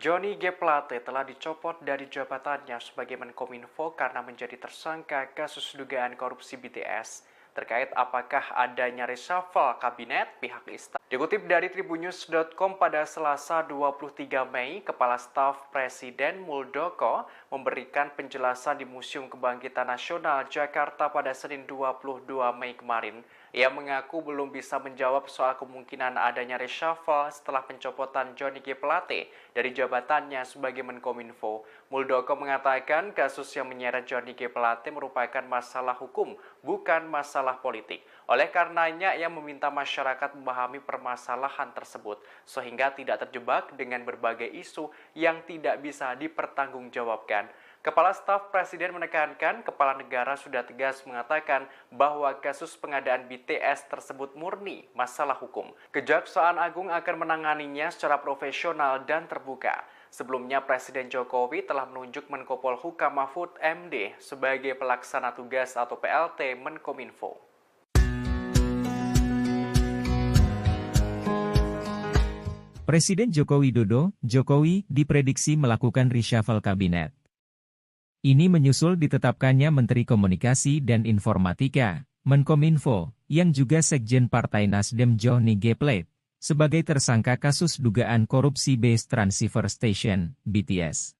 Johnny G. Plate telah dicopot dari jabatannya sebagai Menkominfo karena menjadi tersangka kasus dugaan korupsi BTS. Terkait apakah adanya reshuffle kabinet, pihak istana. Dikutip dari tribunnews.com pada Selasa 23 Mei, Kepala Staf Presiden Muldoko memberikan penjelasan di Museum Kebangkitan Nasional Jakarta pada Senin 22 Mei kemarin. Ia mengaku belum bisa menjawab soal kemungkinan adanya reshuffle setelah pencopotan Johnny G. Plate dari jabatannya sebagai Menkominfo. Muldoko mengatakan kasus yang menyeret Johnny G. Plate merupakan masalah hukum, bukan masalah politik. Oleh karenanya, ia meminta masyarakat memahami permasalahan tersebut, sehingga tidak terjebak dengan berbagai isu yang tidak bisa dipertanggungjawabkan. Kepala Staf Presiden menekankan kepala negara sudah tegas mengatakan bahwa kasus pengadaan BTS tersebut murni masalah hukum. Kejaksaan Agung akan menanganinya secara profesional dan terbuka. Sebelumnya, Presiden Jokowi telah menunjuk Menko Polhukam Mahfud MD sebagai pelaksana tugas atau PLT Menkominfo. Presiden Joko Widodo, Jokowi, diprediksi melakukan reshuffle kabinet. Ini menyusul ditetapkannya Menteri Komunikasi dan Informatika, Menkominfo, yang juga Sekjen Partai Nasdem Johnny G. Plate, sebagai tersangka kasus dugaan korupsi Base Transceiver Station, BTS.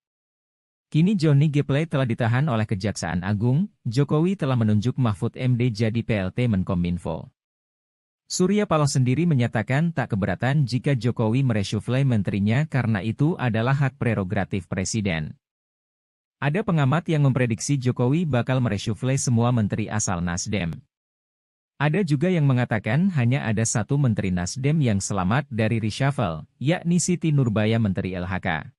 Kini Johnny G. Plate telah ditahan oleh Kejaksaan Agung, Jokowi telah menunjuk Mahfud MD jadi PLT Menkominfo. Surya Paloh sendiri menyatakan tak keberatan jika Jokowi mereshuffle menterinya karena itu adalah hak prerogatif Presiden. Ada pengamat yang memprediksi Jokowi bakal mereshuffle semua menteri asal Nasdem. Ada juga yang mengatakan hanya ada satu menteri Nasdem yang selamat dari reshuffle, yakni Siti Nurbaya Menteri LHK.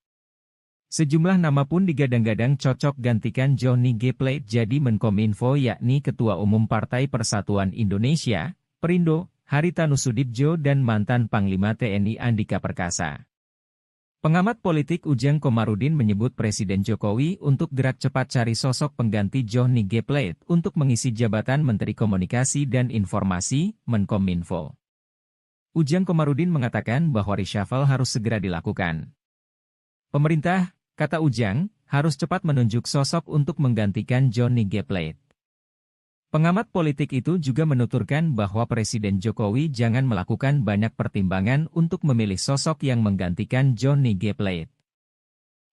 Sejumlah nama pun digadang-gadang cocok gantikan Johnny G. Plate jadi Menkominfo yakni Ketua Umum Partai Persatuan Indonesia, Perindo, Haritanu Sudibjo dan mantan Panglima TNI Andika Perkasa. Pengamat politik Ujang Komarudin menyebut Presiden Jokowi untuk gerak cepat cari sosok pengganti Johnny G. Plate untuk mengisi jabatan Menteri Komunikasi dan Informasi, Menkominfo. Ujang Komarudin mengatakan bahwa reshuffle harus segera dilakukan. Pemerintah, kata Ujang, harus cepat menunjuk sosok untuk menggantikan Johnny G. Plate. Pengamat politik itu juga menuturkan bahwa Presiden Jokowi jangan melakukan banyak pertimbangan untuk memilih sosok yang menggantikan Johnny G. Plate.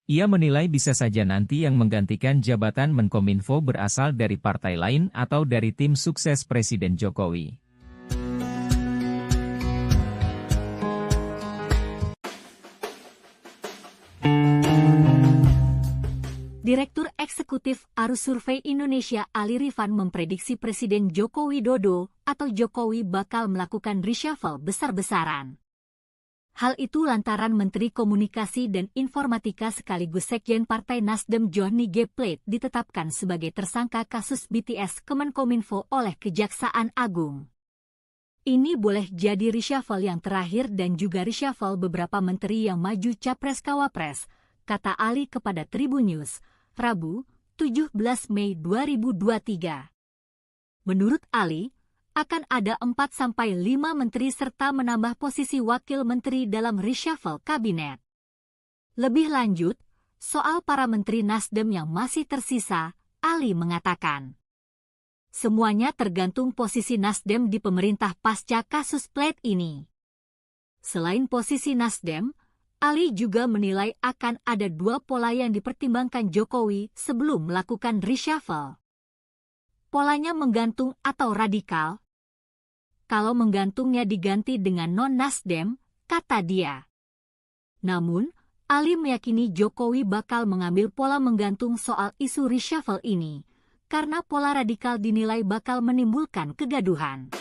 Ia menilai bisa saja nanti yang menggantikan jabatan Menkominfo berasal dari partai lain atau dari tim sukses Presiden Jokowi. Direktur Eksekutif Arus Survei Indonesia Ali Rifan memprediksi Presiden Joko Widodo atau Jokowi bakal melakukan reshuffle besar-besaran. Hal itu lantaran Menteri Komunikasi dan Informatika sekaligus Sekjen Partai Nasdem Johnny G. Plate ditetapkan sebagai tersangka kasus BTS ke Menkominfo oleh Kejaksaan Agung. Ini boleh jadi reshuffle yang terakhir dan juga reshuffle beberapa menteri yang maju Capres-Cawapres, kata Ali kepada Tribunnews, Rabu, 17 Mei 2023. Menurut Ali, akan ada 4-5 menteri serta menambah posisi wakil menteri dalam reshuffle kabinet. Lebih lanjut, soal para menteri Nasdem yang masih tersisa, Ali mengatakan, semuanya tergantung posisi Nasdem di pemerintah pasca kasus Plate ini. Selain posisi Nasdem, Ali juga menilai akan ada dua pola yang dipertimbangkan Jokowi sebelum melakukan reshuffle. Polanya menggantung atau radikal. Kalau menggantungnya diganti dengan non-Nasdem, kata dia. Namun, Ali meyakini Jokowi bakal mengambil pola menggantung soal isu reshuffle ini, karena pola radikal dinilai bakal menimbulkan kegaduhan.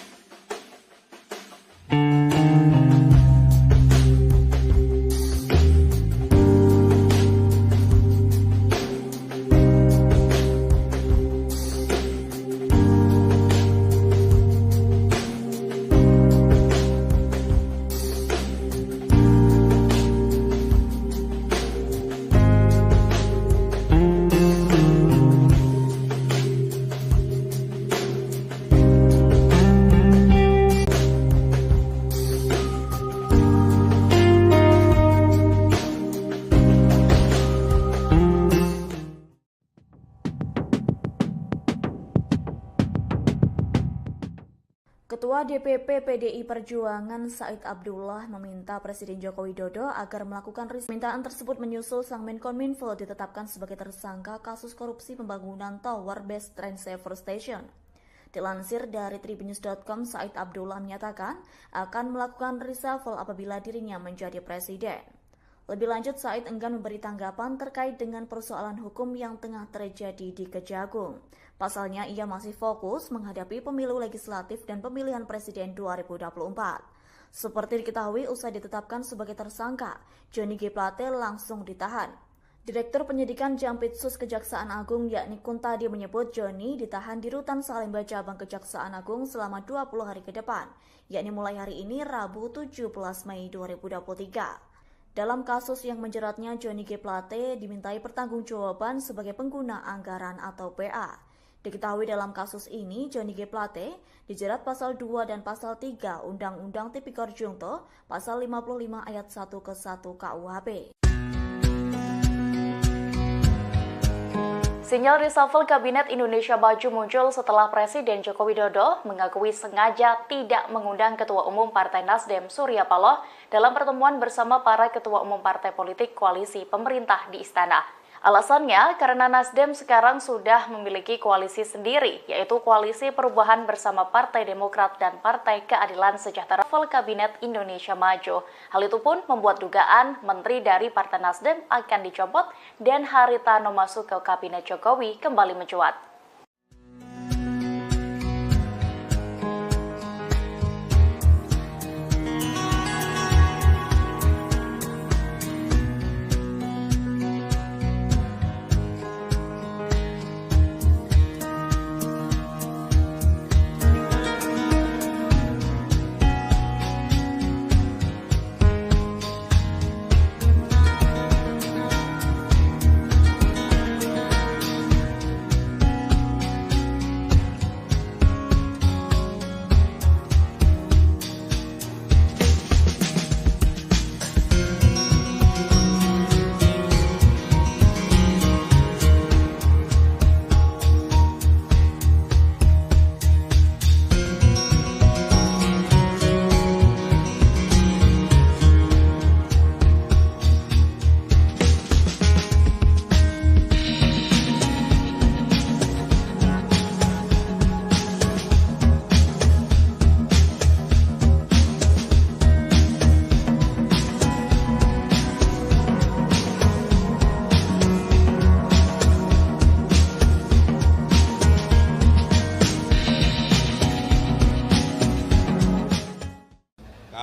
Ketua DPP PDI Perjuangan Said Abdullah meminta Presiden Joko Widodo agar melakukan permintaan tersebut menyusul Sang Menkominfo ditetapkan sebagai tersangka kasus korupsi pembangunan Tower Base Train Saver Station. Dilansir dari tribunnews.com, Said Abdullah menyatakan akan melakukan reshuffle apabila dirinya menjadi presiden. Lebih lanjut, Said enggan memberi tanggapan terkait dengan persoalan hukum yang tengah terjadi di Kejagung. Pasalnya, ia masih fokus menghadapi pemilu legislatif dan pemilihan presiden 2024. Seperti diketahui, usai ditetapkan sebagai tersangka, Johnny G. Plate langsung ditahan. Direktur Penyidikan Jampitsus Kejaksaan Agung yakni Kuntadi menyebut Johnny ditahan di Rutan Salemba Cabang Kejaksaan Agung selama 20 hari ke depan, yakni mulai hari ini Rabu 17 Mei 2023. Dalam kasus yang menjeratnya, Johnny G. Plate dimintai pertanggungjawaban sebagai pengguna anggaran atau PA. Diketahui dalam kasus ini, Johnny G. Plate dijerat pasal 2 dan pasal 3 Undang-Undang Tipikor Jungto, pasal 55 ayat 1 ke 1 KUHP. Sinyal reshuffle Kabinet Indonesia Maju muncul setelah Presiden Joko Widodo mengakui sengaja tidak mengundang Ketua Umum Partai Nasdem Surya Paloh dalam pertemuan bersama para Ketua Umum Partai Politik Koalisi Pemerintah di Istana. Alasannya karena Nasdem sekarang sudah memiliki koalisi sendiri, yaitu Koalisi Perubahan bersama Partai Demokrat dan Partai Keadilan Sejahtera Kabinet Indonesia Maju. Hal itu pun membuat dugaan menteri dari Partai Nasdem akan dicopot dan Haritano masuk ke Kabinet Jokowi kembali mencuat.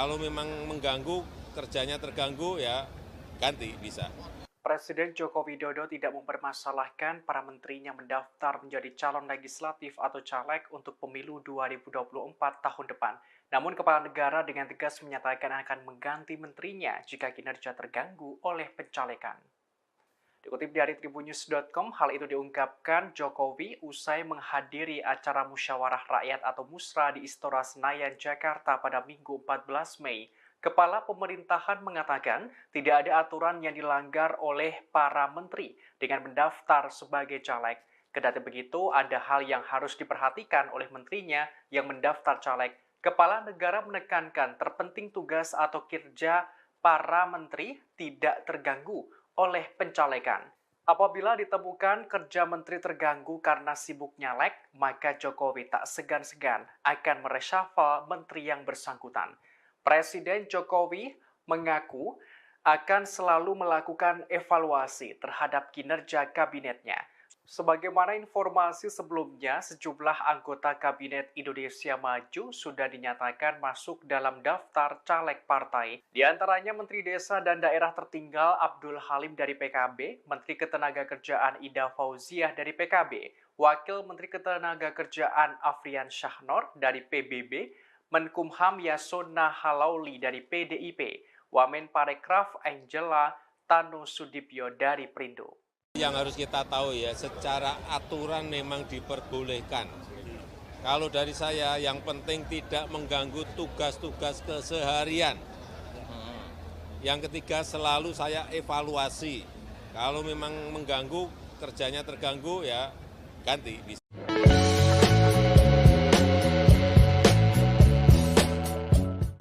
Kalau memang mengganggu, kerjanya terganggu, ya ganti bisa. Presiden Joko Widodo tidak mempermasalahkan para menterinya mendaftar menjadi calon legislatif atau caleg untuk pemilu 2024 tahun depan. Namun Kepala Negara dengan tegas menyatakan akan mengganti menterinya jika kinerja terganggu oleh pencalekan. Dikutip dari tribunnews.com, hal itu diungkapkan Jokowi usai menghadiri acara musyawarah rakyat atau Musra di Istora Senayan, Jakarta pada Minggu 14 Mei. Kepala pemerintahan mengatakan tidak ada aturan yang dilanggar oleh para menteri dengan mendaftar sebagai caleg. Kendati begitu, ada hal yang harus diperhatikan oleh menterinya yang mendaftar caleg. Kepala negara menekankan terpenting tugas atau kinerja para menteri tidak terganggu oleh pencalekan. Apabila ditemukan kerja menteri terganggu karena sibuk nyalek, maka Jokowi tak segan-segan akan mereshuffle menteri yang bersangkutan. Presiden Jokowi mengaku akan selalu melakukan evaluasi terhadap kinerja kabinetnya. Sebagaimana informasi sebelumnya, sejumlah anggota Kabinet Indonesia Maju sudah dinyatakan masuk dalam daftar caleg partai. Di antaranya Menteri Desa dan Daerah Tertinggal Abdul Halim dari PKB, Menteri Ketenagakerjaan Ida Fauziah dari PKB, Wakil Menteri Ketenagakerjaan Afrian Syahnor dari PBB, Menkumham Yasona Halauli dari PDIP, Wamen Parekraf Angela Tanu Sudipyo dari Perindo. Yang harus kita tahu ya, secara aturan memang diperbolehkan. Kalau dari saya, yang penting tidak mengganggu tugas-tugas keseharian. Yang ketiga, selalu saya evaluasi. Kalau memang mengganggu, kerjanya terganggu, ya ganti.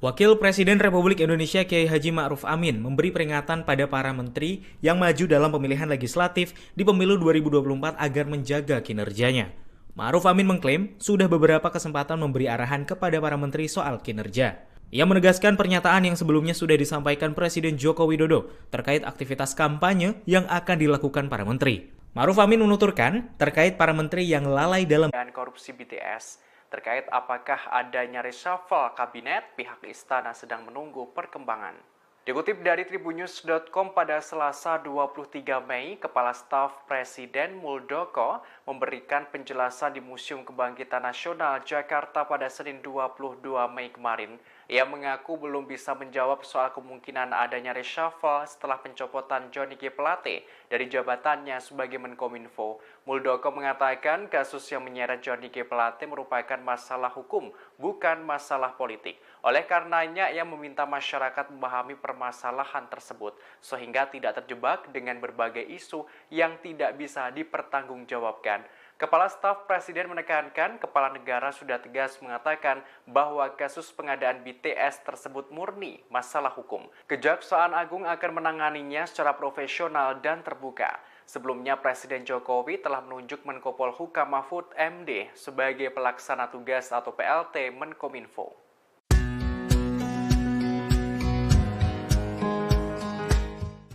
Wakil Presiden Republik Indonesia Kiai Haji Ma'ruf Amin memberi peringatan pada para menteri yang maju dalam pemilihan legislatif di pemilu 2024 agar menjaga kinerjanya. Ma'ruf Amin mengklaim sudah beberapa kesempatan memberi arahan kepada para menteri soal kinerja. Ia menegaskan pernyataan yang sebelumnya sudah disampaikan Presiden Joko Widodo terkait aktivitas kampanye yang akan dilakukan para menteri. Ma'ruf Amin menuturkan terkait para menteri yang lalai dalam korupsi BTS. Terkait apakah adanya reshuffle kabinet, pihak istana sedang menunggu perkembangan. Dikutip dari tribunnews.com pada Selasa 23 Mei, Kepala Staf Presiden Muldoko memberikan penjelasan di Museum Kebangkitan Nasional Jakarta pada Senin 22 Mei kemarin. Ia mengaku belum bisa menjawab soal kemungkinan adanya reshuffle setelah pencopotan Johnny G. Plate dari jabatannya sebagai Menkominfo. Muldoko mengatakan kasus yang menyeret Johnny G. Plate merupakan masalah hukum, bukan masalah politik. Oleh karenanya, ia meminta masyarakat memahami permasalahan tersebut, sehingga tidak terjebak dengan berbagai isu yang tidak bisa dipertanggungjawabkan. Kepala Staf Presiden menekankan kepala negara sudah tegas mengatakan bahwa kasus pengadaan BTS tersebut murni masalah hukum. Kejaksaan Agung akan menanganinya secara profesional dan terbuka. Sebelumnya, Presiden Jokowi telah menunjuk Menko Polhukam Mahfud MD sebagai pelaksana tugas atau PLT Menkominfo.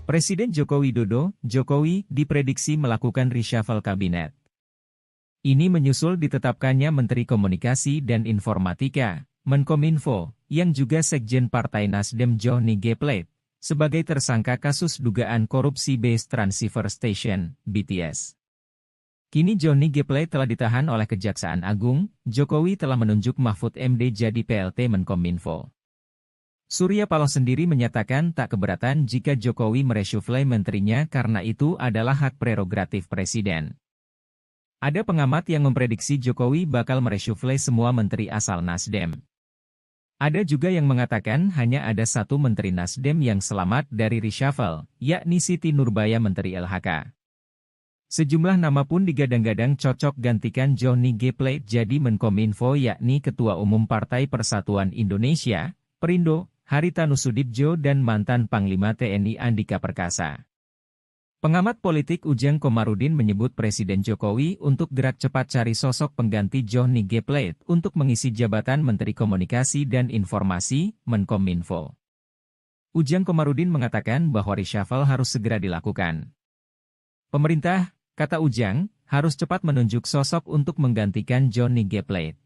Presiden Joko Widodo, Jokowi, diprediksi melakukan reshuffle kabinet. Ini menyusul ditetapkannya Menteri Komunikasi dan Informatika, Menkominfo, yang juga Sekjen Partai Nasdem Johnny G. Plate, sebagai tersangka kasus dugaan korupsi Base Transceiver Station, BTS. Kini Johnny G. Plate telah ditahan oleh Kejaksaan Agung, Jokowi telah menunjuk Mahfud MD jadi PLT Menkominfo. Surya Paloh sendiri menyatakan tak keberatan jika Jokowi mereshuffle menterinya karena itu adalah hak prerogatif Presiden. Ada pengamat yang memprediksi Jokowi bakal mereshuffle semua menteri asal Nasdem. Ada juga yang mengatakan hanya ada satu menteri Nasdem yang selamat dari reshuffle, yakni Siti Nurbaya Menteri LHK. Sejumlah nama pun digadang-gadang cocok gantikan Johnny G. Plate jadi Menkominfo yakni Ketua Umum Partai Persatuan Indonesia, Perindo, Haritanu Sudibjo dan mantan Panglima TNI Andika Perkasa. Pengamat politik Ujang Komarudin menyebut Presiden Jokowi untuk gerak cepat cari sosok pengganti Johnny G. Plate untuk mengisi jabatan Menteri Komunikasi dan Informasi, Menkominfo. Ujang Komarudin mengatakan bahwa reshuffle harus segera dilakukan. Pemerintah, kata Ujang, harus cepat menunjuk sosok untuk menggantikan Johnny G. Plate.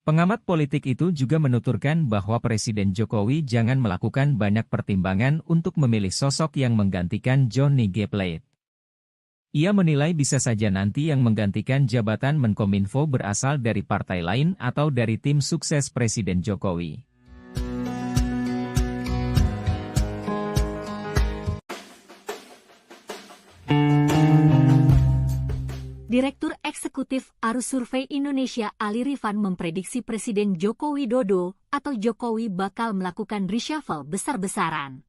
Pengamat politik itu juga menuturkan bahwa Presiden Jokowi jangan melakukan banyak pertimbangan untuk memilih sosok yang menggantikan Johnny G. Plate. Ia menilai bisa saja nanti yang menggantikan jabatan Menkominfo berasal dari partai lain atau dari tim sukses Presiden Jokowi. Direktur Eksekutif Arus Survei Indonesia Ali Rifan memprediksi Presiden Joko Widodo atau Jokowi bakal melakukan reshuffle besar-besaran.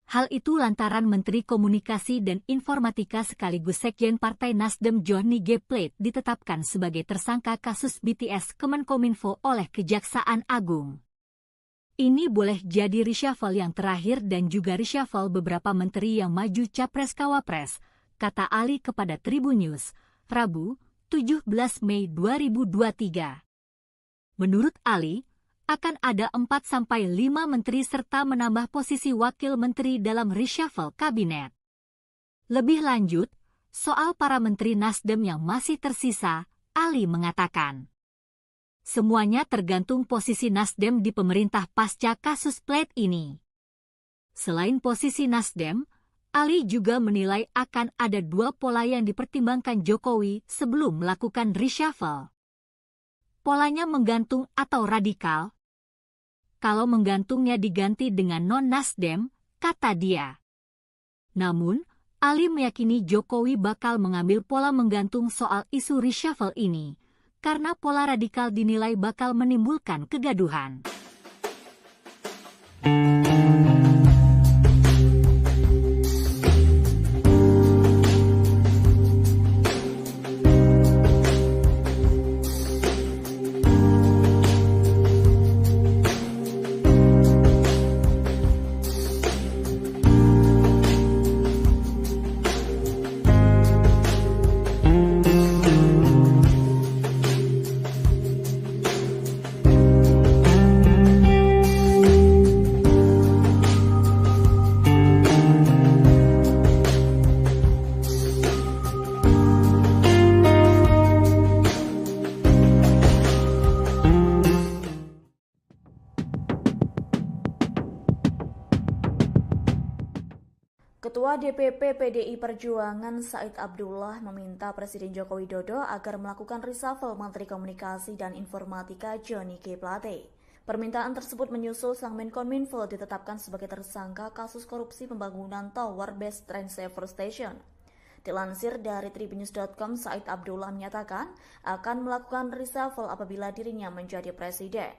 Hal itu lantaran Menteri Komunikasi dan Informatika sekaligus Sekjen Partai Nasdem Johnny G. Plate ditetapkan sebagai tersangka kasus BTS Kemenkominfo oleh Kejaksaan Agung. Ini boleh jadi reshuffle yang terakhir dan juga reshuffle beberapa menteri yang maju Capres-Cawapres, kata Ali kepada Tribun News, Rabu, 17 Mei 2023. Menurut Ali, akan ada 4-5 menteri serta menambah posisi wakil menteri dalam reshuffle kabinet. Lebih lanjut, soal para menteri Nasdem yang masih tersisa, Ali mengatakan, semuanya tergantung posisi Nasdem di pemerintah pasca kasus Plate ini. Selain posisi Nasdem, Ali juga menilai akan ada dua pola yang dipertimbangkan Jokowi sebelum melakukan reshuffle. Polanya menggantung atau radikal. Kalau menggantungnya diganti dengan non-Nasdem, kata dia. Namun, Ali meyakini Jokowi bakal mengambil pola menggantung soal isu reshuffle ini, karena pola radikal dinilai bakal menimbulkan kegaduhan. Ketua DPP PDI Perjuangan Said Abdullah meminta Presiden Joko Widodo agar melakukan reshuffle Menteri Komunikasi dan Informatika Johnny G. Plate. Permintaan tersebut menyusul sang Menkominfo ditetapkan sebagai tersangka kasus korupsi pembangunan Tower Base Train Saver Station. Dilansir dari tribunnews.com, Said Abdullah menyatakan akan melakukan reshuffle apabila dirinya menjadi presiden.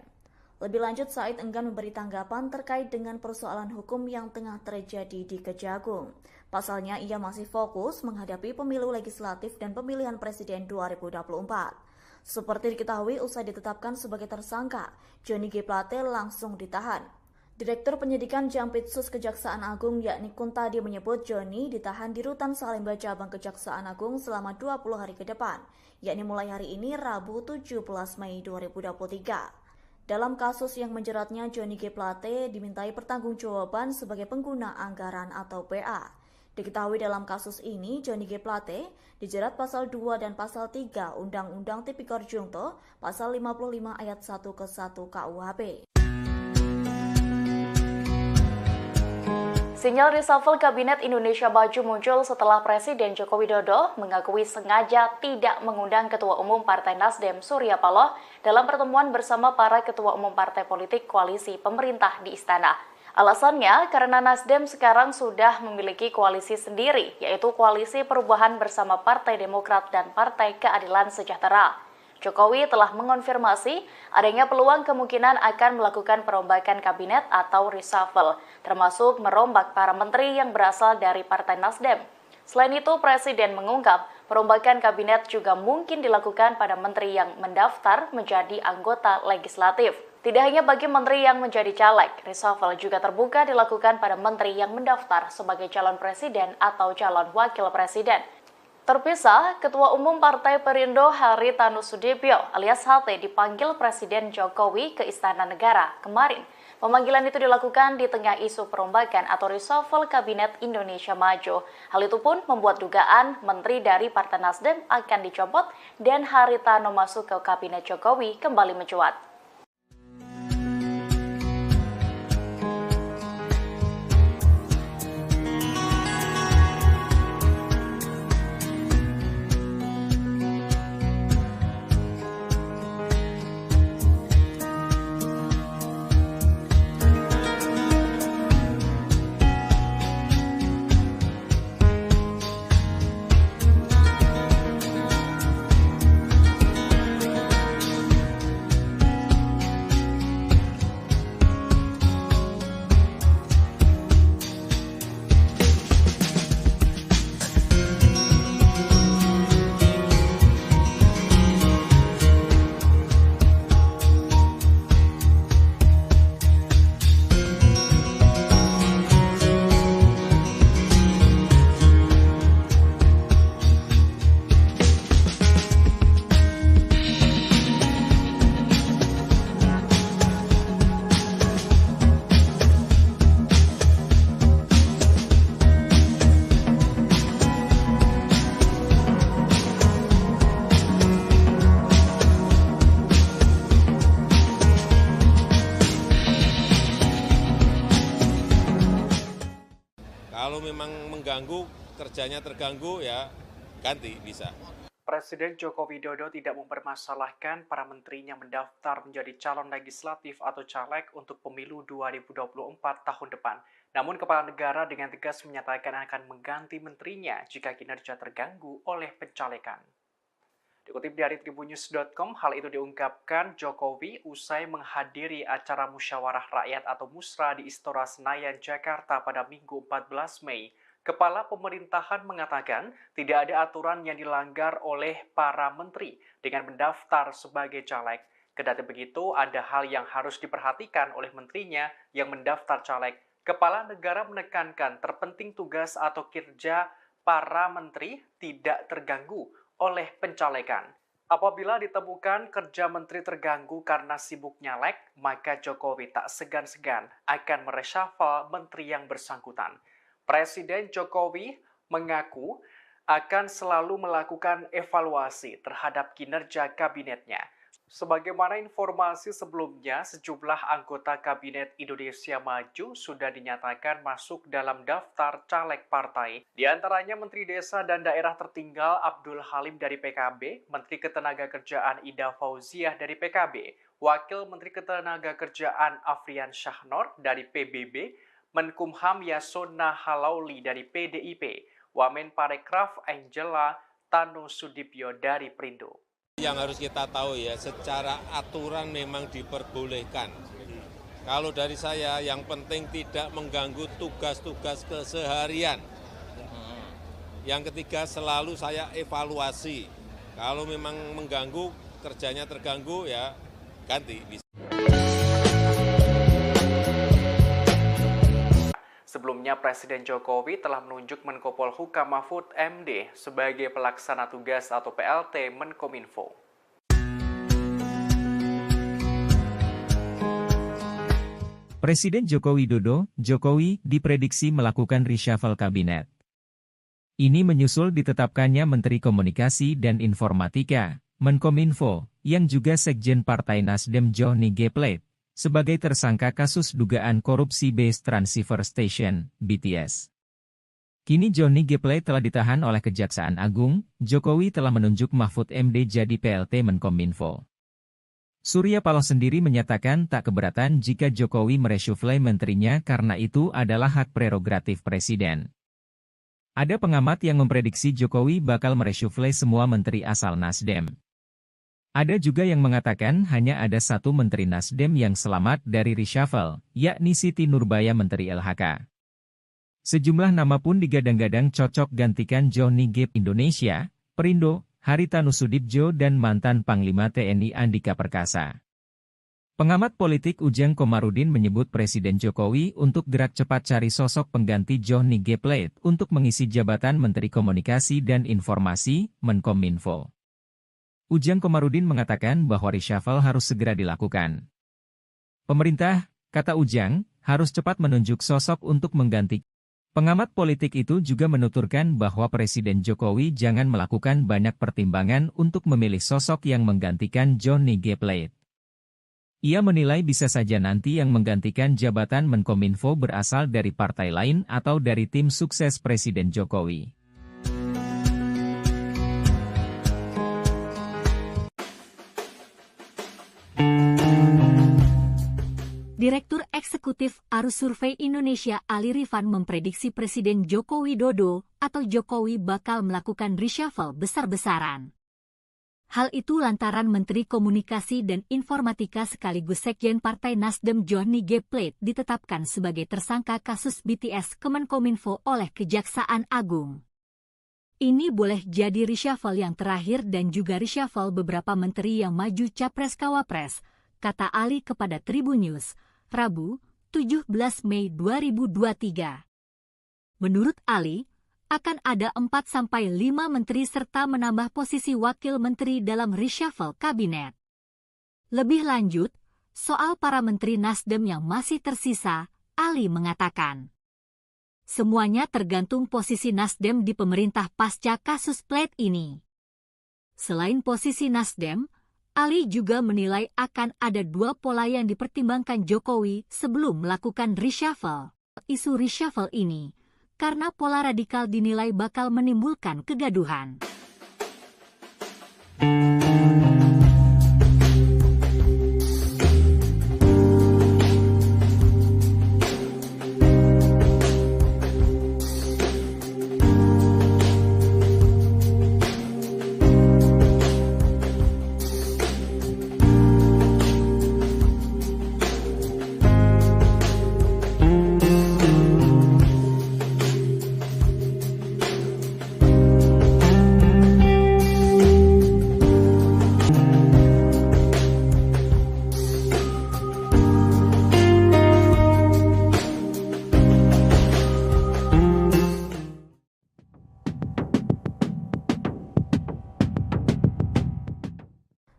Lebih lanjut, Said enggan memberi tanggapan terkait dengan persoalan hukum yang tengah terjadi di Kejagung. Pasalnya, ia masih fokus menghadapi pemilu legislatif dan pemilihan presiden 2024. Seperti diketahui, usai ditetapkan sebagai tersangka, Johnny G. Plate langsung ditahan. Direktur Penyidikan Jampitsus Kejaksaan Agung yakni Kuntadi menyebut Johnny ditahan di Rutan Salemba Cabang Kejaksaan Agung selama 20 hari ke depan, yakni mulai hari ini Rabu 17 Mei 2023. Dalam kasus yang menjeratnya, Johnny G. Plate dimintai pertanggungjawaban sebagai pengguna anggaran atau PA. Diketahui dalam kasus ini, Johnny G. Plate dijerat pasal 2 dan pasal 3 Undang-Undang Tipikor Junto, pasal 55 ayat 1 ke 1 KUHP. Sinyal reshuffle Kabinet Indonesia Maju muncul setelah Presiden Joko Widodo mengakui sengaja tidak mengundang Ketua Umum Partai Nasdem Surya Paloh dalam pertemuan bersama para Ketua Umum Partai Politik Koalisi Pemerintah di Istana. Alasannya karena Nasdem sekarang sudah memiliki koalisi sendiri, yaitu Koalisi Perubahan bersama Partai Demokrat dan Partai Keadilan Sejahtera. Jokowi telah mengonfirmasi adanya peluang kemungkinan akan melakukan perombakan kabinet atau reshuffle, termasuk merombak para menteri yang berasal dari Partai Nasdem. Selain itu, Presiden mengungkap perombakan kabinet juga mungkin dilakukan pada menteri yang mendaftar menjadi anggota legislatif. Tidak hanya bagi menteri yang menjadi caleg, reshuffle juga terbuka dilakukan pada menteri yang mendaftar sebagai calon presiden atau calon wakil presiden. Terpisah, Ketua Umum Partai Perindo Haritanu Sudibyo alias HT dipanggil Presiden Jokowi ke Istana Negara kemarin. Pemanggilan itu dilakukan di tengah isu perombakan atau reshuffle Kabinet Indonesia Maju. Hal itu pun membuat dugaan menteri dari Partai Nasdem akan dicopot dan Haritanu masuk ke Kabinet Jokowi kembali mencuat. Kalau memang mengganggu, kerjanya terganggu, ya ganti bisa. Presiden Joko Widodo tidak mempermasalahkan para menterinya mendaftar menjadi calon legislatif atau caleg untuk pemilu 2024 tahun depan. Namun kepala negara dengan tegas menyatakan akan mengganti menterinya jika kinerja terganggu oleh pencalekan. Dikutip dari tribunnews.com, hal itu diungkapkan Jokowi usai menghadiri acara musyawarah rakyat atau musra di Istora Senayan, Jakarta pada Minggu 14 Mei. Kepala pemerintahan mengatakan tidak ada aturan yang dilanggar oleh para menteri dengan mendaftar sebagai caleg. Kendati begitu, ada hal yang harus diperhatikan oleh menterinya yang mendaftar caleg. Kepala negara menekankan terpenting tugas atau kinerja para menteri tidak terganggu oleh pencalekan. Apabila ditemukan kerja menteri terganggu karena sibuk nyalek, maka Jokowi tak segan-segan akan mereshuffle menteri yang bersangkutan. Presiden Jokowi mengaku akan selalu melakukan evaluasi terhadap kinerja kabinetnya. Sebagaimana informasi sebelumnya, sejumlah anggota Kabinet Indonesia Maju sudah dinyatakan masuk dalam daftar caleg partai. Di antaranya Menteri Desa dan Daerah Tertinggal Abdul Halim dari PKB, Menteri Ketenagakerjaan Ida Fauziah dari PKB, Wakil Menteri Ketenagakerjaan Afrian Syahnor dari PBB, Menkumham Yasona Halauli dari PDIP, Wamen Parekraf Angela Tanu Sudibyo dari Perindo. Yang harus kita tahu ya, secara aturan memang diperbolehkan. Kalau dari saya, yang penting tidak mengganggu tugas-tugas keseharian. Yang ketiga, selalu saya evaluasi. Kalau memang mengganggu, kerjanya terganggu, ya ganti. Sebelumnya, Presiden Jokowi telah menunjuk Menko Polhukam Mahfud MD sebagai pelaksana tugas atau PLT Menkominfo. Presiden Joko Widodo, Jokowi, diprediksi melakukan reshuffle kabinet. Ini menyusul ditetapkannya Menteri Komunikasi dan Informatika, Menkominfo, yang juga Sekjen Partai Nasdem Johnny G. Plate, sebagai tersangka kasus dugaan korupsi Base Transceiver Station, BTS. Kini Johnny G. Plate telah ditahan oleh Kejaksaan Agung, Jokowi telah menunjuk Mahfud MD jadi PLT Menkominfo. Surya Paloh sendiri menyatakan tak keberatan jika Jokowi mereshuffle menterinya karena itu adalah hak prerogatif Presiden. Ada pengamat yang memprediksi Jokowi bakal mereshuffle semua menteri asal Nasdem. Ada juga yang mengatakan hanya ada satu Menteri Nasdem yang selamat dari reshuffle, yakni Siti Nurbaya Menteri LHK. Sejumlah nama pun digadang-gadang cocok gantikan Johnny G. Indonesia, Perindo, Haritanu Sudibjo dan mantan Panglima TNI Andika Perkasa. Pengamat politik Ujang Komarudin menyebut Presiden Jokowi untuk gerak cepat cari sosok pengganti Johnny G. Plate untuk mengisi jabatan Menteri Komunikasi dan Informasi, Menkominfo. Ujang Komarudin mengatakan bahwa reshuffle harus segera dilakukan. Pemerintah, kata Ujang, harus cepat menunjuk sosok untuk mengganti. Pengamat politik itu juga menuturkan bahwa Presiden Jokowi jangan melakukan banyak pertimbangan untuk memilih sosok yang menggantikan Johnny G. Plate. Ia menilai bisa saja nanti yang menggantikan jabatan Menkominfo berasal dari partai lain atau dari tim sukses Presiden Jokowi. Direktur Eksekutif Arus Survei Indonesia Ali Rifan memprediksi Presiden Joko Widodo atau Jokowi bakal melakukan reshuffle besar-besaran. Hal itu lantaran Menteri Komunikasi dan Informatika sekaligus Sekjen Partai Nasdem Johnny G. Plate ditetapkan sebagai tersangka kasus BTS Kemenkominfo oleh Kejaksaan Agung. Ini boleh jadi reshuffle yang terakhir dan juga reshuffle beberapa menteri yang maju Capres-Cawapres, kata Ali kepada Tribun News, Rabu, 17 Mei 2023. Menurut Ali, akan ada 4-5 menteri serta menambah posisi wakil menteri dalam reshuffle kabinet. Lebih lanjut, soal para menteri Nasdem yang masih tersisa, Ali mengatakan, semuanya tergantung posisi Nasdem di pemerintah pasca kasus Plate ini. Selain posisi Nasdem, Ali juga menilai akan ada dua pola yang dipertimbangkan Jokowi sebelum melakukan reshuffle. Isu reshuffle ini, karena pola radikal dinilai bakal menimbulkan kegaduhan.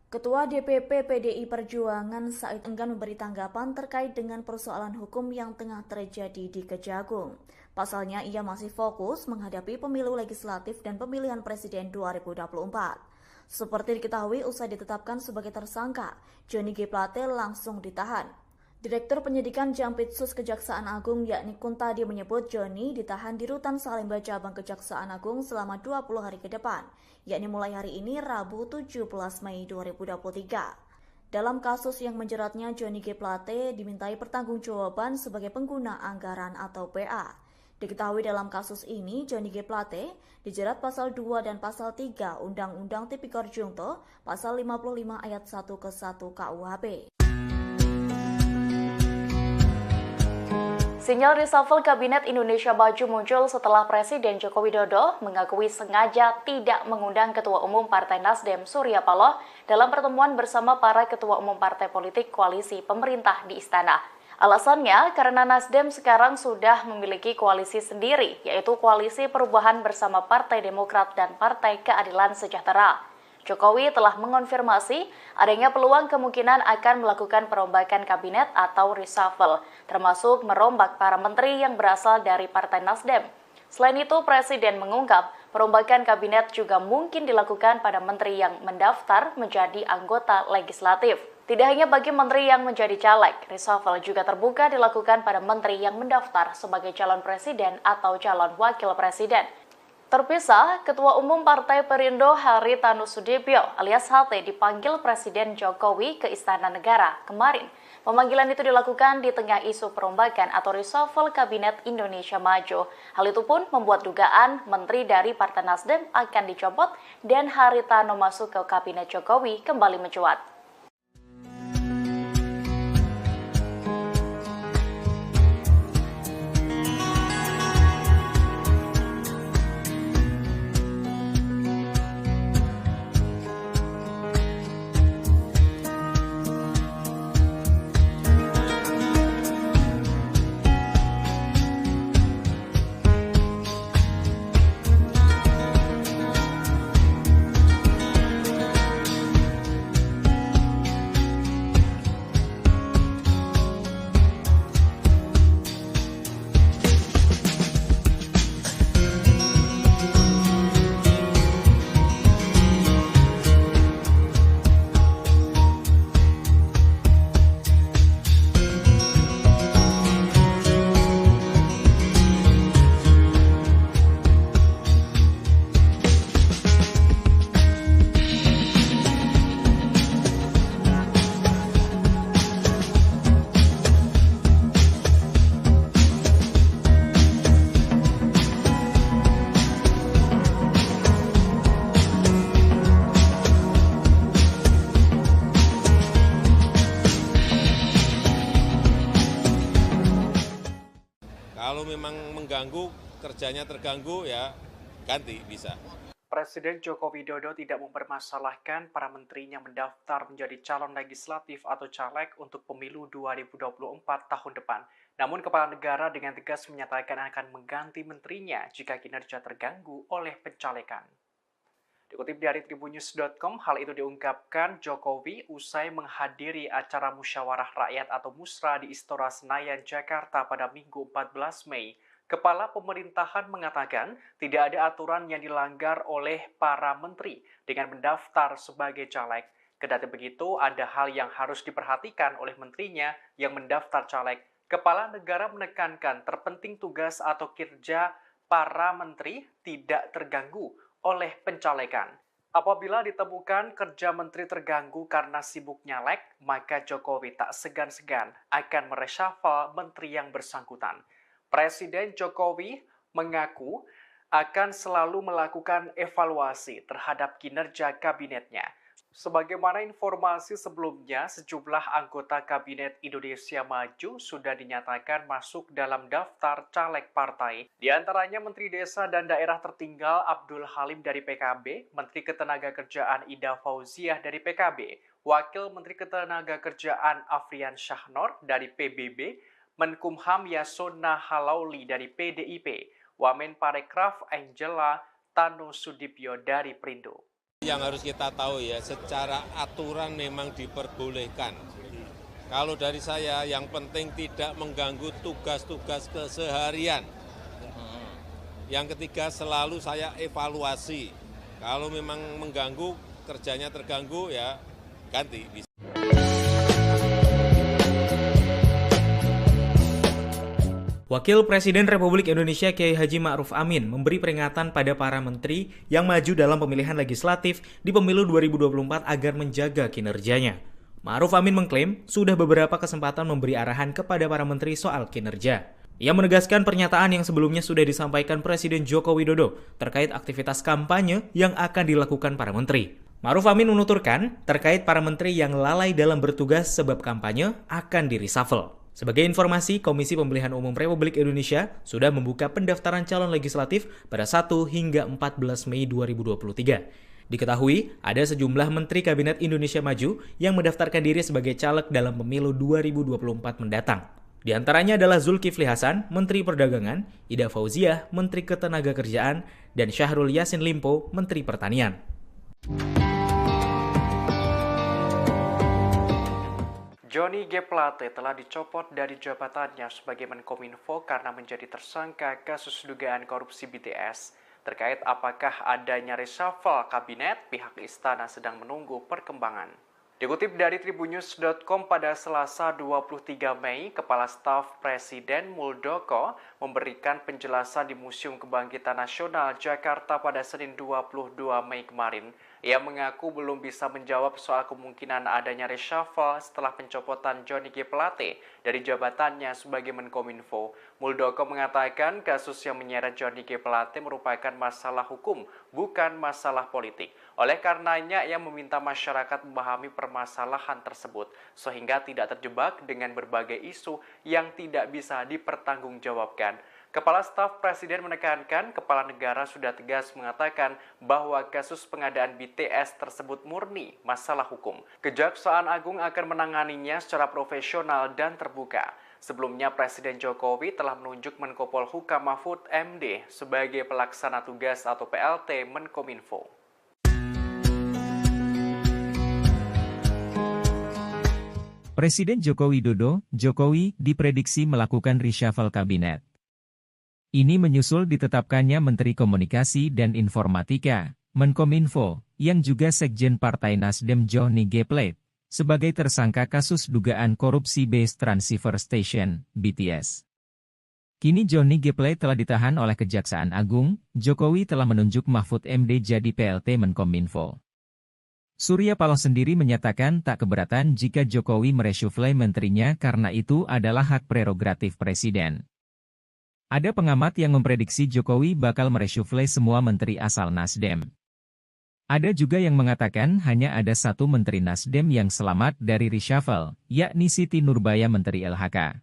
Ketua DPP PDI Perjuangan Said enggan memberi tanggapan terkait dengan persoalan hukum yang tengah terjadi di Kejagung. Pasalnya, ia masih fokus menghadapi pemilu legislatif dan pemilihan presiden 2024. Seperti diketahui, usai ditetapkan sebagai tersangka, Johnny G. Plate langsung ditahan. Direktur Penyidikan Jampitsus Kejaksaan Agung yakni Kuntadi menyebut Johnny ditahan di Rutan Salemba Cabang Kejaksaan Agung selama 20 hari ke depan, yakni mulai hari ini Rabu 17 Mei 2023. Dalam kasus yang menjeratnya, Johnny G. Plate dimintai pertanggungjawaban sebagai pengguna anggaran atau PA. Diketahui dalam kasus ini, Johnny G. Plate dijerat pasal 2 dan pasal 3 Undang-Undang Tipikor Junto, pasal 55 ayat 1 ke 1 KUHP. Sinyal reshuffle Kabinet Indonesia Maju muncul setelah Presiden Joko Widodo mengakui sengaja tidak mengundang Ketua Umum Partai Nasdem Surya Paloh dalam pertemuan bersama para ketua umum partai politik koalisi pemerintah di Istana. Alasannya karena Nasdem sekarang sudah memiliki koalisi sendiri, yaitu Koalisi Perubahan bersama Partai Demokrat dan Partai Keadilan Sejahtera. Jokowi telah mengonfirmasi adanya peluang kemungkinan akan melakukan perombakan kabinet atau reshuffle, termasuk merombak para menteri yang berasal dari Partai Nasdem. Selain itu, Presiden mengungkap perombakan kabinet juga mungkin dilakukan pada menteri yang mendaftar menjadi anggota legislatif. Tidak hanya bagi menteri yang menjadi caleg, reshuffle juga terbuka dilakukan pada menteri yang mendaftar sebagai calon presiden atau calon wakil presiden. Terpisah, Ketua Umum Partai Perindo Haritanu Sudibyo alias HT dipanggil Presiden Jokowi ke Istana Negara kemarin. Pemanggilan itu dilakukan di tengah isu perombakan atau reshuffle Kabinet Indonesia Maju. Hal itu pun membuat dugaan menteri dari Partai Nasdem akan dicopot dan Haritanu masuk ke Kabinet Jokowi kembali mencuat. Kalau memang mengganggu, kerjanya terganggu, ya ganti bisa. Presiden Joko Widodo tidak mempermasalahkan para menterinya mendaftar menjadi calon legislatif atau caleg untuk pemilu 2024 tahun depan. Namun Kepala Negara dengan tegas menyatakan akan mengganti menterinya jika kinerja terganggu oleh pencalekan. Dikutip dari tribunnews.com, hal itu diungkapkan Jokowi usai menghadiri acara musyawarah rakyat atau musra di Istora Senayan, Jakarta pada Minggu 14 Mei. Kepala pemerintahan mengatakan tidak ada aturan yang dilanggar oleh para menteri dengan mendaftar sebagai caleg. Kendati begitu, ada hal yang harus diperhatikan oleh menterinya yang mendaftar caleg. Kepala negara menekankan terpenting tugas atau kinerja para menteri tidak terganggu oleh pencalekan. Apabila ditemukan kerja menteri terganggu karena sibuk nyalek, maka Jokowi tak segan-segan akan mereshuffle menteri yang bersangkutan. Presiden Jokowi mengaku akan selalu melakukan evaluasi terhadap kinerja kabinetnya. Sebagaimana informasi sebelumnya, sejumlah anggota Kabinet Indonesia Maju sudah dinyatakan masuk dalam daftar caleg partai. Di antaranya Menteri Desa dan Daerah Tertinggal Abdul Halim dari PKB, Menteri Ketenagakerjaan Ida Fauziah dari PKB, Wakil Menteri Ketenagakerjaan Afrian Syahnor dari PBB, Menkumham Yasona Halauli dari PDIP, Wamen Parekraf Angela Tanu Sudibyo dari Perindo. Yang harus kita tahu ya, secara aturan memang diperbolehkan. Kalau dari saya, yang penting tidak mengganggu tugas-tugas keseharian. Yang ketiga, selalu saya evaluasi. Kalau memang mengganggu, kerjanya terganggu ya ganti. Wakil Presiden Republik Indonesia Kiai Haji Ma'ruf Amin memberi peringatan pada para menteri yang maju dalam pemilihan legislatif di pemilu 2024 agar menjaga kinerjanya. Ma'ruf Amin mengklaim sudah beberapa kesempatan memberi arahan kepada para menteri soal kinerja. Ia menegaskan pernyataan yang sebelumnya sudah disampaikan Presiden Joko Widodo terkait aktivitas kampanye yang akan dilakukan para menteri. Ma'ruf Amin menuturkan terkait para menteri yang lalai dalam bertugas sebab kampanye akan di-reshuffle. Sebagai informasi, Komisi Pemilihan Umum Republik Indonesia sudah membuka pendaftaran calon legislatif pada 1 hingga 14 Mei 2023. Diketahui, ada sejumlah Menteri Kabinet Indonesia Maju yang mendaftarkan diri sebagai caleg dalam pemilu 2024 mendatang. Di antaranya adalah Zulkifli Hasan, Menteri Perdagangan, Ida Fauziah, Menteri Ketenagakerjaan, dan Syahrul Yassin Limpo, Menteri Pertanian. Johnny G. Plate telah dicopot dari jabatannya sebagai Menkominfo karena menjadi tersangka kasus dugaan korupsi BTS. Terkait apakah adanya reshuffle kabinet, pihak istana sedang menunggu perkembangan. Dikutip dari tribunnews.com pada Selasa 23 Mei, Kepala Staf Presiden Muldoko memberikan penjelasan di Museum Kebangkitan Nasional Jakarta pada Senin 22 Mei kemarin. Ia mengaku belum bisa menjawab soal kemungkinan adanya reshuffle setelah pencopotan Johnny G. Plate dari jabatannya sebagai Menkominfo. Muldoko mengatakan kasus yang menyeret Johnny G. Plate merupakan masalah hukum, bukan masalah politik. Oleh karenanya, ia meminta masyarakat memahami permasalahan tersebut, sehingga tidak terjebak dengan berbagai isu yang tidak bisa dipertanggungjawabkan. Kepala Staf Presiden menekankan kepala negara sudah tegas mengatakan bahwa kasus pengadaan BTS tersebut murni masalah hukum. Kejaksaan Agung akan menanganinya secara profesional dan terbuka. Sebelumnya Presiden Jokowi telah menunjuk Menko Polhukam Mahfud MD sebagai pelaksana tugas atau PLT Menkominfo. Presiden Joko Widodo, Jokowi, diprediksi melakukan reshuffle kabinet. Ini menyusul ditetapkannya Menteri Komunikasi dan Informatika, Menkominfo, yang juga Sekjen Partai Nasdem Johnny G. Plate, sebagai tersangka kasus dugaan korupsi Base Transceiver Station, BTS. Kini Johnny G. Plate telah ditahan oleh Kejaksaan Agung, Jokowi telah menunjuk Mahfud MD jadi PLT Menkominfo. Surya Paloh sendiri menyatakan tak keberatan jika Jokowi mereshuffle menterinya karena itu adalah hak prerogatif Presiden. Ada pengamat yang memprediksi Jokowi bakal mereshuffle semua menteri asal Nasdem. Ada juga yang mengatakan hanya ada satu menteri Nasdem yang selamat dari reshuffle, yakni Siti Nurbaya Menteri LHK.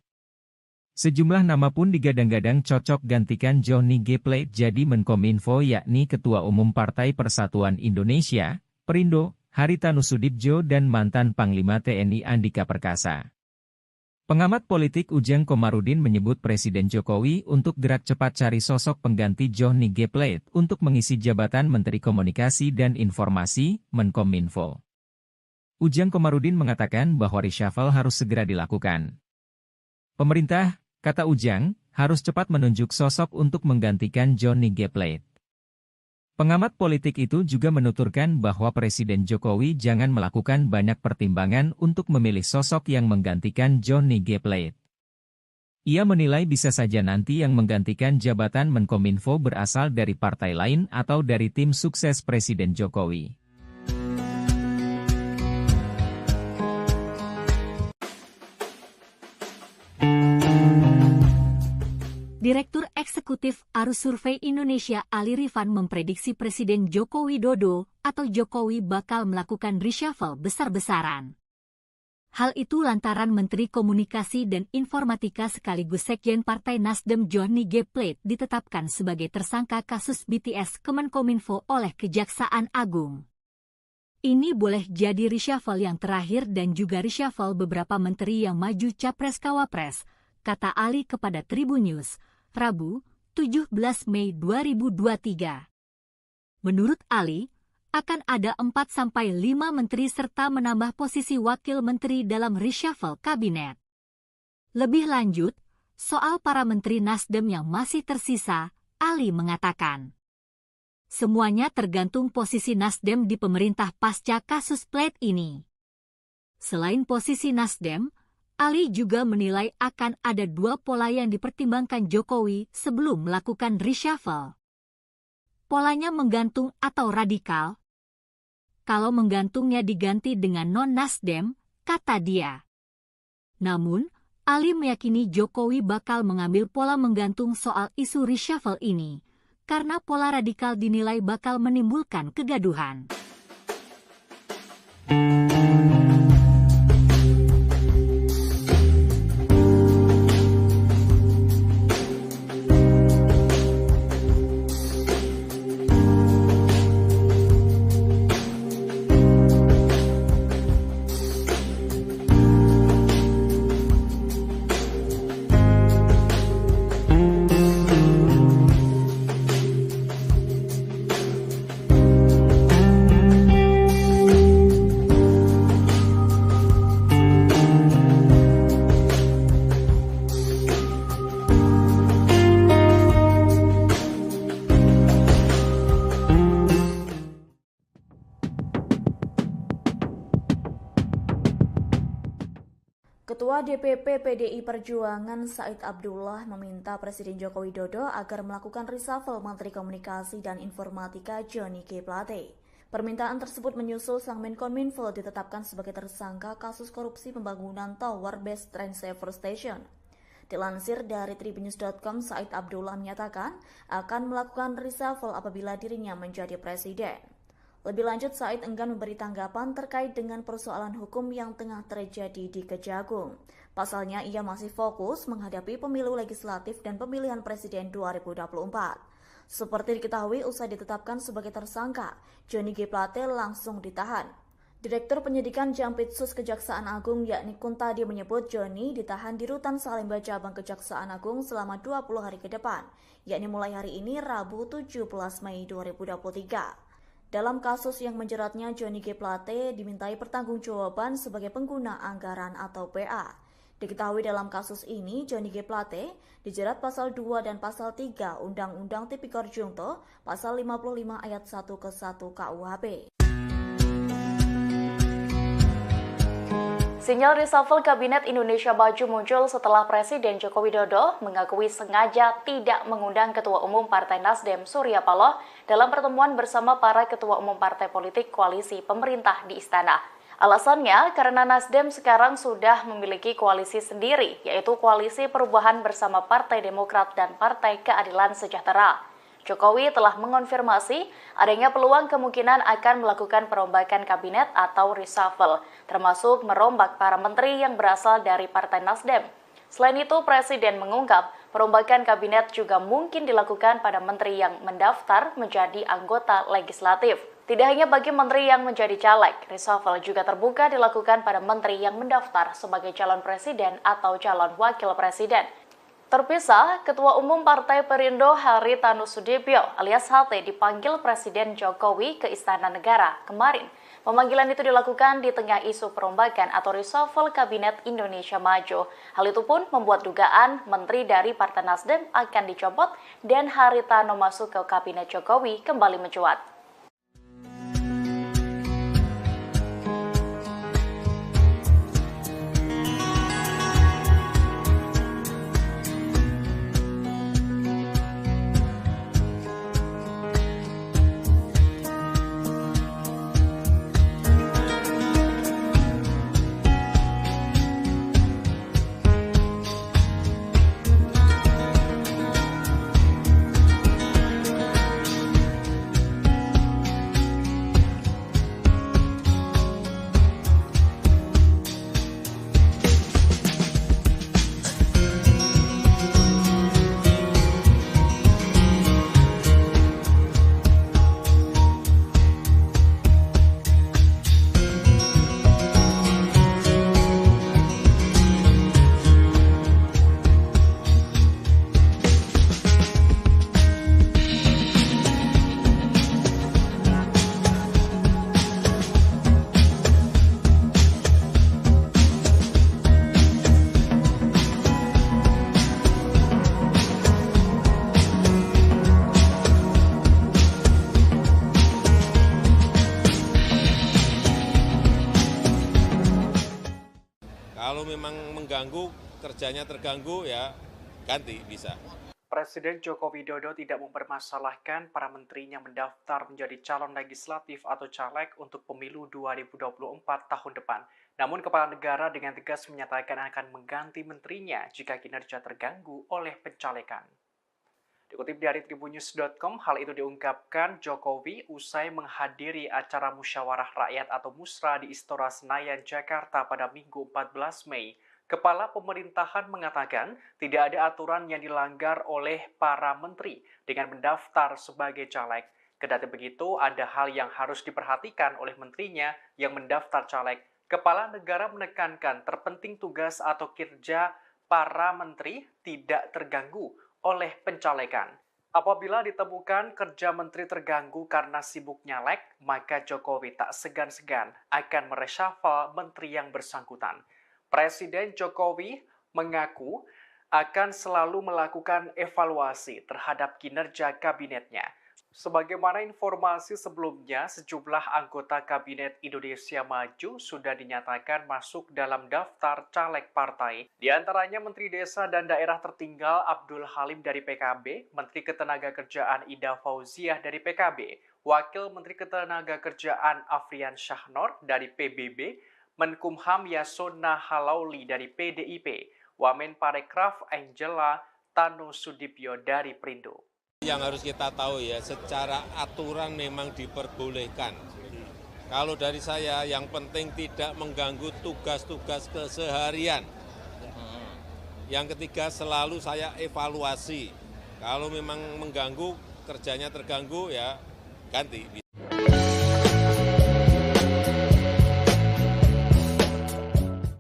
Sejumlah nama pun digadang-gadang cocok gantikan Johnny G. Plate jadi Menkominfo yakni Ketua Umum Partai Persatuan Indonesia, Perindo, Haritanu Sudibjo dan mantan Panglima TNI Andika Perkasa. Pengamat politik Ujang Komarudin menyebut Presiden Jokowi untuk gerak cepat cari sosok pengganti Johnny G. Plate untuk mengisi jabatan Menteri Komunikasi dan Informasi, Menkominfo. Ujang Komarudin mengatakan bahwa reshuffle harus segera dilakukan. Pemerintah, kata Ujang, harus cepat menunjuk sosok untuk menggantikan Johnny G. Plate. Pengamat politik itu juga menuturkan bahwa Presiden Jokowi jangan melakukan banyak pertimbangan untuk memilih sosok yang menggantikan Johnny G. Plate. Ia menilai bisa saja nanti yang menggantikan jabatan Menkominfo berasal dari partai lain atau dari tim sukses Presiden Jokowi. Direktur Eksekutif Arus Survei Indonesia Ali Rifan memprediksi Presiden Joko Widodo atau Jokowi bakal melakukan reshuffle besar-besaran. Hal itu lantaran Menteri Komunikasi dan Informatika sekaligus Sekjen Partai Nasdem Johnny G. Plate ditetapkan sebagai tersangka kasus BTS Kemenkominfo oleh Kejaksaan Agung. Ini boleh jadi reshuffle yang terakhir dan juga reshuffle beberapa menteri yang maju Capres-Cawapres, kata Ali kepada Tribun News, Rabu, 17 Mei 2023. Menurut Ali, akan ada 4-5 menteri serta menambah posisi wakil menteri dalam reshuffle kabinet. Lebih lanjut, soal para menteri Nasdem yang masih tersisa, Ali mengatakan, Semuanya tergantung posisi Nasdem di pemerintah pasca kasus Plate ini. Selain posisi Nasdem, Ali juga menilai akan ada dua pola yang dipertimbangkan Jokowi sebelum melakukan reshuffle. Polanya menggantung atau radikal. Kalau menggantungnya diganti dengan non-Nasdem, kata dia. Namun, Ali meyakini Jokowi bakal mengambil pola menggantung soal isu reshuffle ini, karena pola radikal dinilai bakal menimbulkan kegaduhan. Ketua DPP PDI Perjuangan Said Abdullah meminta Presiden Joko Widodo agar melakukan reshuffle Menteri Komunikasi dan Informatika Johnny G. Plate. Permintaan tersebut menyusul sang Menkominfo ditetapkan sebagai tersangka kasus korupsi pembangunan Tower Base Train Saver Station. Dilansir dari Tribunnews.com, Said Abdullah menyatakan akan melakukan reshuffle apabila dirinya menjadi presiden. Lebih lanjut, Said enggan memberi tanggapan terkait dengan persoalan hukum yang tengah terjadi di Kejagung. Pasalnya, ia masih fokus menghadapi pemilu legislatif dan pemilihan presiden 2024. Seperti diketahui, usai ditetapkan sebagai tersangka, Johnny G. Plate langsung ditahan. Direktur Penyidikan Jampitsus Kejaksaan Agung yakni Kuntadi menyebut Johnny ditahan di Rutan Salemba Cabang Kejaksaan Agung selama 20 hari ke depan, yakni mulai hari ini Rabu 17 Mei 2023. Dalam kasus yang menjeratnya, Johnny G. Plate dimintai pertanggungjawaban sebagai pengguna anggaran atau PA. Diketahui dalam kasus ini, Johnny G. Plate dijerat pasal 2 dan pasal 3 Undang-Undang Tipikor Jungto, pasal 55 ayat 1 ke 1 KUHP. Sinyal reshuffle Kabinet Indonesia Maju muncul setelah Presiden Joko Widodo mengakui sengaja tidak mengundang Ketua Umum Partai Nasdem Surya Paloh dalam pertemuan bersama para Ketua Umum Partai Politik Koalisi Pemerintah di Istana. Alasannya karena Nasdem sekarang sudah memiliki koalisi sendiri, yaitu Koalisi Perubahan bersama Partai Demokrat dan Partai Keadilan Sejahtera. Jokowi telah mengonfirmasi adanya peluang kemungkinan akan melakukan perombakan kabinet atau reshuffle, termasuk merombak para menteri yang berasal dari Partai Nasdem. Selain itu, Presiden mengungkap perombakan kabinet juga mungkin dilakukan pada menteri yang mendaftar menjadi anggota legislatif. Tidak hanya bagi menteri yang menjadi caleg, reshuffle juga terbuka dilakukan pada menteri yang mendaftar sebagai calon presiden atau calon wakil presiden. Terpisah, Ketua Umum Partai Perindo Haritanu Sudibyo alias HT dipanggil Presiden Jokowi ke Istana Negara kemarin. Pemanggilan itu dilakukan di tengah isu perombakan atau reshuffle Kabinet Indonesia Maju. Hal itu pun membuat dugaan menteri dari Partai Nasdem akan dicopot dan Haritanu masuk ke Kabinet Jokowi kembali mencuat. Kalau memang mengganggu, kerjanya terganggu, ya ganti bisa. Presiden Joko Widodo tidak mempermasalahkan para menterinya mendaftar menjadi calon legislatif atau caleg untuk pemilu 2024 tahun depan. Namun kepala negara dengan tegas menyatakan akan mengganti menterinya jika kinerja terganggu oleh pencalekan. Dikutip dari tribunnews.com, hal itu diungkapkan Jokowi usai menghadiri acara musyawarah rakyat atau Musra di Istora Senayan, Jakarta pada Minggu 14 Mei. Kepala pemerintahan mengatakan tidak ada aturan yang dilanggar oleh para menteri dengan mendaftar sebagai caleg. Kendati begitu, ada hal yang harus diperhatikan oleh menterinya yang mendaftar caleg. Kepala negara menekankan terpenting tugas atau kinerja para menteri tidak terganggu oleh pencalekan. Apabila ditemukan kerja menteri terganggu karena sibuk nyalek, maka Jokowi tak segan-segan akan mereshuffle menteri yang bersangkutan. Presiden Jokowi mengaku akan selalu melakukan evaluasi terhadap kinerja kabinetnya. Sebagaimana informasi sebelumnya, sejumlah anggota Kabinet Indonesia Maju sudah dinyatakan masuk dalam daftar caleg partai. Di antaranya Menteri Desa dan Daerah Tertinggal Abdul Halim dari PKB, Menteri Ketenagakerjaan Ida Fauziah dari PKB, Wakil Menteri Ketenagakerjaan Afrian Syahnor dari PBB, Menkumham Yasona Halauli dari PDIP, Wamen Parekraf Angela Tanu Sudibyo dari Perindo. Yang harus kita tahu ya, secara aturan memang diperbolehkan. Kalau dari saya, yang penting tidak mengganggu tugas-tugas keseharian. Yang ketiga, selalu saya evaluasi. Kalau memang mengganggu, kerjanya terganggu, ya ganti.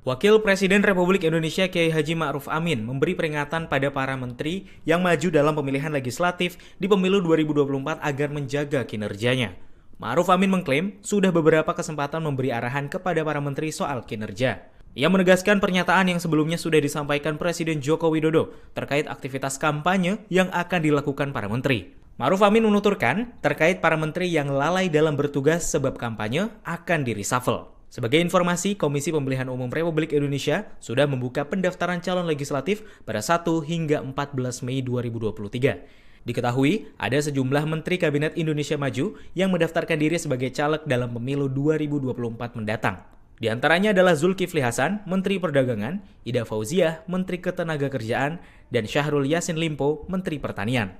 Wakil Presiden Republik Indonesia Kiai Haji Ma'ruf Amin memberi peringatan pada para menteri yang maju dalam pemilihan legislatif di pemilu 2024 agar menjaga kinerjanya. Ma'ruf Amin mengklaim sudah beberapa kesempatan memberi arahan kepada para menteri soal kinerja. Ia menegaskan pernyataan yang sebelumnya sudah disampaikan Presiden Joko Widodo terkait aktivitas kampanye yang akan dilakukan para menteri. Ma'ruf Amin menuturkan terkait para menteri yang lalai dalam bertugas sebab kampanye akan di-reshuffle. Sebagai informasi, Komisi Pemilihan Umum Republik Indonesia sudah membuka pendaftaran calon legislatif pada 1 hingga 14 Mei 2023. Diketahui, ada sejumlah Menteri Kabinet Indonesia Maju yang mendaftarkan diri sebagai caleg dalam pemilu 2024 mendatang. Di antaranya adalah Zulkifli Hasan, Menteri Perdagangan, Ida Fauziah, Menteri Ketenagakerjaan, dan Syahrul Yassin Limpo, Menteri Pertanian.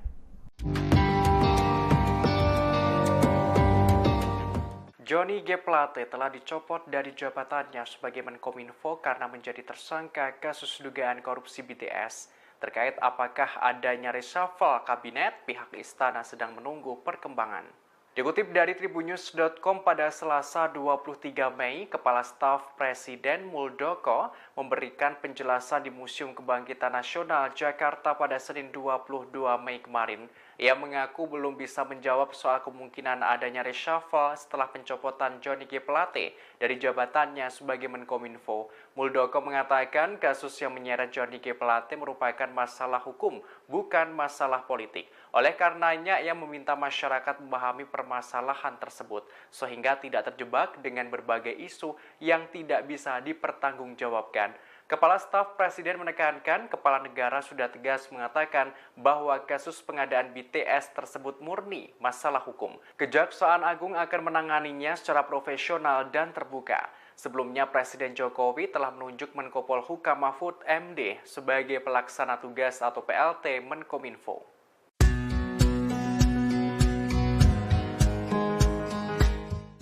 Johnny G. Plate telah dicopot dari jabatannya sebagai Menkominfo karena menjadi tersangka kasus dugaan korupsi BTS. Terkait apakah adanya reshuffle kabinet, pihak istana sedang menunggu perkembangan. Dikutip dari tribunnews.com pada Selasa 23 Mei, Kepala Staf Presiden Muldoko memberikan penjelasan di Museum Kebangkitan Nasional Jakarta pada Senin 22 Mei kemarin. Ia mengaku belum bisa menjawab soal kemungkinan adanya reshuffle setelah pencopotan Johnny G. Plate dari jabatannya sebagai Menkominfo. Muldoko mengatakan kasus yang menyeret Johnny G. Plate merupakan masalah hukum, bukan masalah politik. Oleh karenanya, ia meminta masyarakat memahami permasalahan tersebut, sehingga tidak terjebak dengan berbagai isu yang tidak bisa dipertanggungjawabkan. Kepala Staf Presiden menekankan kepala negara sudah tegas mengatakan bahwa kasus pengadaan BTS tersebut murni masalah hukum. Kejaksaan Agung akan menanganinya secara profesional dan terbuka. Sebelumnya Presiden Jokowi telah menunjuk Menko Polhukam Mahfud MD sebagai pelaksana tugas atau PLT Menkominfo.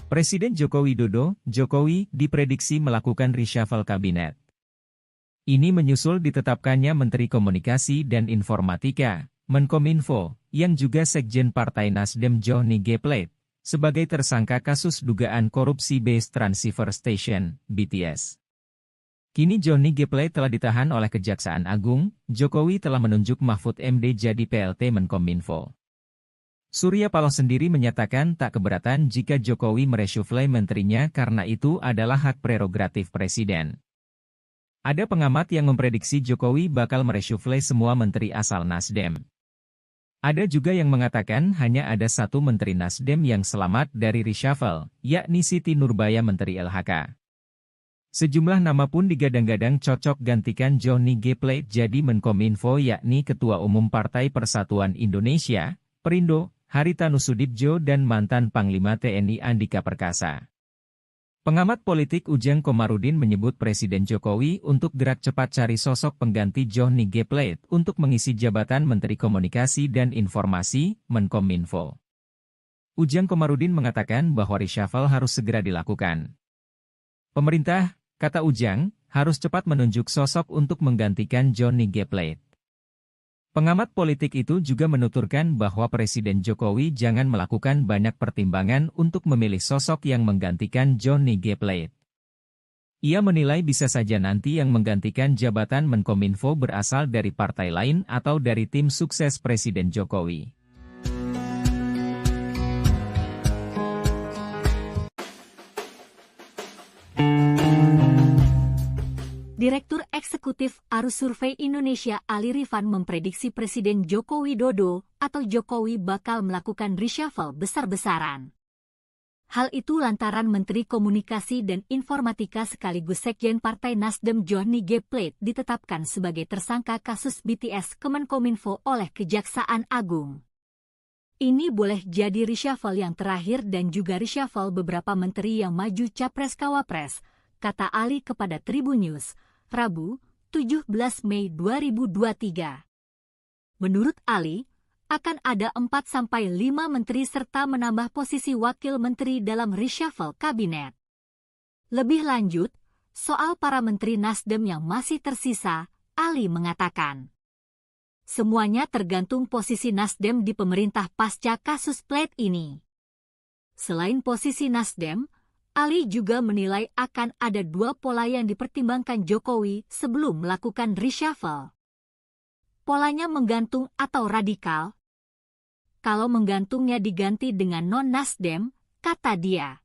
Presiden Joko Widodo, Jokowi, diprediksi melakukan reshuffle kabinet. Ini menyusul ditetapkannya Menteri Komunikasi dan Informatika, Menkominfo, yang juga Sekjen Partai Nasdem Johnny G. Plate, sebagai tersangka kasus dugaan korupsi Base Transceiver Station, BTS. Kini Johnny G. Plate telah ditahan oleh Kejaksaan Agung, Jokowi telah menunjuk Mahfud MD jadi PLT Menkominfo. Surya Paloh sendiri menyatakan tak keberatan jika Jokowi mereshuffle menterinya karena itu adalah hak prerogatif Presiden. Ada pengamat yang memprediksi Jokowi bakal mereshuffle semua menteri asal Nasdem. Ada juga yang mengatakan hanya ada satu menteri Nasdem yang selamat dari reshuffle, yakni Siti Nurbaya Menteri LHK. Sejumlah nama pun digadang-gadang cocok gantikan Johnny G. Plate jadi Menkominfo, yakni Ketua Umum Partai Persatuan Indonesia, Perindo, Haritanu Sudibjo dan mantan Panglima TNI Andika Perkasa. Pengamat politik Ujang Komarudin menyebut Presiden Jokowi untuk gerak cepat cari sosok pengganti Johnny G. Plate untuk mengisi jabatan Menteri Komunikasi dan Informasi, Menkominfo. Ujang Komarudin mengatakan bahwa reshuffle harus segera dilakukan. Pemerintah, kata Ujang, harus cepat menunjuk sosok untuk menggantikan Johnny G. Plate. Pengamat politik itu juga menuturkan bahwa Presiden Jokowi jangan melakukan banyak pertimbangan untuk memilih sosok yang menggantikan Johnny G. Plate. Ia menilai bisa saja nanti yang menggantikan jabatan Menkominfo berasal dari partai lain atau dari tim sukses Presiden Jokowi. Direktur Eksekutif Arus Survei Indonesia Ali Rifan memprediksi Presiden Joko Widodo atau Jokowi bakal melakukan reshuffle besar-besaran. Hal itu lantaran Menteri Komunikasi dan Informatika sekaligus Sekjen Partai Nasdem Johnny G. Plate ditetapkan sebagai tersangka kasus BTS Kemenkominfo oleh Kejaksaan Agung. Ini boleh jadi reshuffle yang terakhir dan juga reshuffle beberapa menteri yang maju Capres-Cawapres, kata Ali kepada Tribun News, Rabu, 17 Mei 2023. Menurut Ali, akan ada 4-5 menteri serta menambah posisi wakil menteri dalam reshuffle kabinet. Lebih lanjut, soal para menteri Nasdem yang masih tersisa, Ali mengatakan, semuanya tergantung posisi Nasdem di pemerintah pasca kasus Plate ini. Selain posisi Nasdem, Ali juga menilai akan ada 2 pola yang dipertimbangkan Jokowi sebelum melakukan reshuffle. Polanya menggantung atau radikal. Kalau menggantungnya diganti dengan non-Nasdem, kata dia.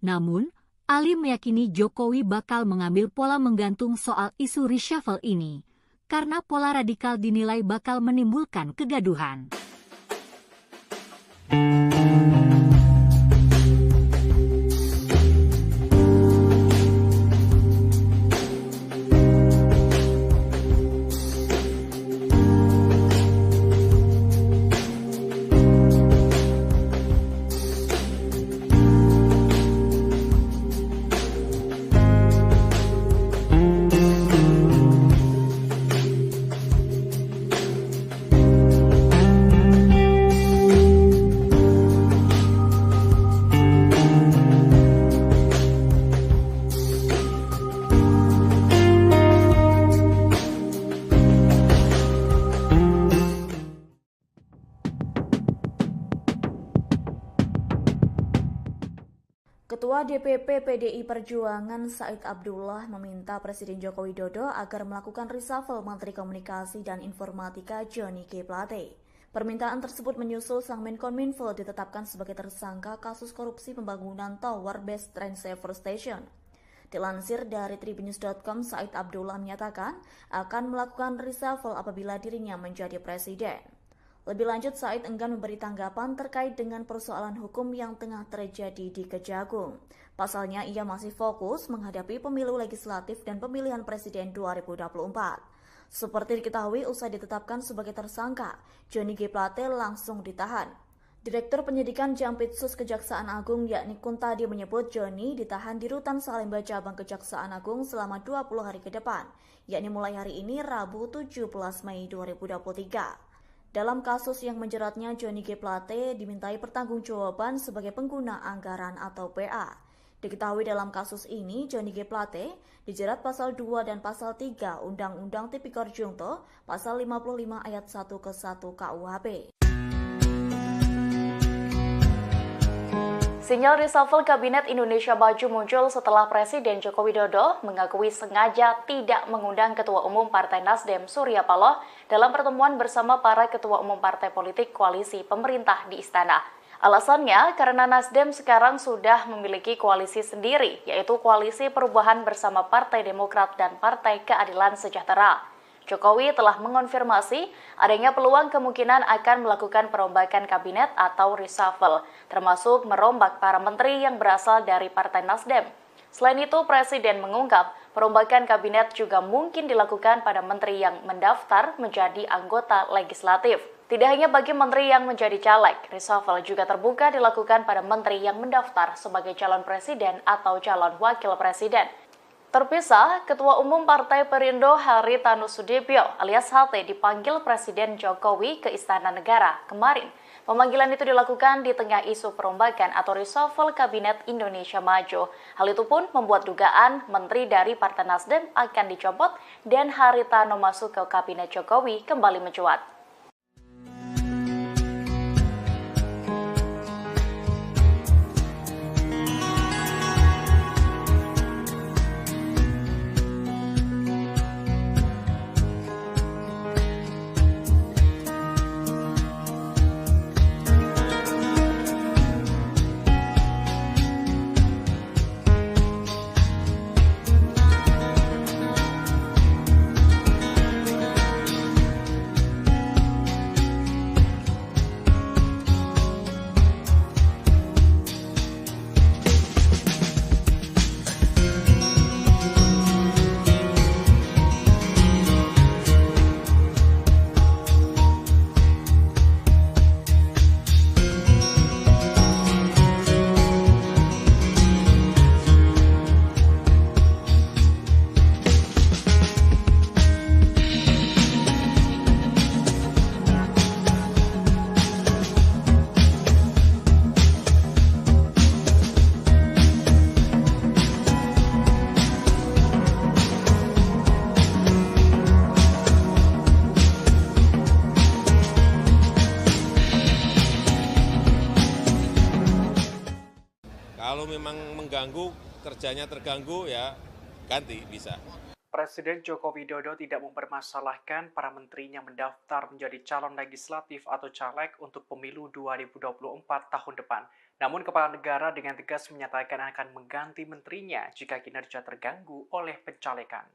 Namun, Ali meyakini Jokowi bakal mengambil pola menggantung soal isu reshuffle ini, karena pola radikal dinilai bakal menimbulkan kegaduhan. Ketua DPP PDI Perjuangan Said Abdullah meminta Presiden Joko Widodo agar melakukan reshuffle Menteri Komunikasi dan Informatika Johnny G. Plate. Permintaan tersebut menyusul sang Menkominfo ditetapkan sebagai tersangka kasus korupsi pembangunan Tower Base Train Saver Station. Dilansir dari tribunnews.com, Said Abdullah menyatakan akan melakukan reshuffle apabila dirinya menjadi presiden. Lebih lanjut, Said enggan memberi tanggapan terkait dengan persoalan hukum yang tengah terjadi di Kejagung. Pasalnya, ia masih fokus menghadapi pemilu legislatif dan pemilihan presiden 2024. Seperti diketahui, usai ditetapkan sebagai tersangka, Johnny G. Plate langsung ditahan. Direktur Penyidikan Jampitsus Kejaksaan Agung yakni Kuntadi menyebut Johnny ditahan di Rutan Salemba Cabang Kejaksaan Agung selama 20 hari ke depan, yakni mulai hari ini Rabu 17 Mei 2023. Dalam kasus yang menjeratnya, Johnny G. Plate dimintai pertanggungjawaban sebagai pengguna anggaran atau PA. Diketahui dalam kasus ini, Johnny G. Plate dijerat pasal 2 dan pasal 3 Undang-Undang Tipikor Junto, pasal 55 ayat 1 ke 1 KUHP. Sinyal reshuffle Kabinet Indonesia Maju muncul setelah Presiden Joko Widodo mengakui sengaja tidak mengundang Ketua Umum Partai Nasdem Surya Paloh dalam pertemuan bersama para Ketua Umum Partai Politik Koalisi Pemerintah di Istana. Alasannya karena Nasdem sekarang sudah memiliki koalisi sendiri, yaitu Koalisi Perubahan bersama Partai Demokrat dan Partai Keadilan Sejahtera. Jokowi telah mengonfirmasi adanya peluang kemungkinan akan melakukan perombakan kabinet atau reshuffle, termasuk merombak para menteri yang berasal dari Partai Nasdem. Selain itu, Presiden mengungkap perombakan kabinet juga mungkin dilakukan pada menteri yang mendaftar menjadi anggota legislatif. Tidak hanya bagi menteri yang menjadi caleg, reshuffle juga terbuka dilakukan pada menteri yang mendaftar sebagai calon presiden atau calon wakil presiden. Terpisah, Ketua Umum Partai Perindo Haritanu Sudibyo alias HT dipanggil Presiden Jokowi ke Istana Negara kemarin. Pemanggilan itu dilakukan di tengah isu perombakan atau reshuffle Kabinet Indonesia Maju. Hal itu pun membuat dugaan menteri dari Partai Nasdem akan dicopot dan Haritanu masuk ke Kabinet Jokowi kembali mencuat. Kalau memang mengganggu, kerjanya terganggu, ya ganti bisa. Presiden Joko Widodo tidak mempermasalahkan para menterinya mendaftar menjadi calon legislatif atau caleg untuk pemilu 2024 tahun depan. Namun Kepala Negara dengan tegas menyatakan akan mengganti menterinya jika kinerja terganggu oleh pencalekan.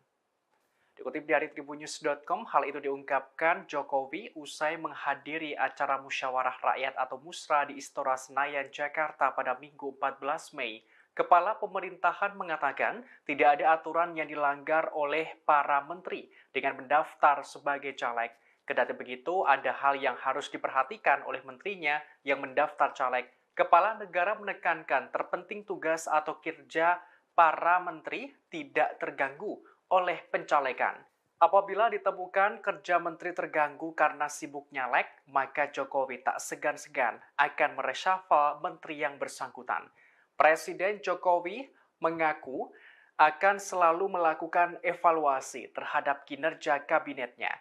Dikutip dari tribunnews.com, hal itu diungkapkan Jokowi usai menghadiri acara musyawarah rakyat atau Musra di Istora Senayan, Jakarta pada Minggu 14 Mei. Kepala pemerintahan mengatakan tidak ada aturan yang dilanggar oleh para menteri dengan mendaftar sebagai caleg. Kendati begitu, ada hal yang harus diperhatikan oleh menterinya yang mendaftar caleg. Kepala negara menekankan terpenting tugas atau kinerja para menteri tidak terganggu oleh pencalekan. Apabila ditemukan kerja menteri terganggu karena sibuk nyalek, maka Jokowi tak segan-segan akan mereshuffle menteri yang bersangkutan. Presiden Jokowi mengaku akan selalu melakukan evaluasi terhadap kinerja kabinetnya.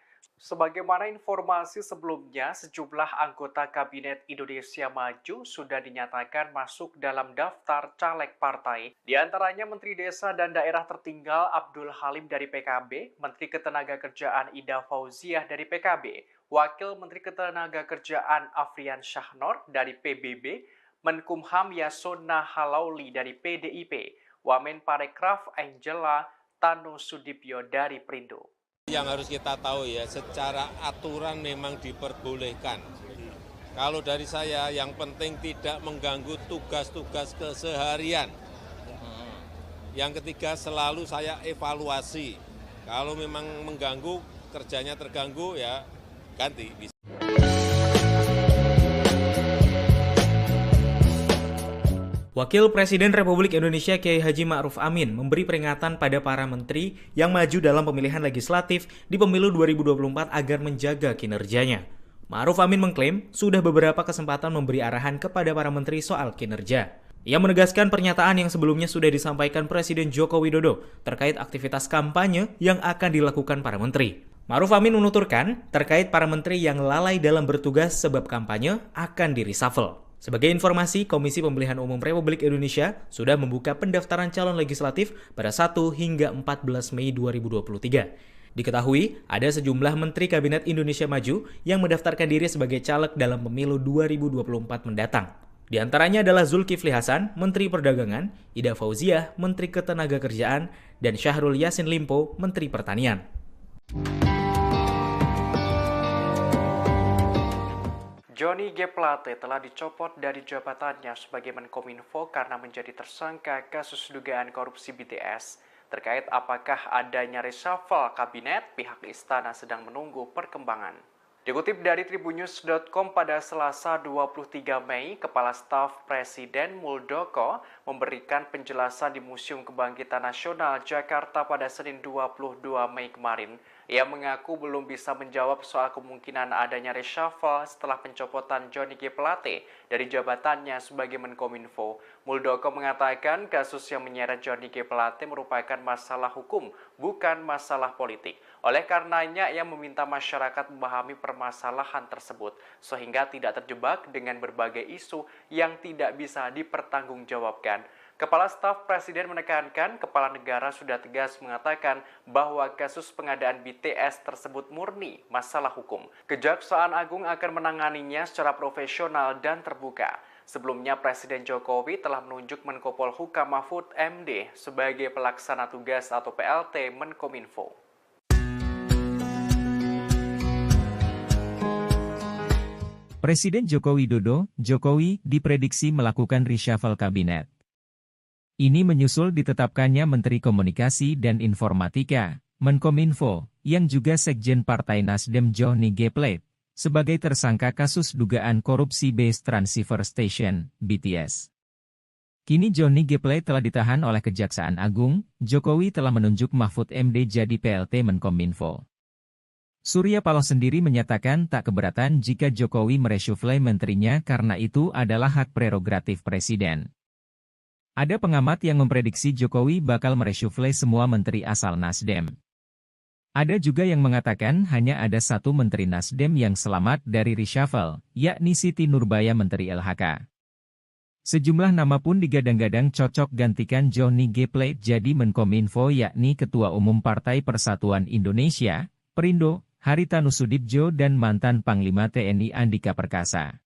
Sebagaimana informasi sebelumnya, sejumlah anggota Kabinet Indonesia Maju sudah dinyatakan masuk dalam daftar caleg partai. Di antaranya Menteri Desa dan Daerah Tertinggal Abdul Halim dari PKB, Menteri Ketenagakerjaan Ida Fauziah dari PKB, Wakil Menteri Ketenagakerjaan Afrian Syahnor dari PBB, Menkumham Yasona Halauli dari PDIP, Wamen Parekraf Angela Tanu Sudibyo dari Perindo. Yang harus kita tahu ya, secara aturan memang diperbolehkan. Kalau dari saya, yang penting tidak mengganggu tugas-tugas keseharian. Yang ketiga, selalu saya evaluasi. Kalau memang mengganggu, kerjanya terganggu, ya ganti. Bisa. Wakil Presiden Republik Indonesia Kiai Haji Ma'ruf Amin memberi peringatan pada para menteri yang maju dalam pemilihan legislatif di pemilu 2024 agar menjaga kinerjanya. Ma'ruf Amin mengklaim sudah beberapa kesempatan memberi arahan kepada para menteri soal kinerja. Ia menegaskan pernyataan yang sebelumnya sudah disampaikan Presiden Joko Widodo terkait aktivitas kampanye yang akan dilakukan para menteri. Ma'ruf Amin menuturkan terkait para menteri yang lalai dalam bertugas sebab kampanye akan di-reshuffle. Sebagai informasi, Komisi Pemilihan Umum Republik Indonesia sudah membuka pendaftaran calon legislatif pada 1 hingga 14 Mei 2023. Diketahui, ada sejumlah Menteri Kabinet Indonesia Maju yang mendaftarkan diri sebagai caleg dalam pemilu 2024 mendatang. Di antaranya adalah Zulkifli Hasan, Menteri Perdagangan, Ida Fauziah, Menteri Ketenagakerjaan, dan Syahrul Yassin Limpo, Menteri Pertanian. Johnny G. Plate telah dicopot dari jabatannya sebagai Menkominfo karena menjadi tersangka kasus dugaan korupsi BTS. Terkait apakah adanya reshuffle kabinet, pihak istana sedang menunggu perkembangan. Dikutip dari tribunnews.com pada Selasa 23 Mei, Kepala Staf Presiden Muldoko memberikan penjelasan di Museum Kebangkitan Nasional Jakarta pada Senin 22 Mei kemarin. Ia mengaku belum bisa menjawab soal kemungkinan adanya reshuffle setelah pencopotan Johnny G. Plate dari jabatannya sebagai Menkominfo. Muldoko mengatakan kasus yang menyeret Johnny G. Plate merupakan masalah hukum, bukan masalah politik. Oleh karenanya, ia meminta masyarakat memahami permasalahan tersebut, sehingga tidak terjebak dengan berbagai isu yang tidak bisa dipertanggungjawabkan. Kepala Staf Presiden menekankan kepala negara sudah tegas mengatakan bahwa kasus pengadaan BTS tersebut murni masalah hukum. Kejaksaan Agung akan menanganinya secara profesional dan terbuka. Sebelumnya Presiden Jokowi telah menunjuk Menko Polhukam Mahfud MD sebagai pelaksana tugas atau PLT Menkominfo. Presiden Joko Widodo, Jokowi, diprediksi melakukan reshuffle kabinet. Ini menyusul ditetapkannya Menteri Komunikasi dan Informatika, Menkominfo, yang juga Sekjen Partai Nasdem Johnny G. Plate, sebagai tersangka kasus dugaan korupsi Base Transceiver Station, BTS. Kini Johnny G. Plate telah ditahan oleh Kejaksaan Agung, Jokowi telah menunjuk Mahfud MD jadi PLT Menkominfo. Surya Paloh sendiri menyatakan tak keberatan jika Jokowi mereshuffle menterinya karena itu adalah hak prerogatif Presiden. Ada pengamat yang memprediksi Jokowi bakal mereshuffle semua menteri asal Nasdem. Ada juga yang mengatakan hanya ada satu menteri Nasdem yang selamat dari reshuffle, yakni Siti Nurbaya Menteri LHK. Sejumlah nama pun digadang-gadang cocok gantikan Johnny G. Plate jadi Menkominfo yakni Ketua Umum Partai Persatuan Indonesia, Perindo, Haritanu Sudibjo dan mantan Panglima TNI Andika Perkasa.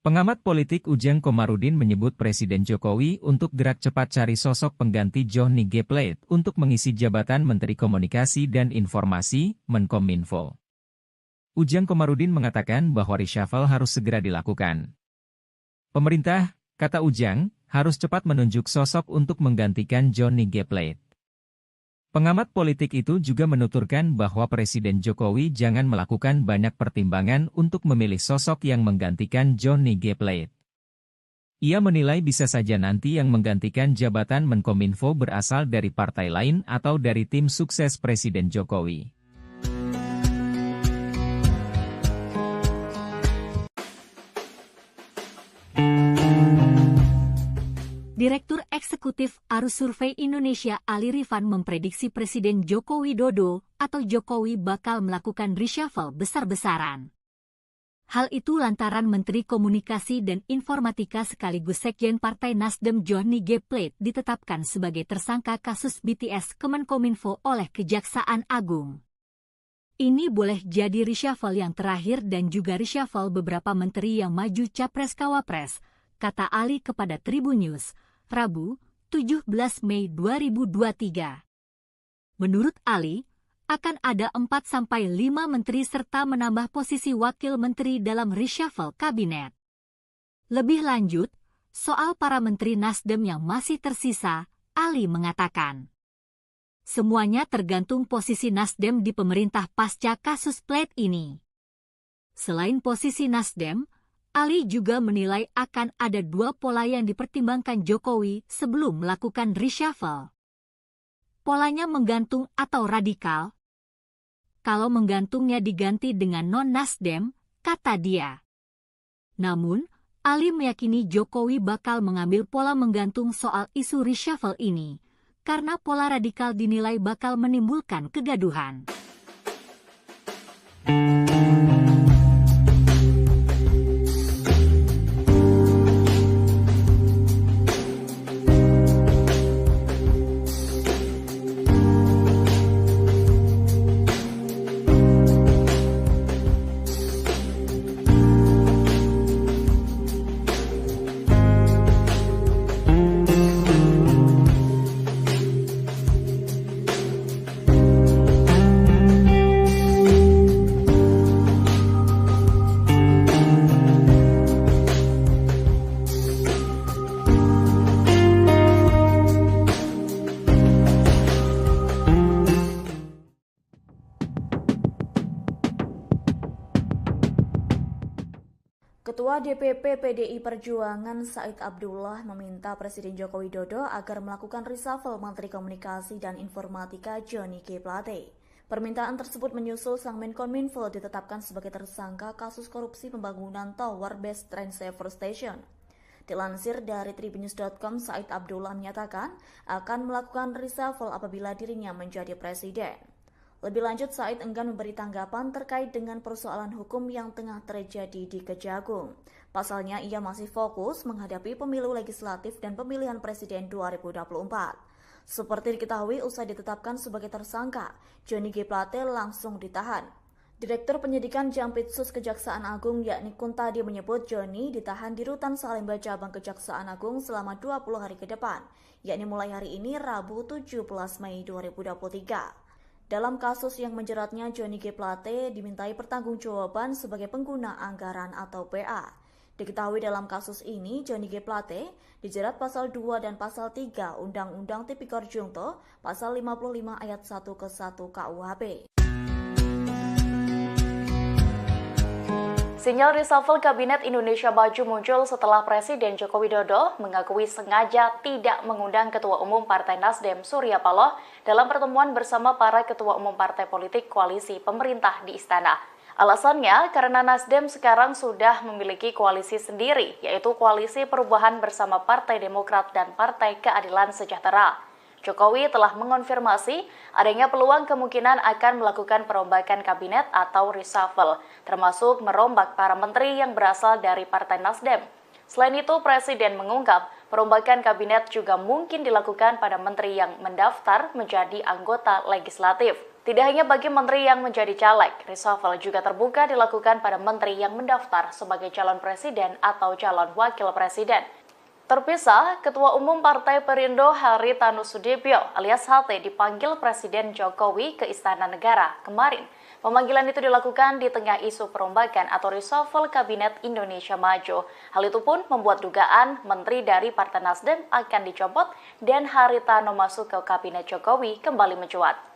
Pengamat politik Ujang Komarudin menyebut Presiden Jokowi untuk gerak cepat cari sosok pengganti Johnny G. Plate untuk mengisi jabatan Menteri Komunikasi dan Informasi, Menkominfo. Ujang Komarudin mengatakan bahwa reshuffle harus segera dilakukan. Pemerintah, kata Ujang, harus cepat menunjuk sosok untuk menggantikan Johnny G. Plate. Pengamat politik itu juga menuturkan bahwa Presiden Jokowi jangan melakukan banyak pertimbangan untuk memilih sosok yang menggantikan Johnny G. Plate. Ia menilai bisa saja nanti yang menggantikan jabatan Menkominfo berasal dari partai lain atau dari tim sukses Presiden Jokowi. Direktur Eksekutif Arus Survei Indonesia Ali Rifan memprediksi Presiden Joko Widodo atau Jokowi bakal melakukan reshuffle besar-besaran. Hal itu lantaran Menteri Komunikasi dan Informatika sekaligus Sekjen Partai Nasdem Johnny G. Plate ditetapkan sebagai tersangka kasus BTS Kemenkominfo oleh Kejaksaan Agung. Ini boleh jadi reshuffle yang terakhir dan juga reshuffle beberapa menteri yang maju Capres-Cawapres, kata Ali kepada Tribunnews, Rabu, 17 Mei 2023. Menurut Ali, akan ada 4-5 menteri serta menambah posisi wakil menteri dalam reshuffle kabinet. Lebih lanjut, soal para menteri Nasdem yang masih tersisa, Ali mengatakan, semuanya tergantung posisi Nasdem di pemerintah pasca kasus Plate ini. Selain posisi Nasdem, Ali juga menilai akan ada dua pola yang dipertimbangkan Jokowi sebelum melakukan reshuffle. Polanya menggantung atau radikal. Kalau menggantungnya diganti dengan non-Nasdem, kata dia. Namun, Ali meyakini Jokowi bakal mengambil pola menggantung soal isu reshuffle ini, karena pola radikal dinilai bakal menimbulkan kegaduhan. Ketua DPP PDI Perjuangan Said Abdullah meminta Presiden Joko Widodo agar melakukan reshuffle Menteri Komunikasi dan Informatika Johnny G. Plate. Permintaan tersebut menyusul sang Menkominfo ditetapkan sebagai tersangka kasus korupsi pembangunan Tower Base Train Saver Station. Dilansir dari tribunnews.com, Said Abdullah menyatakan akan melakukan reshuffle apabila dirinya menjadi presiden. Lebih lanjut, Said enggan memberi tanggapan terkait dengan persoalan hukum yang tengah terjadi di Kejagung. Pasalnya, ia masih fokus menghadapi pemilu legislatif dan pemilihan presiden 2024. Seperti diketahui, usai ditetapkan sebagai tersangka, Johnny G. Plate langsung ditahan. Direktur Penyidikan Jampitsus Kejaksaan Agung yakni Kuntadi menyebut Johnny ditahan di Rutan Salemba Cabang Kejaksaan Agung selama 20 hari ke depan, yakni mulai hari ini Rabu 17 Mei 2023. Dalam kasus yang menjeratnya, Johnny G. Plate dimintai pertanggungjawaban sebagai pengguna anggaran atau PA. Diketahui dalam kasus ini, Johnny G. Plate dijerat pasal 2 dan pasal 3 Undang-Undang Tipikor Jungto, pasal 55 ayat 1 ke 1 KUHP. Sinyal reshuffle Kabinet Indonesia Maju muncul setelah Presiden Joko Widodo mengakui sengaja tidak mengundang Ketua Umum Partai Nasdem Surya Paloh dalam pertemuan bersama para Ketua Umum Partai Politik Koalisi Pemerintah di Istana. Alasannya karena Nasdem sekarang sudah memiliki koalisi sendiri, yaitu Koalisi Perubahan bersama Partai Demokrat dan Partai Keadilan Sejahtera. Jokowi telah mengonfirmasi adanya peluang kemungkinan akan melakukan perombakan kabinet atau reshuffle, termasuk merombak para menteri yang berasal dari Partai Nasdem. Selain itu, Presiden mengungkap perombakan kabinet juga mungkin dilakukan pada menteri yang mendaftar menjadi anggota legislatif. Tidak hanya bagi menteri yang menjadi caleg, reshuffle juga terbuka dilakukan pada menteri yang mendaftar sebagai calon presiden atau calon wakil presiden. Terpisah, Ketua Umum Partai Perindo Haritanu Sudibyo alias HT dipanggil Presiden Jokowi ke Istana Negara kemarin. Pemanggilan itu dilakukan di tengah isu perombakan atau reshuffle Kabinet Indonesia Maju. Hal itu pun membuat dugaan menteri dari Partai Nasdem akan dicopot dan Haritanu masuk ke Kabinet Jokowi kembali mencuat.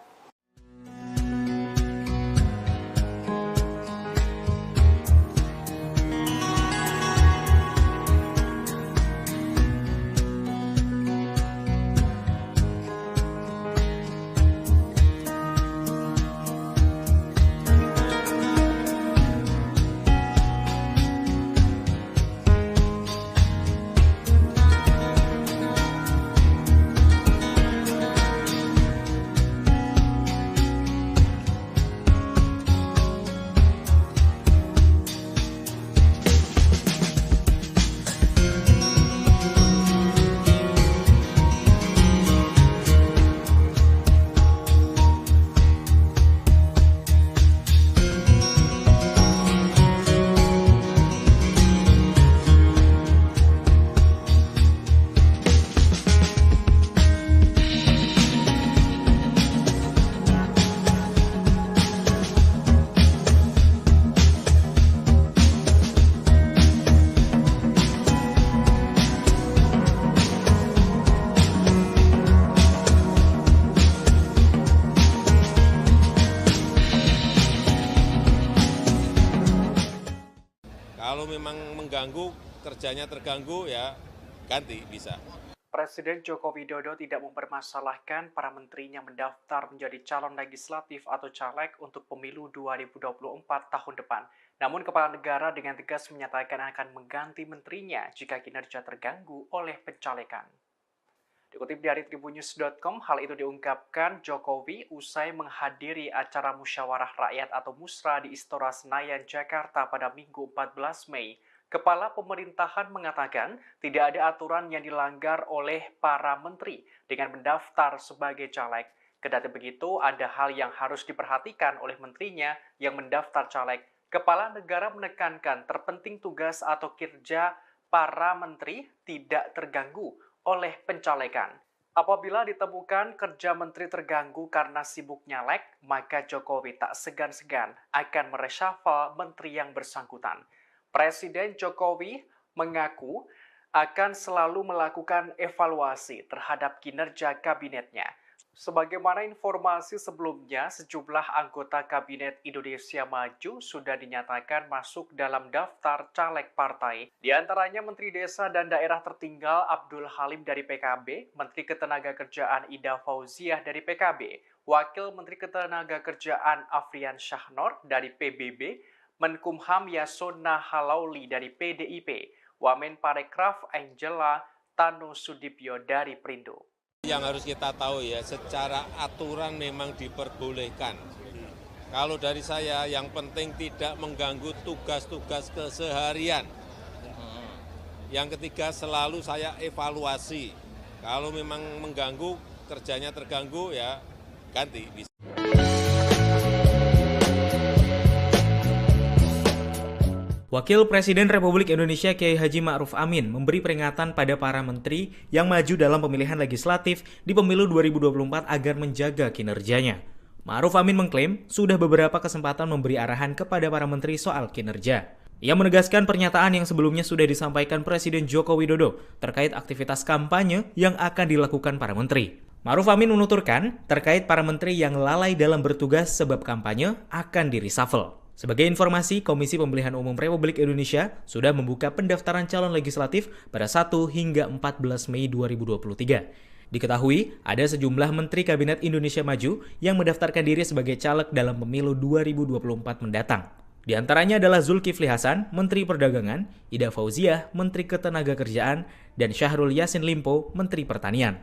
Kalau memang mengganggu, kerjanya terganggu, ya ganti bisa. Presiden Joko Widodo tidak mempermasalahkan para menterinya mendaftar menjadi calon legislatif atau caleg untuk pemilu 2024 tahun depan. Namun kepala negara dengan tegas menyatakan akan mengganti menterinya jika kinerja terganggu oleh pencalekan. Dikutip dari tribunnews.com, hal itu diungkapkan Jokowi usai menghadiri acara musyawarah rakyat atau musra di Istora Senayan, Jakarta pada Minggu 14 Mei. Kepala pemerintahan mengatakan tidak ada aturan yang dilanggar oleh para menteri dengan mendaftar sebagai caleg. Kendati begitu, ada hal yang harus diperhatikan oleh menterinya yang mendaftar caleg. Kepala negara menekankan terpenting tugas atau kinerja para menteri tidak terganggu oleh pencalekan. Apabila ditemukan kerja menteri terganggu karena sibuk nyalek, maka Jokowi tak segan-segan akan mereshuffle menteri yang bersangkutan. Presiden Jokowi mengaku akan selalu melakukan evaluasi terhadap kinerja kabinetnya. Sebagaimana informasi sebelumnya, sejumlah anggota Kabinet Indonesia Maju sudah dinyatakan masuk dalam daftar caleg partai. Di antaranya Menteri Desa dan Daerah Tertinggal Abdul Halim dari PKB, Menteri Ketenagakerjaan Ida Fauziah dari PKB, Wakil Menteri Ketenagakerjaan Afrian Syahnor dari PBB, Menkumham Yasona Halauli dari PDIP, Wamen Parekraf Angela Tanu Sudibyo dari Perindo. Yang harus kita tahu ya, secara aturan memang diperbolehkan. Kalau dari saya, yang penting tidak mengganggu tugas-tugas keseharian. Yang ketiga, selalu saya evaluasi. Kalau memang mengganggu, kerjanya terganggu, ya ganti. Wakil Presiden Republik Indonesia Kiai Haji Ma'ruf Amin memberi peringatan pada para menteri yang maju dalam pemilihan legislatif di pemilu 2024 agar menjaga kinerjanya. Ma'ruf Amin mengklaim sudah beberapa kesempatan memberi arahan kepada para menteri soal kinerja. Ia menegaskan pernyataan yang sebelumnya sudah disampaikan Presiden Joko Widodo terkait aktivitas kampanye yang akan dilakukan para menteri. Ma'ruf Amin menuturkan terkait para menteri yang lalai dalam bertugas sebab kampanye akan di-reshuffle. Sebagai informasi, Komisi Pemilihan Umum Republik Indonesia sudah membuka pendaftaran calon legislatif pada 1 hingga 14 Mei 2023. Diketahui, ada sejumlah Menteri Kabinet Indonesia Maju yang mendaftarkan diri sebagai caleg dalam pemilu 2024 mendatang. Di antaranya adalah Zulkifli Hasan, Menteri Perdagangan, Ida Fauziah, Menteri Ketenagakerjaan, dan Syahrul Yassin Limpo, Menteri Pertanian.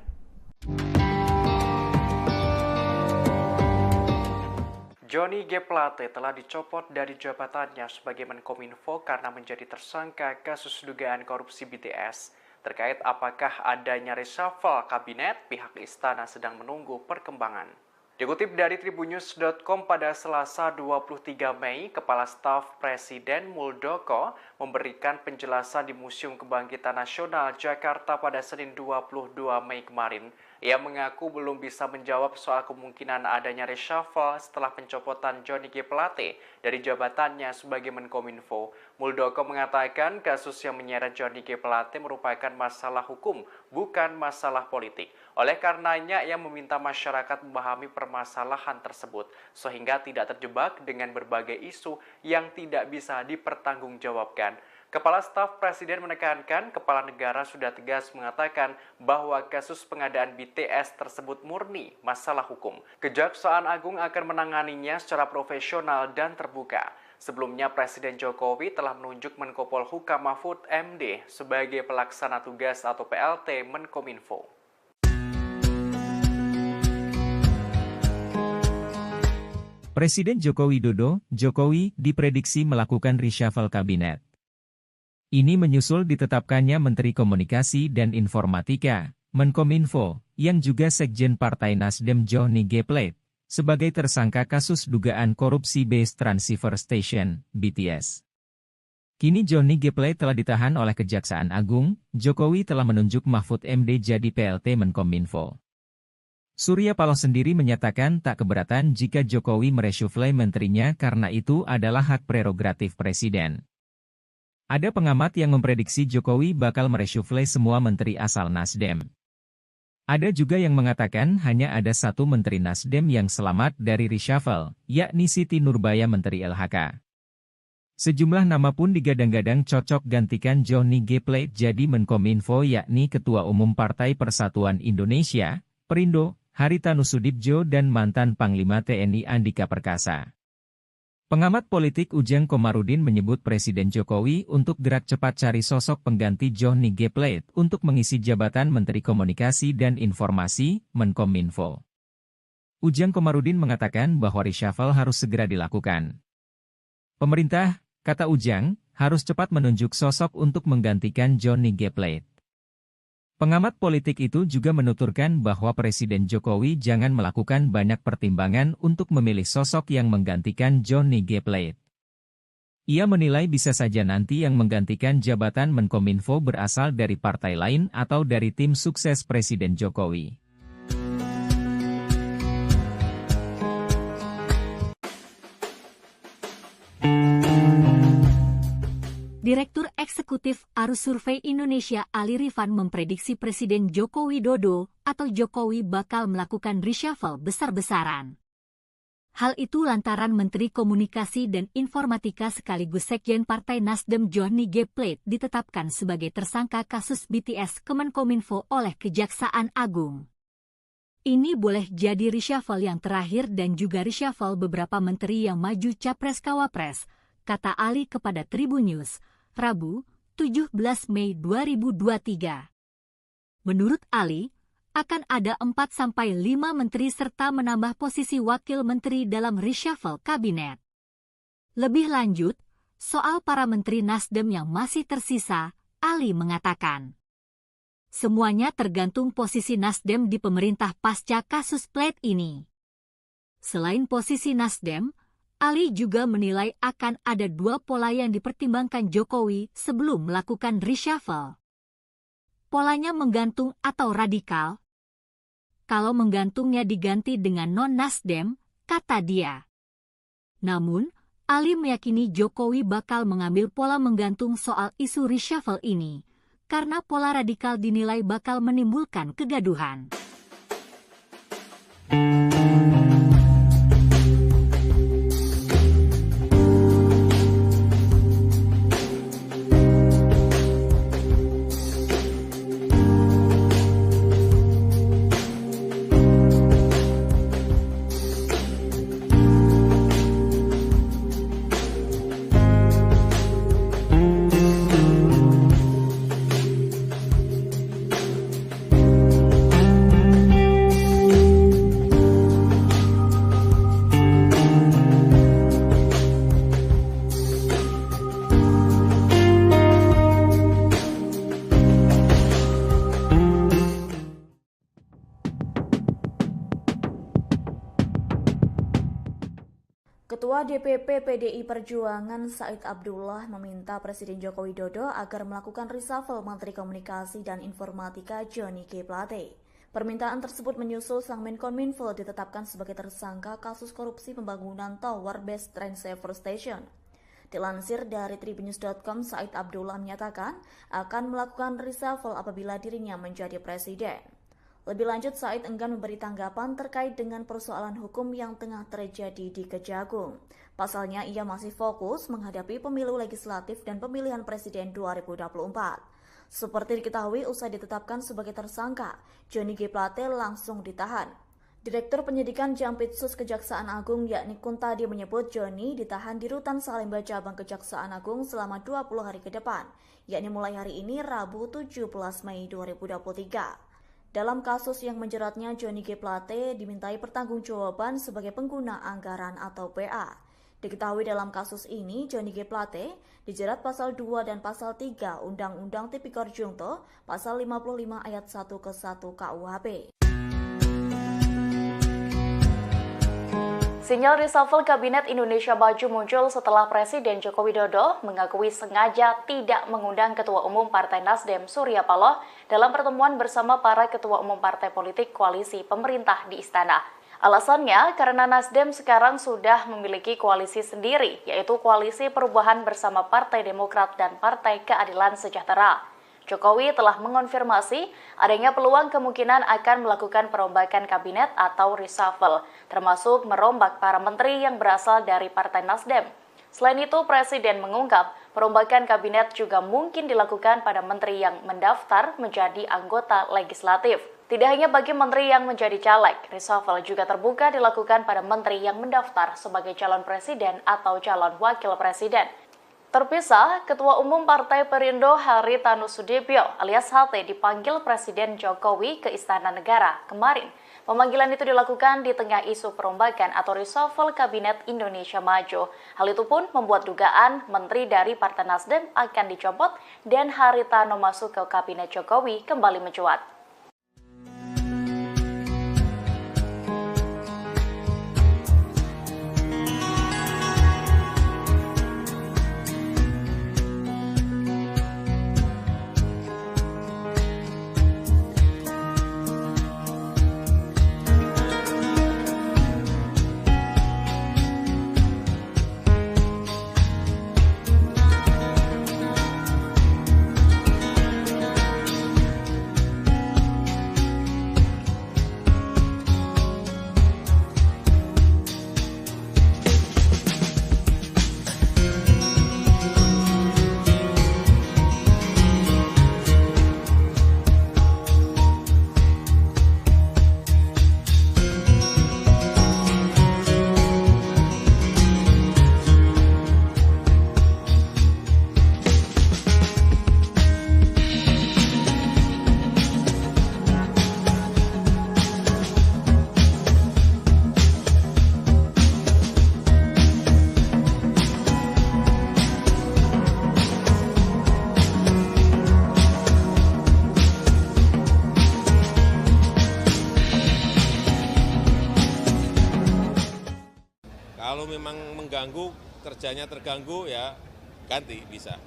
Johnny G. Plate telah dicopot dari jabatannya sebagai Menkominfo karena menjadi tersangka kasus dugaan korupsi BTS. Terkait apakah adanya reshuffle kabinet, pihak istana sedang menunggu perkembangan. Dikutip dari tribunnews.com pada Selasa 23 Mei, Kepala Staf Presiden Muldoko memberikan penjelasan di Museum Kebangkitan Nasional Jakarta pada Senin 22 Mei kemarin. Ia mengaku belum bisa menjawab soal kemungkinan adanya reshuffle setelah pencopotan Johnny G. Plate dari jabatannya sebagai Menkominfo. Muldoko mengatakan kasus yang menyeret Johnny G. Plate merupakan masalah hukum, bukan masalah politik. Oleh karenanya, ia meminta masyarakat memahami permasalahan tersebut, sehingga tidak terjebak dengan berbagai isu yang tidak bisa dipertanggungjawabkan. Kepala Staf Presiden menekankan kepala negara sudah tegas mengatakan bahwa kasus pengadaan BTS tersebut murni masalah hukum. Kejaksaan Agung akan menanganinya secara profesional dan terbuka. Sebelumnya Presiden Jokowi telah menunjuk Menko Polhukam Mahfud MD sebagai pelaksana tugas atau PLT Menkominfo. Presiden Joko Widodo, Jokowi, diprediksi melakukan reshuffle kabinet. Ini menyusul ditetapkannya Menteri Komunikasi dan Informatika, Menkominfo, yang juga Sekjen Partai Nasdem Johnny G. Plate, sebagai tersangka kasus dugaan korupsi Base Transceiver Station, BTS. Kini Johnny G. Plate telah ditahan oleh Kejaksaan Agung, Jokowi telah menunjuk Mahfud MD jadi PLT Menkominfo. Surya Paloh sendiri menyatakan tak keberatan jika Jokowi mereshuffle menterinya karena itu adalah hak prerogatif Presiden. Ada pengamat yang memprediksi Jokowi bakal mereshuffle semua menteri asal Nasdem. Ada juga yang mengatakan hanya ada satu menteri Nasdem yang selamat dari reshuffle, yakni Siti Nurbaya Menteri LHK. Sejumlah nama pun digadang-gadang cocok gantikan Johnny G. Plate jadi Menkominfo yakni Ketua Umum Partai Persatuan Indonesia, Perindo, Haritanu Sudibjo dan mantan Panglima TNI Andika Perkasa. Pengamat politik Ujang Komarudin menyebut Presiden Jokowi untuk gerak cepat cari sosok pengganti Johnny G. Plate untuk mengisi jabatan Menteri Komunikasi dan Informasi, Menkominfo. Ujang Komarudin mengatakan bahwa reshuffle harus segera dilakukan. Pemerintah, kata Ujang, harus cepat menunjuk sosok untuk menggantikan Johnny G. Plate. Pengamat politik itu juga menuturkan bahwa Presiden Jokowi jangan melakukan banyak pertimbangan untuk memilih sosok yang menggantikan Johnny G. Plate. Ia menilai bisa saja nanti yang menggantikan jabatan Menkominfo berasal dari partai lain atau dari tim sukses Presiden Jokowi. Direktur Eksekutif Arus Survei Indonesia Ali Rifan memprediksi Presiden Joko Widodo atau Jokowi bakal melakukan reshuffle besar-besaran. Hal itu lantaran Menteri Komunikasi dan Informatika sekaligus Sekjen Partai Nasdem Johnny G. Plate ditetapkan sebagai tersangka kasus BTS Kemenkominfo oleh Kejaksaan Agung. Ini boleh jadi reshuffle yang terakhir dan juga reshuffle beberapa menteri yang maju Capres-Cawapres, kata Ali kepada Tribun News, Rabu, 17 Mei 2023. Menurut Ali, akan ada 4-5 menteri serta menambah posisi wakil menteri dalam reshuffle kabinet. Lebih lanjut, soal para menteri Nasdem yang masih tersisa, Ali mengatakan, semuanya tergantung posisi Nasdem di pemerintah pasca kasus Plate ini. Selain posisi Nasdem, Ali juga menilai akan ada 2 pola yang dipertimbangkan Jokowi sebelum melakukan reshuffle. Polanya menggantung atau radikal. Kalau menggantungnya diganti dengan non-Nasdem, kata dia. Namun, Ali meyakini Jokowi bakal mengambil pola menggantung soal isu reshuffle ini, karena pola radikal dinilai bakal menimbulkan kegaduhan. Ketua DPP PDI Perjuangan Said Abdullah meminta Presiden Joko Widodo agar melakukan reshuffle Menteri Komunikasi dan Informatika Johnny G. Plate. Permintaan tersebut menyusul sang Menkominfo ditetapkan sebagai tersangka kasus korupsi pembangunan Tower Base Train Saver Station. Dilansir dari tribunnews.com, Said Abdullah menyatakan akan melakukan reshuffle apabila dirinya menjadi presiden. Lebih lanjut, Said enggan memberi tanggapan terkait dengan persoalan hukum yang tengah terjadi di Kejagung. Pasalnya, ia masih fokus menghadapi pemilu legislatif dan pemilihan presiden 2024. Seperti diketahui, usai ditetapkan sebagai tersangka, Johnny G. Plate langsung ditahan. Direktur Penyidikan Jampitsus Kejaksaan Agung yakni Kuntadi menyebut Johnny ditahan di Rutan Salemba Cabang Kejaksaan Agung selama 20 hari ke depan, yakni mulai hari ini Rabu 17 Mei 2023. Dalam kasus yang menjeratnya, Johnny G. Plate dimintai pertanggungjawaban sebagai pengguna anggaran atau PA. Diketahui dalam kasus ini, Johnny G. Plate dijerat pasal 2 dan pasal 3 Undang-Undang Tipikor Junto, pasal 55 ayat 1 ke 1 KUHP. Sinyal reshuffle Kabinet Indonesia Maju muncul setelah Presiden Joko Widodo mengakui sengaja tidak mengundang Ketua Umum Partai Nasdem Surya Paloh dalam pertemuan bersama para Ketua Umum Partai Politik Koalisi Pemerintah di Istana. Alasannya karena Nasdem sekarang sudah memiliki koalisi sendiri, yaitu Koalisi Perubahan bersama Partai Demokrat dan Partai Keadilan Sejahtera. Jokowi telah mengonfirmasi adanya peluang kemungkinan akan melakukan perombakan kabinet atau reshuffle, termasuk merombak para menteri yang berasal dari Partai Nasdem. Selain itu, Presiden mengungkap perombakan kabinet juga mungkin dilakukan pada menteri yang mendaftar menjadi anggota legislatif. Tidak hanya bagi menteri yang menjadi caleg, reshuffle juga terbuka dilakukan pada menteri yang mendaftar sebagai calon presiden atau calon wakil presiden. Terpisah, Ketua Umum Partai Perindo Haritanu Sudibyo alias HT dipanggil Presiden Jokowi ke Istana Negara kemarin. Pemanggilan itu dilakukan di tengah isu perombakan atau reshuffle Kabinet Indonesia Maju. Hal itu pun membuat dugaan menteri dari Partai Nasdem akan dicopot dan Haritanu masuk ke Kabinet Jokowi kembali mencuat. Kalau memang mengganggu, kerjanya terganggu, ya ganti bisa.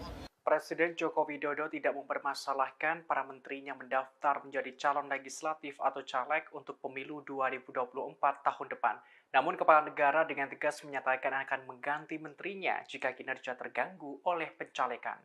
Presiden Joko Widodo tidak mempermasalahkan para menterinya mendaftar menjadi calon legislatif atau caleg untuk pemilu 2024 tahun depan. Namun kepala negara dengan tegas menyatakan akan mengganti menterinya jika kinerja terganggu oleh pencalekan.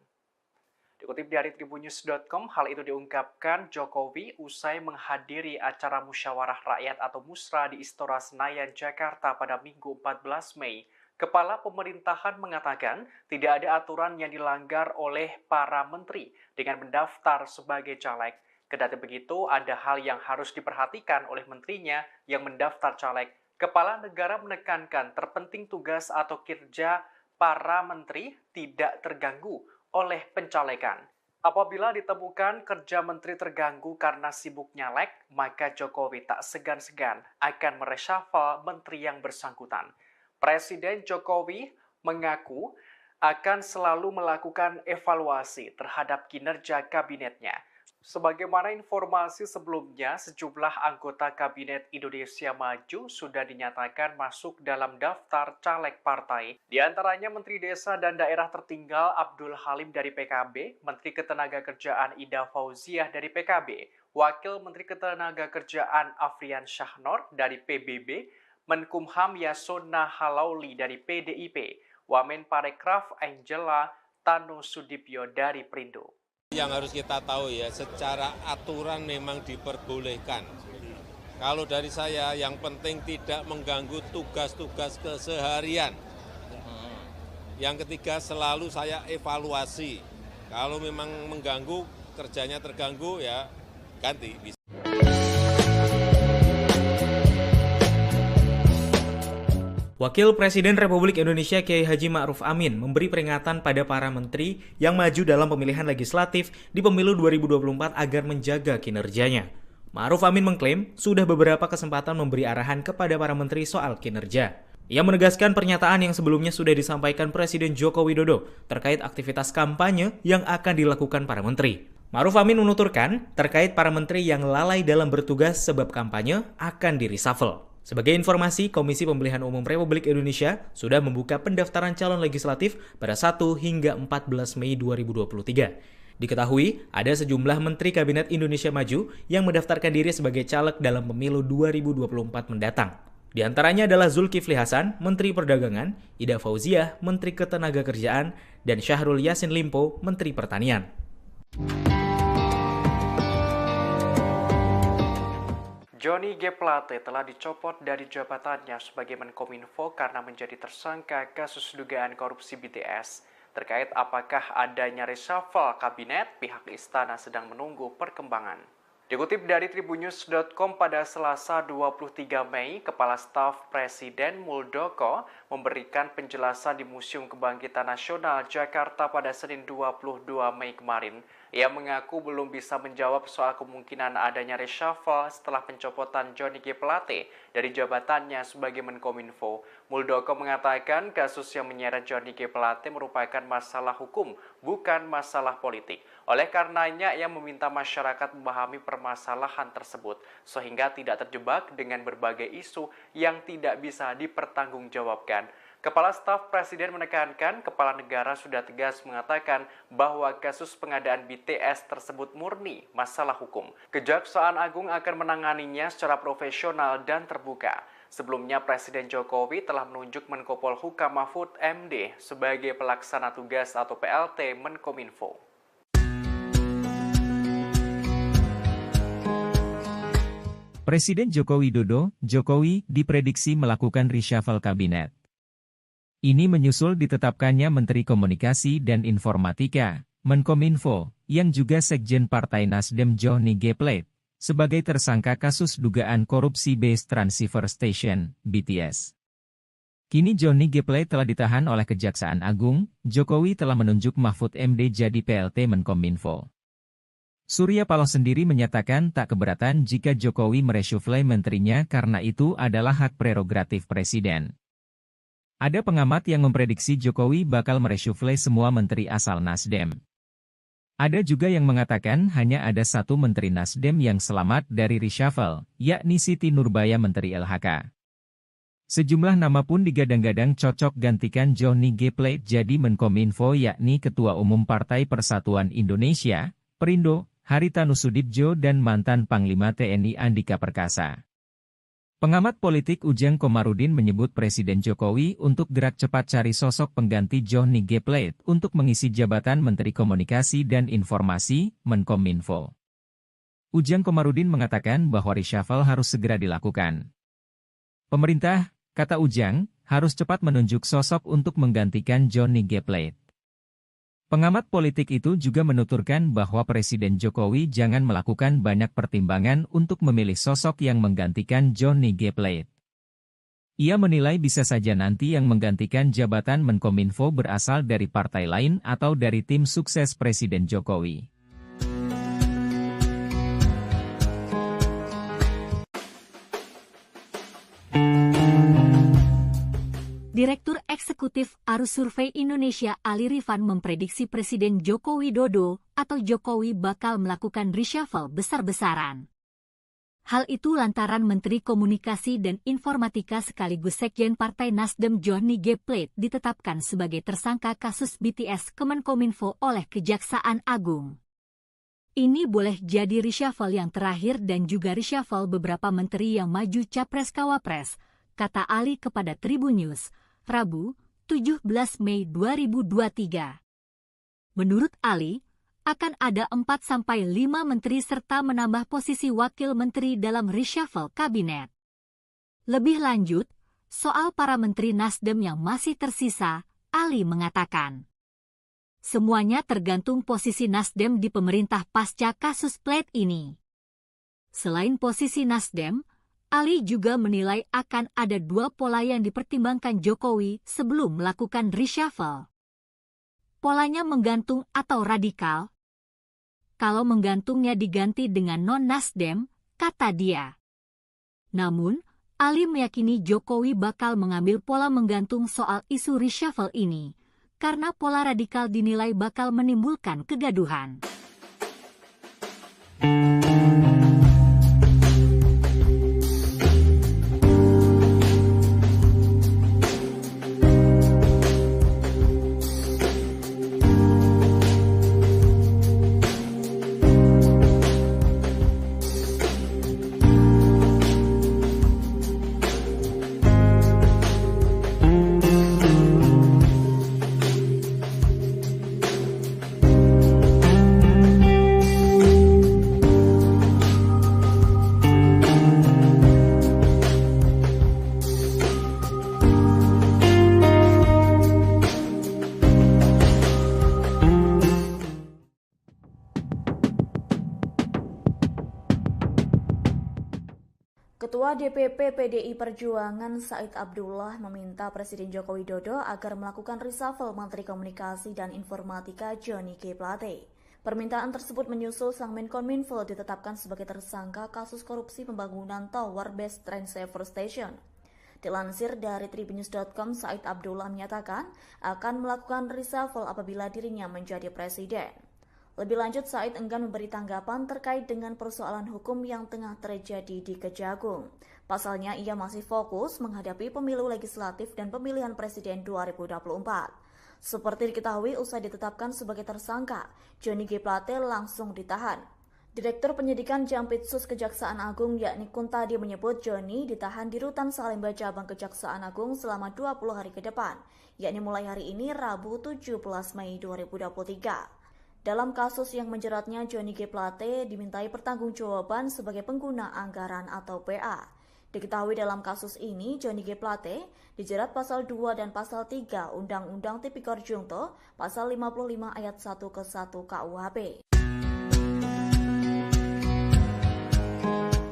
Dikutip dari tribunnews.com, hal itu diungkapkan Jokowi usai menghadiri acara musyawarah rakyat atau musra di Istora Senayan, Jakarta pada Minggu 14 Mei. Kepala pemerintahan mengatakan tidak ada aturan yang dilanggar oleh para menteri dengan mendaftar sebagai caleg. Kendati begitu, ada hal yang harus diperhatikan oleh menterinya yang mendaftar caleg. Kepala negara menekankan terpenting tugas atau kinerja para menteri tidak terganggu oleh pencalekan. Apabila ditemukan kerja menteri terganggu karena sibuk nyalek, maka Jokowi tak segan-segan akan mereshuffle menteri yang bersangkutan. Presiden Jokowi mengaku akan selalu melakukan evaluasi terhadap kinerja kabinetnya. Sebagaimana informasi sebelumnya, sejumlah anggota Kabinet Indonesia Maju sudah dinyatakan masuk dalam daftar caleg partai. Di antaranya Menteri Desa dan Daerah Tertinggal Abdul Halim dari PKB, Menteri Ketenagakerjaan Ida Fauziah dari PKB, Wakil Menteri Ketenagakerjaan Afrian Syahnor dari PBB, Menkumham Yasona Halauli dari PDIP, Wamen Parekraf Angela Tanu Sudipyo dari Perindo. Yang harus kita tahu ya, secara aturan memang diperbolehkan. Kalau dari saya, yang penting tidak mengganggu tugas-tugas keseharian. Yang ketiga, selalu saya evaluasi. Kalau memang mengganggu, kerjanya terganggu, ya ganti. Wakil Presiden Republik Indonesia Kiai Haji Ma'ruf Amin memberi peringatan pada para menteri yang maju dalam pemilihan legislatif di pemilu 2024 agar menjaga kinerjanya. Ma'ruf Amin mengklaim sudah beberapa kesempatan memberi arahan kepada para menteri soal kinerja. Ia menegaskan pernyataan yang sebelumnya sudah disampaikan Presiden Joko Widodo terkait aktivitas kampanye yang akan dilakukan para menteri. Ma'ruf Amin menuturkan terkait para menteri yang lalai dalam bertugas sebab kampanye akan di-reshuffle. Sebagai informasi, Komisi Pemilihan Umum Republik Indonesia sudah membuka pendaftaran calon legislatif pada 1 hingga 14 Mei 2023. Diketahui, ada sejumlah Menteri Kabinet Indonesia Maju yang mendaftarkan diri sebagai caleg dalam pemilu 2024 mendatang. Di antaranya adalah Zulkifli Hasan, Menteri Perdagangan, Ida Fauziah, Menteri Ketenagakerjaan, dan Syahrul Yassin Limpo, Menteri Pertanian. Johnny G. Plate telah dicopot dari jabatannya sebagai Menkominfo karena menjadi tersangka kasus dugaan korupsi BTS. Terkait apakah adanya reshuffle kabinet, pihak istana sedang menunggu perkembangan. Dikutip dari tribunnews.com pada Selasa 23 Mei, Kepala Staf Presiden Muldoko memberikan penjelasan di Museum Kebangkitan Nasional Jakarta pada Senin 22 Mei kemarin. Ia mengaku belum bisa menjawab soal kemungkinan adanya reshuffle setelah pencopotan Johnny G. Plate dari jabatannya sebagai Menkominfo. Muldoko mengatakan kasus yang menyeret Johnny G. Plate merupakan masalah hukum, bukan masalah politik. Oleh karenanya, ia meminta masyarakat memahami permasalahan tersebut, sehingga tidak terjebak dengan berbagai isu yang tidak bisa dipertanggungjawabkan. Kepala Staf Presiden menekankan kepala negara sudah tegas mengatakan bahwa kasus pengadaan BTS tersebut murni masalah hukum. Kejaksaan Agung akan menanganinya secara profesional dan terbuka. Sebelumnya Presiden Jokowi telah menunjuk Menko Polhukam Mahfud MD sebagai pelaksana tugas atau PLT Menkominfo. Presiden Joko Widodo, Jokowi, diprediksi melakukan reshuffle kabinet. Ini menyusul ditetapkannya Menteri Komunikasi dan Informatika, Menkominfo, yang juga Sekjen Partai Nasdem Johnny G. Plate, sebagai tersangka kasus dugaan korupsi Base Transceiver Station, BTS. Kini Johnny G. Plate telah ditahan oleh Kejaksaan Agung, Jokowi telah menunjuk Mahfud MD jadi PLT Menkominfo. Surya Paloh sendiri menyatakan tak keberatan jika Jokowi mereshuffle menterinya karena itu adalah hak prerogatif Presiden. Ada pengamat yang memprediksi Jokowi bakal mereshuffle semua menteri asal Nasdem. Ada juga yang mengatakan hanya ada satu menteri Nasdem yang selamat dari reshuffle, yakni Siti Nurbaya Menteri LHK. Sejumlah nama pun digadang-gadang cocok gantikan Johnny G. Plate jadi Menkominfo, yakni Ketua Umum Partai Persatuan Indonesia, Perindo, Haritanu Sudibjo dan mantan Panglima TNI Andika Perkasa. Pengamat politik Ujang Komarudin menyebut Presiden Jokowi untuk gerak cepat cari sosok pengganti Johnny G. Plate untuk mengisi jabatan Menteri Komunikasi dan Informasi, Menkominfo. Ujang Komarudin mengatakan bahwa reshuffle harus segera dilakukan. Pemerintah, kata Ujang, harus cepat menunjuk sosok untuk menggantikan Johnny G. Plate. Pengamat politik itu juga menuturkan bahwa Presiden Jokowi jangan melakukan banyak pertimbangan untuk memilih sosok yang menggantikan Johnny G. Plate. Ia menilai bisa saja nanti yang menggantikan jabatan Menkominfo berasal dari partai lain atau dari tim sukses Presiden Jokowi. Direktur Eksekutif Arus Survei Indonesia Ali Rifan memprediksi Presiden Joko Widodo atau Jokowi bakal melakukan reshuffle besar-besaran. Hal itu lantaran Menteri Komunikasi dan Informatika sekaligus Sekjen Partai Nasdem Johnny G. Plate ditetapkan sebagai tersangka kasus BTS Kemenkominfo oleh Kejaksaan Agung. Ini boleh jadi reshuffle yang terakhir dan juga reshuffle beberapa menteri yang maju Capres-Cawapres, kata Ali kepada Tribun News, Rabu, 17 Mei 2023. Menurut Ali, akan ada 4-5 menteri serta menambah posisi wakil menteri dalam reshuffle kabinet. Lebih lanjut, soal para menteri Nasdem yang masih tersisa, Ali mengatakan, semuanya tergantung posisi Nasdem di pemerintah pasca kasus Plate ini. Selain posisi Nasdem, Ali juga menilai akan ada 2 pola yang dipertimbangkan Jokowi sebelum melakukan reshuffle. Polanya menggantung atau radikal. Kalau menggantungnya diganti dengan non-Nasdem, kata dia. Namun, Ali meyakini Jokowi bakal mengambil pola menggantung soal isu reshuffle ini, karena pola radikal dinilai bakal menimbulkan kegaduhan. Ketua DPP PDI Perjuangan Said Abdullah meminta Presiden Joko Widodo agar melakukan reshuffle Menteri Komunikasi dan Informatika Johnny G. Plate. Permintaan tersebut menyusul sang Menkominfo ditetapkan sebagai tersangka kasus korupsi pembangunan Tower Base Transceiver Station. Dilansir dari Tribunnews.com, Said Abdullah menyatakan akan melakukan reshuffle apabila dirinya menjadi presiden. Lebih lanjut, Said enggan memberi tanggapan terkait dengan persoalan hukum yang tengah terjadi di Kejagung. Pasalnya, ia masih fokus menghadapi pemilu legislatif dan pemilihan presiden 2024. Seperti diketahui, usai ditetapkan sebagai tersangka, Johnny G. Plate langsung ditahan. Direktur Penyidikan Jampitsus Kejaksaan Agung yakni Kuntadi menyebut Johnny ditahan di Rutan Salemba Cabang Kejaksaan Agung selama 20 hari ke depan, yakni mulai hari ini Rabu 17 Mei 2023. Dalam kasus yang menjeratnya, Johnny G. Plate dimintai pertanggungjawaban sebagai pengguna anggaran atau PA. Diketahui dalam kasus ini, Johnny G. Plate dijerat pasal 2 dan pasal 3 Undang-Undang Tipikor Jungto, pasal 55 ayat 1 ke 1 KUHP.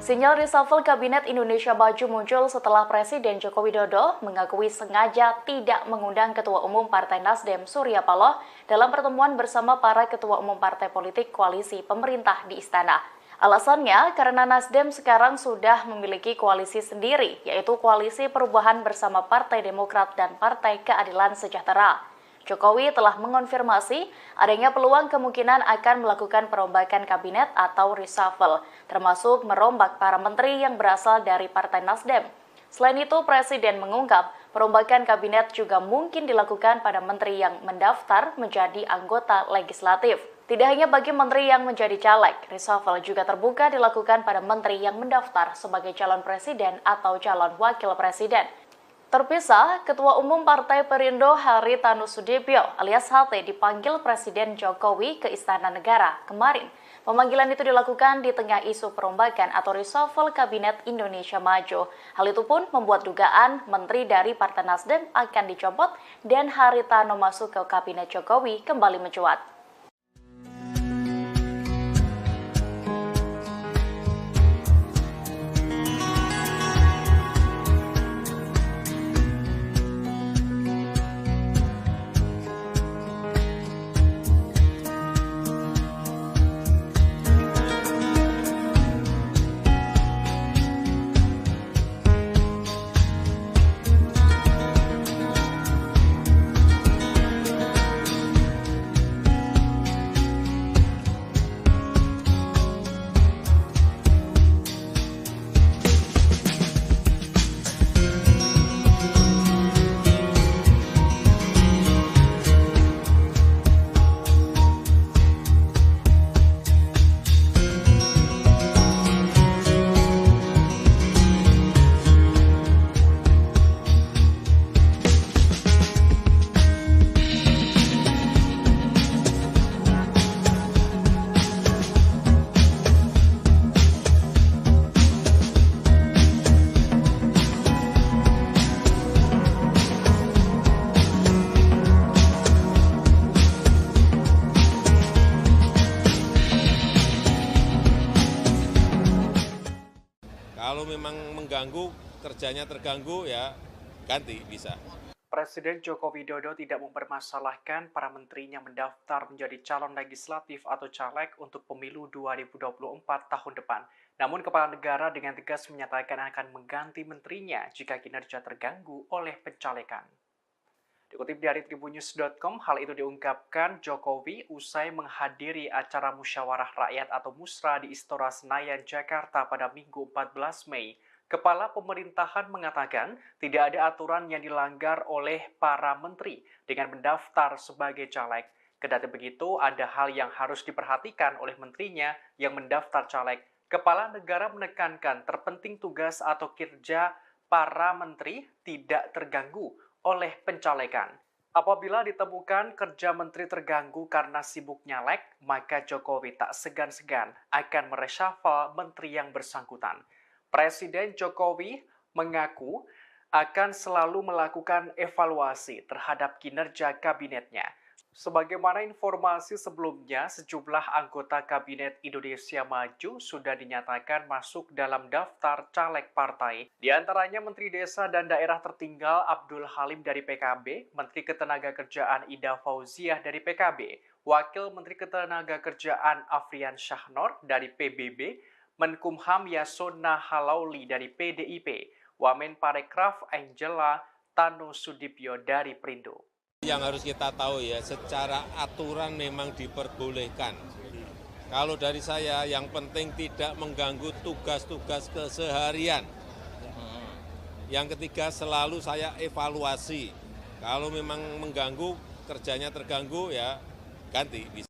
Sinyal reshuffle Kabinet Indonesia Maju muncul setelah Presiden Joko Widodo mengakui sengaja tidak mengundang Ketua Umum Partai Nasdem Surya Paloh dalam pertemuan bersama para ketua umum partai politik koalisi pemerintah di Istana. Alasannya karena Nasdem sekarang sudah memiliki koalisi sendiri, yaitu Koalisi Perubahan bersama Partai Demokrat dan Partai Keadilan Sejahtera. Jokowi telah mengonfirmasi adanya peluang kemungkinan akan melakukan perombakan kabinet atau reshuffle, termasuk merombak para menteri yang berasal dari Partai Nasdem. Selain itu, Presiden mengungkap perombakan kabinet juga mungkin dilakukan pada menteri yang mendaftar menjadi anggota legislatif. Tidak hanya bagi menteri yang menjadi caleg, reshuffle juga terbuka dilakukan pada menteri yang mendaftar sebagai calon presiden atau calon wakil presiden. Terpisah, Ketua Umum Partai Perindo Haritanu Sudibyo alias HT dipanggil Presiden Jokowi ke Istana Negara kemarin. Pemanggilan itu dilakukan di tengah isu perombakan atau reshuffle Kabinet Indonesia Maju. Hal itu pun membuat dugaan menteri dari Partai Nasdem akan dicopot dan Haritanu masuk ke Kabinet Jokowi kembali mencuat. Kalau memang mengganggu, kerjanya terganggu, ya ganti bisa. Presiden Joko Widodo tidak mempermasalahkan para menterinya mendaftar menjadi calon legislatif atau caleg untuk pemilu 2024 tahun depan. Namun Kepala Negara dengan tegas menyatakan akan mengganti menterinya jika kinerja terganggu oleh pencalekan. Dikutip dari tribunnews.com, hal itu diungkapkan Jokowi usai menghadiri acara musyawarah rakyat atau Musra di Istora Senayan, Jakarta pada Minggu 14 Mei. Kepala pemerintahan mengatakan tidak ada aturan yang dilanggar oleh para menteri dengan mendaftar sebagai caleg. Kendati begitu, ada hal yang harus diperhatikan oleh menterinya yang mendaftar caleg. Kepala negara menekankan terpenting tugas atau kinerja para menteri tidak terganggu oleh pencalekan. Apabila ditemukan kerja menteri terganggu karena sibuk nyalek, maka Jokowi tak segan-segan akan mereshuffle menteri yang bersangkutan. Presiden Jokowi mengaku akan selalu melakukan evaluasi terhadap kinerja kabinetnya. Sebagaimana informasi sebelumnya, sejumlah anggota Kabinet Indonesia Maju sudah dinyatakan masuk dalam daftar caleg partai. Di antaranya Menteri Desa dan Daerah Tertinggal Abdul Halim dari PKB, Menteri Ketenagakerjaan Ida Fauziah dari PKB, Wakil Menteri Ketenagakerjaan Afrian Syahnor dari PBB, Menkumham Yasona Halauli dari PDIP, Wamen Parekraf Angela Tanu Sudibyo dari Perindo. Yang harus kita tahu ya, secara aturan memang diperbolehkan. Kalau dari saya, yang penting tidak mengganggu tugas-tugas keseharian. Yang ketiga, selalu saya evaluasi. Kalau memang mengganggu, kerjanya terganggu, ya ganti.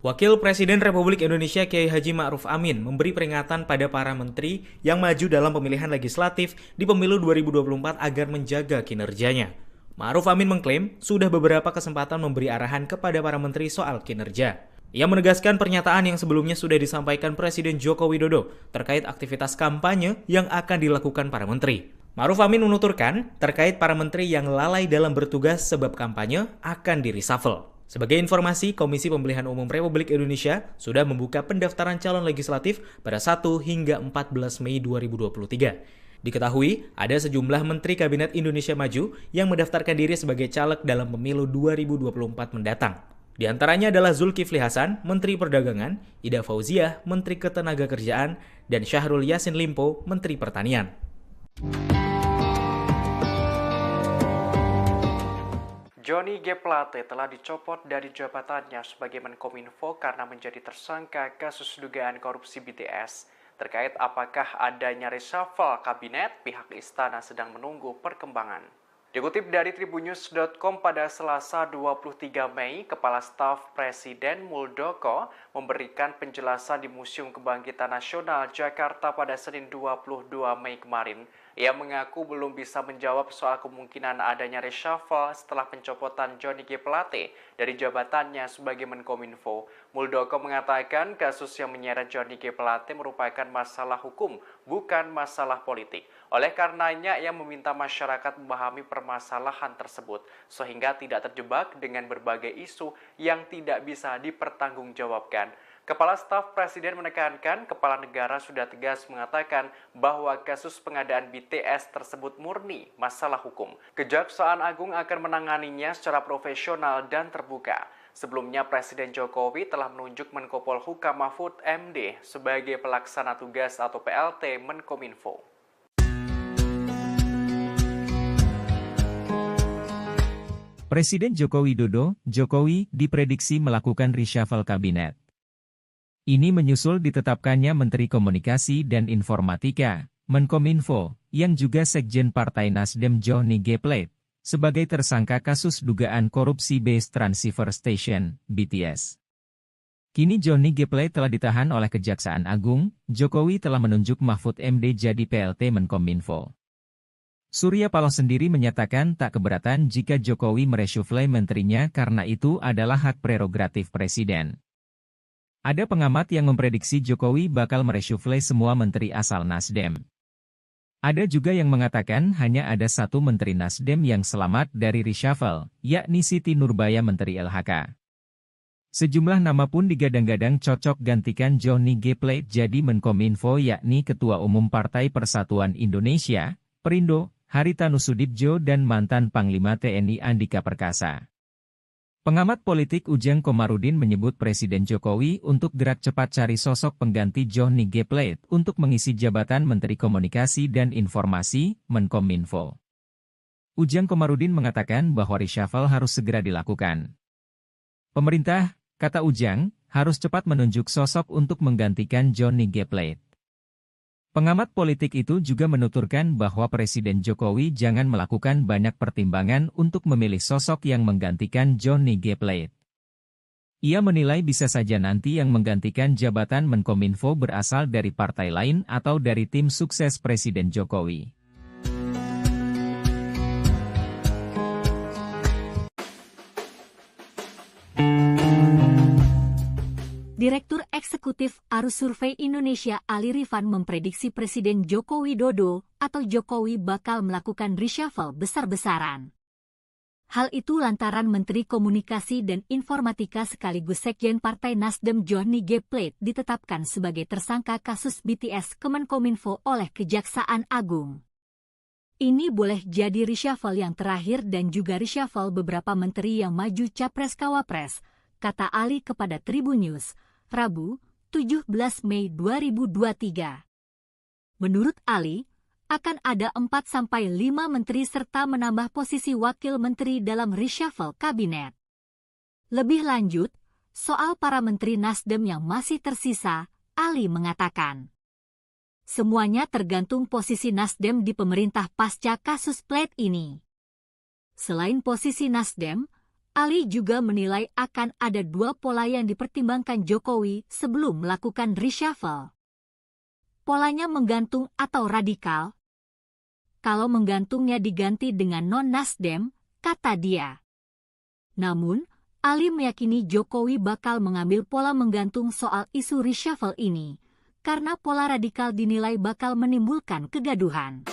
Wakil Presiden Republik Indonesia Kiai Haji Ma'ruf Amin memberi peringatan pada para menteri yang maju dalam pemilihan legislatif di pemilu 2024 agar menjaga kinerjanya. Ma'ruf Amin mengklaim sudah beberapa kesempatan memberi arahan kepada para menteri soal kinerja. Ia menegaskan pernyataan yang sebelumnya sudah disampaikan Presiden Joko Widodo terkait aktivitas kampanye yang akan dilakukan para menteri. Ma'ruf Amin menuturkan terkait para menteri yang lalai dalam bertugas sebab kampanye akan di-reshuffle. Sebagai informasi, Komisi Pemilihan Umum Republik Indonesia sudah membuka pendaftaran calon legislatif pada 1 hingga 14 Mei 2023. Diketahui, ada sejumlah Menteri Kabinet Indonesia Maju yang mendaftarkan diri sebagai caleg dalam pemilu 2024 mendatang. Di antaranya adalah Zulkifli Hasan, Menteri Perdagangan, Ida Fauziah, Menteri Ketenagakerjaan, dan Syahrul Yassin Limpo, Menteri Pertanian. Johnny G. Plate telah dicopot dari jabatannya sebagai Menkominfo karena menjadi tersangka kasus dugaan korupsi BTS. Terkait apakah adanya reshuffle kabinet, pihak istana sedang menunggu perkembangan. Dikutip dari tribunnews.com pada Selasa 23 Mei, Kepala Staf Presiden Muldoko memberikan penjelasan di Museum Kebangkitan Nasional Jakarta pada Senin 22 Mei kemarin. Ia mengaku belum bisa menjawab soal kemungkinan adanya reshuffle setelah pencopotan Johnny G. Plate dari jabatannya sebagai Menkominfo. Muldoko mengatakan kasus yang menyeret Johnny G. Plate merupakan masalah hukum, bukan masalah politik. Oleh karenanya, ia meminta masyarakat memahami permasalahan tersebut, sehingga tidak terjebak dengan berbagai isu yang tidak bisa dipertanggungjawabkan. Kepala Staf Presiden menekankan kepala negara sudah tegas mengatakan bahwa kasus pengadaan BTS tersebut murni masalah hukum. Kejaksaan Agung akan menanganinya secara profesional dan terbuka. Sebelumnya, Presiden Jokowi telah menunjuk Menko Polhukam Mahfud MD sebagai pelaksana tugas atau PLT Menkominfo. Presiden Joko Widodo, Jokowi, diprediksi melakukan reshuffle kabinet. Ini menyusul ditetapkannya Menteri Komunikasi dan Informatika, Menkominfo, yang juga Sekjen Partai Nasdem Johnny G. Plate, sebagai tersangka kasus dugaan korupsi Base Transceiver Station, BTS. Kini Johnny G. Plate telah ditahan oleh Kejaksaan Agung, Jokowi telah menunjuk Mahfud MD jadi PLT Menkominfo. Surya Paloh sendiri menyatakan tak keberatan jika Jokowi mereshuffle menterinya karena itu adalah hak prerogatif Presiden. Ada pengamat yang memprediksi Jokowi bakal mereshuffle semua menteri asal Nasdem. Ada juga yang mengatakan hanya ada satu menteri Nasdem yang selamat dari reshuffle, yakni Siti Nurbaya Menteri LHK. Sejumlah nama pun digadang-gadang cocok gantikan Johnny G. Plate jadi Menkominfo yakni Ketua Umum Partai Persatuan Indonesia, Perindo, Haritanu Sudibjo dan mantan Panglima TNI Andika Perkasa. Pengamat politik Ujang Komarudin menyebut Presiden Jokowi untuk gerak cepat cari sosok pengganti Johnny G. Plate untuk mengisi jabatan Menteri Komunikasi dan Informasi, Menkominfo. Ujang Komarudin mengatakan bahwa reshuffle harus segera dilakukan. Pemerintah, kata Ujang, harus cepat menunjuk sosok untuk menggantikan Johnny G. Plate. Pengamat politik itu juga menuturkan bahwa Presiden Jokowi jangan melakukan banyak pertimbangan untuk memilih sosok yang menggantikan Johnny G. Plate. Ia menilai bisa saja nanti yang menggantikan jabatan Menkominfo berasal dari partai lain atau dari tim sukses Presiden Jokowi. Direktur Eksekutif Arus Survei Indonesia Ali Rifan memprediksi Presiden Joko Widodo atau Jokowi bakal melakukan reshuffle besar-besaran. Hal itu lantaran Menteri Komunikasi dan Informatika sekaligus Sekjen Partai Nasdem Johnny G. Plate ditetapkan sebagai tersangka kasus BTS Kemenkominfo oleh Kejaksaan Agung. Ini boleh jadi reshuffle yang terakhir dan juga reshuffle beberapa menteri yang maju Capres-Cawapres, kata Ali kepada Tribun News, Rabu, 17 Mei 2023. Menurut Ali, akan ada 4-5 menteri serta menambah posisi wakil menteri dalam reshuffle kabinet. Lebih lanjut, soal para menteri Nasdem yang masih tersisa, Ali mengatakan, semuanya tergantung posisi Nasdem di pemerintah pasca kasus Plate ini. Selain posisi Nasdem, Ali juga menilai akan ada dua pola yang dipertimbangkan Jokowi sebelum melakukan reshuffle. Polanya menggantung atau radikal. Kalau menggantungnya diganti dengan non-Nasdem, kata dia. Namun, Ali meyakini Jokowi bakal mengambil pola menggantung soal isu reshuffle ini, karena pola radikal dinilai bakal menimbulkan kegaduhan.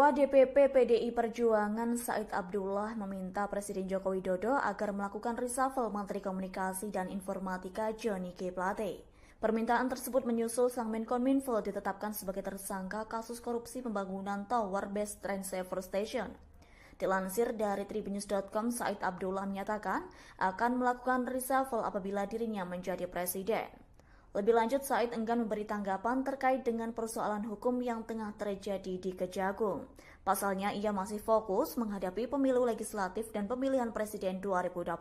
Ketua DPP PDI Perjuangan Said Abdullah meminta Presiden Joko Widodo agar melakukan reshuffle Menteri Komunikasi dan Informatika Johnny G. Plate. Permintaan tersebut menyusul sang Menkominfo ditetapkan sebagai tersangka kasus korupsi pembangunan Tower Base Train Saver Station. Dilansir dari tribunnews.com, Said Abdullah menyatakan akan melakukan reshuffle apabila dirinya menjadi presiden. Lebih lanjut, Said enggan memberi tanggapan terkait dengan persoalan hukum yang tengah terjadi di Kejagung. Pasalnya, ia masih fokus menghadapi pemilu legislatif dan pemilihan presiden 2024.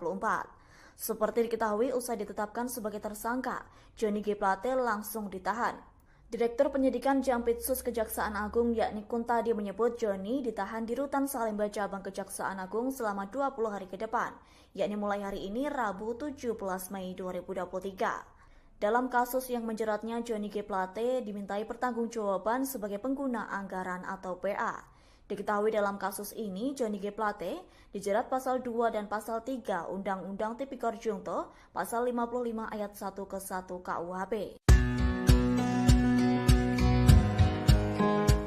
Seperti diketahui, usai ditetapkan sebagai tersangka, Johnny G. Plate langsung ditahan. Direktur Penyidikan Jampitsus Kejaksaan Agung yakni Kuntadi menyebut Johnny ditahan di Rutan Salemba Cabang Kejaksaan Agung selama 20 hari ke depan, yakni mulai hari ini Rabu 17 Mei 2023. Dalam kasus yang menjeratnya, Johnny G. Plate dimintai pertanggungjawaban sebagai pengguna anggaran atau PA. Diketahui dalam kasus ini, Johnny G. Plate dijerat pasal 2 dan pasal 3 Undang-Undang Tipikor Junto, pasal 55 ayat 1 ke 1 KUHP.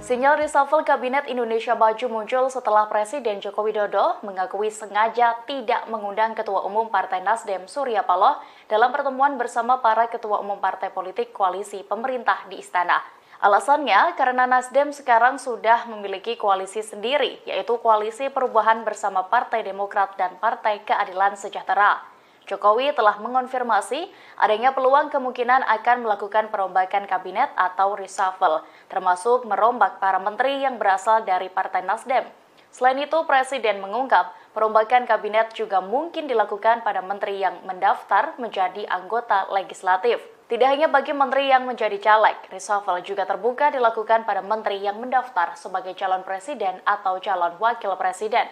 Sinyal reshuffle Kabinet Indonesia Maju muncul setelah Presiden Joko Widodo mengakui sengaja tidak mengundang Ketua Umum Partai Nasdem Surya Paloh dalam pertemuan bersama para Ketua Umum Partai Politik Koalisi Pemerintah di Istana. Alasannya karena Nasdem sekarang sudah memiliki koalisi sendiri, yaitu Koalisi Perubahan bersama Partai Demokrat dan Partai Keadilan Sejahtera. Jokowi telah mengonfirmasi adanya peluang kemungkinan akan melakukan perombakan kabinet atau reshuffle, termasuk merombak para menteri yang berasal dari Partai Nasdem. Selain itu, Presiden mengungkap perombakan kabinet juga mungkin dilakukan pada menteri yang mendaftar menjadi anggota legislatif. Tidak hanya bagi menteri yang menjadi caleg, reshuffle juga terbuka dilakukan pada menteri yang mendaftar sebagai calon presiden atau calon wakil presiden.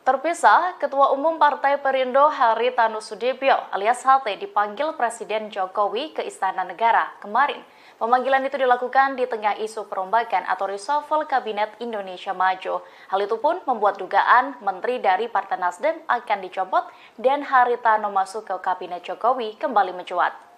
Terpisah, Ketua Umum Partai Perindo Haritanu Sudibyo alias HT dipanggil Presiden Jokowi ke Istana Negara kemarin. Pemanggilan itu dilakukan di tengah isu perombakan atau reshuffle Kabinet Indonesia Maju. Hal itu pun membuat dugaan menteri dari Partai Nasdem akan dicopot dan Haritanu masuk ke Kabinet Jokowi kembali mencuat.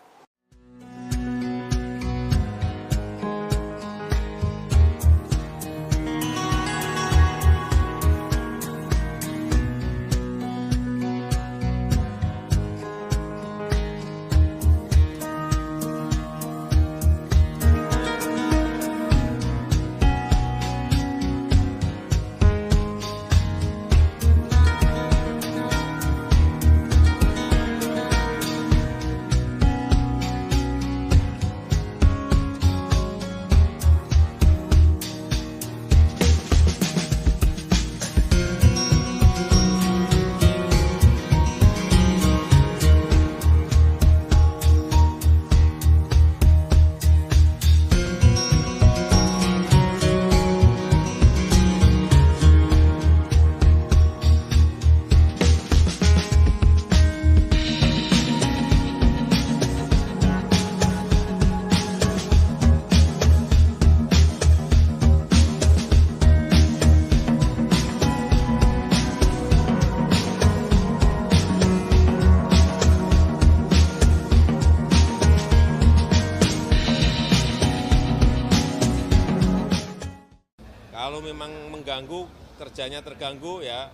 Kalau memang mengganggu, kerjanya terganggu, ya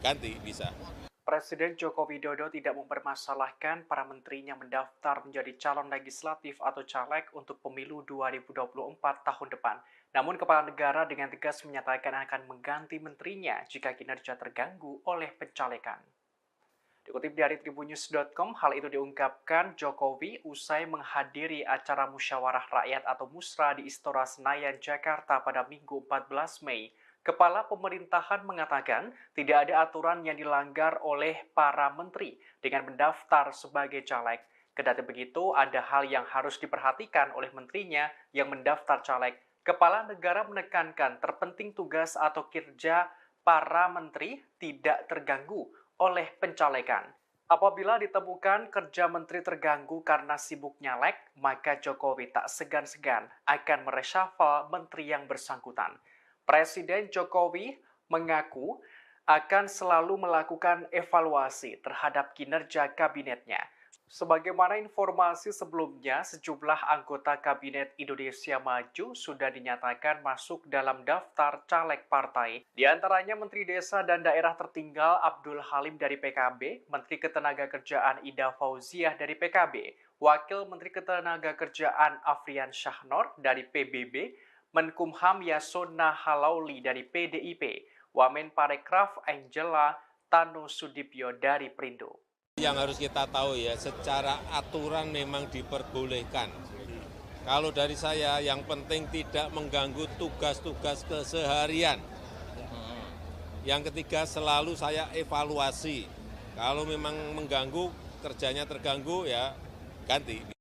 ganti bisa. Presiden Joko Widodo tidak mempermasalahkan para menterinya mendaftar menjadi calon legislatif atau caleg untuk pemilu 2024 tahun depan. Namun kepala negara dengan tegas menyatakan akan mengganti menterinya jika kinerja terganggu oleh pencalekan. Dikutip dari tribunnews.com, hal itu diungkapkan Jokowi usai menghadiri acara musyawarah rakyat atau musra di Istora Senayan, Jakarta pada Minggu 14 Mei. Kepala pemerintahan mengatakan tidak ada aturan yang dilanggar oleh para menteri dengan mendaftar sebagai caleg. Kendati begitu, ada hal yang harus diperhatikan oleh menterinya yang mendaftar caleg. Kepala negara menekankan terpenting tugas atau kinerja para menteri tidak terganggu oleh pencalekan. Apabila ditemukan kerja menteri terganggu karena sibuk nyalek, maka Jokowi tak segan-segan akan mereshuffle menteri yang bersangkutan. Presiden Jokowi mengaku akan selalu melakukan evaluasi terhadap kinerja kabinetnya. Sebagaimana informasi sebelumnya, sejumlah anggota Kabinet Indonesia Maju sudah dinyatakan masuk dalam daftar caleg partai. Di antaranya Menteri Desa dan Daerah Tertinggal Abdul Halim dari PKB, Menteri Ketenagakerjaan Ida Fauziah dari PKB, Wakil Menteri Ketenagakerjaan Afrian Syahnor dari PBB, Menkumham Yasona Halauli dari PDIP, Wamen Parekraf Angela Tanu Sudibyo dari Perindo. Yang harus kita tahu ya, secara aturan memang diperbolehkan. Kalau dari saya, yang penting tidak mengganggu tugas-tugas keseharian. Yang ketiga, selalu saya evaluasi. Kalau memang mengganggu, kerjanya terganggu, ya ganti.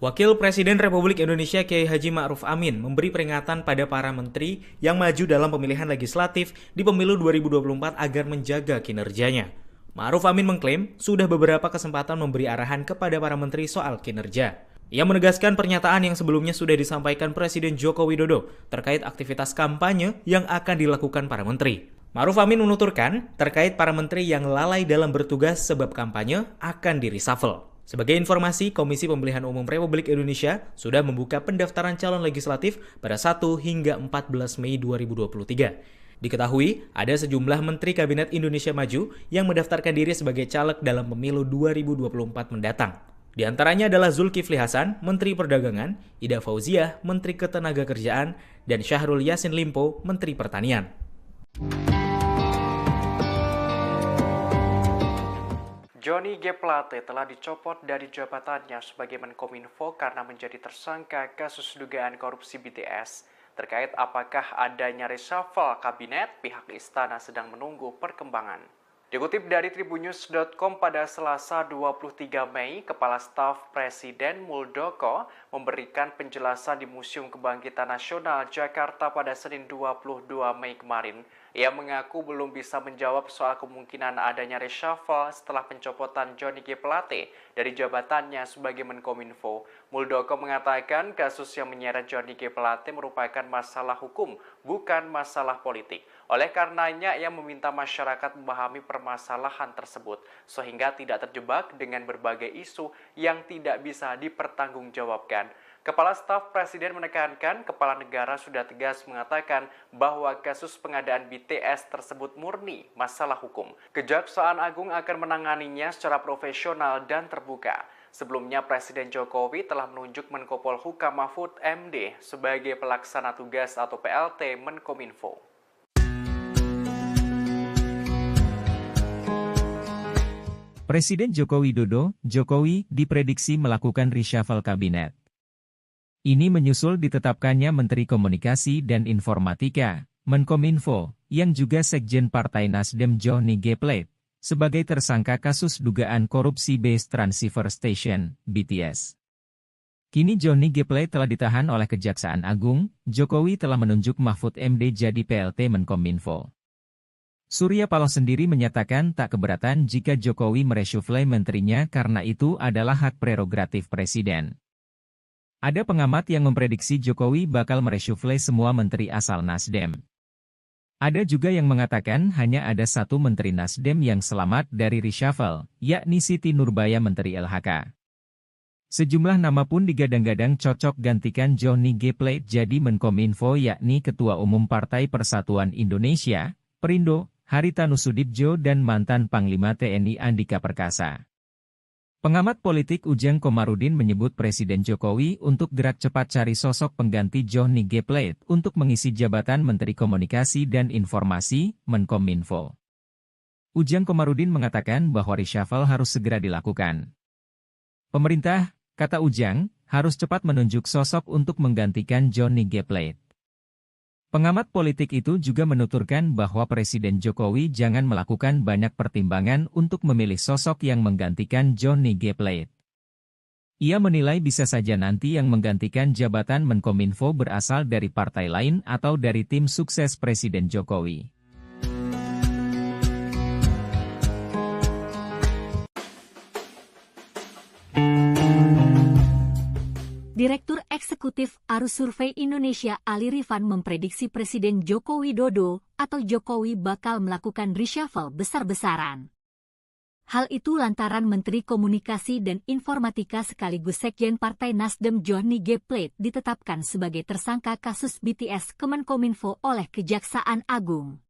Wakil Presiden Republik Indonesia Kiai Haji Ma'ruf Amin memberi peringatan pada para menteri yang maju dalam pemilihan legislatif di pemilu 2024 agar menjaga kinerjanya. Ma'ruf Amin mengklaim sudah beberapa kesempatan memberi arahan kepada para menteri soal kinerja. Ia menegaskan pernyataan yang sebelumnya sudah disampaikan Presiden Joko Widodo terkait aktivitas kampanye yang akan dilakukan para menteri. Ma'ruf Amin menuturkan terkait para menteri yang lalai dalam bertugas sebab kampanye akan di-reshuffle. Sebagai informasi, Komisi Pemilihan Umum Republik Indonesia sudah membuka pendaftaran calon legislatif pada 1 hingga 14 Mei 2023. Diketahui, ada sejumlah Menteri Kabinet Indonesia Maju yang mendaftarkan diri sebagai caleg dalam pemilu 2024 mendatang. Di antaranya adalah Zulkifli Hasan, Menteri Perdagangan, Ida Fauziah, Menteri Ketenagakerjaan, dan Syahrul Yassin Limpo, Menteri Pertanian. Johnny G. Plate telah dicopot dari jabatannya sebagai Menkominfo karena menjadi tersangka kasus dugaan korupsi BTS. Terkait apakah adanya reshuffle kabinet, pihak istana sedang menunggu perkembangan. Dikutip dari tribunnews.com pada Selasa 23 Mei, Kepala Staf Presiden Muldoko memberikan penjelasan di Museum Kebangkitan Nasional Jakarta pada Senin 22 Mei kemarin. Ia mengaku belum bisa menjawab soal kemungkinan adanya reshuffle setelah pencopotan Johnny G. Plate dari jabatannya sebagai Menkominfo. Muldoko mengatakan kasus yang menyeret Johnny G. Plate merupakan masalah hukum, bukan masalah politik. Oleh karenanya, ia meminta masyarakat memahami permasalahan tersebut, sehingga tidak terjebak dengan berbagai isu yang tidak bisa dipertanggungjawabkan. Kepala Staf Presiden menekankan kepala negara sudah tegas mengatakan bahwa kasus pengadaan BTS tersebut murni masalah hukum. Kejaksaan Agung akan menanganinya secara profesional dan terbuka. Sebelumnya Presiden Jokowi telah menunjuk Menko Polhukam Mahfud MD sebagai pelaksana tugas atau PLT Menkominfo. Presiden Joko Widodo, Jokowi, diprediksi melakukan reshuffle kabinet. Ini menyusul ditetapkannya Menteri Komunikasi dan Informatika, Menkominfo, yang juga Sekjen Partai Nasdem Johnny G. Plate, sebagai tersangka kasus dugaan korupsi Base Transceiver Station, BTS. Kini Johnny G. Plate telah ditahan oleh Kejaksaan Agung, Jokowi telah menunjuk Mahfud MD jadi PLT Menkominfo. Surya Paloh sendiri menyatakan tak keberatan jika Jokowi mereshuffle menterinya karena itu adalah hak prerogatif Presiden. Ada pengamat yang memprediksi Jokowi bakal mereshuffle semua menteri asal Nasdem. Ada juga yang mengatakan hanya ada satu menteri Nasdem yang selamat dari reshuffle, yakni Siti Nurbaya Menteri LHK. Sejumlah nama pun digadang-gadang cocok gantikan Johnny G. Plate jadi Menkominfo yakni Ketua Umum Partai Persatuan Indonesia, Perindo, Haritanu Sudibjo dan mantan Panglima TNI Andika Perkasa. Pengamat politik Ujang Komarudin menyebut Presiden Jokowi untuk gerak cepat cari sosok pengganti Johnny G. Plate untuk mengisi jabatan Menteri Komunikasi dan Informasi, Menkominfo. Ujang Komarudin mengatakan bahwa reshuffle harus segera dilakukan. Pemerintah, kata Ujang, harus cepat menunjuk sosok untuk menggantikan Johnny G. Plate. Pengamat politik itu juga menuturkan bahwa Presiden Jokowi jangan melakukan banyak pertimbangan untuk memilih sosok yang menggantikan Johnny G. Plate. Ia menilai bisa saja nanti yang menggantikan jabatan Menkominfo berasal dari partai lain atau dari tim sukses Presiden Jokowi. Direktur Eksekutif Arus Survei Indonesia Ali Rifan memprediksi Presiden Joko Widodo atau Jokowi bakal melakukan reshuffle besar-besaran. Hal itu lantaran Menteri Komunikasi dan Informatika sekaligus Sekjen Partai Nasdem Johnny G. Plate ditetapkan sebagai tersangka kasus BTS Kemenkominfo oleh Kejaksaan Agung.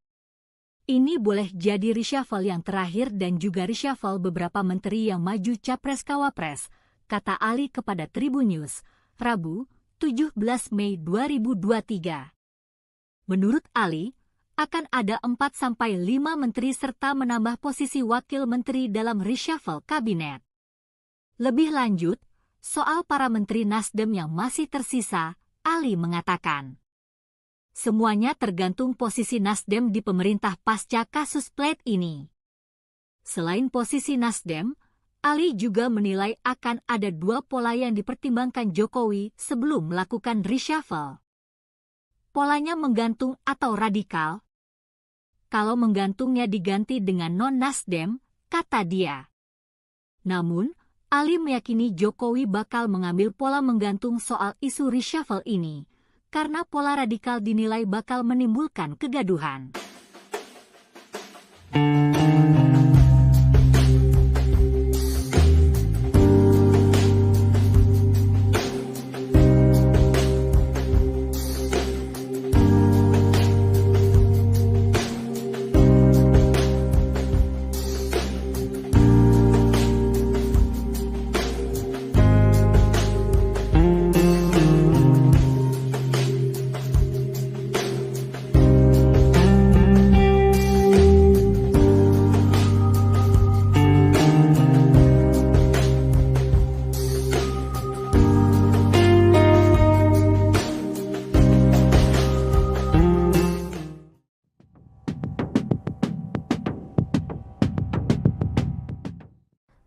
Ini boleh jadi reshuffle yang terakhir dan juga reshuffle beberapa menteri yang maju Capres-Cawapres, kata Ali kepada Tribun News, Rabu, 17 Mei 2023. Menurut Ali, akan ada 4-5 menteri serta menambah posisi wakil menteri dalam reshuffle kabinet. Lebih lanjut, soal para menteri Nasdem yang masih tersisa, Ali mengatakan, semuanya tergantung posisi Nasdem di pemerintah pasca kasus Plate ini. Selain posisi Nasdem, Ali juga menilai akan ada 2 pola yang dipertimbangkan Jokowi sebelum melakukan reshuffle. Polanya menggantung atau radikal. Kalau menggantungnya diganti dengan non-Nasdem, kata dia. Namun, Ali meyakini Jokowi bakal mengambil pola menggantung soal isu reshuffle ini, karena pola radikal dinilai bakal menimbulkan kegaduhan.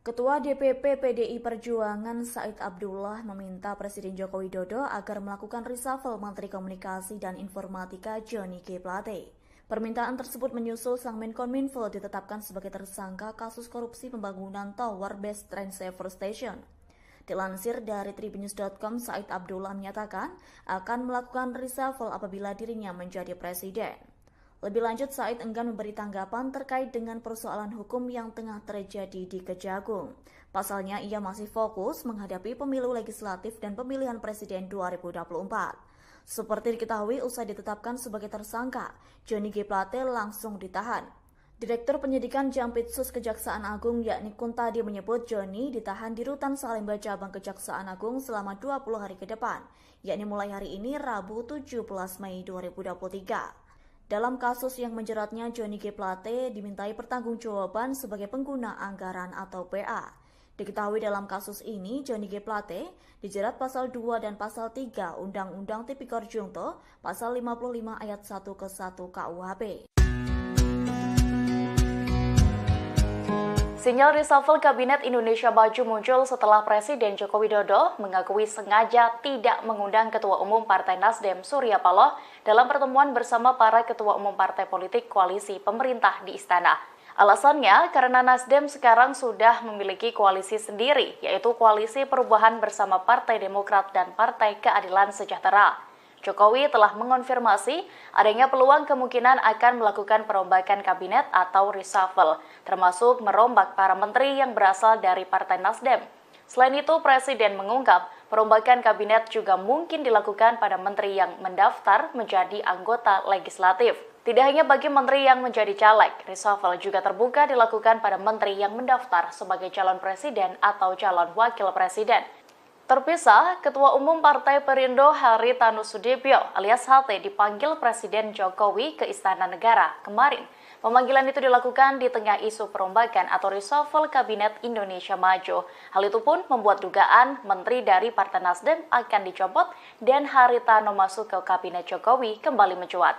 Ketua DPP PDI Perjuangan Said Abdullah meminta Presiden Joko Widodo agar melakukan reshuffle Menteri Komunikasi dan Informatika Johnny G. Plate. Permintaan tersebut menyusul sang Menkominfo ditetapkan sebagai tersangka kasus korupsi pembangunan Tower Base Transceiver Station. Dilansir dari tribunnews.com, Said Abdullah menyatakan akan melakukan reshuffle apabila dirinya menjadi presiden. Lebih lanjut, Said enggan memberi tanggapan terkait dengan persoalan hukum yang tengah terjadi di Kejagung. Pasalnya, ia masih fokus menghadapi pemilu legislatif dan pemilihan presiden 2024. Seperti diketahui, usai ditetapkan sebagai tersangka, Johnny G. Plate langsung ditahan. Direktur Penyidikan Jampitsus Kejaksaan Agung yakni Kuntadi menyebut Johnny ditahan di Rutan Salemba Cabang Kejaksaan Agung selama 20 hari ke depan, yakni mulai hari ini Rabu 17 Mei 2023. Dalam kasus yang menjeratnya, Johnny G. Plate dimintai pertanggungjawaban sebagai pengguna anggaran atau PA. Diketahui dalam kasus ini, Johnny G. Plate dijerat pasal 2 dan pasal 3 Undang-Undang Tipikor Junto, pasal 55 ayat 1 ke 1 KUHP. Sinyal reshuffle Kabinet Indonesia Maju muncul setelah Presiden Joko Widodo mengakui sengaja tidak mengundang Ketua Umum Partai Nasdem Surya Paloh dalam pertemuan bersama para Ketua Umum Partai Politik Koalisi Pemerintah di Istana. Alasannya karena Nasdem sekarang sudah memiliki koalisi sendiri, yaitu Koalisi Perubahan bersama Partai Demokrat dan Partai Keadilan Sejahtera. Jokowi telah mengonfirmasi adanya peluang kemungkinan akan melakukan perombakan kabinet atau reshuffle, termasuk merombak para menteri yang berasal dari Partai Nasdem. Selain itu, Presiden mengungkap perombakan kabinet juga mungkin dilakukan pada menteri yang mendaftar menjadi anggota legislatif. Tidak hanya bagi menteri yang menjadi caleg, reshuffle juga terbuka dilakukan pada menteri yang mendaftar sebagai calon presiden atau calon wakil presiden. Terpisah, Ketua Umum Partai Perindo Haritanu Sudibyo alias HT dipanggil Presiden Jokowi ke Istana Negara kemarin. Pemanggilan itu dilakukan di tengah isu perombakan atau reshuffle Kabinet Indonesia Maju. Hal itu pun membuat dugaan menteri dari Partai Nasdem akan dicopot dan Haritanu masuk ke Kabinet Jokowi kembali mencuat.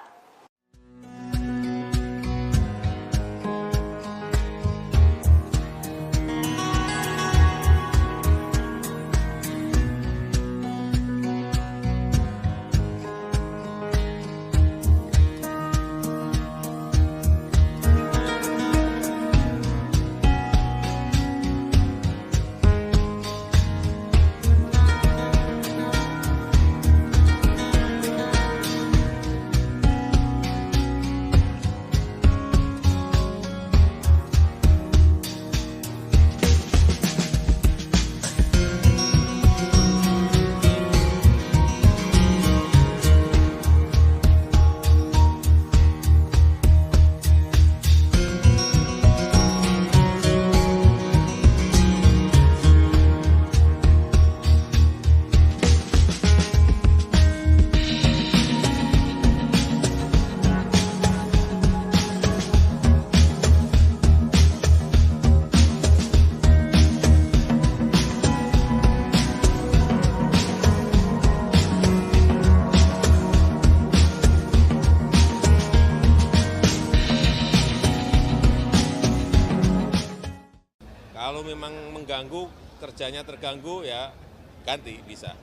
Kalau memang mengganggu, kerjanya terganggu, ya ganti bisa.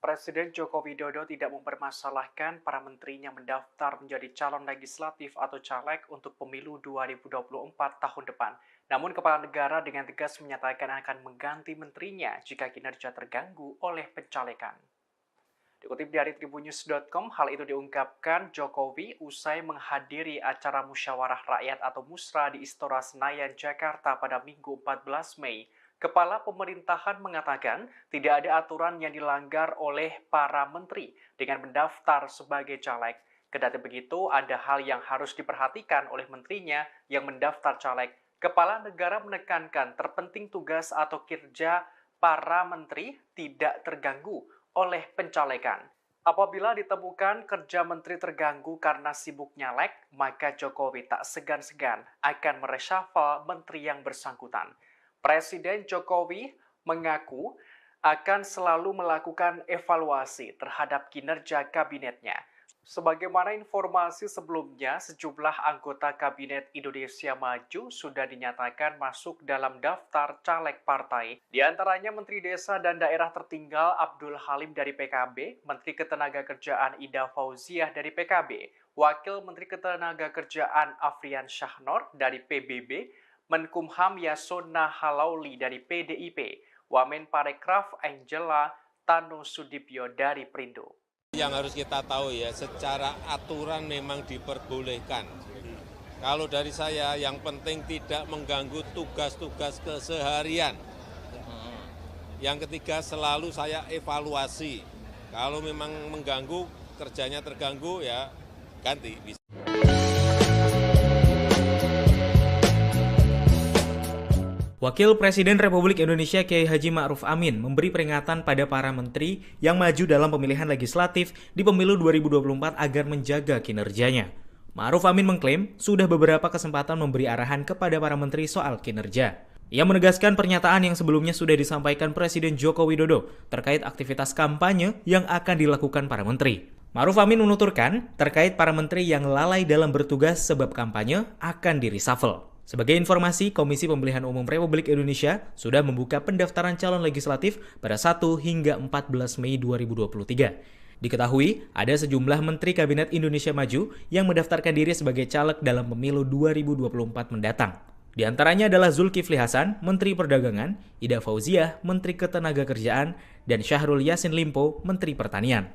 Presiden Joko Widodo tidak mempermasalahkan para menterinya mendaftar menjadi calon legislatif atau caleg untuk pemilu 2024 tahun depan. Namun kepala negara dengan tegas menyatakan akan mengganti menterinya jika kinerja terganggu oleh pencalekan. Dikutip dari tribunnews.com, hal itu diungkapkan Jokowi usai menghadiri acara musyawarah rakyat atau musra di Istora Senayan, Jakarta pada Minggu 14 Mei. Kepala pemerintahan mengatakan tidak ada aturan yang dilanggar oleh para menteri dengan mendaftar sebagai caleg. Kendati begitu, ada hal yang harus diperhatikan oleh menterinya yang mendaftar caleg. Kepala negara menekankan terpenting tugas atau kinerja para menteri tidak terganggu oleh pencalekan. Apabila ditemukan kerja menteri terganggu karena sibuk nyalek, maka Jokowi tak segan-segan akan mereshuffle menteri yang bersangkutan. Presiden Jokowi mengaku akan selalu melakukan evaluasi terhadap kinerja kabinetnya. Sebagaimana informasi sebelumnya, sejumlah anggota Kabinet Indonesia Maju sudah dinyatakan masuk dalam daftar caleg partai. Di antaranya Menteri Desa dan Daerah Tertinggal Abdul Halim dari PKB, Menteri Ketenagakerjaan Ida Fauziah dari PKB, Wakil Menteri Ketenagakerjaan Afrian Syahnor dari PBB, Menkumham Yasona Halauli dari PDIP, Wamen Parekraf Angela Tanusudibyo dari Perindo. Yang harus kita tahu ya, secara aturan memang diperbolehkan. Kalau dari saya, yang penting tidak mengganggu tugas-tugas keseharian. Yang ketiga, selalu saya evaluasi. Kalau memang mengganggu, kerjanya terganggu, ya ganti. Wakil Presiden Republik Indonesia Kiai Haji Ma'ruf Amin memberi peringatan pada para menteri yang maju dalam pemilihan legislatif di pemilu 2024 agar menjaga kinerjanya. Ma'ruf Amin mengklaim sudah beberapa kesempatan memberi arahan kepada para menteri soal kinerja. Ia menegaskan pernyataan yang sebelumnya sudah disampaikan Presiden Joko Widodo terkait aktivitas kampanye yang akan dilakukan para menteri. Ma'ruf Amin menuturkan terkait para menteri yang lalai dalam bertugas sebab kampanye akan di-reshuffle. Sebagai informasi, Komisi Pemilihan Umum Republik Indonesia sudah membuka pendaftaran calon legislatif pada 1 hingga 14 Mei 2023. Diketahui, ada sejumlah Menteri Kabinet Indonesia Maju yang mendaftarkan diri sebagai caleg dalam pemilu 2024 mendatang. Di antaranya adalah Zulkifli Hasan, Menteri Perdagangan, Ida Fauziah, Menteri Ketenagakerjaan, dan Syahrul Yassin Limpo, Menteri Pertanian.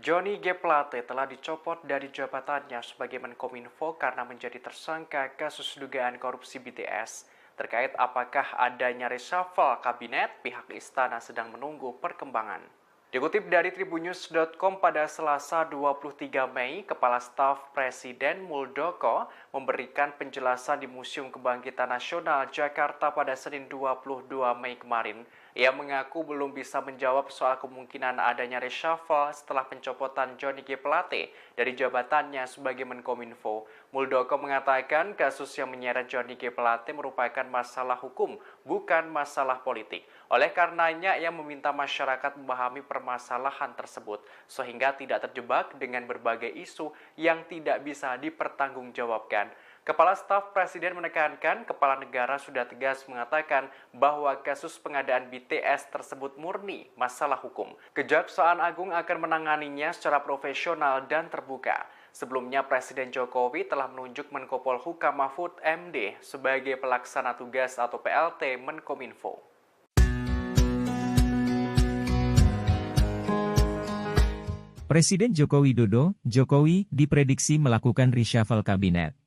Johnny G. Plate telah dicopot dari jabatannya sebagai Menkominfo karena menjadi tersangka kasus dugaan korupsi BTS. Terkait apakah adanya reshuffle kabinet, pihak istana sedang menunggu perkembangan. Dikutip dari tribunnews.com pada Selasa 23 Mei, Kepala Staf Presiden Muldoko memberikan penjelasan di Museum Kebangkitan Nasional Jakarta pada Senin 22 Mei kemarin. Ia mengaku belum bisa menjawab soal kemungkinan adanya reshuffle setelah pencopotan Johnny G. Plate dari jabatannya sebagai Menkominfo. Muldoko mengatakan kasus yang menyeret Johnny G. Plate merupakan masalah hukum, bukan masalah politik. Oleh karenanya, ia meminta masyarakat memahami permasalahan tersebut, sehingga tidak terjebak dengan berbagai isu yang tidak bisa dipertanggungjawabkan. Kepala Staf Presiden menekankan kepala negara sudah tegas mengatakan bahwa kasus pengadaan BTS tersebut murni masalah hukum. Kejaksaan Agung akan menanganinya secara profesional dan terbuka. Sebelumnya Presiden Jokowi telah menunjuk Menko Polhukam Mahfud MD sebagai pelaksana tugas atau PLT Menkominfo. Presiden Joko Widodo, Jokowi, diprediksi melakukan reshuffle kabinet.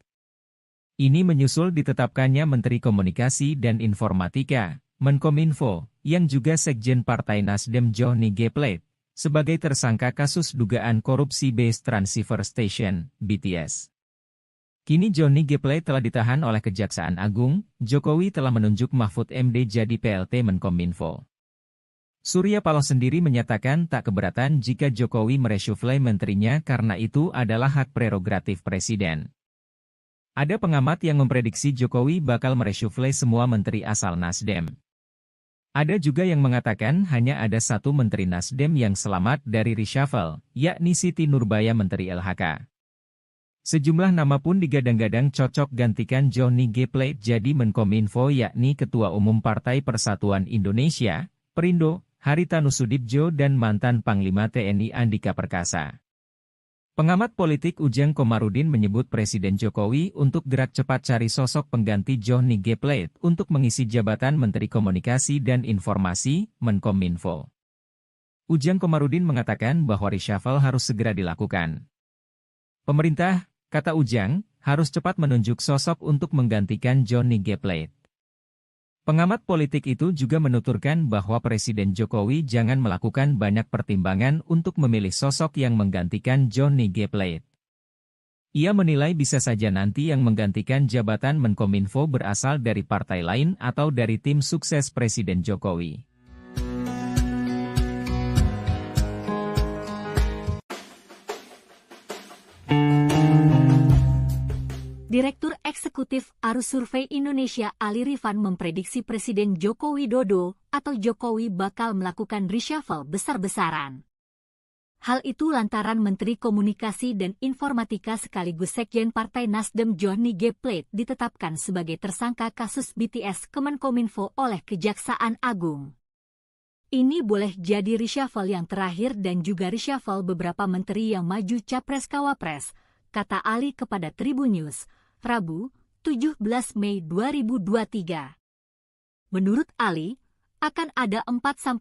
Ini menyusul ditetapkannya Menteri Komunikasi dan Informatika, Menkominfo, yang juga Sekjen Partai Nasdem Johnny G. Plate, sebagai tersangka kasus dugaan korupsi Base Transceiver Station, BTS. Kini Johnny G. Plate telah ditahan oleh Kejaksaan Agung, Jokowi telah menunjuk Mahfud MD jadi PLT Menkominfo. Surya Paloh sendiri menyatakan tak keberatan jika Jokowi mereshuffle menterinya karena itu adalah hak prerogatif Presiden. Ada pengamat yang memprediksi Jokowi bakal mereshuffle semua menteri asal Nasdem. Ada juga yang mengatakan hanya ada satu menteri Nasdem yang selamat dari reshuffle, yakni Siti Nurbaya Menteri LHK. Sejumlah nama pun digadang-gadang cocok gantikan Johnny G. Plate jadi Menkominfo, yakni Ketua Umum Partai Persatuan Indonesia, Perindo, Haritanu Sudibjo dan mantan Panglima TNI Andika Perkasa. Pengamat politik Ujang Komarudin menyebut Presiden Jokowi untuk gerak cepat cari sosok pengganti Johnny G. Plate untuk mengisi jabatan Menteri Komunikasi dan Informasi, Menkominfo. Ujang Komarudin mengatakan bahwa reshuffle harus segera dilakukan. Pemerintah, kata Ujang, harus cepat menunjuk sosok untuk menggantikan Johnny G. Plate. Pengamat politik itu juga menuturkan bahwa Presiden Jokowi jangan melakukan banyak pertimbangan untuk memilih sosok yang menggantikan Johnny G. Plate. Ia menilai bisa saja nanti yang menggantikan jabatan Menkominfo berasal dari partai lain atau dari tim sukses Presiden Jokowi. Direktur Eksekutif Arus Survei Indonesia Ali Rifan memprediksi Presiden Joko Widodo atau Jokowi bakal melakukan reshuffle besar-besaran. Hal itu lantaran Menteri Komunikasi dan Informatika sekaligus Sekjen Partai Nasdem Johnny G. Plate ditetapkan sebagai tersangka kasus BTS Kemenkominfo oleh Kejaksaan Agung. Ini boleh jadi reshuffle yang terakhir dan juga reshuffle beberapa menteri yang maju Capres-Cawapres, kata Ali kepada Tribun News, Rabu, 17 Mei 2023. Menurut Ali, akan ada 4-5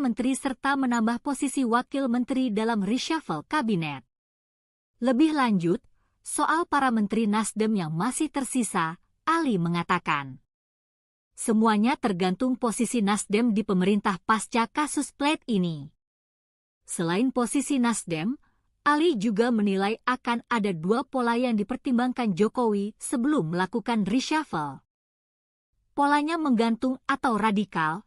menteri serta menambah posisi wakil menteri dalam reshuffle kabinet. Lebih lanjut, soal para menteri Nasdem yang masih tersisa, Ali mengatakan, semuanya tergantung posisi Nasdem di pemerintah pasca kasus Plate ini. Selain posisi Nasdem, Ali juga menilai akan ada 2 pola yang dipertimbangkan Jokowi sebelum melakukan reshuffle. Polanya menggantung atau radikal.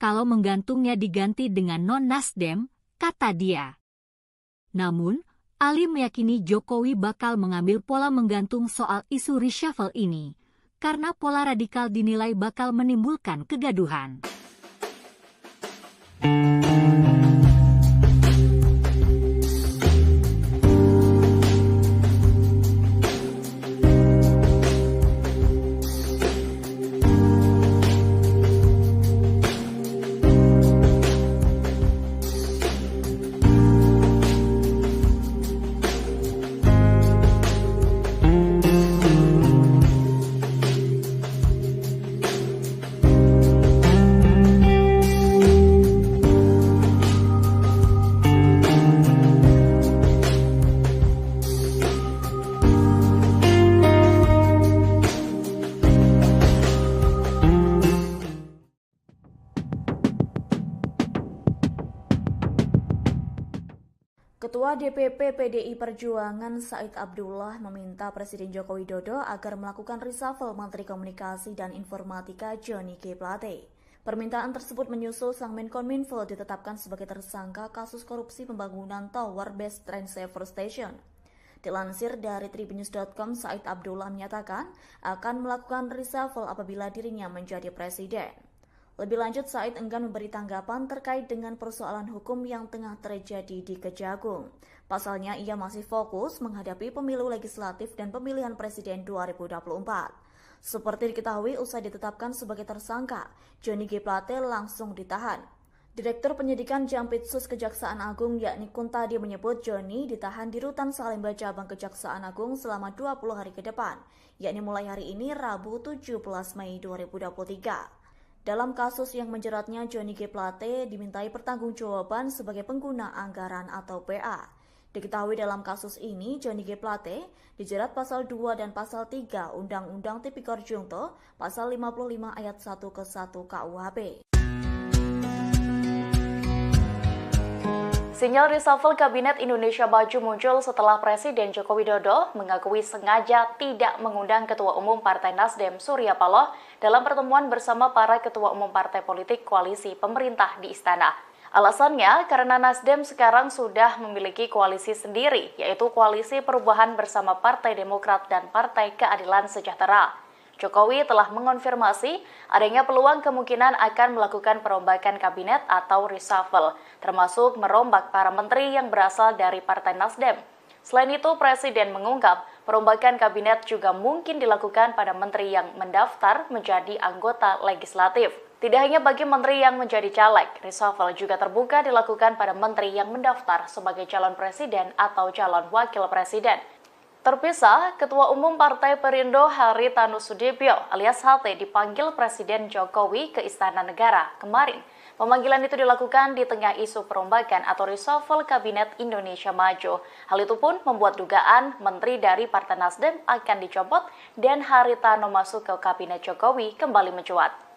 Kalau menggantungnya diganti dengan non-Nasdem, kata dia. Namun, Ali meyakini Jokowi bakal mengambil pola menggantung soal isu reshuffle ini, karena pola radikal dinilai bakal menimbulkan kegaduhan. Ketua DPP PDI Perjuangan Said Abdullah meminta Presiden Joko Widodo agar melakukan reshuffle Menteri Komunikasi dan Informatika Johnny G. Plate. Permintaan tersebut menyusul sang Menkominfo ditetapkan sebagai tersangka kasus korupsi pembangunan Tower Base Train Saver Station. Dilansir dari tribunnews.com, Said Abdullah menyatakan akan melakukan reshuffle apabila dirinya menjadi presiden. Lebih lanjut, Said enggan memberi tanggapan terkait dengan persoalan hukum yang tengah terjadi di Kejagung. Pasalnya, ia masih fokus menghadapi pemilu legislatif dan pemilihan presiden 2024. Seperti diketahui, usai ditetapkan sebagai tersangka, Johnny G. Plate langsung ditahan. Direktur Penyidikan Jampitsus Kejaksaan Agung yakni Kuntadi menyebut Johnny ditahan di Rutan Salemba Cabang Kejaksaan Agung selama 20 hari ke depan, yakni mulai hari ini Rabu 17 Mei 2023. Dalam kasus yang menjeratnya, Johnny G. Plate dimintai pertanggungjawaban sebagai pengguna anggaran atau PA. Diketahui dalam kasus ini, Johnny G. Plate dijerat pasal 2 dan pasal 3 Undang-Undang Tipikor Jungto, pasal 55 ayat 1 ke 1 KUHP. Sinyal reshuffle Kabinet Indonesia Maju muncul setelah Presiden Joko Widodo mengakui sengaja tidak mengundang Ketua Umum Partai Nasdem Surya Paloh dalam pertemuan bersama para Ketua Umum Partai Politik Koalisi Pemerintah di Istana. Alasannya karena Nasdem sekarang sudah memiliki koalisi sendiri, yaitu Koalisi Perubahan bersama Partai Demokrat dan Partai Keadilan Sejahtera. Jokowi telah mengonfirmasi adanya peluang kemungkinan akan melakukan perombakan kabinet atau reshuffle, termasuk merombak para menteri yang berasal dari Partai Nasdem. Selain itu, Presiden mengungkap perombakan kabinet juga mungkin dilakukan pada menteri yang mendaftar menjadi anggota legislatif. Tidak hanya bagi menteri yang menjadi caleg, reshuffle juga terbuka dilakukan pada menteri yang mendaftar sebagai calon presiden atau calon wakil presiden. Terpisah, Ketua Umum Partai Perindo Haritanu Sudibyo alias HT dipanggil Presiden Jokowi ke Istana Negara kemarin. Pemanggilan itu dilakukan di tengah isu perombakan atau reshuffle Kabinet Indonesia Maju. Hal itu pun membuat dugaan menteri dari Partai Nasdem akan dicopot dan Haritanu masuk ke Kabinet Jokowi kembali mencuat.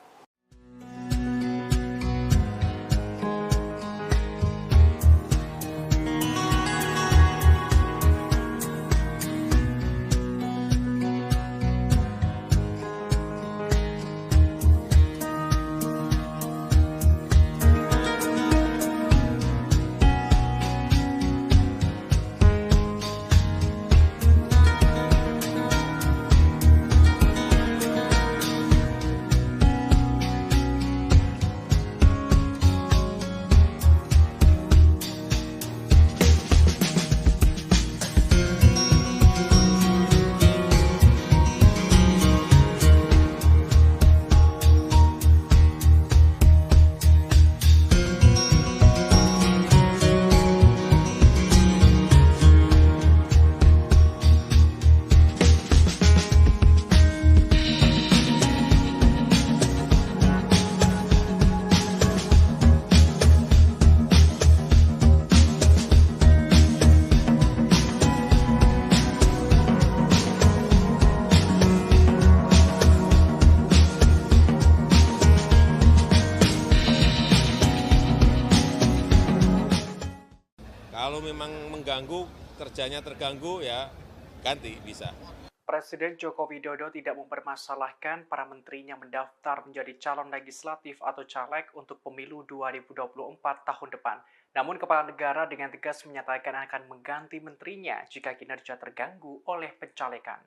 Kalau memang mengganggu, kerjanya terganggu, ya ganti bisa. Presiden Joko Widodo tidak mempermasalahkan para menterinya mendaftar menjadi calon legislatif atau caleg untuk pemilu 2024 tahun depan. Namun Kepala Negara dengan tegas menyatakan akan mengganti menterinya jika kinerja terganggu oleh pencalekan.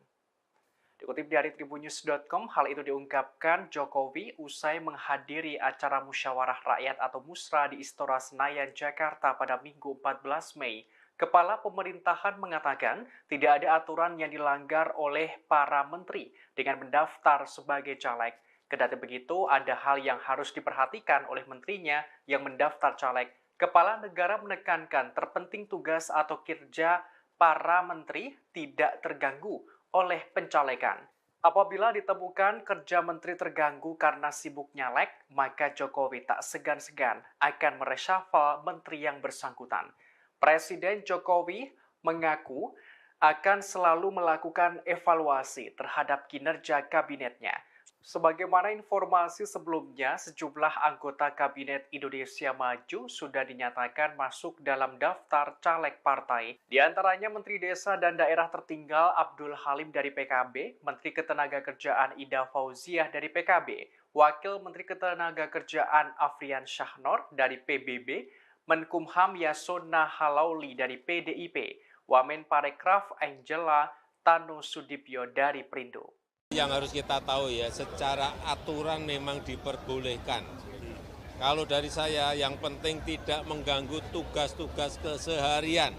Dikutip dari tribunnews.com, hal itu diungkapkan Jokowi usai menghadiri acara musyawarah rakyat atau musra di Istora Senayan, Jakarta pada Minggu 14 Mei. Kepala pemerintahan mengatakan tidak ada aturan yang dilanggar oleh para menteri dengan mendaftar sebagai caleg. Kendati begitu, ada hal yang harus diperhatikan oleh menterinya yang mendaftar caleg. Kepala negara menekankan terpenting tugas atau kinerja para menteri tidak terganggu oleh pencalekan. Apabila ditemukan kerja menteri terganggu karena sibuk nyalek, maka Jokowi tak segan-segan akan mereshuffle menteri yang bersangkutan. Presiden Jokowi mengaku akan selalu melakukan evaluasi terhadap kinerja kabinetnya. Sebagaimana informasi sebelumnya, sejumlah anggota Kabinet Indonesia Maju sudah dinyatakan masuk dalam daftar caleg partai. Di antaranya Menteri Desa dan Daerah Tertinggal Abdul Halim dari PKB, Menteri Ketenagakerjaan Ida Fauziah dari PKB, Wakil Menteri Ketenagakerjaan Afrian Syahnor dari PBB, Menkumham Yasona Halauli dari PDIP, Wamen Parekraf Angela Tanu Sudibyo dari Perindo. Yang harus kita tahu ya, secara aturan memang diperbolehkan. Kalau dari saya, yang penting tidak mengganggu tugas-tugas keseharian.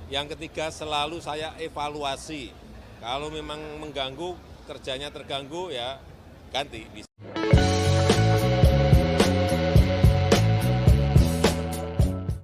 Yang ketiga, selalu saya evaluasi. Kalau memang mengganggu, kerjanya terganggu, ya ganti.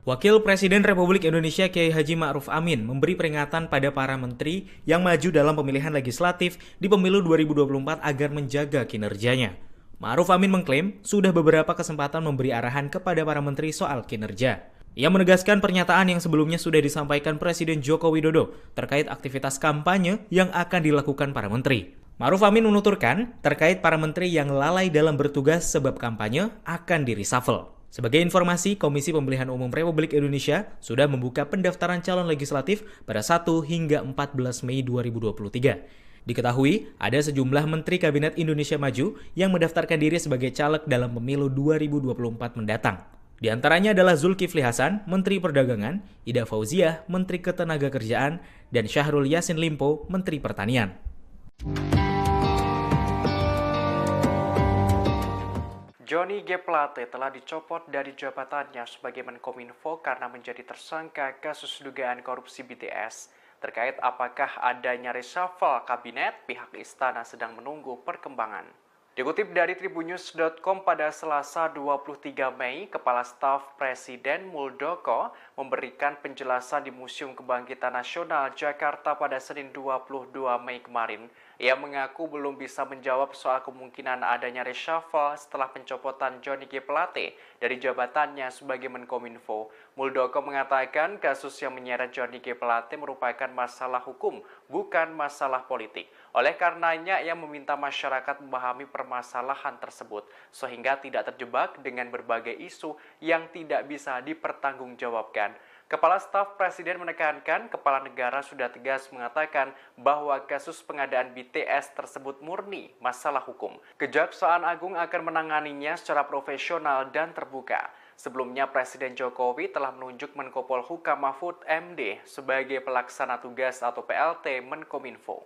Wakil Presiden Republik Indonesia Kiai Haji Ma'ruf Amin memberi peringatan pada para menteri yang maju dalam pemilihan legislatif di pemilu 2024 agar menjaga kinerjanya. Ma'ruf Amin mengklaim sudah beberapa kesempatan memberi arahan kepada para menteri soal kinerja. Ia menegaskan pernyataan yang sebelumnya sudah disampaikan Presiden Joko Widodo terkait aktivitas kampanye yang akan dilakukan para menteri. Ma'ruf Amin menuturkan terkait para menteri yang lalai dalam bertugas sebab kampanye akan di-reshuffle. Sebagai informasi, Komisi Pemilihan Umum Republik Indonesia sudah membuka pendaftaran calon legislatif pada 1 hingga 14 Mei 2023. Diketahui, ada sejumlah Menteri Kabinet Indonesia Maju yang mendaftarkan diri sebagai caleg dalam pemilu 2024 mendatang. Di antaranya adalah Zulkifli Hasan, Menteri Perdagangan, Ida Fauziah, Menteri Ketenagakerjaan, dan Syahrul Yassin Limpo, Menteri Pertanian. Johnny G. Plate telah dicopot dari jabatannya sebagai Menkominfo karena menjadi tersangka kasus dugaan korupsi BTS. Terkait apakah adanya reshuffle kabinet, pihak istana sedang menunggu perkembangan. Dikutip dari tribunnews.com pada Selasa 23 Mei, Kepala Staf Presiden Muldoko memberikan penjelasan di Museum Kebangkitan Nasional Jakarta pada Senin 22 Mei kemarin. Ia mengaku belum bisa menjawab soal kemungkinan adanya reshuffle setelah pencopotan Johnny G. Plate dari jabatannya sebagai Menkominfo. Muldoko mengatakan kasus yang menyeret Johnny G. Plate merupakan masalah hukum, bukan masalah politik. Oleh karenanya, ia meminta masyarakat memahami permasalahan tersebut, sehingga tidak terjebak dengan berbagai isu yang tidak bisa dipertanggungjawabkan. Kepala Staf Presiden menekankan kepala negara sudah tegas mengatakan bahwa kasus pengadaan BTS tersebut murni masalah hukum. Kejaksaan Agung akan menanganinya secara profesional dan terbuka. Sebelumnya, Presiden Jokowi telah menunjuk Menko Polhukam Mahfud MD sebagai pelaksana tugas atau PLT Menkominfo.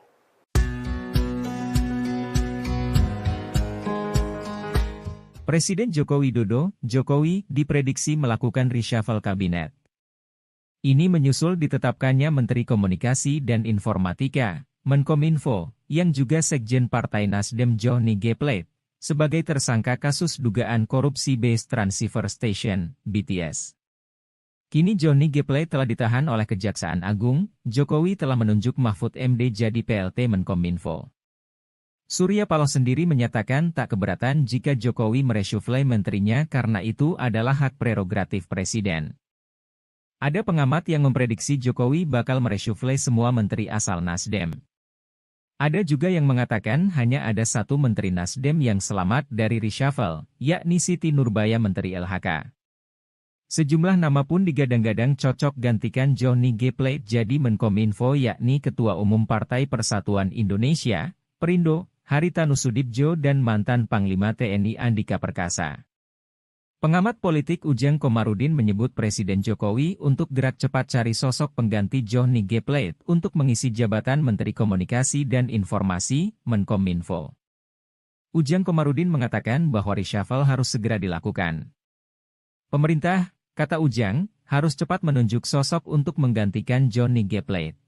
Presiden Joko Widodo, Jokowi, diprediksi melakukan reshuffle kabinet. Ini menyusul ditetapkannya Menteri Komunikasi dan Informatika, Menkominfo, yang juga Sekjen Partai Nasdem Johnny G. Plate, sebagai tersangka kasus dugaan korupsi Base Transceiver Station, BTS. Kini Johnny G. Plate telah ditahan oleh Kejaksaan Agung, Jokowi telah menunjuk Mahfud MD jadi PLT Menkominfo. Surya Paloh sendiri menyatakan tak keberatan jika Jokowi mereshuffle menterinya karena itu adalah hak prerogatif Presiden. Ada pengamat yang memprediksi Jokowi bakal mereshuffle semua menteri asal Nasdem. Ada juga yang mengatakan hanya ada satu menteri Nasdem yang selamat dari reshuffle, yakni Siti Nurbaya Menteri LHK. Sejumlah nama pun digadang-gadang cocok gantikan Johnny G. Plate jadi Menkominfo yakni Ketua Umum Partai Persatuan Indonesia, Perindo, Haritanu Sudibjo dan mantan Panglima TNI Andika Perkasa. Pengamat politik Ujang Komarudin menyebut Presiden Jokowi untuk gerak cepat cari sosok pengganti Johnny G. Plate untuk mengisi jabatan Menteri Komunikasi dan Informasi, Menkominfo. Ujang Komarudin mengatakan bahwa reshuffle harus segera dilakukan. Pemerintah, kata Ujang, harus cepat menunjuk sosok untuk menggantikan Johnny G. Plate.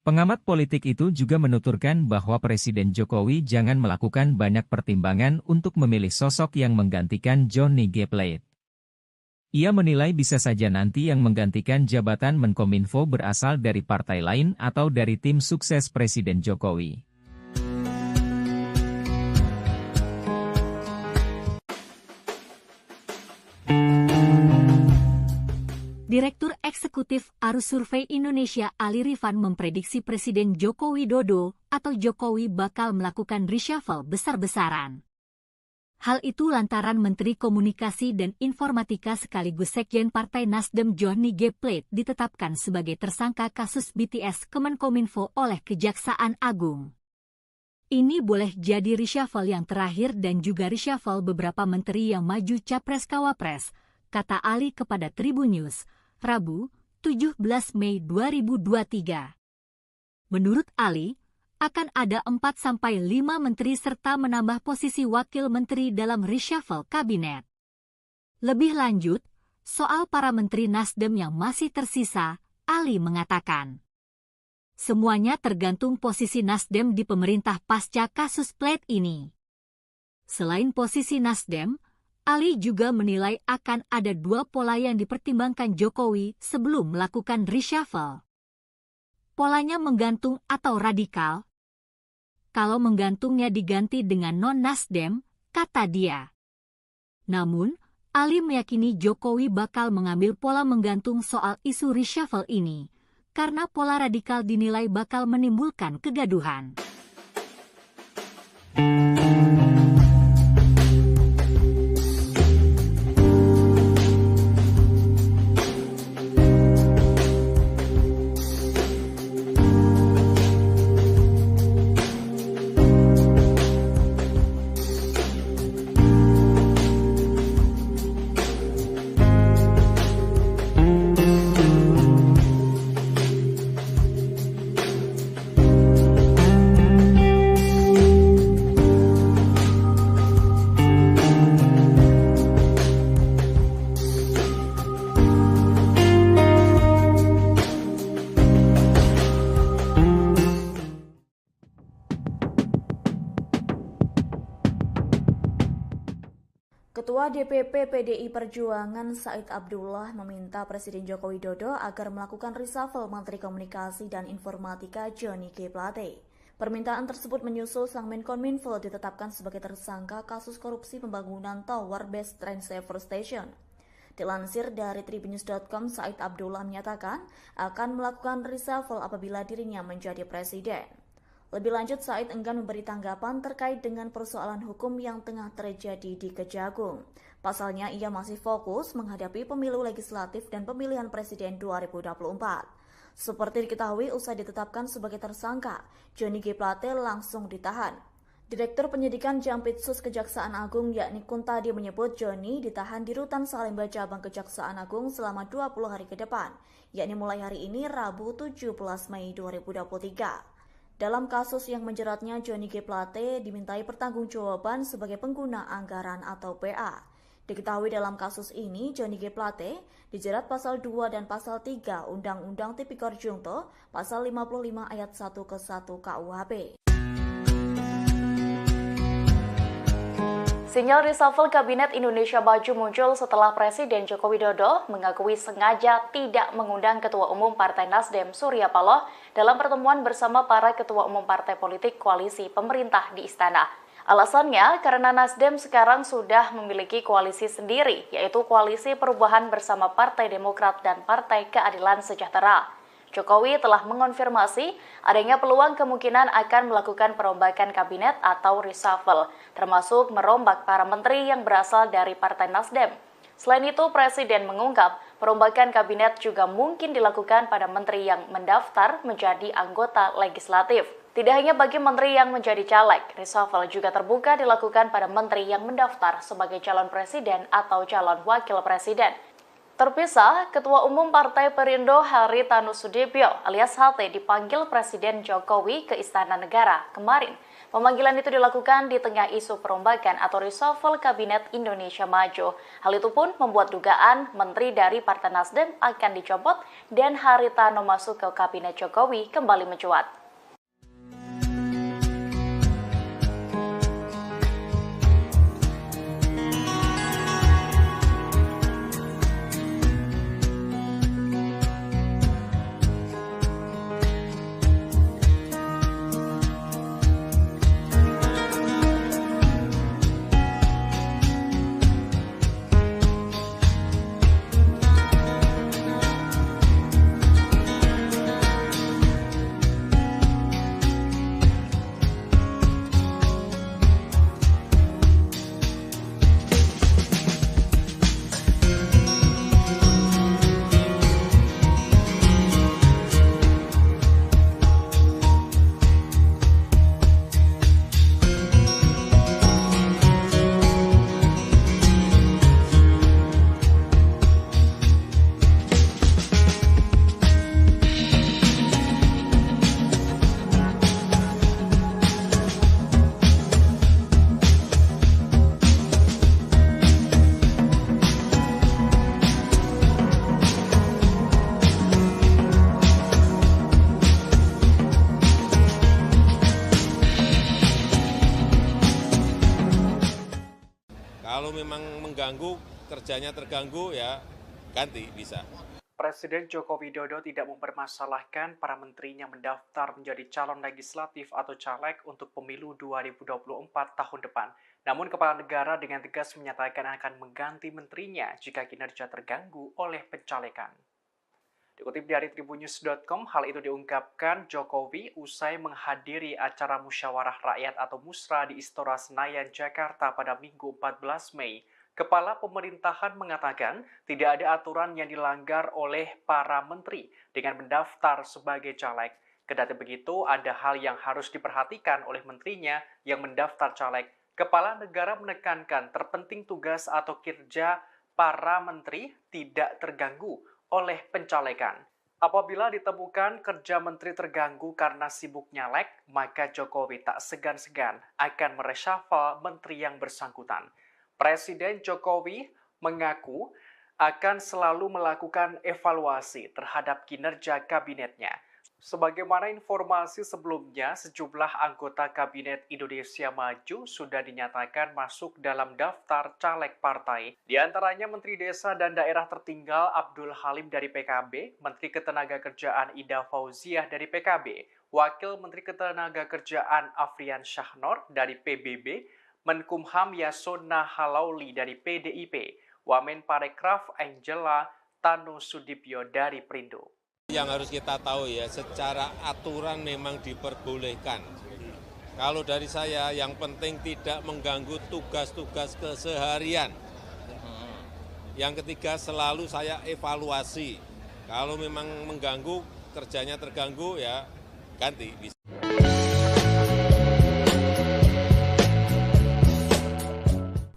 Pengamat politik itu juga menuturkan bahwa Presiden Jokowi jangan melakukan banyak pertimbangan untuk memilih sosok yang menggantikan Johnny G. Plate. Ia menilai bisa saja nanti yang menggantikan jabatan Menkominfo berasal dari partai lain atau dari tim sukses Presiden Jokowi. Direktur Eksekutif Arus Survei Indonesia Ali Rifan memprediksi Presiden Joko Widodo atau Jokowi bakal melakukan reshuffle besar-besaran. Hal itu lantaran Menteri Komunikasi dan Informatika sekaligus Sekjen Partai Nasdem Johnny G. Plate ditetapkan sebagai tersangka kasus BTS Kemenkominfo oleh Kejaksaan Agung. Ini boleh jadi reshuffle yang terakhir dan juga reshuffle beberapa menteri yang maju Capres-Cawapres, kata Ali kepada Tribun News, Rabu, 17 Mei 2023. Menurut Ali, akan ada 4-5 menteri serta menambah posisi wakil menteri dalam reshuffle kabinet. Lebih lanjut, soal para menteri Nasdem yang masih tersisa, Ali mengatakan, semuanya tergantung posisi Nasdem di pemerintah pasca kasus Plate ini. Selain posisi Nasdem, Ali juga menilai akan ada dua pola yang dipertimbangkan Jokowi sebelum melakukan reshuffle. Polanya menggantung atau radikal. Kalau menggantungnya diganti dengan non-Nasdem, kata dia. Namun, Ali meyakini Jokowi bakal mengambil pola menggantung soal isu reshuffle ini, karena pola radikal dinilai bakal menimbulkan kegaduhan. Ketua DPP PDI Perjuangan Said Abdullah meminta Presiden Joko Widodo agar melakukan reshuffle Menteri Komunikasi dan Informatika Johnny G. Plate. Permintaan tersebut menyusul sang Menkominfo ditetapkan sebagai tersangka kasus korupsi pembangunan Tower Base Train Saver Station. Dilansir dari tribunnews.com, Said Abdullah menyatakan akan melakukan reshuffle apabila dirinya menjadi presiden. Lebih lanjut, Said enggan memberi tanggapan terkait dengan persoalan hukum yang tengah terjadi di Kejagung. Pasalnya, ia masih fokus menghadapi pemilu legislatif dan pemilihan presiden 2024. Seperti diketahui, usai ditetapkan sebagai tersangka, Johnny G. Plate langsung ditahan. Direktur Penyidikan Jampitsus Kejaksaan Agung yakni Kuntadi menyebut Johnny ditahan di Rutan Salemba Cabang Kejaksaan Agung selama 20 hari ke depan, yakni mulai hari ini Rabu 17 Mei 2023. Dalam kasus yang menjeratnya, Johnny G. Plate dimintai pertanggungjawaban sebagai pengguna anggaran atau PA. Diketahui dalam kasus ini, Johnny G. Plate dijerat pasal 2 dan pasal 3 Undang-Undang Tipikor Junto, pasal 55 ayat 1 ke 1 KUHP. Sinyal reshuffle Kabinet Indonesia Maju muncul setelah Presiden Joko Widodo mengakui sengaja tidak mengundang Ketua Umum Partai Nasdem Surya Paloh dalam pertemuan bersama para Ketua Umum Partai Politik Koalisi Pemerintah di Istana. Alasannya karena Nasdem sekarang sudah memiliki koalisi sendiri, yaitu Koalisi Perubahan bersama Partai Demokrat dan Partai Keadilan Sejahtera. Jokowi telah mengonfirmasi adanya peluang kemungkinan akan melakukan perombakan kabinet atau reshuffle, termasuk merombak para menteri yang berasal dari Partai Nasdem. Selain itu, Presiden mengungkap perombakan kabinet juga mungkin dilakukan pada menteri yang mendaftar menjadi anggota legislatif. Tidak hanya bagi menteri yang menjadi caleg, reshuffle juga terbuka dilakukan pada menteri yang mendaftar sebagai calon presiden atau calon wakil presiden. Terpisah, Ketua Umum Partai Perindo Haritanu Sudibyo alias HT dipanggil Presiden Jokowi ke Istana Negara kemarin. Pemanggilan itu dilakukan di tengah isu perombakan atau reshuffle Kabinet Indonesia Maju. Hal itu pun membuat dugaan menteri dari Partai Nasdem akan dicopot dan Haritanu masuk ke Kabinet Jokowi kembali mencuat. Kalau memang mengganggu, kerjanya terganggu, ya ganti bisa. Presiden Joko Widodo tidak mempermasalahkan para menterinya mendaftar menjadi calon legislatif atau caleg untuk pemilu 2024 tahun depan. Namun Kepala Negara dengan tegas menyatakan akan mengganti menterinya jika kinerja terganggu oleh pencalekan. Dikutip dari tribunnews.com, hal itu diungkapkan Jokowi usai menghadiri acara musyawarah rakyat atau musra di Istora Senayan, Jakarta pada Minggu 14 Mei. Kepala pemerintahan mengatakan tidak ada aturan yang dilanggar oleh para menteri dengan mendaftar sebagai caleg. Kendati begitu, ada hal yang harus diperhatikan oleh menterinya yang mendaftar caleg. Kepala negara menekankan terpenting tugas atau kinerja para menteri tidak terganggu oleh pencalekan. Apabila ditemukan kerja menteri terganggu karena sibuk nyalek, maka Jokowi tak segan-segan akan mereshuffle menteri yang bersangkutan. Presiden Jokowi mengaku akan selalu melakukan evaluasi terhadap kinerja kabinetnya. Sebagaimana informasi sebelumnya, sejumlah anggota Kabinet Indonesia Maju sudah dinyatakan masuk dalam daftar caleg partai. Di antaranya Menteri Desa dan Daerah Tertinggal Abdul Halim dari PKB, Menteri Ketenagakerjaan Ida Fauziah dari PKB, Wakil Menteri Ketenagakerjaan Afrian Syahnor dari PBB, Menkumham Yasona Halauli dari PDIP, Wamen Parekraf Angela Tanu Sudibyo dari Perindo. Yang harus kita tahu ya, secara aturan memang diperbolehkan. Kalau dari saya, yang penting tidak mengganggu tugas-tugas keseharian. Yang ketiga, selalu saya evaluasi. Kalau memang mengganggu, kerjanya terganggu, ya ganti.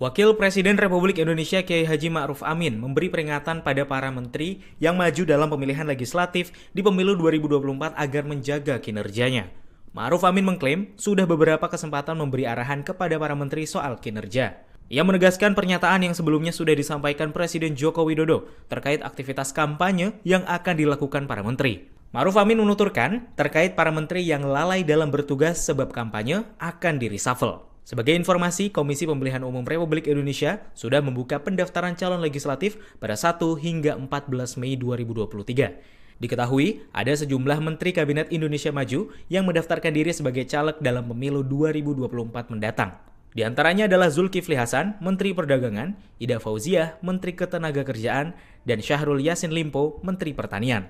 Wakil Presiden Republik Indonesia Kiai Haji Ma'ruf Amin memberi peringatan pada para menteri yang maju dalam pemilihan legislatif di pemilu 2024 agar menjaga kinerjanya. Ma'ruf Amin mengklaim sudah beberapa kesempatan memberi arahan kepada para menteri soal kinerja. Ia menegaskan pernyataan yang sebelumnya sudah disampaikan Presiden Joko Widodo terkait aktivitas kampanye yang akan dilakukan para menteri. Ma'ruf Amin menuturkan terkait para menteri yang lalai dalam bertugas sebab kampanye akan di-reshuffle. Sebagai informasi, Komisi Pemilihan Umum Republik Indonesia sudah membuka pendaftaran calon legislatif pada 1 hingga 14 Mei 2023. Diketahui, ada sejumlah Menteri Kabinet Indonesia Maju yang mendaftarkan diri sebagai caleg dalam pemilu 2024 mendatang. Di antaranya adalah Zulkifli Hasan, Menteri Perdagangan, Ida Fauziah, Menteri Ketenagakerjaan, dan Syahrul Yassin Limpo, Menteri Pertanian.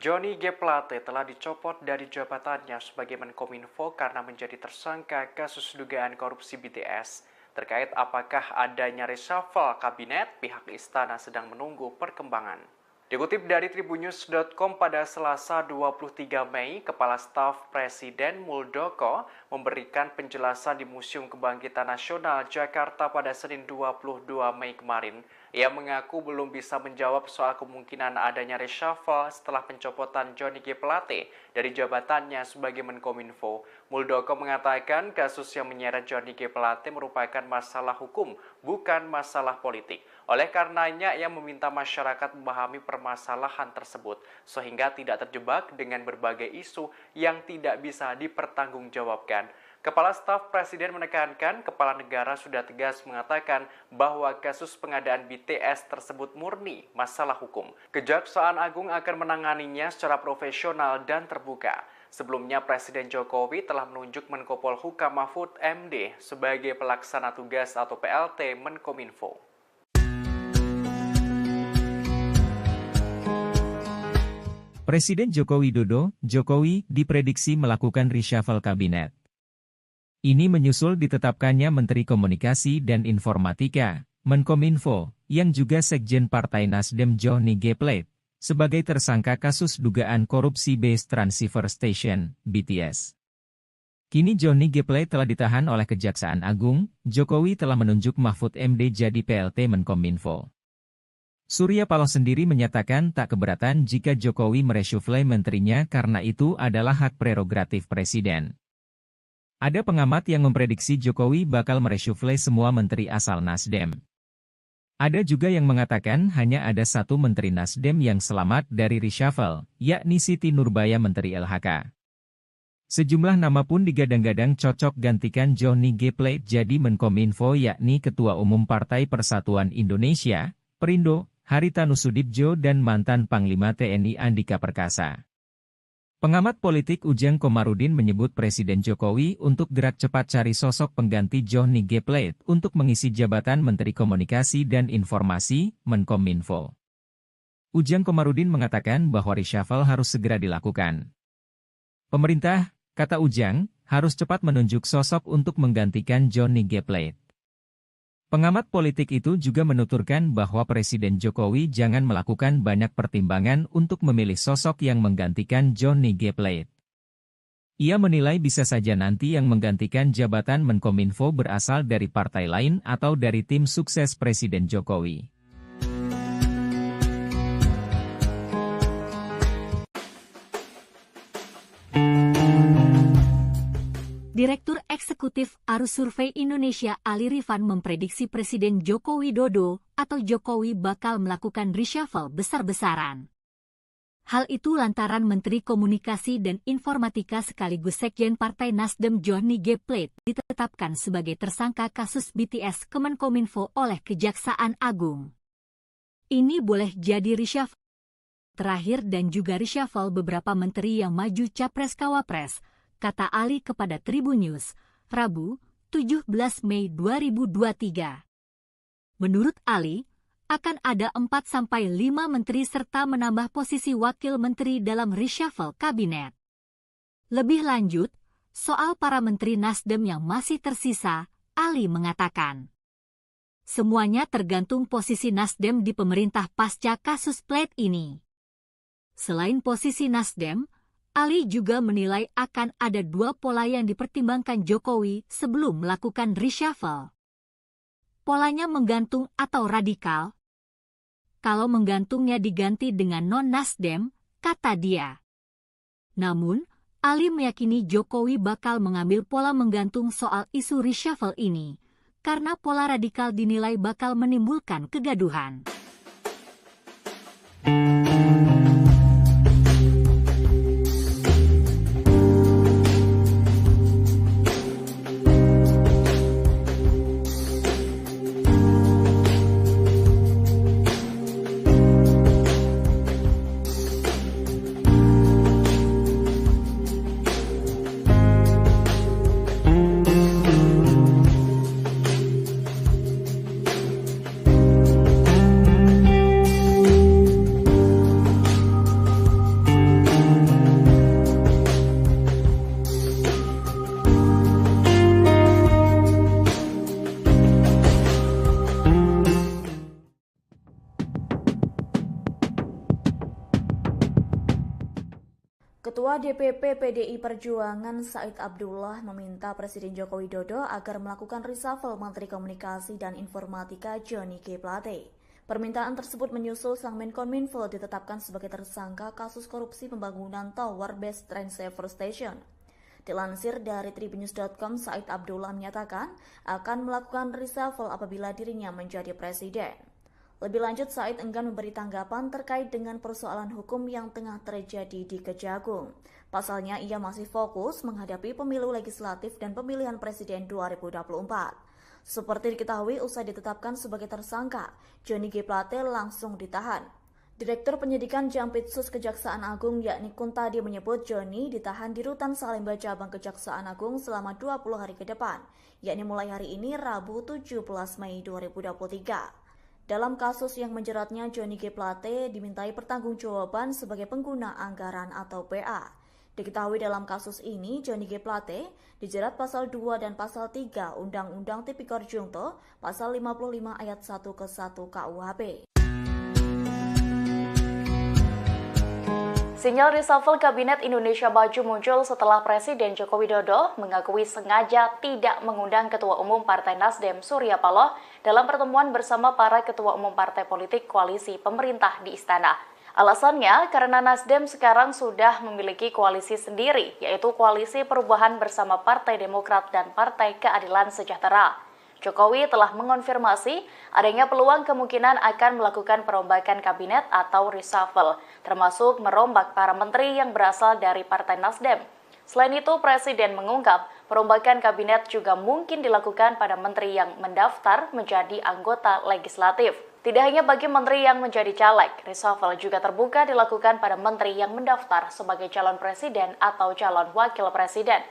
Johnny G. Plate telah dicopot dari jabatannya sebagai Menkominfo karena menjadi tersangka kasus dugaan korupsi BTS. Terkait apakah adanya reshuffle kabinet, pihak istana sedang menunggu perkembangan. Dikutip dari tribunnews.com pada Selasa 23 Mei, Kepala Staf Presiden Muldoko memberikan penjelasan di Museum Kebangkitan Nasional Jakarta pada Senin 22 Mei kemarin. Ia mengaku belum bisa menjawab soal kemungkinan adanya reshuffle setelah pencopotan Johnny G. Plate dari jabatannya sebagai Menkominfo. Muldoko mengatakan kasus yang menyeret Johnny G. Plate merupakan masalah hukum, bukan masalah politik. Oleh karenanya, ia meminta masyarakat memahami permasalahan tersebut, sehingga tidak terjebak dengan berbagai isu yang tidak bisa dipertanggungjawabkan. Kepala Staf Presiden menekankan kepala negara sudah tegas mengatakan bahwa kasus pengadaan BTS tersebut murni masalah hukum. Kejaksaan Agung akan menanganinya secara profesional dan terbuka. Sebelumnya Presiden Jokowi telah menunjuk Menko Polhukam Mahfud MD sebagai pelaksana tugas atau PLT Menkominfo. Presiden Joko Widodo, Jokowi, diprediksi melakukan reshuffle kabinet. Ini menyusul ditetapkannya Menteri Komunikasi dan Informatika, Menkominfo, yang juga Sekjen Partai Nasdem Johnny G. Plate, sebagai tersangka kasus dugaan korupsi Base Transceiver Station, BTS. Kini Johnny G. Plate telah ditahan oleh Kejaksaan Agung, Jokowi telah menunjuk Mahfud MD jadi PLT Menkominfo. Surya Paloh sendiri menyatakan tak keberatan jika Jokowi mereshuffle menterinya karena itu adalah hak prerogatif Presiden. Ada pengamat yang memprediksi Jokowi bakal mereshuffle semua menteri asal Nasdem. Ada juga yang mengatakan hanya ada satu menteri Nasdem yang selamat dari reshuffle, yakni Siti Nurbaya Menteri LHK. Sejumlah nama pun digadang-gadang cocok gantikan Johnny G. Plate jadi Menkominfo yakni Ketua Umum Partai Persatuan Indonesia, Perindo, Haritanu Sudibjo dan mantan Panglima TNI Andika Perkasa. Pengamat politik Ujang Komarudin menyebut Presiden Jokowi untuk gerak cepat cari sosok pengganti Johnny G. Plate untuk mengisi jabatan Menteri Komunikasi dan Informasi, Menkominfo. Ujang Komarudin mengatakan bahwa reshuffle harus segera dilakukan. Pemerintah, kata Ujang, harus cepat menunjuk sosok untuk menggantikan Johnny G. Plate. Pengamat politik itu juga menuturkan bahwa Presiden Jokowi jangan melakukan banyak pertimbangan untuk memilih sosok yang menggantikan Johnny G. Plate. Ia menilai bisa saja nanti yang menggantikan jabatan Menkominfo berasal dari partai lain atau dari tim sukses Presiden Jokowi. Direktur Eksekutif Arus Survei Indonesia Ali Rifan memprediksi Presiden Joko Widodo atau Jokowi bakal melakukan reshuffle besar-besaran. Hal itu lantaran Menteri Komunikasi dan Informatika sekaligus Sekjen Partai Nasdem Johnny G. Plate ditetapkan sebagai tersangka kasus BTS Kemenkominfo oleh Kejaksaan Agung. Ini boleh jadi reshuffle terakhir dan juga reshuffle beberapa menteri yang maju Capres-Cawapres, kata Ali kepada Tribun News, Rabu, 17 Mei 2023. Menurut Ali, akan ada 4-5 menteri serta menambah posisi wakil menteri dalam reshuffle kabinet. Lebih lanjut, soal para menteri Nasdem yang masih tersisa, Ali mengatakan, semuanya tergantung posisi Nasdem di pemerintah pasca kasus Plate ini. Selain posisi Nasdem, Ali juga menilai akan ada 2 pola yang dipertimbangkan Jokowi sebelum melakukan reshuffle. Polanya menggantung atau radikal. Kalau menggantungnya diganti dengan non-Nasdem, kata dia. Namun, Ali meyakini Jokowi bakal mengambil pola menggantung soal isu reshuffle ini, karena pola radikal dinilai bakal menimbulkan kegaduhan. Ketua DPP PDI Perjuangan Said Abdullah meminta Presiden Joko Widodo agar melakukan reshuffle Menteri Komunikasi dan Informatika Johnny G. Plate. Permintaan tersebut menyusul sang Menkominfo ditetapkan sebagai tersangka kasus korupsi pembangunan Tower Base Train Saver Station. Dilansir dari tribunnews.com, Said Abdullah menyatakan akan melakukan reshuffle apabila dirinya menjadi presiden. Lebih lanjut, Said enggan memberi tanggapan terkait dengan persoalan hukum yang tengah terjadi di Kejagung. Pasalnya, ia masih fokus menghadapi pemilu legislatif dan pemilihan presiden 2024. Seperti diketahui, usai ditetapkan sebagai tersangka, Johnny G. Plate langsung ditahan. Direktur Penyidikan Jampitsus Kejaksaan Agung yakni Kuntadi menyebut Johnny ditahan di Rutan Salemba Cabang Kejaksaan Agung selama 20 hari ke depan, yakni mulai hari ini Rabu 17 Mei 2023. Dalam kasus yang menjeratnya, Johnny G. Plate dimintai pertanggungjawaban sebagai pengguna anggaran atau PA. Diketahui dalam kasus ini, Johnny G. Plate dijerat pasal 2 dan pasal 3 Undang-Undang Tipikor Jungto, pasal 55 ayat 1 ke 1 KUHP. Sinyal reshuffle Kabinet Indonesia Maju muncul setelah Presiden Joko Widodo mengakui sengaja tidak mengundang Ketua Umum Partai Nasdem Surya Paloh dalam pertemuan bersama para ketua umum partai politik koalisi pemerintah di Istana. Alasannya karena Nasdem sekarang sudah memiliki koalisi sendiri, yaitu Koalisi Perubahan bersama Partai Demokrat dan Partai Keadilan Sejahtera. Jokowi telah mengonfirmasi adanya peluang kemungkinan akan melakukan perombakan kabinet atau reshuffle, termasuk merombak para menteri yang berasal dari Partai Nasdem. Selain itu, Presiden mengungkap perombakan kabinet juga mungkin dilakukan pada menteri yang mendaftar menjadi anggota legislatif. Tidak hanya bagi menteri yang menjadi caleg, reshuffle juga terbuka dilakukan pada menteri yang mendaftar sebagai calon presiden atau calon wakil presiden.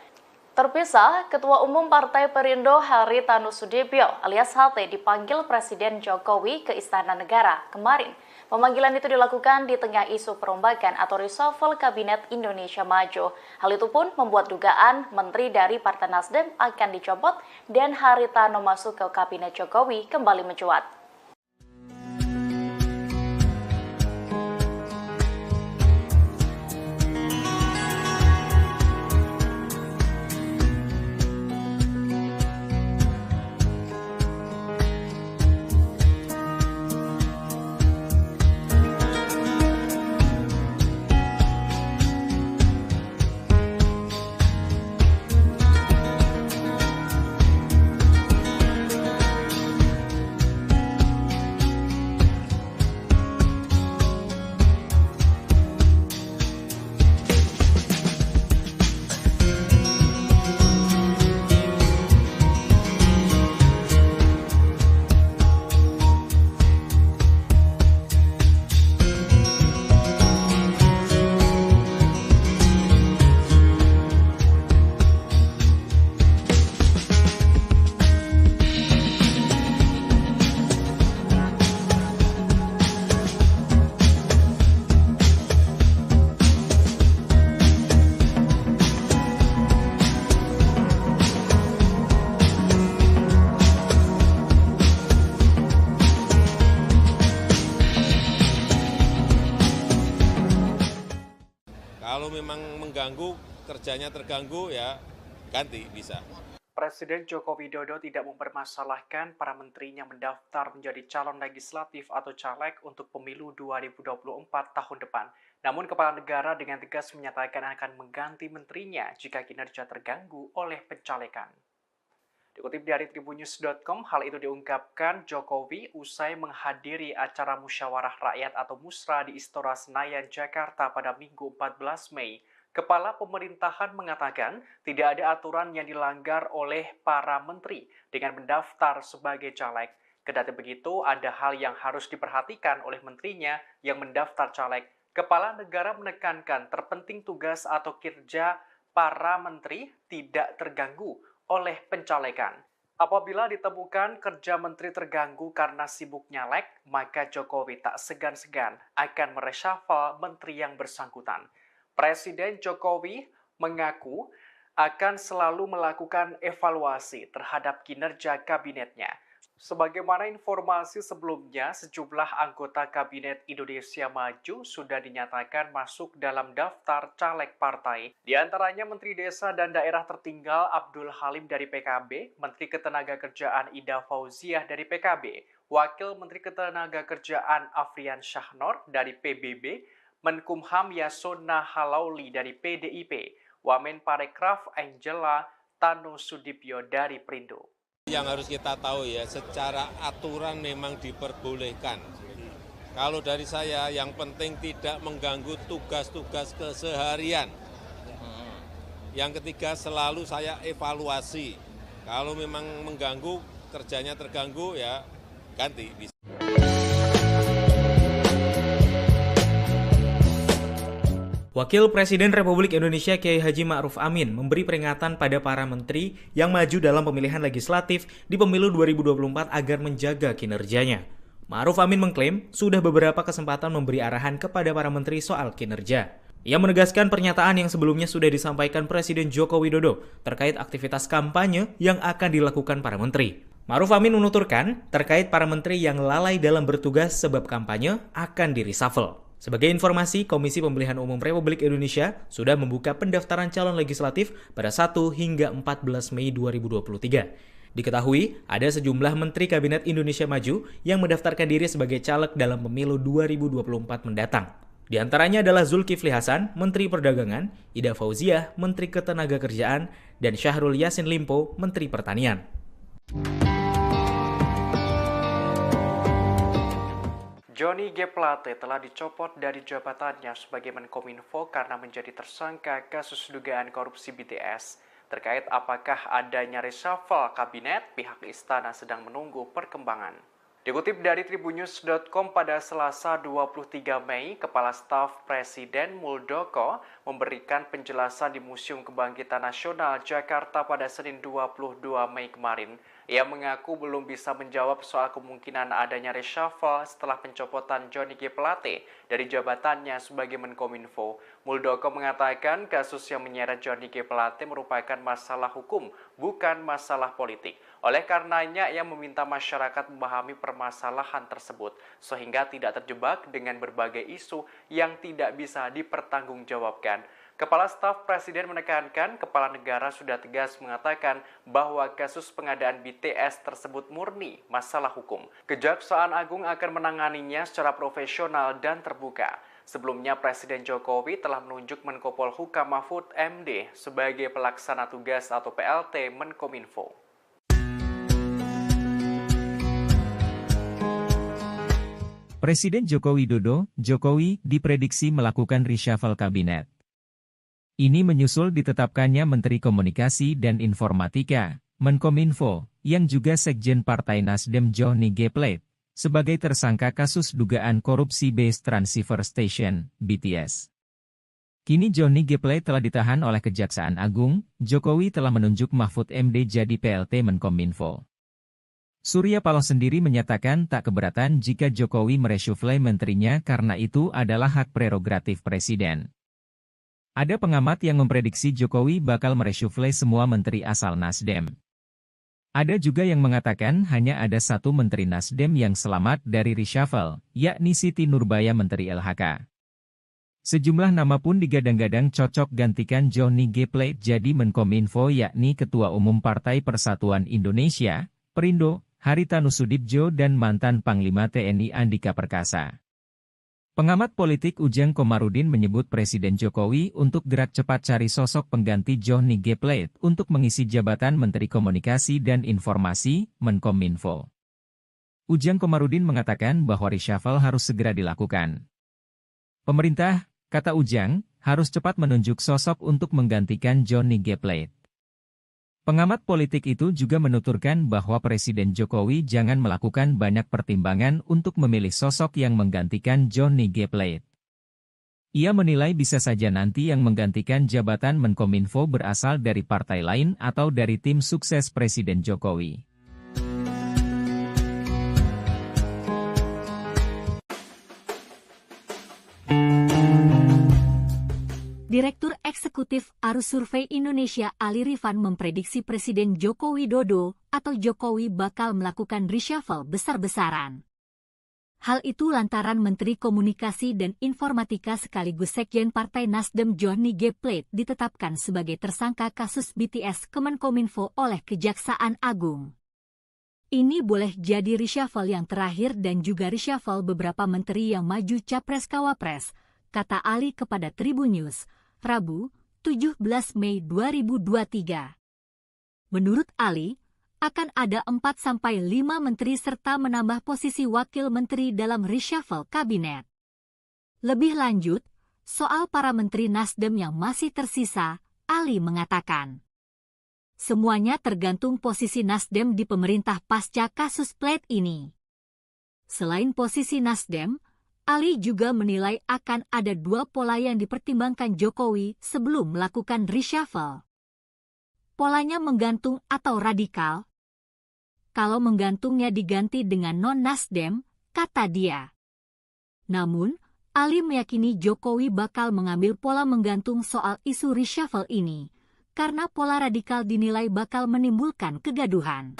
Terpisah, Ketua Umum Partai Perindo Haritanu Sudibyo alias HT dipanggil Presiden Jokowi ke Istana Negara kemarin. Pemanggilan itu dilakukan di tengah isu perombakan atau reshuffle Kabinet Indonesia Maju. Hal itu pun membuat dugaan menteri dari Partai Nasdem akan dicopot dan Haritanu masuk ke Kabinet Jokowi kembali mencuat. Kalau memang mengganggu, kerjanya terganggu, ya ganti bisa. Presiden Joko Widodo tidak mempermasalahkan para menterinya mendaftar menjadi calon legislatif atau caleg untuk pemilu 2024 tahun depan. Namun kepala negara dengan tegas menyatakan akan mengganti menterinya jika kinerja terganggu oleh pencalekan. Dikutip dari tribunnews.com, hal itu diungkapkan Jokowi usai menghadiri acara musyawarah rakyat atau Musra di Istora Senayan, Jakarta pada Minggu 14 Mei. Kepala pemerintahan mengatakan tidak ada aturan yang dilanggar oleh para menteri dengan mendaftar sebagai caleg. Kendati begitu, ada hal yang harus diperhatikan oleh menterinya yang mendaftar caleg. Kepala negara menekankan terpenting tugas atau kinerja para menteri tidak terganggu oleh pencalekan. Apabila ditemukan kerja menteri terganggu karena sibuk nyalek, maka Jokowi tak segan-segan akan mereshuffle menteri yang bersangkutan. Presiden Jokowi mengaku akan selalu melakukan evaluasi terhadap kinerja kabinetnya. Sebagaimana informasi sebelumnya, sejumlah anggota Kabinet Indonesia Maju sudah dinyatakan masuk dalam daftar caleg partai. Di antaranya Menteri Desa dan Daerah Tertinggal Abdul Halim dari PKB, Menteri Ketenagakerjaan Ida Fauziah dari PKB, Wakil Menteri Ketenagakerjaan Afrian Syahnor dari PBB, Menkumham Yasona Halauli dari PDIP, Wamen Parekraf Angela Tanusudibyo dari Perindo. Yang harus kita tahu ya, secara aturan memang diperbolehkan. Kalau dari saya, yang penting tidak mengganggu tugas-tugas keseharian. Yang ketiga, selalu saya evaluasi. Kalau memang mengganggu, kerjanya terganggu, ya ganti. Bisa. Wakil Presiden Republik Indonesia Kiai Haji Ma'ruf Amin memberi peringatan pada para menteri yang maju dalam pemilihan legislatif di pemilu 2024 agar menjaga kinerjanya. Ma'ruf Amin mengklaim sudah beberapa kesempatan memberi arahan kepada para menteri soal kinerja. Ia menegaskan pernyataan yang sebelumnya sudah disampaikan Presiden Joko Widodo terkait aktivitas kampanye yang akan dilakukan para menteri. Ma'ruf Amin menuturkan terkait para menteri yang lalai dalam bertugas sebab kampanye akan di-reshuffle. Sebagai informasi, Komisi Pemilihan Umum Republik Indonesia sudah membuka pendaftaran calon legislatif pada 1 hingga 14 Mei 2023. Diketahui, ada sejumlah Menteri Kabinet Indonesia Maju yang mendaftarkan diri sebagai caleg dalam pemilu 2024 mendatang. Di antaranya adalah Zulkifli Hasan, Menteri Perdagangan, Ida Fauziah, Menteri Ketenagakerjaan, dan Syahrul Yassin Limpo, Menteri Pertanian. Johnny G. Plate telah dicopot dari jabatannya sebagai Menkominfo karena menjadi tersangka kasus dugaan korupsi BTS. Terkait apakah adanya reshuffle kabinet, pihak istana sedang menunggu perkembangan. Dikutip dari tribunnews.com pada Selasa 23 Mei, Kepala Staf Presiden Muldoko memberikan penjelasan di Museum Kebangkitan Nasional Jakarta pada Senin 22 Mei kemarin. Ia mengaku belum bisa menjawab soal kemungkinan adanya reshuffle setelah pencopotan Johnny G. Plate dari jabatannya sebagai Menkominfo. Muldoko mengatakan kasus yang menyeret Johnny G. Plate merupakan masalah hukum, bukan masalah politik. Oleh karenanya, ia meminta masyarakat memahami permasalahan tersebut, sehingga tidak terjebak dengan berbagai isu yang tidak bisa dipertanggungjawabkan. Kepala Staf Presiden menekankan kepala negara sudah tegas mengatakan bahwa kasus pengadaan BTS tersebut murni masalah hukum. Kejaksaan Agung akan menanganinya secara profesional dan terbuka. Sebelumnya Presiden Jokowi telah menunjuk Menko Polhukam Mahfud MD sebagai pelaksana tugas atau PLT Menkominfo. Presiden Joko Widodo, Jokowi, diprediksi melakukan reshuffle kabinet. Ini menyusul ditetapkannya Menteri Komunikasi dan Informatika, Menkominfo, yang juga Sekjen Partai Nasdem Johnny G. Plate, sebagai tersangka kasus dugaan korupsi Base Transceiver Station, BTS. Kini Johnny G. Plate telah ditahan oleh Kejaksaan Agung, Jokowi telah menunjuk Mahfud MD jadi PLT Menkominfo. Surya Paloh sendiri menyatakan tak keberatan jika Jokowi mereshuffle menterinya karena itu adalah hak prerogatif Presiden. Ada pengamat yang memprediksi Jokowi bakal mereshuffle semua menteri asal Nasdem. Ada juga yang mengatakan hanya ada satu menteri Nasdem yang selamat dari reshuffle, yakni Siti Nurbaya Menteri LHK. Sejumlah nama pun digadang-gadang cocok gantikan Johnny G. Plate jadi Menkominfo yakni Ketua Umum Partai Persatuan Indonesia, Perindo, Haritanu Sudibjo dan mantan Panglima TNI Andika Perkasa. Pengamat politik Ujang Komarudin menyebut Presiden Jokowi untuk gerak cepat cari sosok pengganti Johnny G. Plate untuk mengisi jabatan Menteri Komunikasi dan Informasi, Menkominfo. Ujang Komarudin mengatakan bahwa reshuffle harus segera dilakukan. Pemerintah, kata Ujang, harus cepat menunjuk sosok untuk menggantikan Johnny G. Plate. Pengamat politik itu juga menuturkan bahwa Presiden Jokowi jangan melakukan banyak pertimbangan untuk memilih sosok yang menggantikan Johnny G. Plate. Ia menilai bisa saja nanti yang menggantikan jabatan Menkominfo berasal dari partai lain atau dari tim sukses Presiden Jokowi. Direktur Eksekutif Arus Survei Indonesia Ali Rifan memprediksi Presiden Joko Widodo atau Jokowi bakal melakukan reshuffle besar-besaran. Hal itu lantaran Menteri Komunikasi dan Informatika sekaligus Sekjen Partai Nasdem Johnny G. Plate ditetapkan sebagai tersangka kasus BTS Kemenkominfo oleh Kejaksaan Agung. Ini boleh jadi reshuffle yang terakhir dan juga reshuffle beberapa menteri yang maju Capres-Cawapres, kata Ali kepada Tribun News, Rabu, 17 Mei 2023. Menurut Ali, akan ada 4-5 menteri serta menambah posisi wakil menteri dalam reshuffle kabinet. Lebih lanjut, soal para menteri Nasdem yang masih tersisa, Ali mengatakan, semuanya tergantung posisi Nasdem di pemerintah pasca kasus Plate ini. Selain posisi Nasdem, Ali juga menilai akan ada 2 pola yang dipertimbangkan Jokowi sebelum melakukan reshuffle. Polanya menggantung atau radikal. Kalau menggantungnya diganti dengan non-Nasdem, kata dia. Namun, Ali meyakini Jokowi bakal mengambil pola menggantung soal isu reshuffle ini, karena pola radikal dinilai bakal menimbulkan kegaduhan.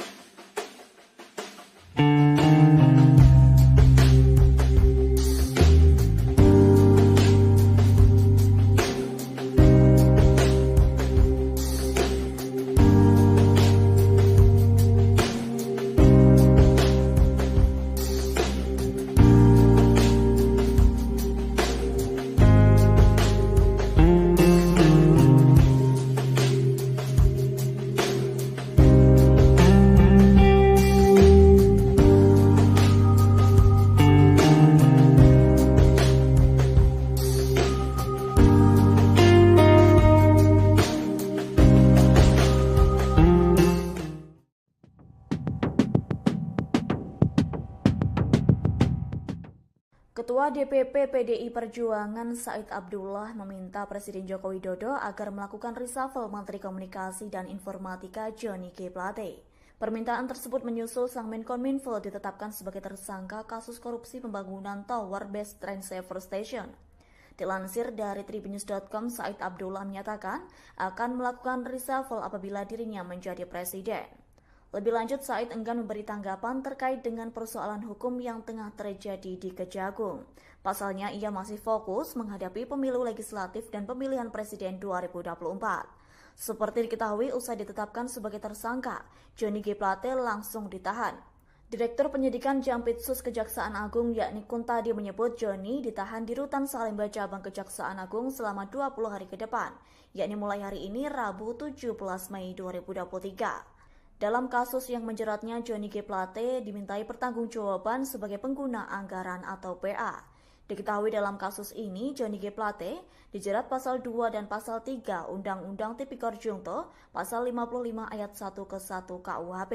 Ketua DPP PDI Perjuangan Said Abdullah meminta Presiden Joko Widodo agar melakukan reshuffle Menteri Komunikasi dan Informatika Johnny G. Plate. Permintaan tersebut menyusul sang Menkominfo ditetapkan sebagai tersangka kasus korupsi pembangunan Tower Base Train Saver Station. Dilansir dari Tribunnews.com, Said Abdullah menyatakan akan melakukan reshuffle apabila dirinya menjadi presiden. Lebih lanjut, Said enggan memberi tanggapan terkait dengan persoalan hukum yang tengah terjadi di Kejagung. Pasalnya, ia masih fokus menghadapi pemilu legislatif dan pemilihan presiden 2024. Seperti diketahui, usai ditetapkan sebagai tersangka, Johnny G. Plate langsung ditahan. Direktur Penyidikan Jampitsus Kejaksaan Agung yakni Kuntadi menyebut Johnny ditahan di Rutan Salemba Cabang Kejaksaan Agung selama 20 hari ke depan, yakni mulai hari ini Rabu 17 Mei 2023. Dalam kasus yang menjeratnya, Johnny G. Plate dimintai pertanggungjawaban sebagai pengguna anggaran atau PA. Diketahui dalam kasus ini, Johnny G. Plate dijerat pasal 2 dan pasal 3 Undang-Undang Tipikor Junto, pasal 55 ayat 1 ke 1 KUHP.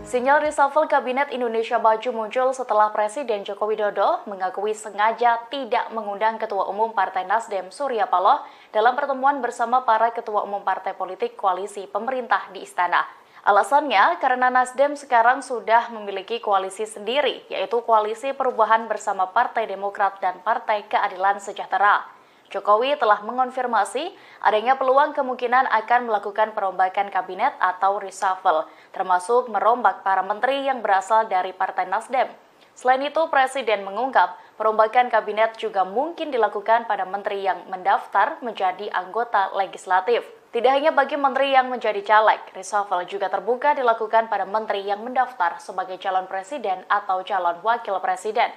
Sinyal reshuffle Kabinet Indonesia Maju muncul setelah Presiden Joko Widodo mengakui sengaja tidak mengundang Ketua Umum Partai Nasdem Surya Paloh dalam pertemuan bersama para Ketua Umum Partai Politik Koalisi Pemerintah di Istana. Alasannya karena Nasdem sekarang sudah memiliki koalisi sendiri, yaitu Koalisi Perubahan bersama Partai Demokrat dan Partai Keadilan Sejahtera. Jokowi telah mengonfirmasi adanya peluang kemungkinan akan melakukan perombakan kabinet atau reshuffle, termasuk merombak para menteri yang berasal dari Partai Nasdem. Selain itu, Presiden mengungkap perombakan kabinet juga mungkin dilakukan pada menteri yang mendaftar menjadi anggota legislatif. Tidak hanya bagi menteri yang menjadi caleg, reshuffle juga terbuka dilakukan pada menteri yang mendaftar sebagai calon presiden atau calon wakil presiden.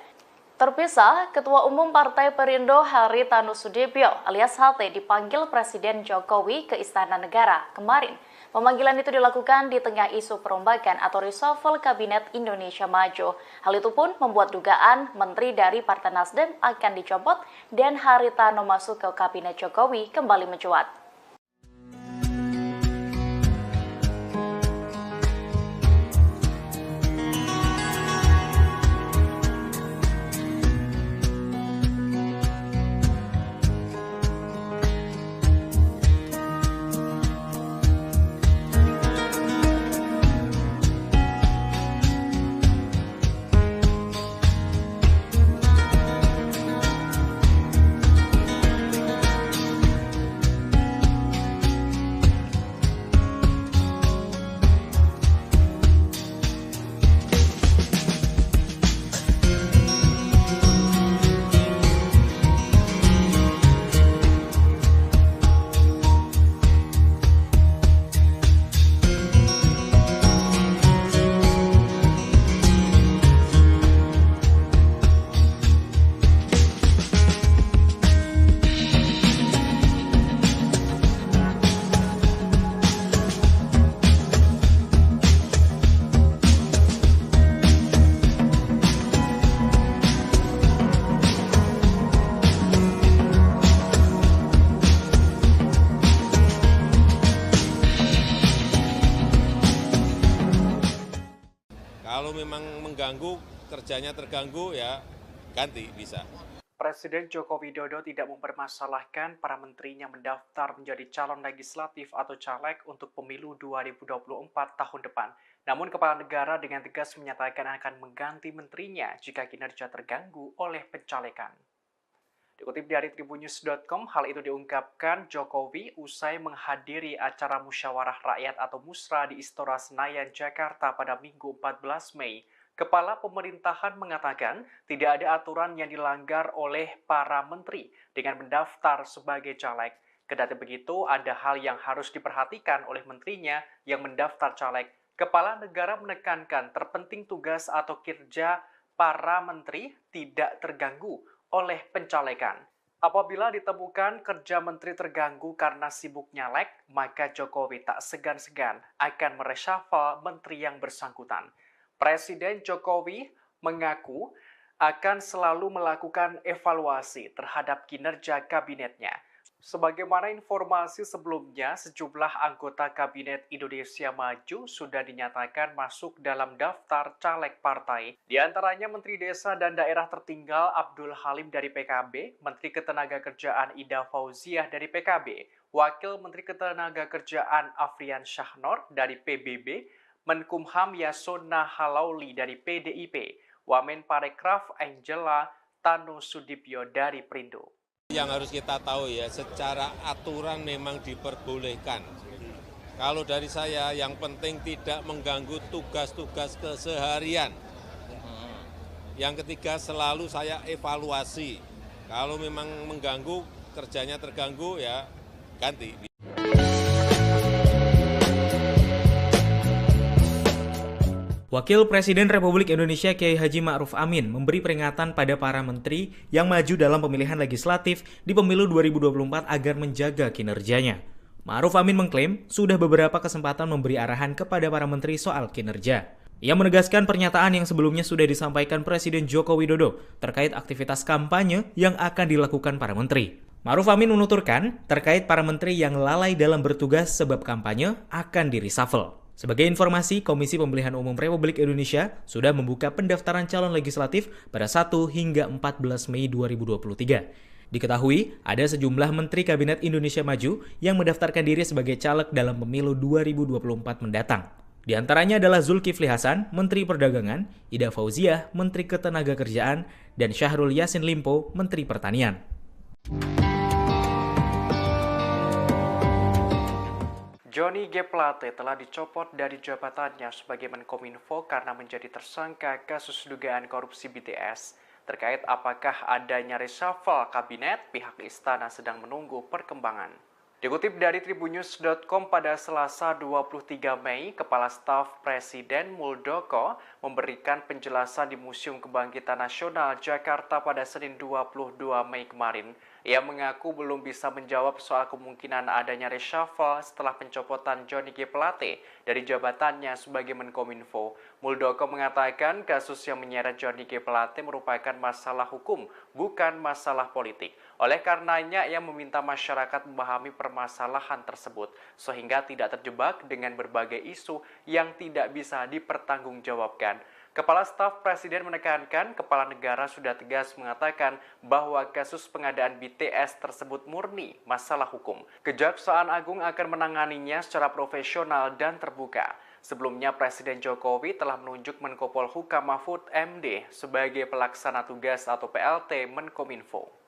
Terpisah, Ketua Umum Partai Perindo Haritanu Sudibyo alias HT dipanggil Presiden Jokowi ke Istana Negara kemarin. Pemanggilan itu dilakukan di tengah isu perombakan atau reshuffle Kabinet Indonesia Maju. Hal itu pun membuat dugaan menteri dari Partai Nasdem akan dicopot dan Haritanu masuk ke Kabinet Jokowi kembali mencuat. Kalau memang mengganggu, kerjanya terganggu, ya ganti bisa. Presiden Joko Widodo tidak mempermasalahkan para menterinya mendaftar menjadi calon legislatif atau caleg untuk pemilu 2024 tahun depan. Namun kepala negara dengan tegas menyatakan akan mengganti menterinya jika kinerja terganggu oleh pencalekan. Dikutip dari tribunnews.com, hal itu diungkapkan Jokowi usai menghadiri acara musyawarah rakyat atau musra di Istora Senayan, Jakarta pada Minggu 14 Mei. Kepala pemerintahan mengatakan tidak ada aturan yang dilanggar oleh para menteri dengan mendaftar sebagai caleg. Kendati begitu, ada hal yang harus diperhatikan oleh menterinya yang mendaftar caleg. Kepala negara menekankan terpenting tugas atau kinerja para menteri tidak terganggu oleh pencalekan. Apabila ditemukan kerja menteri terganggu karena sibuk nyalek, maka Jokowi tak segan-segan akan mereshuffle menteri yang bersangkutan. Presiden Jokowi mengaku akan selalu melakukan evaluasi terhadap kinerja kabinetnya. Sebagaimana informasi sebelumnya, sejumlah anggota Kabinet Indonesia Maju sudah dinyatakan masuk dalam daftar caleg partai. Di antaranya Menteri Desa dan Daerah Tertinggal Abdul Halim dari PKB, Menteri Ketenagakerjaan Ida Fauziah dari PKB, Wakil Menteri Ketenagakerjaan Afrian Syahnor dari PBB, Menkumham Yasona Halauli dari PDIP, Wamen Parekraf Angela Tanu Sudibyo dari Perindo. Yang harus kita tahu ya, secara aturan memang diperbolehkan. Kalau dari saya, yang penting tidak mengganggu tugas-tugas keseharian. Yang ketiga, selalu saya evaluasi. Kalau memang mengganggu, kerjanya terganggu, ya ganti. Wakil Presiden Republik Indonesia Kiai Haji Ma'ruf Amin memberi peringatan pada para menteri yang maju dalam pemilihan legislatif di pemilu 2024 agar menjaga kinerjanya. Ma'ruf Amin mengklaim sudah beberapa kesempatan memberi arahan kepada para menteri soal kinerja. Ia menegaskan pernyataan yang sebelumnya sudah disampaikan Presiden Joko Widodo terkait aktivitas kampanye yang akan dilakukan para menteri. Ma'ruf Amin menuturkan terkait para menteri yang lalai dalam bertugas sebab kampanye akan di-reshuffle. Sebagai informasi, Komisi Pemilihan Umum Republik Indonesia sudah membuka pendaftaran calon legislatif pada 1 hingga 14 Mei 2023. Diketahui, ada sejumlah Menteri Kabinet Indonesia Maju yang mendaftarkan diri sebagai caleg dalam pemilu 2024 mendatang. Di antaranya adalah Zulkifli Hasan, Menteri Perdagangan, Ida Fauziah, Menteri Ketenagakerjaan, dan Syahrul Yassin Limpo, Menteri Pertanian. Johnny G. Plate telah dicopot dari jabatannya sebagai Menkominfo karena menjadi tersangka kasus dugaan korupsi BTS. Terkait apakah adanya reshuffle kabinet, pihak istana sedang menunggu perkembangan. Dikutip dari tribunnews.com pada Selasa 23 Mei, Kepala Staf Presiden Muldoko memberikan penjelasan di Museum Kebangkitan Nasional Jakarta pada Senin 22 Mei kemarin. Ia mengaku belum bisa menjawab soal kemungkinan adanya reshuffle setelah pencopotan Johnny G. Plate dari jabatannya sebagai Menkominfo. Muldoko mengatakan kasus yang menyeret Johnny G. Plate merupakan masalah hukum, bukan masalah politik. Oleh karenanya, ia meminta masyarakat memahami permasalahan tersebut, sehingga tidak terjebak dengan berbagai isu yang tidak bisa dipertanggungjawabkan. Kepala Staf Presiden menekankan kepala negara sudah tegas mengatakan bahwa kasus pengadaan BTS tersebut murni masalah hukum. Kejaksaan Agung akan menanganinya secara profesional dan terbuka. Sebelumnya, Presiden Jokowi telah menunjuk Menko Polhukam Mahfud MD sebagai pelaksana tugas atau PLT Menkominfo.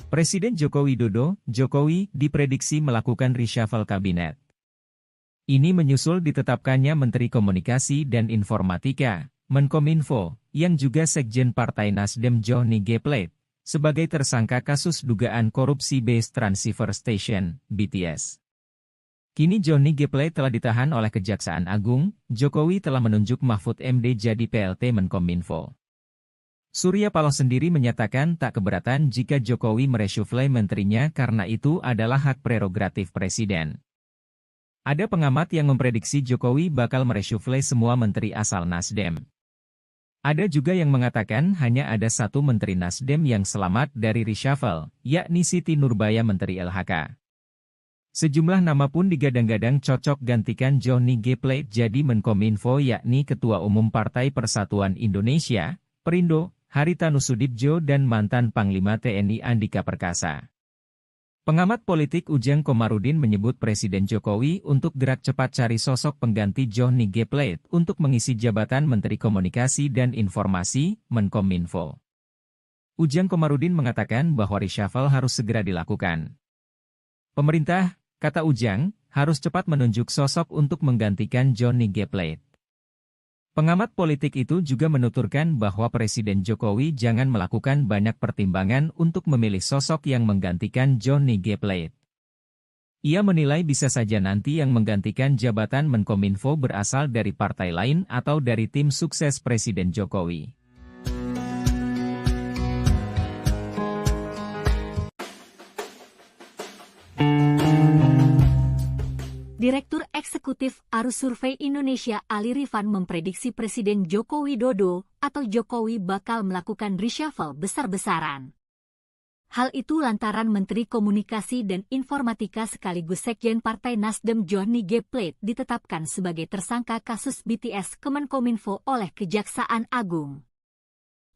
Presiden Joko Widodo, Jokowi, diprediksi melakukan reshuffle kabinet. Ini menyusul ditetapkannya Menteri Komunikasi dan Informatika, Menkominfo, yang juga Sekjen Partai Nasdem Johnny G. Plate, sebagai tersangka kasus dugaan korupsi Base Transceiver Station, BTS. Kini Johnny G. Plate telah ditahan oleh Kejaksaan Agung, Jokowi telah menunjuk Mahfud MD jadi PLT Menkominfo. Surya Paloh sendiri menyatakan tak keberatan jika Jokowi mereshuffle menterinya karena itu adalah hak prerogatif Presiden. Ada pengamat yang memprediksi Jokowi bakal mereshuffle semua menteri asal Nasdem. Ada juga yang mengatakan hanya ada satu menteri Nasdem yang selamat dari reshuffle, yakni Siti Nurbaya Menteri LHK. Sejumlah nama pun digadang-gadang cocok gantikan Johnny G. Plate jadi Menkominfo yakni Ketua Umum Partai Persatuan Indonesia, Perindo, Haritanu Sudibjo dan mantan Panglima TNI Andika Perkasa. Pengamat politik Ujang Komarudin menyebut Presiden Jokowi untuk gerak cepat cari sosok pengganti Johnny G. Plate untuk mengisi jabatan Menteri Komunikasi dan Informasi, Menkominfo. Ujang Komarudin mengatakan bahwa reshuffle harus segera dilakukan. Pemerintah, kata Ujang, harus cepat menunjuk sosok untuk menggantikan Johnny G. Plate. Pengamat politik itu juga menuturkan bahwa Presiden Jokowi jangan melakukan banyak pertimbangan untuk memilih sosok yang menggantikan Johnny G. Plate. Ia menilai bisa saja nanti yang menggantikan jabatan Menkominfo berasal dari partai lain atau dari tim sukses Presiden Jokowi. Direktur Eksekutif Arus Survei Indonesia Ali Rifan memprediksi Presiden Joko Widodo atau Jokowi bakal melakukan reshuffle besar-besaran. Hal itu lantaran Menteri Komunikasi dan Informatika sekaligus Sekjen Partai Nasdem Johnny G. Plate ditetapkan sebagai tersangka kasus BTS Kemenkominfo oleh Kejaksaan Agung.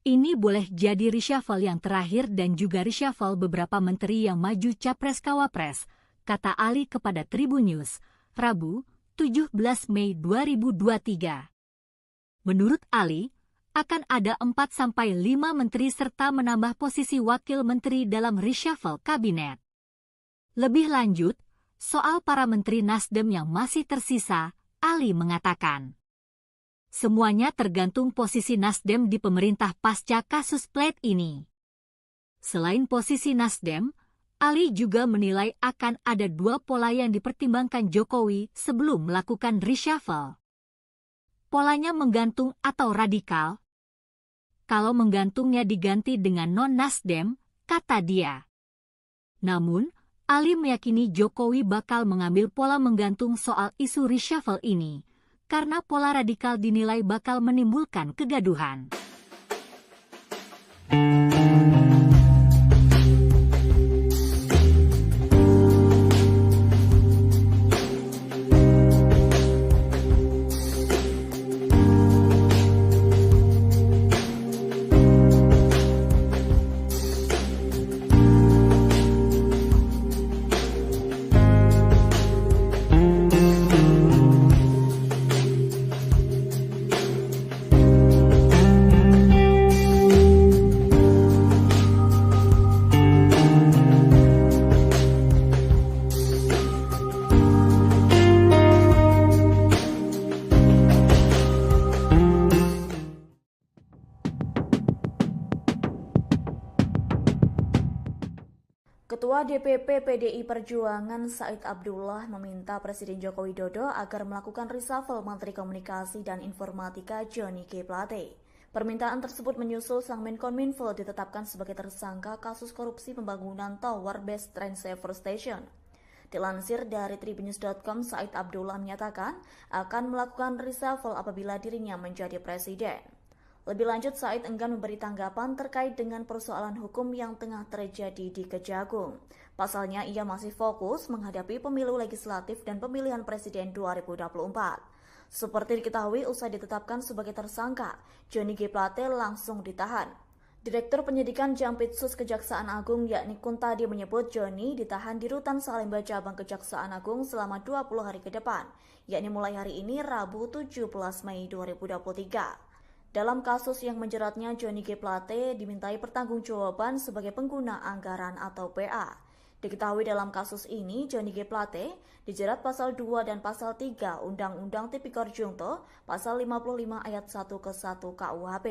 Ini boleh jadi reshuffle yang terakhir dan juga reshuffle beberapa menteri yang maju Capres-Cawapres, kata Ali kepada Tribunnews, Rabu, 17 Mei 2023. Menurut Ali, akan ada 4-5 menteri serta menambah posisi wakil menteri dalam reshuffle kabinet. Lebih lanjut, soal para menteri Nasdem yang masih tersisa, Ali mengatakan, semuanya tergantung posisi Nasdem di pemerintah pasca kasus Plate ini. Selain posisi Nasdem, Ali juga menilai akan ada dua pola yang dipertimbangkan Jokowi sebelum melakukan reshuffle. Polanya menggantung atau radikal. Kalau menggantungnya diganti dengan non-Nasdem, kata dia. Namun, Ali meyakini Jokowi bakal mengambil pola menggantung soal isu reshuffle ini, karena pola radikal dinilai bakal menimbulkan kegaduhan. Ketua DPP PDI Perjuangan Said Abdullah meminta Presiden Joko Widodo agar melakukan reshuffle Menteri Komunikasi dan Informatika Johnny G. Plate. Permintaan tersebut menyusul sang Menkominfo ditetapkan sebagai tersangka kasus korupsi pembangunan Tower Base Train Saver Station. Dilansir dari tribunnews.com, Said Abdullah menyatakan akan melakukan reshuffle apabila dirinya menjadi presiden. Lebih lanjut, Said enggan memberi tanggapan terkait dengan persoalan hukum yang tengah terjadi di Kejagung. Pasalnya, ia masih fokus menghadapi pemilu legislatif dan pemilihan presiden 2024. Seperti diketahui, usai ditetapkan sebagai tersangka, Johnny G. Plate langsung ditahan. Direktur Penyidikan Jampitsus Kejaksaan Agung yakni Kuntadi menyebut Johnny ditahan di Rutan Salemba Cabang Kejaksaan Agung selama 20 hari ke depan, yakni mulai hari ini Rabu 17 Mei 2023. Dalam kasus yang menjeratnya, Johnny G. Plate dimintai pertanggungjawaban sebagai pengguna anggaran atau PA. Diketahui dalam kasus ini, Johnny G. Plate dijerat pasal 2 dan pasal 3 Undang-Undang Tipikor Jungto, pasal 55 ayat 1 ke 1 KUHP.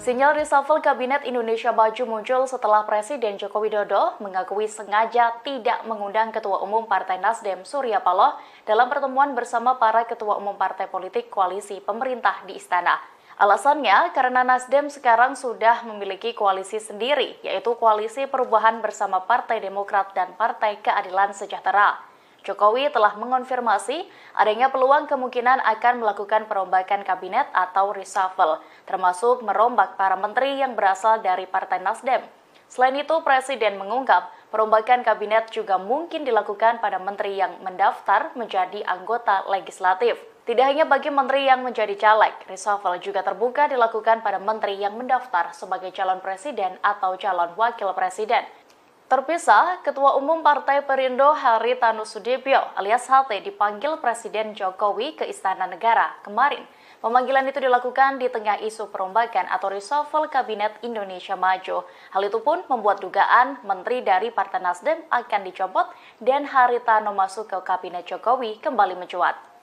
Sinyal reshuffle Kabinet Indonesia Maju muncul setelah Presiden Joko Widodo mengakui sengaja tidak mengundang Ketua Umum Partai Nasdem Surya Paloh dalam pertemuan bersama para Ketua Umum Partai Politik Koalisi Pemerintah di Istana. Alasannya karena Nasdem sekarang sudah memiliki koalisi sendiri, yaitu Koalisi Perubahan bersama Partai Demokrat dan Partai Keadilan Sejahtera. Jokowi telah mengonfirmasi adanya peluang kemungkinan akan melakukan perombakan kabinet atau reshuffle, termasuk merombak para menteri yang berasal dari Partai Nasdem. Selain itu, Presiden mengungkap perombakan kabinet juga mungkin dilakukan pada menteri yang mendaftar menjadi anggota legislatif. Tidak hanya bagi menteri yang menjadi caleg, reshuffle juga terbuka dilakukan pada menteri yang mendaftar sebagai calon presiden atau calon wakil presiden. Terpisah, Ketua Umum Partai Perindo Haritanu Sudibyo alias HT dipanggil Presiden Jokowi ke Istana Negara kemarin. Pemanggilan itu dilakukan di tengah isu perombakan atau reshuffle Kabinet Indonesia Maju. Hal itu pun membuat dugaan menteri dari Partai Nasdem akan dicopot dan Haritanu masuk ke Kabinet Jokowi kembali mencuat.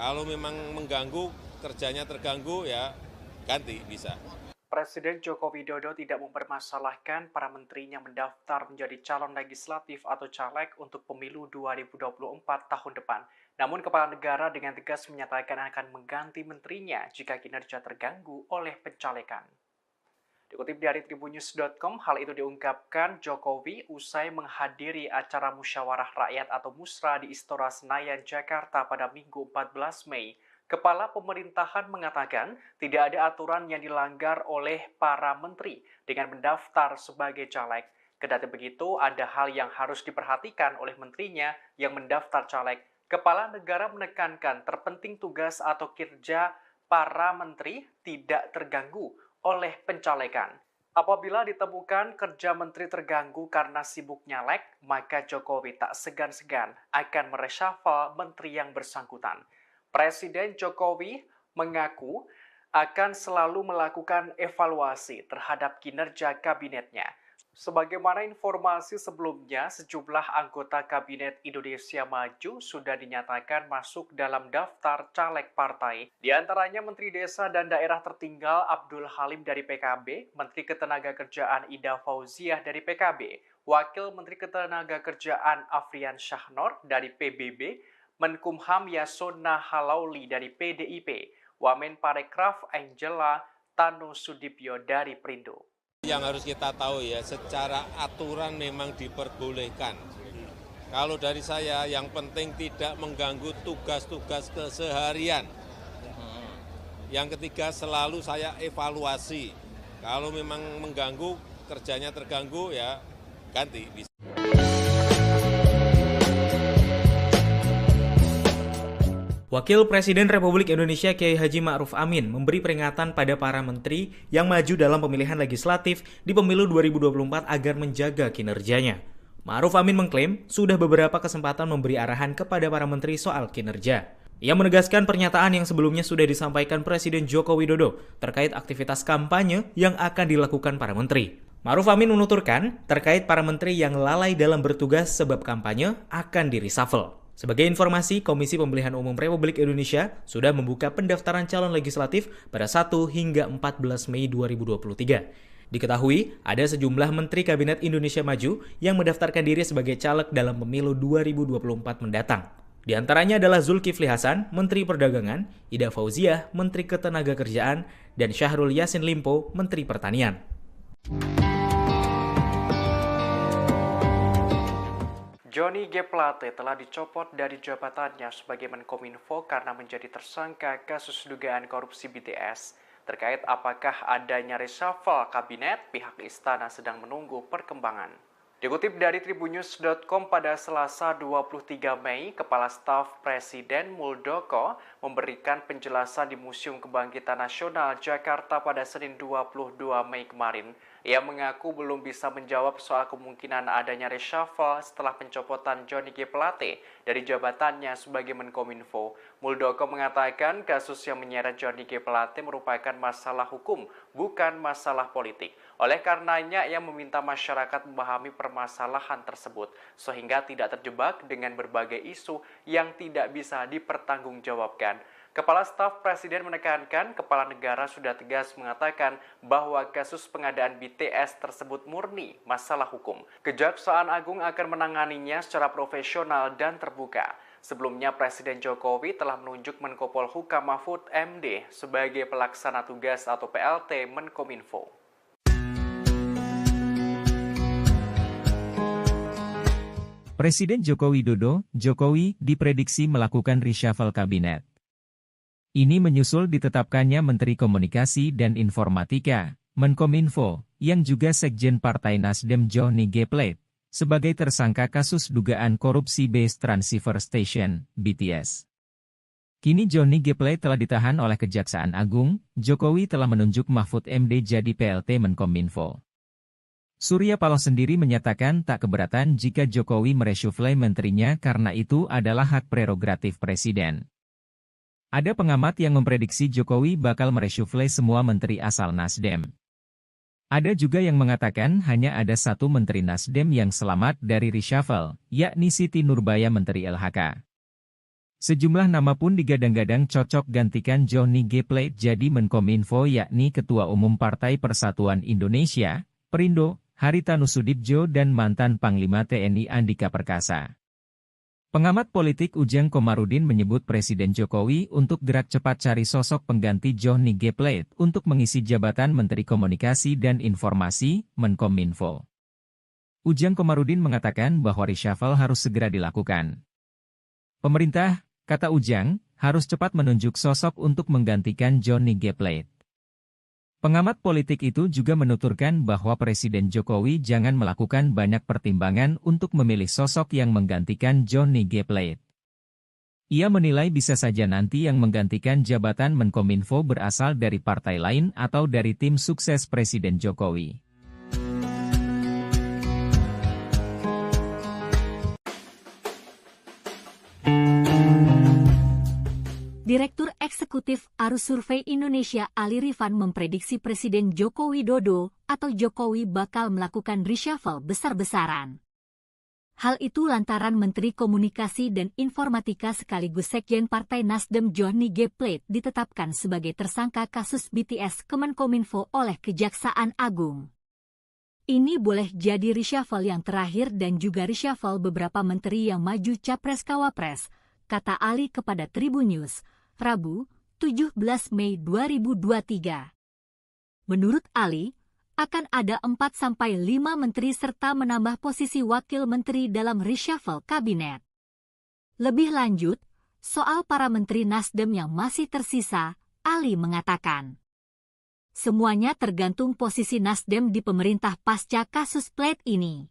Kalau memang mengganggu, kerjanya terganggu, ya ganti bisa. Presiden Joko Widodo tidak mempermasalahkan para menterinya mendaftar menjadi calon legislatif atau caleg untuk pemilu 2024 tahun depan. Namun Kepala Negara dengan tegas menyatakan akan mengganti menterinya jika kinerja terganggu oleh pencalekan. Dikutip dari tribunnews.com, hal itu diungkapkan Jokowi usai menghadiri acara musyawarah rakyat atau musra di Istora Senayan, Jakarta pada Minggu 14 Mei. Kepala pemerintahan mengatakan tidak ada aturan yang dilanggar oleh para menteri dengan mendaftar sebagai caleg. Kendati begitu, ada hal yang harus diperhatikan oleh menterinya yang mendaftar caleg. Kepala negara menekankan terpenting tugas atau kinerja para menteri tidak terganggu oleh pencalekan. Apabila ditemukan kerja menteri terganggu karena sibuk nyalek, maka Jokowi tak segan-segan akan mereshuffle menteri yang bersangkutan. Presiden Jokowi mengaku akan selalu melakukan evaluasi terhadap kinerja kabinetnya. Sebagaimana informasi sebelumnya, sejumlah anggota Kabinet Indonesia Maju sudah dinyatakan masuk dalam daftar caleg partai. Di antaranya Menteri Desa dan Daerah Tertinggal Abdul Halim dari PKB, Menteri Ketenagakerjaan Ida Fauziah dari PKB, Wakil Menteri Ketenagakerjaan Afrian Syahnor dari PBB, Menkumham Yasona Halauli dari PDIP, Wamen Parekraf Angela Tanusudibyo dari Perindo. Yang harus kita tahu ya, secara aturan memang diperbolehkan. Kalau dari saya, yang penting tidak mengganggu tugas-tugas keseharian. Yang ketiga, selalu saya evaluasi. Kalau memang mengganggu, kerjanya terganggu, ya ganti. Wakil Presiden Republik Indonesia Kiai Haji Ma'ruf Amin memberi peringatan pada para menteri yang maju dalam pemilihan legislatif di pemilu 2024 agar menjaga kinerjanya. Ma'ruf Amin mengklaim sudah beberapa kesempatan memberi arahan kepada para menteri soal kinerja. Ia menegaskan pernyataan yang sebelumnya sudah disampaikan Presiden Joko Widodo terkait aktivitas kampanye yang akan dilakukan para menteri. Ma'ruf Amin menuturkan terkait para menteri yang lalai dalam bertugas sebab kampanye akan di-reshuffle. Sebagai informasi, Komisi Pemilihan Umum Republik Indonesia sudah membuka pendaftaran calon legislatif pada 1 hingga 14 Mei 2023. Diketahui, ada sejumlah Menteri Kabinet Indonesia Maju yang mendaftarkan diri sebagai caleg dalam pemilu 2024 mendatang. Di antaranya adalah Zulkifli Hasan, Menteri Perdagangan, Ida Fauziah, Menteri Ketenagakerjaan, dan Syahrul Yassin Limpo, Menteri Pertanian. Johnny G. Plate telah dicopot dari jabatannya sebagai Menkominfo karena menjadi tersangka kasus dugaan korupsi BTS. Terkait apakah adanya reshuffle kabinet, pihak istana sedang menunggu perkembangan. Dikutip dari tribunnews.com pada Selasa 23 Mei, Kepala Staf Presiden Muldoko memberikan penjelasan di Museum Kebangkitan Nasional Jakarta pada Senin 22 Mei kemarin. Ia mengaku belum bisa menjawab soal kemungkinan adanya reshuffle setelah pencopotan Johnny G. Plate dari jabatannya sebagai Menkominfo. Muldoko mengatakan kasus yang menyeret Johnny G. Plate merupakan masalah hukum, bukan masalah politik. Oleh karenanya, ia meminta masyarakat memahami permasalahan tersebut, sehingga tidak terjebak dengan berbagai isu yang tidak bisa dipertanggungjawabkan. Kepala Staf Presiden menekankan kepala negara sudah tegas mengatakan bahwa kasus pengadaan BTS tersebut murni masalah hukum. Kejaksaan Agung akan menanganinya secara profesional dan terbuka. Sebelumnya Presiden Jokowi telah menunjuk Menko Polhukam Mahfud MD sebagai pelaksana tugas atau PLT Menkominfo. Presiden Joko Widodo, Jokowi, diprediksi melakukan reshuffle kabinet. Ini menyusul ditetapkannya Menteri Komunikasi dan Informatika, Menkominfo, yang juga Sekjen Partai Nasdem Johnny G. Plate, sebagai tersangka kasus dugaan korupsi Base Transceiver Station, BTS. Kini Johnny G. Plate telah ditahan oleh Kejaksaan Agung, Jokowi telah menunjuk Mahfud MD jadi PLT Menkominfo. Surya Paloh sendiri menyatakan tak keberatan jika Jokowi mereshuffle menterinya karena itu adalah hak prerogatif Presiden. Ada pengamat yang memprediksi Jokowi bakal mereshuffle semua menteri asal Nasdem. Ada juga yang mengatakan hanya ada satu menteri Nasdem yang selamat dari reshuffle, yakni Siti Nurbaya Menteri LHK. Sejumlah nama pun digadang-gadang cocok gantikan Johnny G. Plate jadi Menkominfo yakni Ketua Umum Partai Persatuan Indonesia, Perindo, Haritanu-Sudibjo dan mantan Panglima TNI Andika Perkasa. Pengamat politik Ujang Komarudin menyebut Presiden Jokowi untuk gerak cepat cari sosok pengganti Johnny G. Plate untuk mengisi jabatan Menteri Komunikasi dan Informasi, Menkominfo. Ujang Komarudin mengatakan bahwa reshuffle harus segera dilakukan. Pemerintah, kata Ujang, harus cepat menunjuk sosok untuk menggantikan Johnny G. Plate. Pengamat politik itu juga menuturkan bahwa Presiden Jokowi jangan melakukan banyak pertimbangan untuk memilih sosok yang menggantikan Johnny G. Plate. Ia menilai bisa saja nanti yang menggantikan jabatan Menkominfo berasal dari partai lain atau dari tim sukses Presiden Jokowi. Direktur Eksekutif Arus Survei Indonesia Ali Rifan memprediksi Presiden Joko Widodo atau Jokowi bakal melakukan reshuffle besar-besaran. Hal itu lantaran Menteri Komunikasi dan Informatika sekaligus Sekjen Partai Nasdem Johnny G. Plate ditetapkan sebagai tersangka kasus BTS Kemenkominfo oleh Kejaksaan Agung. Ini boleh jadi reshuffle yang terakhir dan juga reshuffle beberapa menteri yang maju Capres-Cawapres, kata Ali kepada Tribun News, Rabu, 17 Mei 2023. Menurut Ali, akan ada 4-5 menteri serta menambah posisi wakil menteri dalam reshuffle kabinet. Lebih lanjut, soal para menteri Nasdem yang masih tersisa, Ali mengatakan, semuanya tergantung posisi Nasdem di pemerintah pasca kasus Plate ini.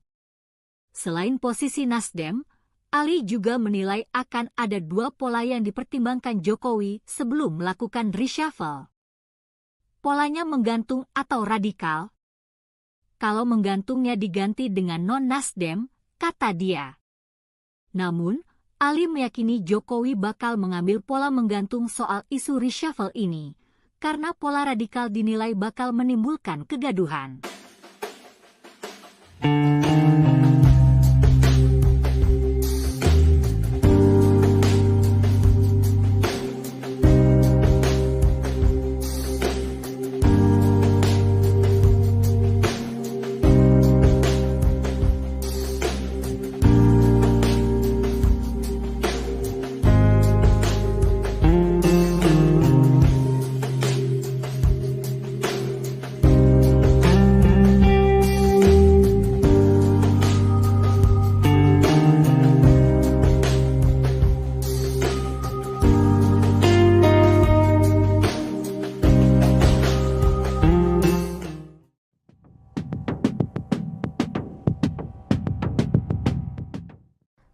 Selain posisi Nasdem, Ali juga menilai akan ada 2 pola yang dipertimbangkan Jokowi sebelum melakukan reshuffle. Polanya menggantung atau radikal. Kalau menggantungnya diganti dengan non-Nasdem, kata dia. Namun, Ali meyakini Jokowi bakal mengambil pola menggantung soal isu reshuffle ini, karena pola radikal dinilai bakal menimbulkan kegaduhan.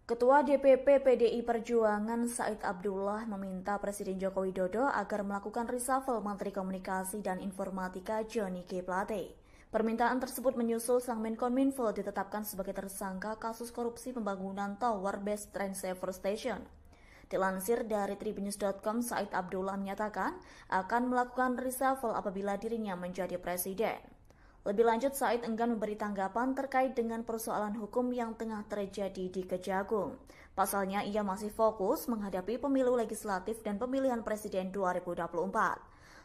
Ketua DPP PDI Perjuangan Said Abdullah meminta Presiden Joko Widodo agar melakukan reshuffle Menteri Komunikasi dan Informatika Johnny G. Plate. Permintaan tersebut menyusul sang Menkominfo ditetapkan sebagai tersangka kasus korupsi pembangunan Tower Base Train Saver Station. Dilansir dari Tribunnews.com, Said Abdullah menyatakan akan melakukan reshuffle apabila dirinya menjadi presiden. Lebih lanjut, Said enggan memberi tanggapan terkait dengan persoalan hukum yang tengah terjadi di Kejagung. Pasalnya, ia masih fokus menghadapi pemilu legislatif dan pemilihan presiden 2024.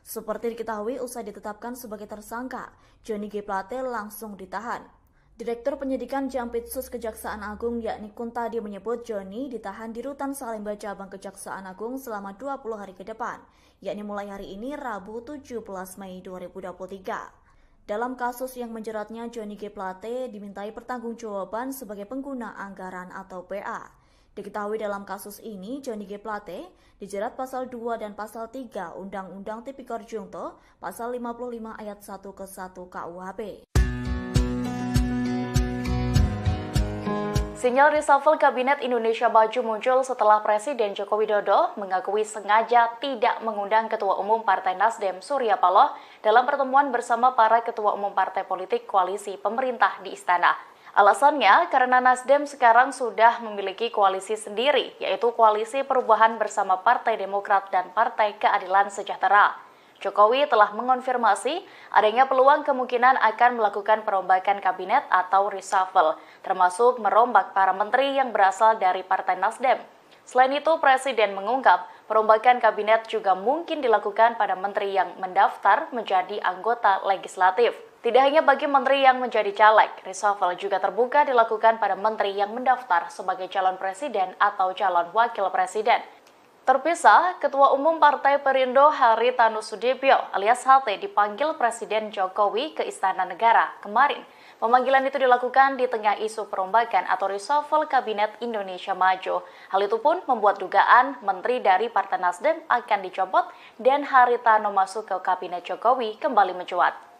Seperti diketahui, usai ditetapkan sebagai tersangka, Johnny G. Plate langsung ditahan. Direktur Penyidikan Jampitsus Kejaksaan Agung yakni Kuntadi menyebut Johnny ditahan di Rutan Salemba Cabang Kejaksaan Agung selama 20 hari ke depan, yakni mulai hari ini Rabu 17 Mei 2023. Dalam kasus yang menjeratnya, Johnny G. Plate dimintai pertanggungjawaban sebagai pengguna anggaran atau PA. Diketahui dalam kasus ini, Johnny G. Plate dijerat pasal 2 dan pasal 3 Undang-Undang Tipikor Junto, pasal 55 ayat 1 ke 1 KUHP. Sinyal reshuffle Kabinet Indonesia Maju muncul setelah Presiden Joko Widodo mengakui sengaja tidak mengundang Ketua Umum Partai Nasdem Surya Paloh dalam pertemuan bersama para Ketua Umum Partai Politik Koalisi Pemerintah di Istana. Alasannya karena Nasdem sekarang sudah memiliki koalisi sendiri, yaitu Koalisi Perubahan bersama Partai Demokrat dan Partai Keadilan Sejahtera. Jokowi telah mengonfirmasi adanya peluang kemungkinan akan melakukan perombakan kabinet atau reshuffle, termasuk merombak para menteri yang berasal dari Partai Nasdem. Selain itu, Presiden mengungkap perombakan kabinet juga mungkin dilakukan pada menteri yang mendaftar menjadi anggota legislatif. Tidak hanya bagi menteri yang menjadi caleg, reshuffle juga terbuka dilakukan pada menteri yang mendaftar sebagai calon presiden atau calon wakil presiden. Terpisah, Ketua Umum Partai Perindo Haritanu Sudibyo alias HT dipanggil Presiden Jokowi ke Istana Negara kemarin. Pemanggilan itu dilakukan di tengah isu perombakan atau reshuffle Kabinet Indonesia Maju. Hal itu pun membuat dugaan menteri dari Partai Nasdem akan dicopot dan Haritanu masuk ke Kabinet Jokowi kembali mencuat.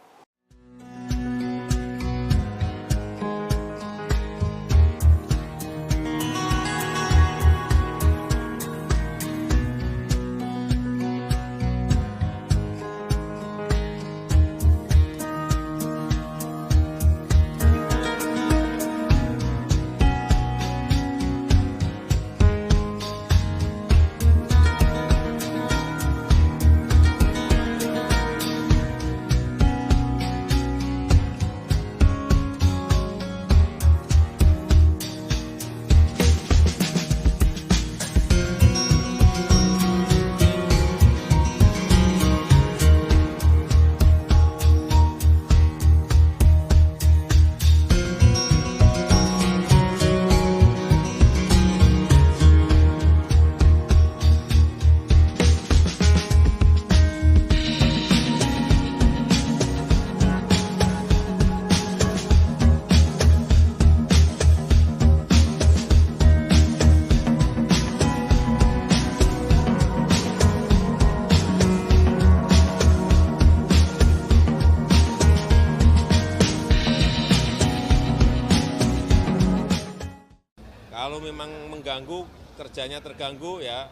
Kalau memang mengganggu, kerjanya terganggu, ya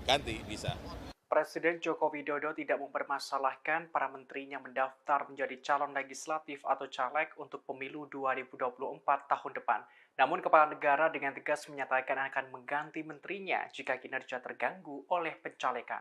ganti bisa. Presiden Joko Widodo tidak mempermasalahkan para menterinya mendaftar menjadi calon legislatif atau caleg untuk pemilu 2024 tahun depan. Namun kepala negara dengan tegas menyatakan akan mengganti menterinya jika kinerja terganggu oleh pencalekan.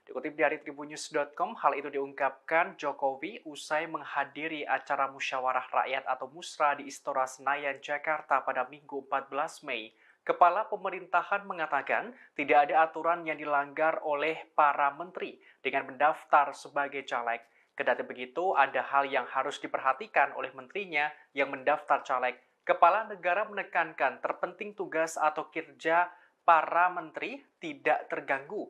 Dikutip dari tribunnews.com, hal itu diungkapkan Jokowi usai menghadiri acara musyawarah rakyat atau Musra di Istora Senayan, Jakarta pada Minggu 14 Mei. Kepala pemerintahan mengatakan tidak ada aturan yang dilanggar oleh para menteri dengan mendaftar sebagai caleg. Kendati begitu, ada hal yang harus diperhatikan oleh menterinya yang mendaftar caleg. Kepala negara menekankan terpenting tugas atau kinerja para menteri tidak terganggu.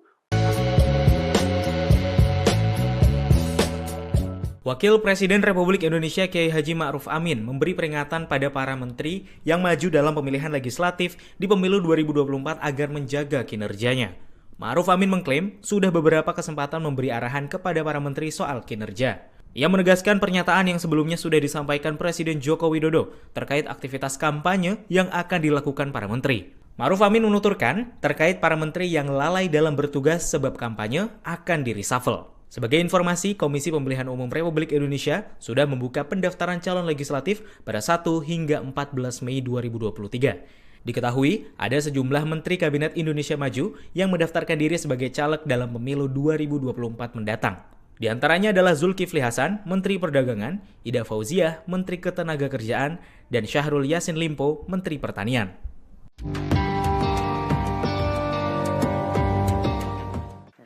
Wakil Presiden Republik Indonesia Kiai Haji Ma'ruf Amin memberi peringatan pada para menteri yang maju dalam pemilihan legislatif di pemilu 2024 agar menjaga kinerjanya. Ma'ruf Amin mengklaim sudah beberapa kesempatan memberi arahan kepada para menteri soal kinerja. Ia menegaskan pernyataan yang sebelumnya sudah disampaikan Presiden Joko Widodo terkait aktivitas kampanye yang akan dilakukan para menteri. Ma'ruf Amin menuturkan terkait para menteri yang lalai dalam bertugas sebab kampanye akan di-reshuffle. Sebagai informasi, Komisi Pemilihan Umum Republik Indonesia sudah membuka pendaftaran calon legislatif pada 1 hingga 14 Mei 2023. Diketahui, ada sejumlah Menteri Kabinet Indonesia Maju yang mendaftarkan diri sebagai caleg dalam pemilu 2024 mendatang. Di antaranya adalah Zulkifli Hasan, Menteri Perdagangan, Ida Fauziah, Menteri Ketenagakerjaan, dan Syahrul Yassin Limpo, Menteri Pertanian.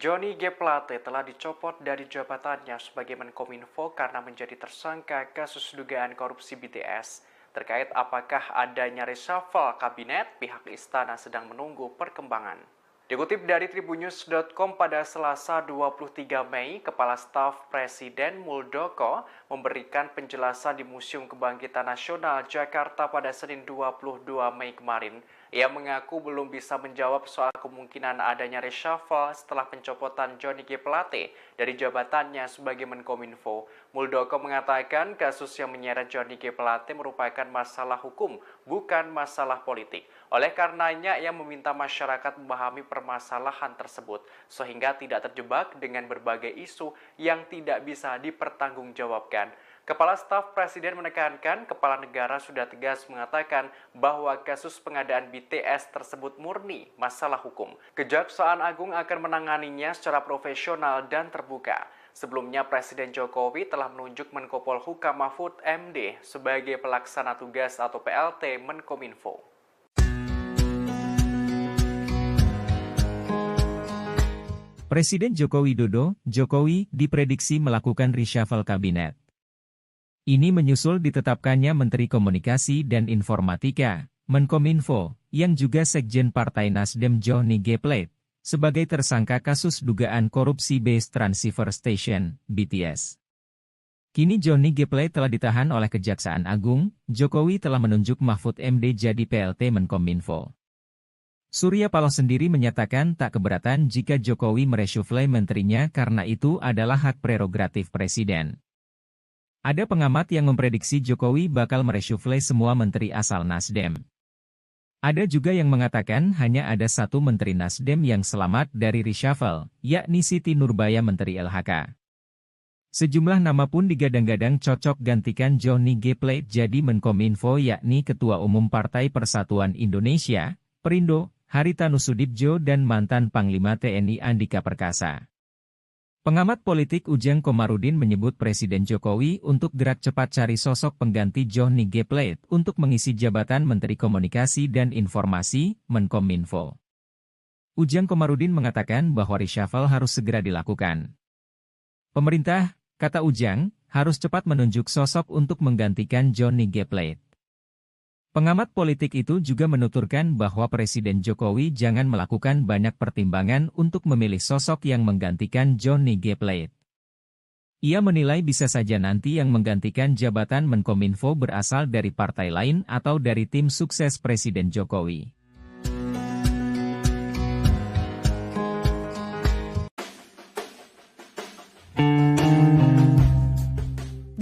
Johnny G. Plate telah dicopot dari jabatannya sebagai Menkominfo karena menjadi tersangka kasus dugaan korupsi BTS. Terkait apakah adanya reshuffle kabinet, pihak istana sedang menunggu perkembangan. Dikutip dari tribunnews.com pada Selasa 23 Mei, Kepala Staf Presiden Muldoko memberikan penjelasan di Museum Kebangkitan Nasional Jakarta pada Senin 22 Mei kemarin. Ia mengaku belum bisa menjawab soal kemungkinan adanya reshuffle setelah pencopotan Johnny G. Plate dari jabatannya sebagai Menkominfo. Muldoko mengatakan kasus yang menyeret Johnny G. Plate merupakan masalah hukum, bukan masalah politik. Oleh karenanya, ia meminta masyarakat memahami permasalahan tersebut, sehingga tidak terjebak dengan berbagai isu yang tidak bisa dipertanggungjawabkan. Kepala Staf Presiden menekankan kepala negara sudah tegas mengatakan bahwa kasus pengadaan BTS tersebut murni masalah hukum. Kejaksaan Agung akan menanganinya secara profesional dan terbuka. Sebelumnya Presiden Jokowi telah menunjuk Menko Polhukam Mahfud MD sebagai pelaksana tugas atau PLT Menkominfo. Presiden Joko Widodo, Jokowi, diprediksi melakukan reshuffle kabinet. Ini menyusul ditetapkannya Menteri Komunikasi dan Informatika, Menkominfo, yang juga Sekjen Partai Nasdem Johnny G. Plate, sebagai tersangka kasus dugaan korupsi Base Transceiver Station, BTS. Kini Johnny G. Plate telah ditahan oleh Kejaksaan Agung, Jokowi telah menunjuk Mahfud MD jadi PLT Menkominfo. Surya Paloh sendiri menyatakan tak keberatan jika Jokowi mereshuffle menterinya karena itu adalah hak prerogatif Presiden. Ada pengamat yang memprediksi Jokowi bakal mereshuffle semua menteri asal Nasdem. Ada juga yang mengatakan hanya ada satu menteri Nasdem yang selamat dari reshuffle, yakni Siti Nurbaya Menteri LHK. Sejumlah nama pun digadang-gadang cocok gantikan Johnny G. Plate jadi Menkominfo yakni Ketua Umum Partai Persatuan Indonesia, Perindo, Haritanu Sudibjo dan mantan Panglima TNI Andika Perkasa. Pengamat politik Ujang Komarudin menyebut Presiden Jokowi untuk gerak cepat cari sosok pengganti Johnny G. Plate untuk mengisi jabatan Menteri Komunikasi dan Informasi, Menkominfo. Ujang Komarudin mengatakan bahwa reshuffle harus segera dilakukan. Pemerintah, kata Ujang, harus cepat menunjuk sosok untuk menggantikan Johnny G. Plate. Pengamat politik itu juga menuturkan bahwa Presiden Jokowi jangan melakukan banyak pertimbangan untuk memilih sosok yang menggantikan Johnny G. Plate. Ia menilai bisa saja nanti yang menggantikan jabatan Menkominfo berasal dari partai lain atau dari tim sukses Presiden Jokowi.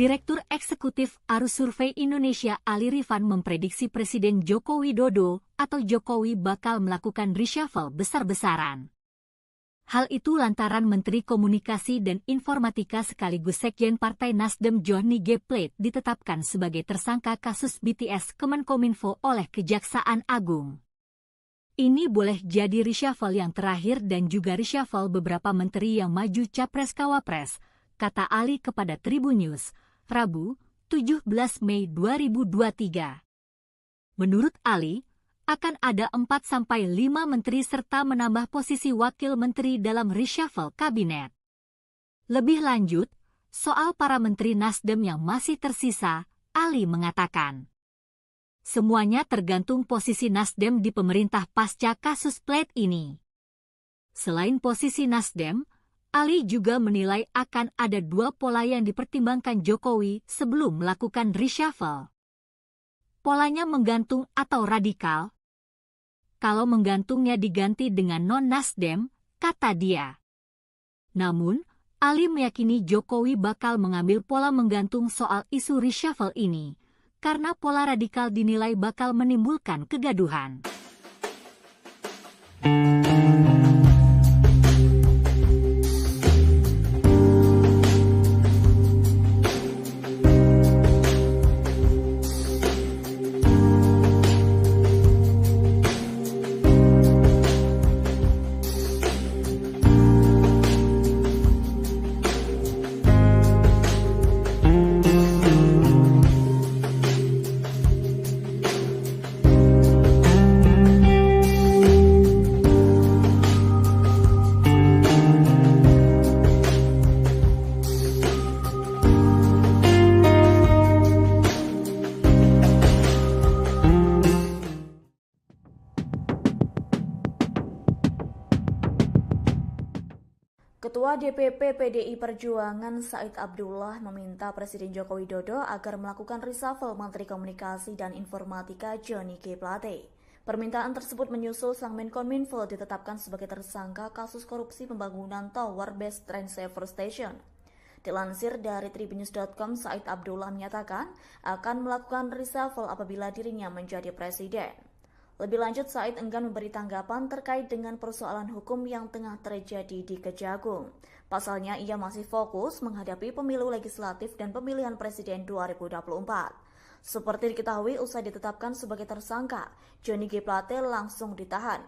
Direktur Eksekutif Arus Survei Indonesia Ali Rifan memprediksi Presiden Joko Widodo atau Jokowi bakal melakukan reshuffle besar-besaran. Hal itu lantaran Menteri Komunikasi dan Informatika sekaligus Sekjen Partai Nasdem Johnny G. Plate ditetapkan sebagai tersangka kasus BTS Kemenkominfo oleh Kejaksaan Agung. Ini boleh jadi reshuffle yang terakhir dan juga reshuffle beberapa menteri yang maju Capres-Cawapres, kata Ali kepada Tribun News, Rabu, 17 Mei 2023. Menurut Ali, akan ada 4-5 menteri serta menambah posisi wakil menteri dalam reshuffle kabinet. Lebih lanjut, soal para menteri Nasdem yang masih tersisa, Ali mengatakan, semuanya tergantung posisi Nasdem di pemerintah pasca kasus Plate ini. Selain posisi Nasdem, Ali juga menilai akan ada 2 pola yang dipertimbangkan Jokowi sebelum melakukan reshuffle. Polanya menggantung atau radikal. Kalau menggantungnya diganti dengan non-Nasdem, kata dia. Namun, Ali meyakini Jokowi bakal mengambil pola menggantung soal isu reshuffle ini, karena pola radikal dinilai bakal menimbulkan kegaduhan. Ketua DPP PDI Perjuangan Said Abdullah meminta Presiden Joko Widodo agar melakukan reshuffle Menteri Komunikasi dan Informatika Johnny G. Plate. Permintaan tersebut menyusul sang Menkominfo ditetapkan sebagai tersangka kasus korupsi pembangunan Tower Base Train Saver Station. Dilansir dari tribunnews.com, Said Abdullah menyatakan akan melakukan reshuffle apabila dirinya menjadi presiden. Lebih lanjut, Said enggan memberi tanggapan terkait dengan persoalan hukum yang tengah terjadi di Kejagung. Pasalnya, ia masih fokus menghadapi pemilu legislatif dan pemilihan presiden 2024. Seperti diketahui, usai ditetapkan sebagai tersangka, Johnny G. Plate langsung ditahan.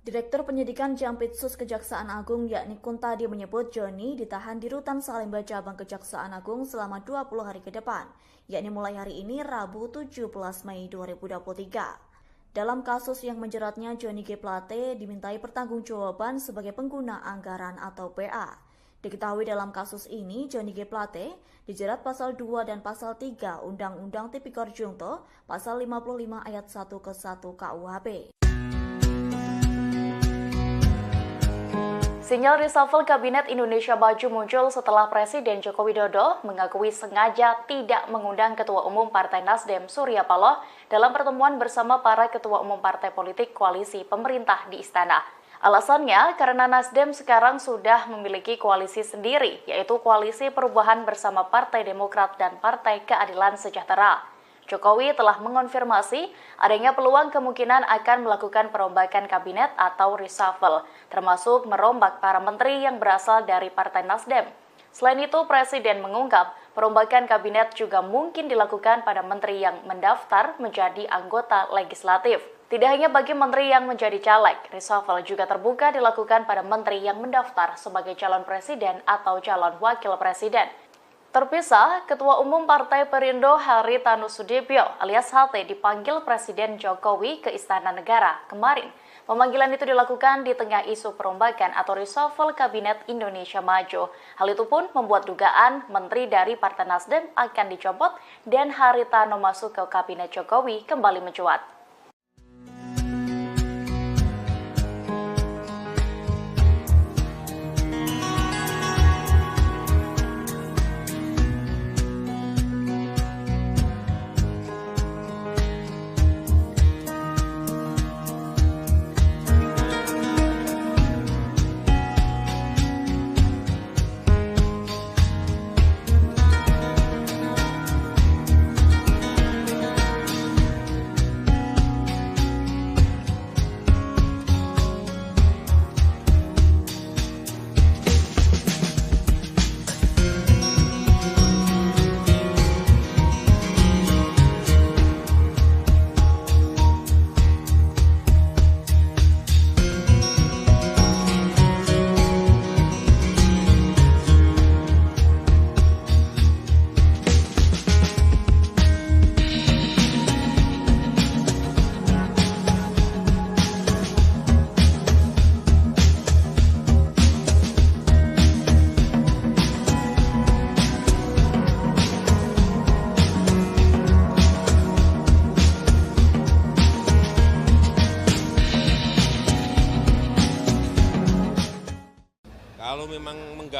Direktur Penyidikan Jampitsus Kejaksaan Agung yakni Kuntadi menyebut Johnny ditahan di Rutan Salemba Cabang Kejaksaan Agung selama 20 hari ke depan, yakni mulai hari ini Rabu 17 Mei 2023. Dalam kasus yang menjeratnya, Johnny G. Plate dimintai pertanggungjawaban sebagai pengguna anggaran atau PA. Diketahui dalam kasus ini, Johnny G. Plate dijerat pasal 2 dan pasal 3 Undang-Undang Tipikor Junto, pasal 55 ayat 1 ke 1 KUHP. Sinyal reshuffle Kabinet Indonesia Maju muncul setelah Presiden Joko Widodo mengakui sengaja tidak mengundang Ketua Umum Partai Nasdem Surya Paloh dalam pertemuan bersama para Ketua Umum Partai Politik Koalisi Pemerintah di Istana. Alasannya karena Nasdem sekarang sudah memiliki koalisi sendiri, yaitu Koalisi Perubahan bersama Partai Demokrat dan Partai Keadilan Sejahtera. Jokowi telah mengonfirmasi adanya peluang kemungkinan akan melakukan perombakan kabinet atau reshuffle, termasuk merombak para menteri yang berasal dari Partai Nasdem. Selain itu, Presiden mengungkap perombakan kabinet juga mungkin dilakukan pada menteri yang mendaftar menjadi anggota legislatif. Tidak hanya bagi menteri yang menjadi caleg, reshuffle juga terbuka dilakukan pada menteri yang mendaftar sebagai calon presiden atau calon wakil presiden. Terpisah, Ketua Umum Partai Perindo Haritanu Sudibyo alias HT dipanggil Presiden Jokowi ke Istana Negara kemarin. Pemanggilan itu dilakukan di tengah isu perombakan atau reshuffle Kabinet Indonesia Maju. Hal itu pun membuat dugaan menteri dari Partai Nasdem akan dicopot dan Haritanu masuk ke Kabinet Jokowi kembali mencuat.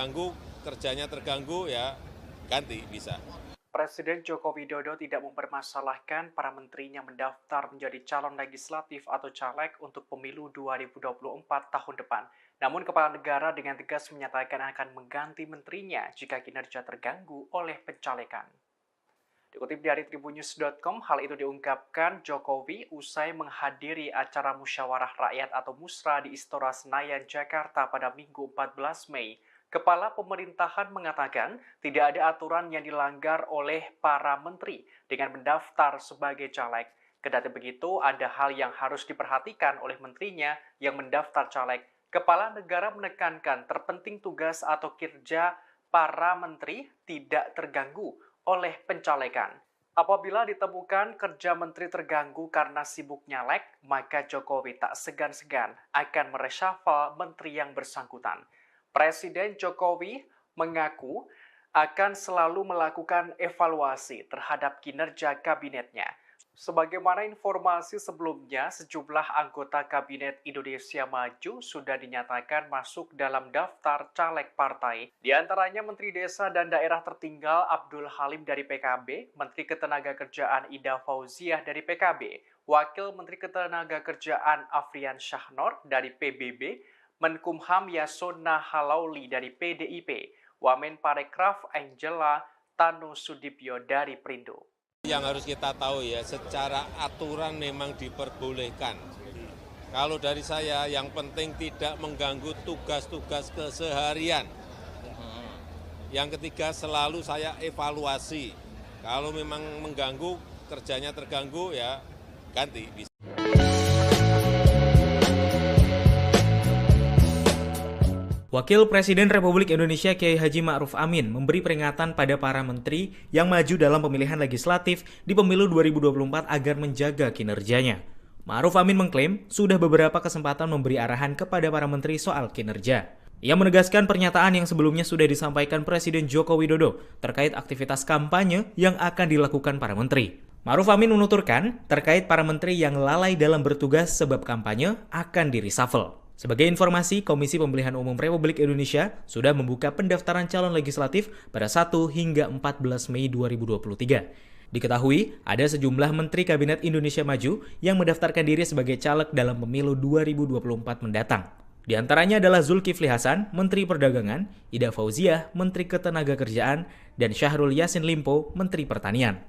mengganggu, kerjanya terganggu, ya ganti bisa. Presiden Joko Widodo tidak mempermasalahkan para menterinya mendaftar menjadi calon legislatif atau caleg untuk pemilu 2024 tahun depan. Namun kepala negara dengan tegas menyatakan akan mengganti menterinya jika kinerja terganggu oleh pencalekan. Dikutip dari tribunnews.com, hal itu diungkapkan Jokowi usai menghadiri acara musyawarah rakyat atau musra di Istora Senayan, Jakarta pada Minggu 14 Mei. Kepala pemerintahan mengatakan tidak ada aturan yang dilanggar oleh para menteri dengan mendaftar sebagai caleg. Kendati begitu, ada hal yang harus diperhatikan oleh menterinya yang mendaftar caleg. Kepala negara menekankan terpenting tugas atau kinerja para menteri tidak terganggu oleh pencalekan. Apabila ditemukan kerja menteri terganggu karena sibuk nyalek, maka Jokowi tak segan-segan akan mereshuffle menteri yang bersangkutan. Presiden Jokowi mengaku akan selalu melakukan evaluasi terhadap kinerja kabinetnya. Sebagaimana informasi sebelumnya, sejumlah anggota Kabinet Indonesia Maju sudah dinyatakan masuk dalam daftar caleg partai. Di antaranya Menteri Desa dan Daerah Tertinggal Abdul Halim dari PKB, Menteri Ketenagakerjaan Ida Fauziah dari PKB, Wakil Menteri Ketenagakerjaan Afrian Syahnor dari PBB, Menkumham Yasona Halauli dari PDIP, Wamen Parekraf Angela Tanusudibyo dari Perindo. Yang harus kita tahu ya, secara aturan memang diperbolehkan. Kalau dari saya, yang penting tidak mengganggu tugas-tugas keseharian. Yang ketiga, selalu saya evaluasi. Kalau memang mengganggu, kerjanya terganggu, ya ganti. Wakil Presiden Republik Indonesia Kiai Haji Ma'ruf Amin memberi peringatan pada para menteri yang maju dalam pemilihan legislatif di pemilu 2024 agar menjaga kinerjanya. Ma'ruf Amin mengklaim sudah beberapa kesempatan memberi arahan kepada para menteri soal kinerja. Ia menegaskan pernyataan yang sebelumnya sudah disampaikan Presiden Joko Widodo terkait aktivitas kampanye yang akan dilakukan para menteri. Ma'ruf Amin menuturkan terkait para menteri yang lalai dalam bertugas sebab kampanye akan di-reshuffle. Sebagai informasi, Komisi Pemilihan Umum Republik Indonesia sudah membuka pendaftaran calon legislatif pada 1 hingga 14 Mei 2023. Diketahui, ada sejumlah Menteri Kabinet Indonesia Maju yang mendaftarkan diri sebagai caleg dalam pemilu 2024 mendatang. Di antaranya adalah Zulkifli Hasan, Menteri Perdagangan, Ida Fauziah, Menteri Ketenagakerjaan, dan Syahrul Yassin Limpo, Menteri Pertanian.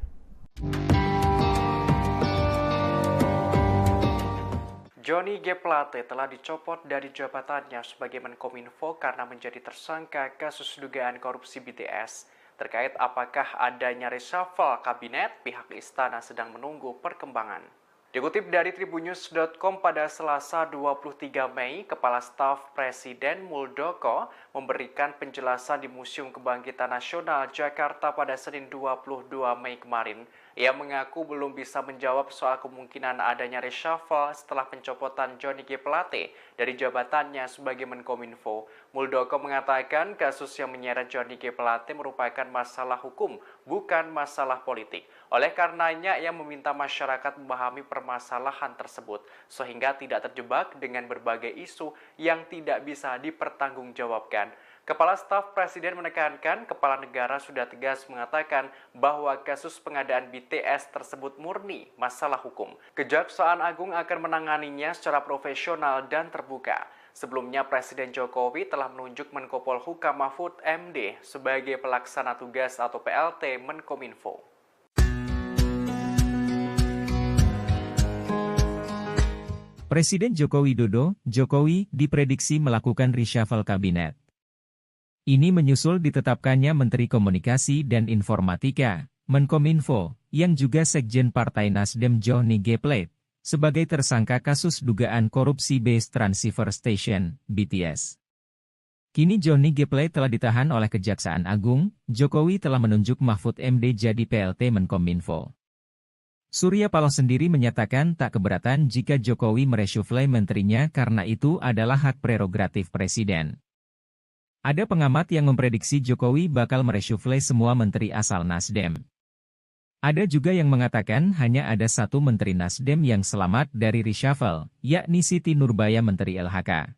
Johnny G. Plate telah dicopot dari jabatannya sebagai Menkominfo karena menjadi tersangka kasus dugaan korupsi BTS. Terkait apakah adanya reshuffle kabinet, pihak istana sedang menunggu perkembangan. Dikutip dari tribunnews.com pada Selasa 23 Mei, Kepala Staf Presiden Muldoko memberikan penjelasan di Museum Kebangkitan Nasional Jakarta pada Senin 22 Mei kemarin. Ia mengaku belum bisa menjawab soal kemungkinan adanya reshuffle setelah pencopotan Johnny G. Plate dari jabatannya sebagai Menkominfo. Muldoko mengatakan kasus yang menyeret Johnny G. Plate merupakan masalah hukum, bukan masalah politik. Oleh karenanya, ia meminta masyarakat memahami permasalahan tersebut, sehingga tidak terjebak dengan berbagai isu yang tidak bisa dipertanggungjawabkan. Kepala Staf Presiden menekankan kepala negara sudah tegas mengatakan bahwa kasus pengadaan BTS tersebut murni masalah hukum. Kejaksaan Agung akan menanganinya secara profesional dan terbuka. Sebelumnya Presiden Jokowi telah menunjuk Menko Polhukam Mahfud MD sebagai pelaksana tugas atau PLT Menkominfo. Presiden Joko Widodo, Jokowi, diprediksi melakukan reshuffle kabinet. Ini menyusul ditetapkannya Menteri Komunikasi dan Informatika, Menkominfo, yang juga Sekjen Partai Nasdem Johnny G. Plate, sebagai tersangka kasus dugaan korupsi Base Transceiver Station, BTS. Kini Johnny G. Plate telah ditahan oleh Kejaksaan Agung, Jokowi telah menunjuk Mahfud MD jadi PLT Menkominfo. Surya Paloh sendiri menyatakan tak keberatan jika Jokowi mereshuffle menterinya karena itu adalah hak prerogatif Presiden. Ada pengamat yang memprediksi Jokowi bakal mereshuffle semua menteri asal Nasdem. Ada juga yang mengatakan hanya ada satu menteri Nasdem yang selamat dari reshuffle, yakni Siti Nurbaya Menteri LHK.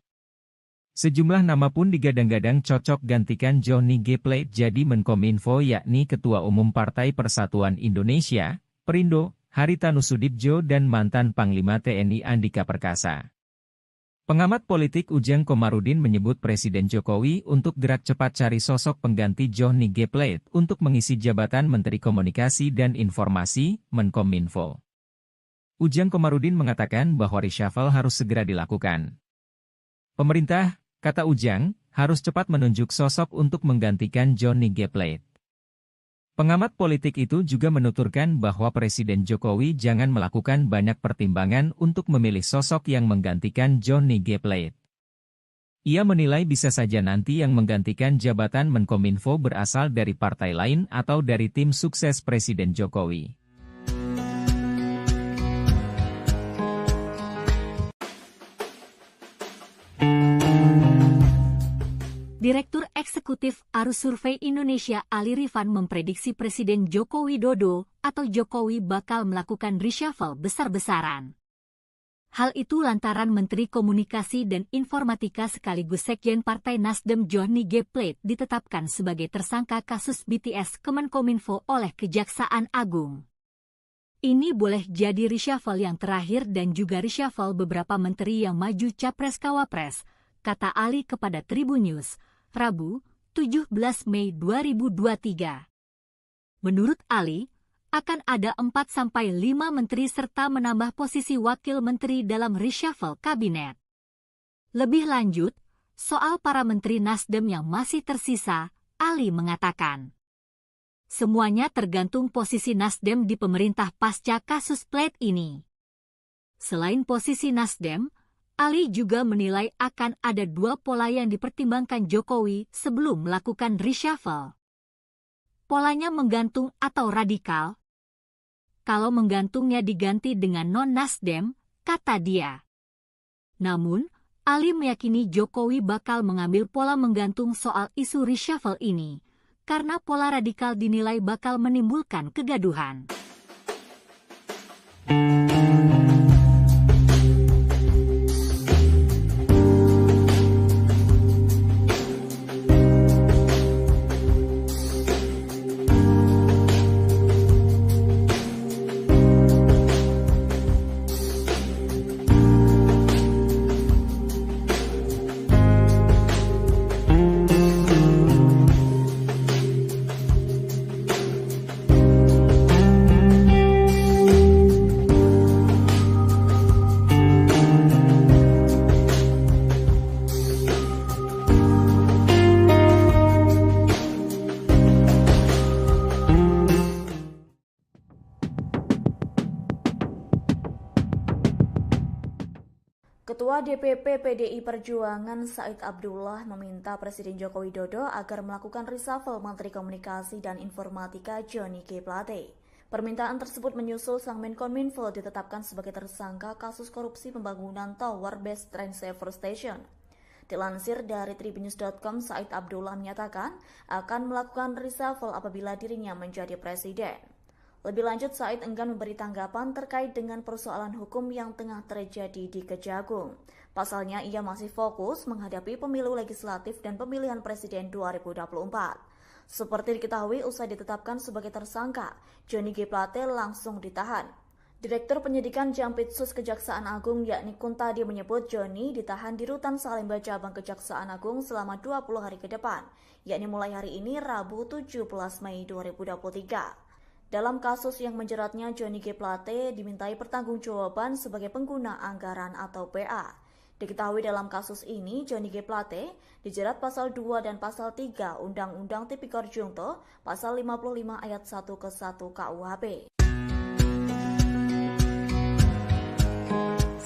Sejumlah nama pun digadang-gadang cocok gantikan Johnny G. Plate jadi Menkominfo, yakni Ketua Umum Partai Persatuan Indonesia, Perindo, Haritanu Sudibjo dan mantan Panglima TNI Andika Perkasa. Pengamat politik Ujang Komarudin menyebut Presiden Jokowi untuk gerak cepat cari sosok pengganti Johnny G. Plate untuk mengisi jabatan Menteri Komunikasi dan Informasi, Menkominfo. Ujang Komarudin mengatakan bahwa reshuffle harus segera dilakukan. Pemerintah, kata Ujang, harus cepat menunjuk sosok untuk menggantikan Johnny G. Plate. Pengamat politik itu juga menuturkan bahwa Presiden Jokowi jangan melakukan banyak pertimbangan untuk memilih sosok yang menggantikan Johnny G. Plate. Ia menilai bisa saja nanti yang menggantikan jabatan Menkominfo berasal dari partai lain atau dari tim sukses Presiden Jokowi. Direktur Eksekutif Arus Survei Indonesia Ali Rifan memprediksi Presiden Joko Widodo atau Jokowi bakal melakukan reshuffle besar-besaran. Hal itu lantaran Menteri Komunikasi dan Informatika sekaligus Sekjen Partai Nasdem Johnny G. Plate ditetapkan sebagai tersangka kasus BTS Kemenkominfo oleh Kejaksaan Agung. Ini boleh jadi reshuffle yang terakhir dan juga reshuffle beberapa menteri yang maju Capres-Cawapres, kata Ali kepada Tribun News, Rabu, 17 Mei 2023. Menurut Ali, akan ada 4-5 menteri serta menambah posisi wakil menteri dalam reshuffle kabinet. Lebih lanjut, soal para menteri Nasdem yang masih tersisa, Ali mengatakan, semuanya tergantung posisi Nasdem di pemerintah pasca kasus Plate ini. Selain posisi Nasdem, Ali juga menilai akan ada 2 pola yang dipertimbangkan Jokowi sebelum melakukan reshuffle. Polanya menggantung atau radikal. Kalau menggantungnya diganti dengan non-Nasdem, kata dia. Namun, Ali meyakini Jokowi bakal mengambil pola menggantung soal isu reshuffle ini, karena pola radikal dinilai bakal menimbulkan kegaduhan. Ketua DPP PDI Perjuangan Said Abdullah meminta Presiden Joko Widodo agar melakukan reshuffle Menteri Komunikasi dan Informatika Johnny G. Plate. Permintaan tersebut menyusul sang Menkominfo ditetapkan sebagai tersangka kasus korupsi pembangunan Tower Base Train Saver Station. Dilansir dari Tribunnews.com, Said Abdullah menyatakan akan melakukan reshuffle apabila dirinya menjadi presiden. Lebih lanjut, Said enggan memberi tanggapan terkait dengan persoalan hukum yang tengah terjadi di Kejagung. Pasalnya, ia masih fokus menghadapi pemilu legislatif dan pemilihan presiden 2024. Seperti diketahui, usai ditetapkan sebagai tersangka, Johnny G. Plate langsung ditahan. Direktur Penyidikan Jampitsus Kejaksaan Agung yakni Kuntadi menyebut Johnny ditahan di Rutan Salemba Cabang Kejaksaan Agung selama 20 hari ke depan, yakni mulai hari ini Rabu 17 Mei 2023. Dalam kasus yang menjeratnya, Johnny G. Plate dimintai pertanggungjawaban sebagai pengguna anggaran atau PA. Diketahui dalam kasus ini, Johnny G. Plate dijerat pasal 2 dan pasal 3 Undang-Undang Tipikor Jungto, pasal 55 ayat 1 ke 1 KUHP.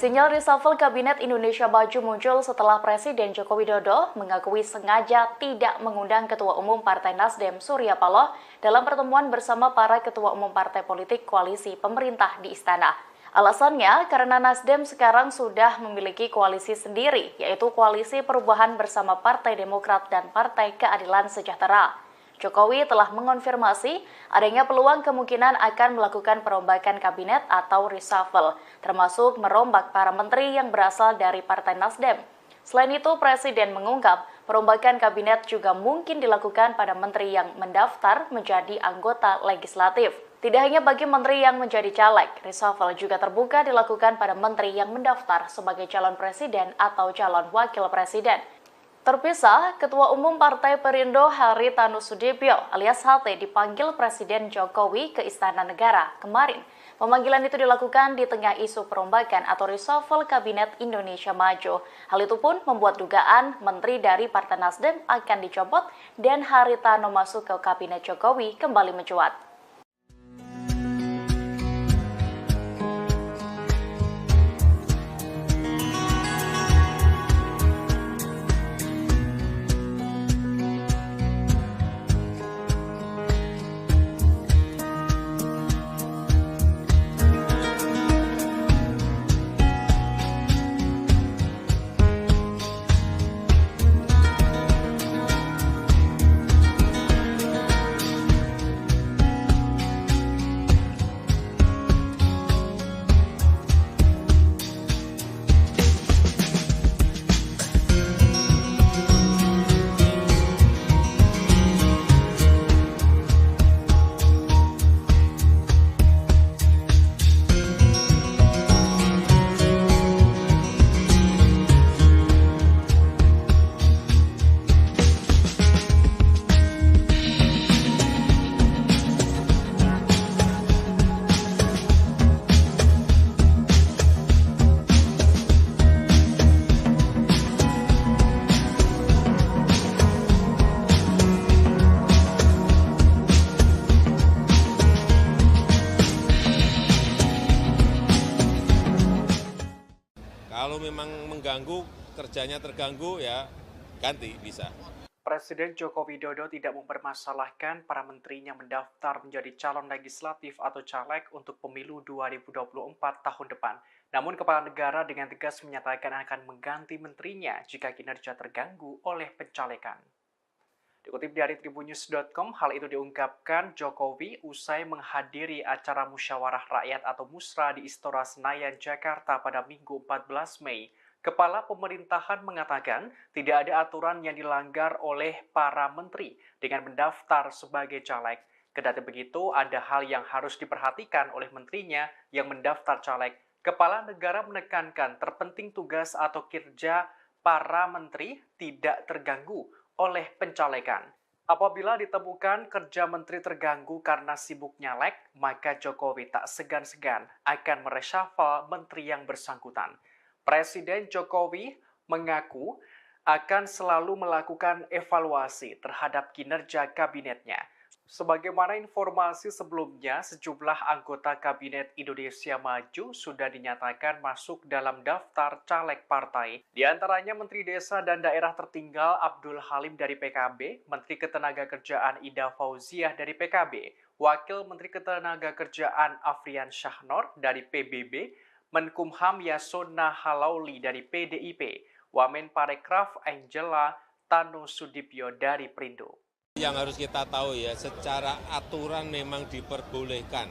Sinyal reshuffle Kabinet Indonesia Maju muncul setelah Presiden Joko Widodo mengakui sengaja tidak mengundang Ketua Umum Partai Nasdem Surya Paloh dalam pertemuan bersama para Ketua Umum Partai Politik Koalisi Pemerintah di Istana. Alasannya karena Nasdem sekarang sudah memiliki koalisi sendiri, yaitu Koalisi Perubahan bersama Partai Demokrat dan Partai Keadilan Sejahtera. Jokowi telah mengonfirmasi adanya peluang kemungkinan akan melakukan perombakan kabinet atau reshuffle, termasuk merombak para menteri yang berasal dari Partai Nasdem. Selain itu, Presiden mengungkap perombakan kabinet juga mungkin dilakukan pada menteri yang mendaftar menjadi anggota legislatif. Tidak hanya bagi menteri yang menjadi caleg, reshuffle juga terbuka dilakukan pada menteri yang mendaftar sebagai calon presiden atau calon wakil presiden. Terpisah, Ketua Umum Partai Perindo Haritanu Sudibyo alias HT dipanggil Presiden Jokowi ke Istana Negara kemarin. Pemanggilan itu dilakukan di tengah isu perombakan atau reshuffle Kabinet Indonesia Maju. Hal itu pun membuat dugaan menteri dari Partai Nasdem akan dicopot dan Haritanu masuk ke Kabinet Jokowi kembali mencuat. Kalau memang mengganggu, kerjanya terganggu, ya ganti bisa. Presiden Joko Widodo tidak mempermasalahkan para menterinya mendaftar menjadi calon legislatif atau caleg untuk pemilu 2024 tahun depan. Namun kepala negara dengan tegas menyatakan akan mengganti menterinya jika kinerja terganggu oleh pencalekan. Dikutip dari tribunnews.com, hal itu diungkapkan Jokowi usai menghadiri acara musyawarah rakyat atau Musra di Istora Senayan, Jakarta pada Minggu 14 Mei. Kepala pemerintahan mengatakan tidak ada aturan yang dilanggar oleh para menteri dengan mendaftar sebagai caleg. Kendati begitu, ada hal yang harus diperhatikan oleh menterinya yang mendaftar caleg. Kepala negara menekankan terpenting tugas atau kinerja para menteri tidak terganggu oleh pencalekan. Apabila ditemukan kerja menteri terganggu karena sibuk nyalek, maka Jokowi tak segan-segan akan mereshuffle menteri yang bersangkutan. Presiden Jokowi mengaku akan selalu melakukan evaluasi terhadap kinerja kabinetnya. Sebagaimana informasi sebelumnya, sejumlah anggota Kabinet Indonesia Maju sudah dinyatakan masuk dalam daftar caleg partai. Di antaranya Menteri Desa dan Daerah Tertinggal Abdul Halim dari PKB, Menteri Ketenagakerjaan Ida Fauziah dari PKB, Wakil Menteri Ketenagakerjaan Afrian Syahnor dari PBB, Menkumham Yasona Halauli dari PDIP, Wamen Parekraf Angela Tanu Sudibyo dari Perindo. Yang harus kita tahu ya, secara aturan memang diperbolehkan.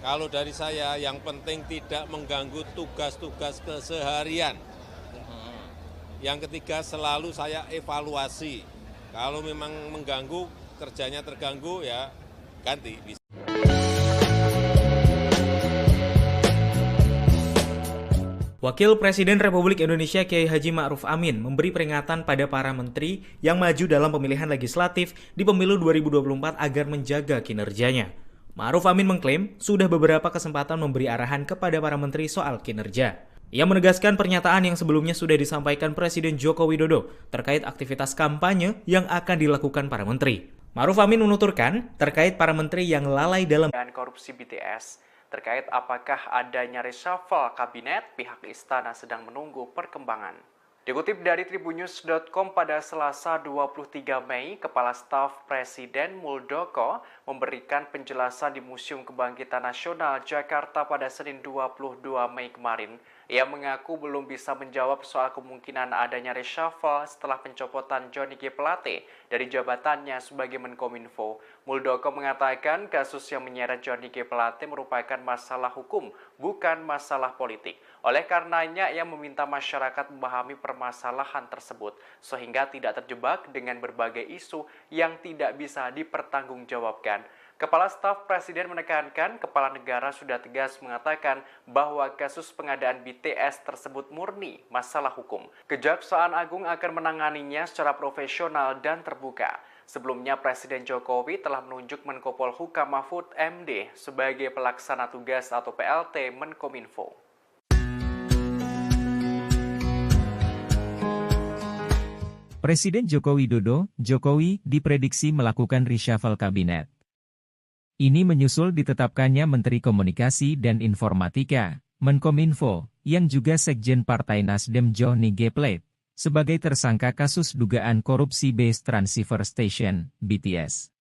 Kalau dari saya, yang penting tidak mengganggu tugas-tugas keseharian. Yang ketiga, selalu saya evaluasi. Kalau memang mengganggu, kerjanya terganggu, ya ganti. Wakil Presiden Republik Indonesia Kiai Haji Ma'ruf Amin memberi peringatan pada para menteri yang maju dalam pemilihan legislatif di pemilu 2024 agar menjaga kinerjanya. Ma'ruf Amin mengklaim sudah beberapa kesempatan memberi arahan kepada para menteri soal kinerja. Ia menegaskan pernyataan yang sebelumnya sudah disampaikan Presiden Joko Widodo terkait aktivitas kampanye yang akan dilakukan para menteri. Ma'ruf Amin menuturkan terkait para menteri yang lalai dalam korupsi BTS. Terkait apakah adanya reshuffle kabinet, pihak istana sedang menunggu perkembangan. Dikutip dari tribunnews.com pada Selasa 23 Mei, Kepala Staf Presiden Muldoko memberikan penjelasan di Museum Kebangkitan Nasional Jakarta pada Senin 22 Mei kemarin. Ia mengaku belum bisa menjawab soal kemungkinan adanya reshuffle setelah pencopotan Johnny G. Plate dari jabatannya sebagai Menkominfo. Muldoko mengatakan kasus yang menyeret Johnny G. Plate merupakan masalah hukum, bukan masalah politik. Oleh karenanya, ia meminta masyarakat memahami permasalahan tersebut, sehingga tidak terjebak dengan berbagai isu yang tidak bisa dipertanggungjawabkan. Kepala Staf Presiden menekankan kepala negara sudah tegas mengatakan bahwa kasus pengadaan BTS tersebut murni masalah hukum. Kejaksaan Agung akan menanganinya secara profesional dan terbuka. Sebelumnya, Presiden Jokowi telah menunjuk Menko Polhukam Mahfud MD sebagai pelaksana tugas atau PLT Menkominfo. Presiden Joko Widodo, Jokowi, diprediksi melakukan reshuffle kabinet. Ini menyusul ditetapkannya Menteri Komunikasi dan Informatika, Menkominfo, yang juga Sekjen Partai Nasdem Johnny G. Plate, sebagai tersangka kasus dugaan korupsi Base Transceiver Station, BTS.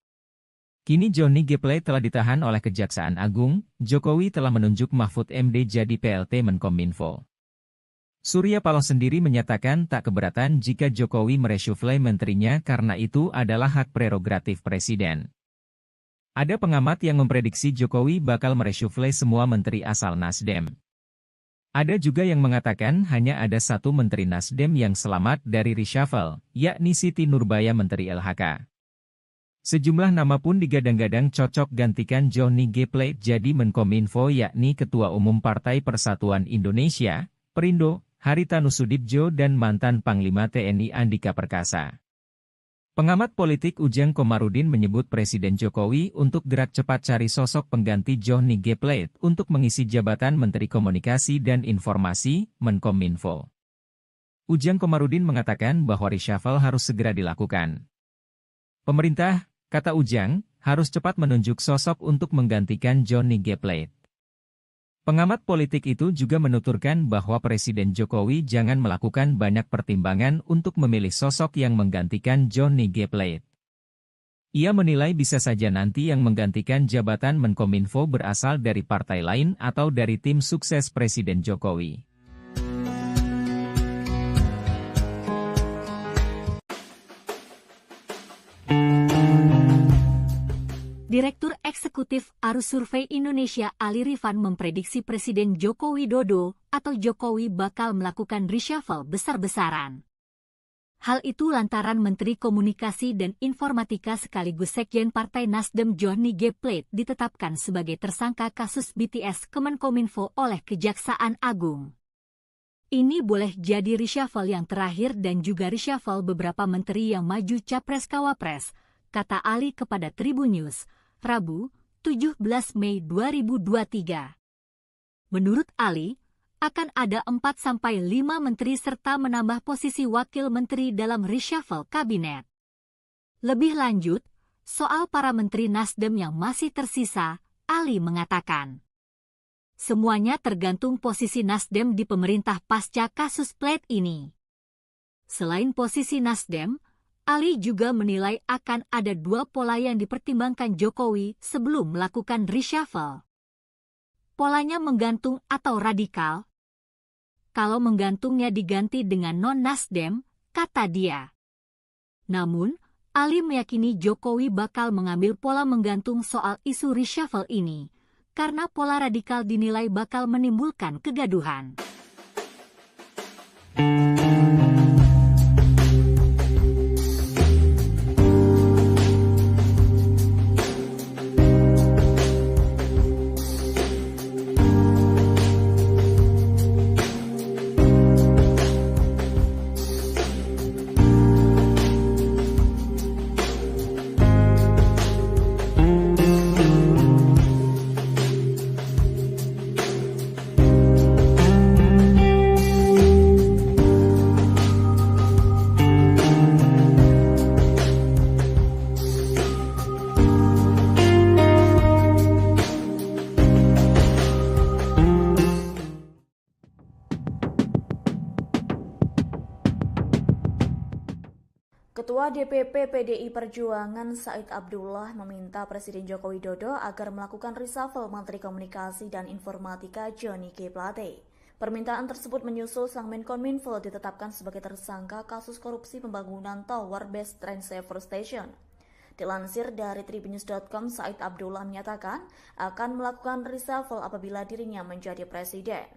Kini Johnny G. Plate telah ditahan oleh Kejaksaan Agung, Jokowi telah menunjuk Mahfud MD jadi PLT Menkominfo. Surya Paloh sendiri menyatakan tak keberatan jika Jokowi mereshuffle menterinya karena itu adalah hak prerogatif Presiden. Ada pengamat yang memprediksi Jokowi bakal mereshuffle semua menteri asal Nasdem. Ada juga yang mengatakan hanya ada satu menteri Nasdem yang selamat dari reshuffle, yakni Siti Nurbaya Menteri LHK. Sejumlah nama pun digadang-gadang cocok gantikan Johnny G. Plate jadi Menkominfo yakni Ketua Umum Partai Persatuan Indonesia, Perindo, Haritanu Sudibjo dan mantan Panglima TNI Andika Perkasa. Pengamat politik Ujang Komarudin menyebut Presiden Jokowi untuk gerak cepat cari sosok pengganti Johnny G. Plate untuk mengisi jabatan Menteri Komunikasi dan Informasi, Menkominfo. Ujang Komarudin mengatakan bahwa reshuffle harus segera dilakukan. Pemerintah, kata Ujang, harus cepat menunjuk sosok untuk menggantikan Johnny G. Plate. Pengamat politik itu juga menuturkan bahwa Presiden Jokowi jangan melakukan banyak pertimbangan untuk memilih sosok yang menggantikan Johnny G. Plate. Ia menilai bisa saja nanti yang menggantikan jabatan Menkominfo berasal dari partai lain atau dari tim sukses Presiden Jokowi. Direktur Eksekutif Arus Survei Indonesia Ali Rifan memprediksi Presiden Joko Widodo atau Jokowi bakal melakukan reshuffle besar-besaran. Hal itu lantaran Menteri Komunikasi dan Informatika sekaligus Sekjen Partai Nasdem Johnny G. Plate ditetapkan sebagai tersangka kasus BTS Kemenkominfo oleh Kejaksaan Agung. Ini boleh jadi reshuffle yang terakhir dan juga reshuffle beberapa menteri yang maju Capres-Cawapres, kata Ali kepada Tribun News, Rabu, 17 Mei 2023. Menurut Ali, akan ada 4-5 menteri serta menambah posisi wakil menteri dalam reshuffle kabinet. Lebih lanjut, soal para menteri Nasdem yang masih tersisa, Ali mengatakan, semuanya tergantung posisi Nasdem di pemerintah pasca kasus Plate ini. Selain posisi Nasdem, Ali juga menilai akan ada dua pola yang dipertimbangkan Jokowi sebelum melakukan reshuffle. Polanya menggantung atau radikal. Kalau menggantungnya diganti dengan non-Nasdem, kata dia. Namun, Ali meyakini Jokowi bakal mengambil pola menggantung soal isu reshuffle ini, karena pola radikal dinilai bakal menimbulkan kegaduhan. Ketua DPP PDI Perjuangan Said Abdullah meminta Presiden Joko Widodo agar melakukan reshuffle Menteri Komunikasi dan Informatika Johnny G. Plate. Permintaan tersebut menyusul sang Menkominfo ditetapkan sebagai tersangka kasus korupsi pembangunan Tower Base Transceiver Station. Dilansir dari tribunnews.com, Said Abdullah menyatakan akan melakukan reshuffle apabila dirinya menjadi presiden.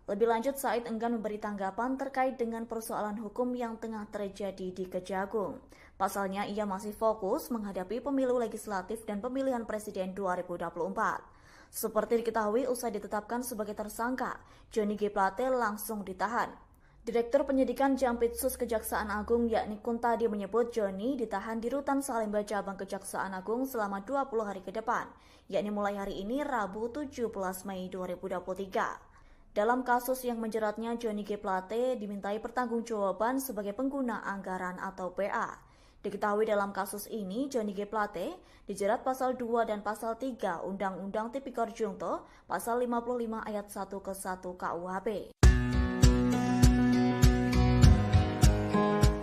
Lebih lanjut, Said enggan memberi tanggapan terkait dengan persoalan hukum yang tengah terjadi di Kejagung. Pasalnya, ia masih fokus menghadapi pemilu legislatif dan pemilihan presiden 2024. Seperti diketahui, usai ditetapkan sebagai tersangka, Johnny G. Plate langsung ditahan. Direktur Penyidikan Jampitsus Kejaksaan Agung yakni Kuntadi menyebut Johnny ditahan di Rutan Salemba Cabang Kejaksaan Agung selama 20 hari ke depan, yakni mulai hari ini Rabu 17 Mei 2023. Dalam kasus yang menjeratnya, Johnny G. Plate dimintai pertanggungjawaban sebagai pengguna anggaran atau PA. Diketahui dalam kasus ini, Johnny G. Plate dijerat pasal 2 dan pasal 3 Undang-Undang Tipikor Junto, pasal 55 ayat 1 ke 1 KUHP.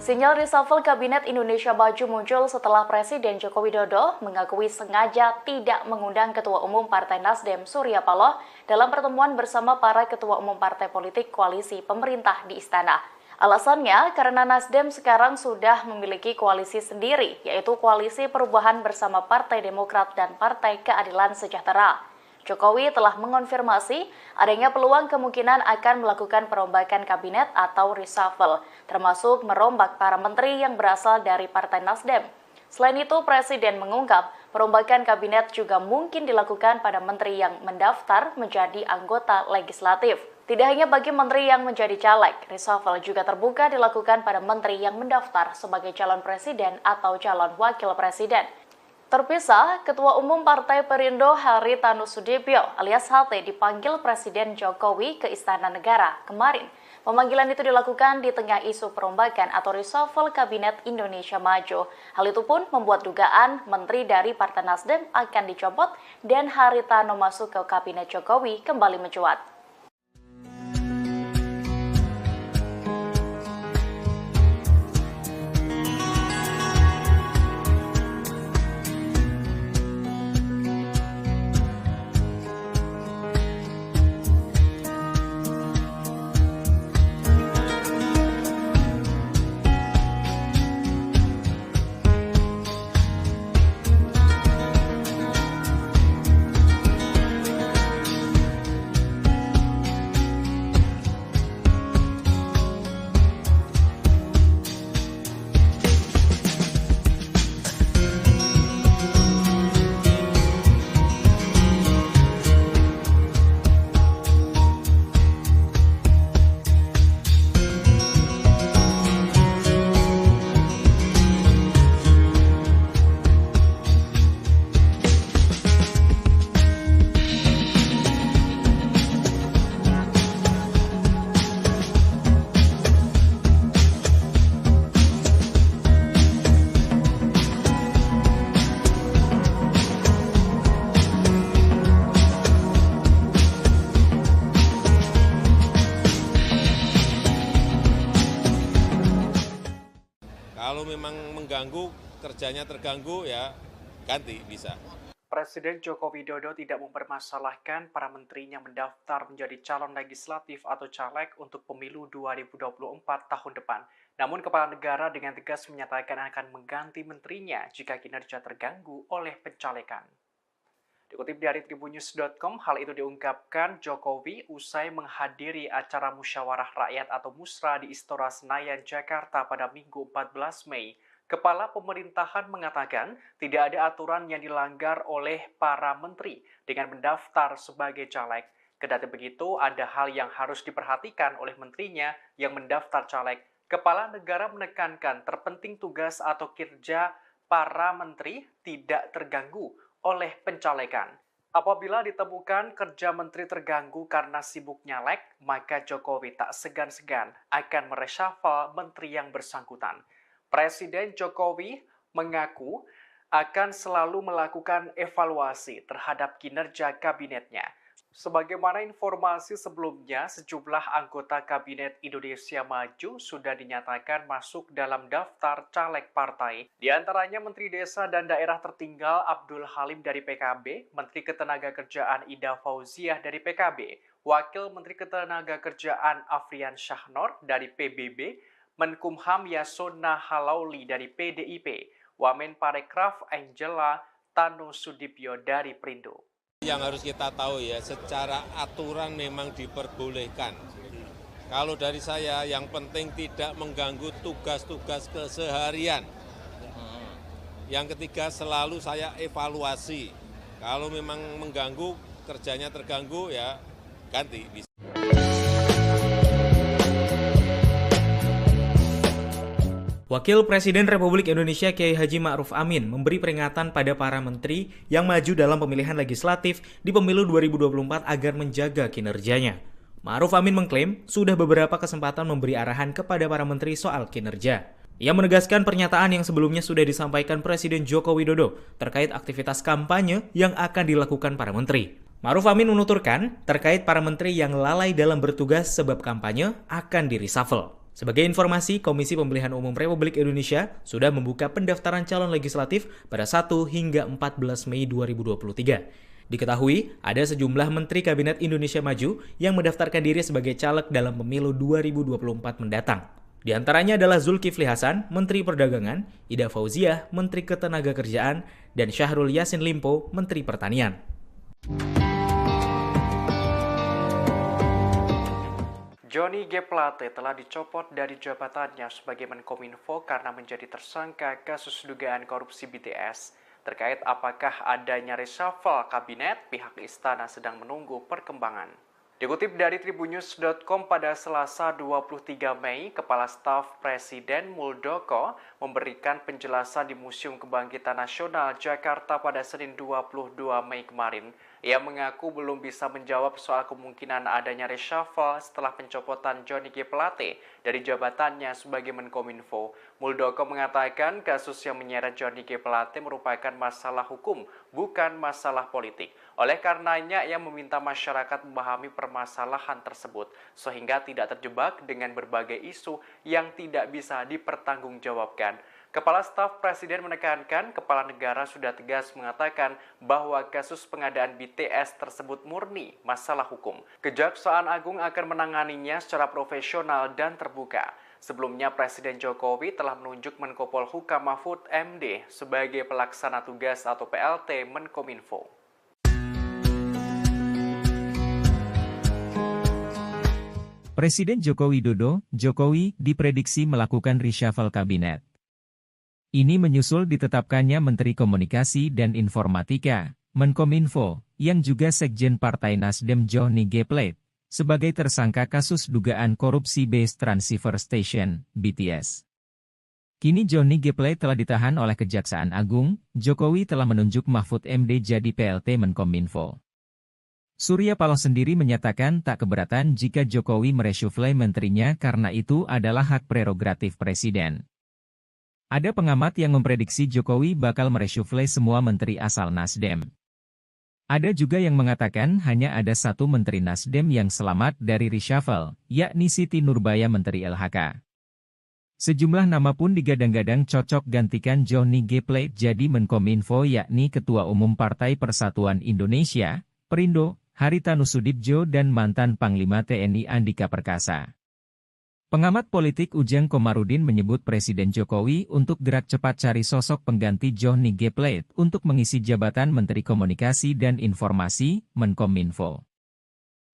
Sinyal reshuffle Kabinet Indonesia Maju muncul setelah Presiden Joko Widodo mengakui sengaja tidak mengundang Ketua Umum Partai Nasdem Surya Paloh dalam pertemuan bersama para ketua umum partai politik koalisi pemerintah di Istana. Alasannya karena Nasdem sekarang sudah memiliki koalisi sendiri, yaitu Koalisi Perubahan bersama Partai Demokrat dan Partai Keadilan Sejahtera. Jokowi telah mengonfirmasi adanya peluang kemungkinan akan melakukan perombakan kabinet atau reshuffle, termasuk merombak para menteri yang berasal dari Partai Nasdem. Selain itu, Presiden mengungkap perombakan kabinet juga mungkin dilakukan pada menteri yang mendaftar menjadi anggota legislatif. Tidak hanya bagi menteri yang menjadi caleg, reshuffle juga terbuka dilakukan pada menteri yang mendaftar sebagai calon presiden atau calon wakil presiden. Terpisah, Ketua Umum Partai Perindo Haritanu Sudibyo alias HT dipanggil Presiden Jokowi ke Istana Negara kemarin. Pemanggilan itu dilakukan di tengah isu perombakan atau reshuffle Kabinet Indonesia Maju. Hal itu pun membuat dugaan menteri dari Partai Nasdem akan dicopot dan Haritanu masuk ke Kabinet Jokowi kembali mencuat. Kalau memang mengganggu, kerjanya terganggu, ya ganti bisa. Presiden Joko Widodo tidak mempermasalahkan para menterinya mendaftar menjadi calon legislatif atau caleg untuk pemilu 2024 tahun depan. Namun Kepala Negara dengan tegas menyatakan akan mengganti menterinya jika kinerja terganggu oleh pencalekan. Dikutip dari tribunnews.com, hal itu diungkapkan Jokowi usai menghadiri acara musyawarah rakyat atau musra di Istora Senayan, Jakarta pada Minggu 14 Mei. Kepala pemerintahan mengatakan tidak ada aturan yang dilanggar oleh para menteri dengan mendaftar sebagai caleg. Kendati begitu, ada hal yang harus diperhatikan oleh menterinya yang mendaftar caleg. Kepala negara menekankan terpenting tugas atau kinerja para menteri tidak terganggu oleh pencalekan. Apabila ditemukan kerja menteri terganggu karena sibuk nyalek, maka Jokowi tak segan-segan akan mereshuffle menteri yang bersangkutan. Presiden Jokowi mengaku akan selalu melakukan evaluasi terhadap kinerja kabinetnya. Sebagaimana informasi sebelumnya, sejumlah anggota Kabinet Indonesia Maju sudah dinyatakan masuk dalam daftar caleg partai. Di antaranya Menteri Desa dan Daerah Tertinggal Abdul Halim dari PKB, Menteri Ketenagakerjaan Ida Fauziah dari PKB, Wakil Menteri Ketenagakerjaan Afrian Syahnor dari PBB, Menkumham Yasona Halauli dari PDIP, Wamen Parekraf Angela Tanusudibyo dari Perindo. Yang harus kita tahu ya, secara aturan memang diperbolehkan. Kalau dari saya, yang penting tidak mengganggu tugas-tugas keseharian. Yang ketiga, selalu saya evaluasi. Kalau memang mengganggu, kerjanya terganggu, ya ganti. Wakil Presiden Republik Indonesia Kiai Haji Ma'ruf Amin memberi peringatan pada para menteri yang maju dalam pemilihan legislatif di pemilu 2024 agar menjaga kinerjanya. Ma'ruf Amin mengklaim sudah beberapa kesempatan memberi arahan kepada para menteri soal kinerja. Ia menegaskan pernyataan yang sebelumnya sudah disampaikan Presiden Joko Widodo terkait aktivitas kampanye yang akan dilakukan para menteri. Ma'ruf Amin menuturkan terkait para menteri yang lalai dalam bertugas sebab kampanye akan di-reshuffle. Sebagai informasi, Komisi Pemilihan Umum Republik Indonesia sudah membuka pendaftaran calon legislatif pada 1 hingga 14 Mei 2023. Diketahui, ada sejumlah Menteri Kabinet Indonesia Maju yang mendaftarkan diri sebagai caleg dalam pemilu 2024 mendatang. Di antaranya adalah Zulkifli Hasan, Menteri Perdagangan, Ida Fauziah, Menteri Ketenagakerjaan, dan Syahrul Yassin Limpo, Menteri Pertanian. Johnny G. Plate telah dicopot dari jabatannya sebagai Menkominfo karena menjadi tersangka kasus dugaan korupsi BTS. Terkait apakah adanya reshuffle kabinet, pihak istana sedang menunggu perkembangan. Dikutip dari tribunnews.com pada Selasa 23 Mei, Kepala Staf Presiden Muldoko memberikan penjelasan di Museum Kebangkitan Nasional Jakarta pada Senin 22 Mei kemarin. Ia mengaku belum bisa menjawab soal kemungkinan adanya reshuffle setelah pencopotan Johnny G. Plate dari jabatannya sebagai Menkominfo. Muldoko mengatakan kasus yang menyeret Johnny G. Plate merupakan masalah hukum, bukan masalah politik. Oleh karenanya, ia meminta masyarakat memahami permasalahan tersebut, sehingga tidak terjebak dengan berbagai isu yang tidak bisa dipertanggungjawabkan. Kepala Staf Presiden menekankan kepala negara sudah tegas mengatakan bahwa kasus pengadaan BTS tersebut murni masalah hukum. Kejaksaan Agung akan menanganinya secara profesional dan terbuka. Sebelumnya Presiden Jokowi telah menunjuk Menko Polhukam Mahfud MD sebagai pelaksana tugas atau PLT Menkominfo. Presiden Joko Widodo, Jokowi, diprediksi melakukan reshuffle kabinet. Ini menyusul ditetapkannya Menteri Komunikasi dan Informatika, Menkominfo, yang juga Sekjen Partai Nasdem Johnny G. Plate, sebagai tersangka kasus dugaan korupsi Base Transceiver Station, BTS. Kini Johnny G. Plate telah ditahan oleh Kejaksaan Agung, Jokowi telah menunjuk Mahfud MD jadi PLT Menkominfo. Surya Paloh sendiri menyatakan tak keberatan jika Jokowi mereshuffle menterinya karena itu adalah hak prerogatif Presiden. Ada pengamat yang memprediksi Jokowi bakal mereshuffle semua menteri asal Nasdem. Ada juga yang mengatakan hanya ada satu menteri Nasdem yang selamat dari reshuffle, yakni Siti Nurbaya Menteri LHK. Sejumlah nama pun digadang-gadang cocok gantikan Johnny G. Plate jadi Menkominfo yakni Ketua Umum Partai Persatuan Indonesia, Perindo, Haritanu Sudibjo dan mantan Panglima TNI Andika Perkasa. Pengamat politik Ujang Komarudin menyebut Presiden Jokowi untuk gerak cepat cari sosok pengganti Johnny G. Plate untuk mengisi jabatan Menteri Komunikasi dan Informasi, Menkominfo.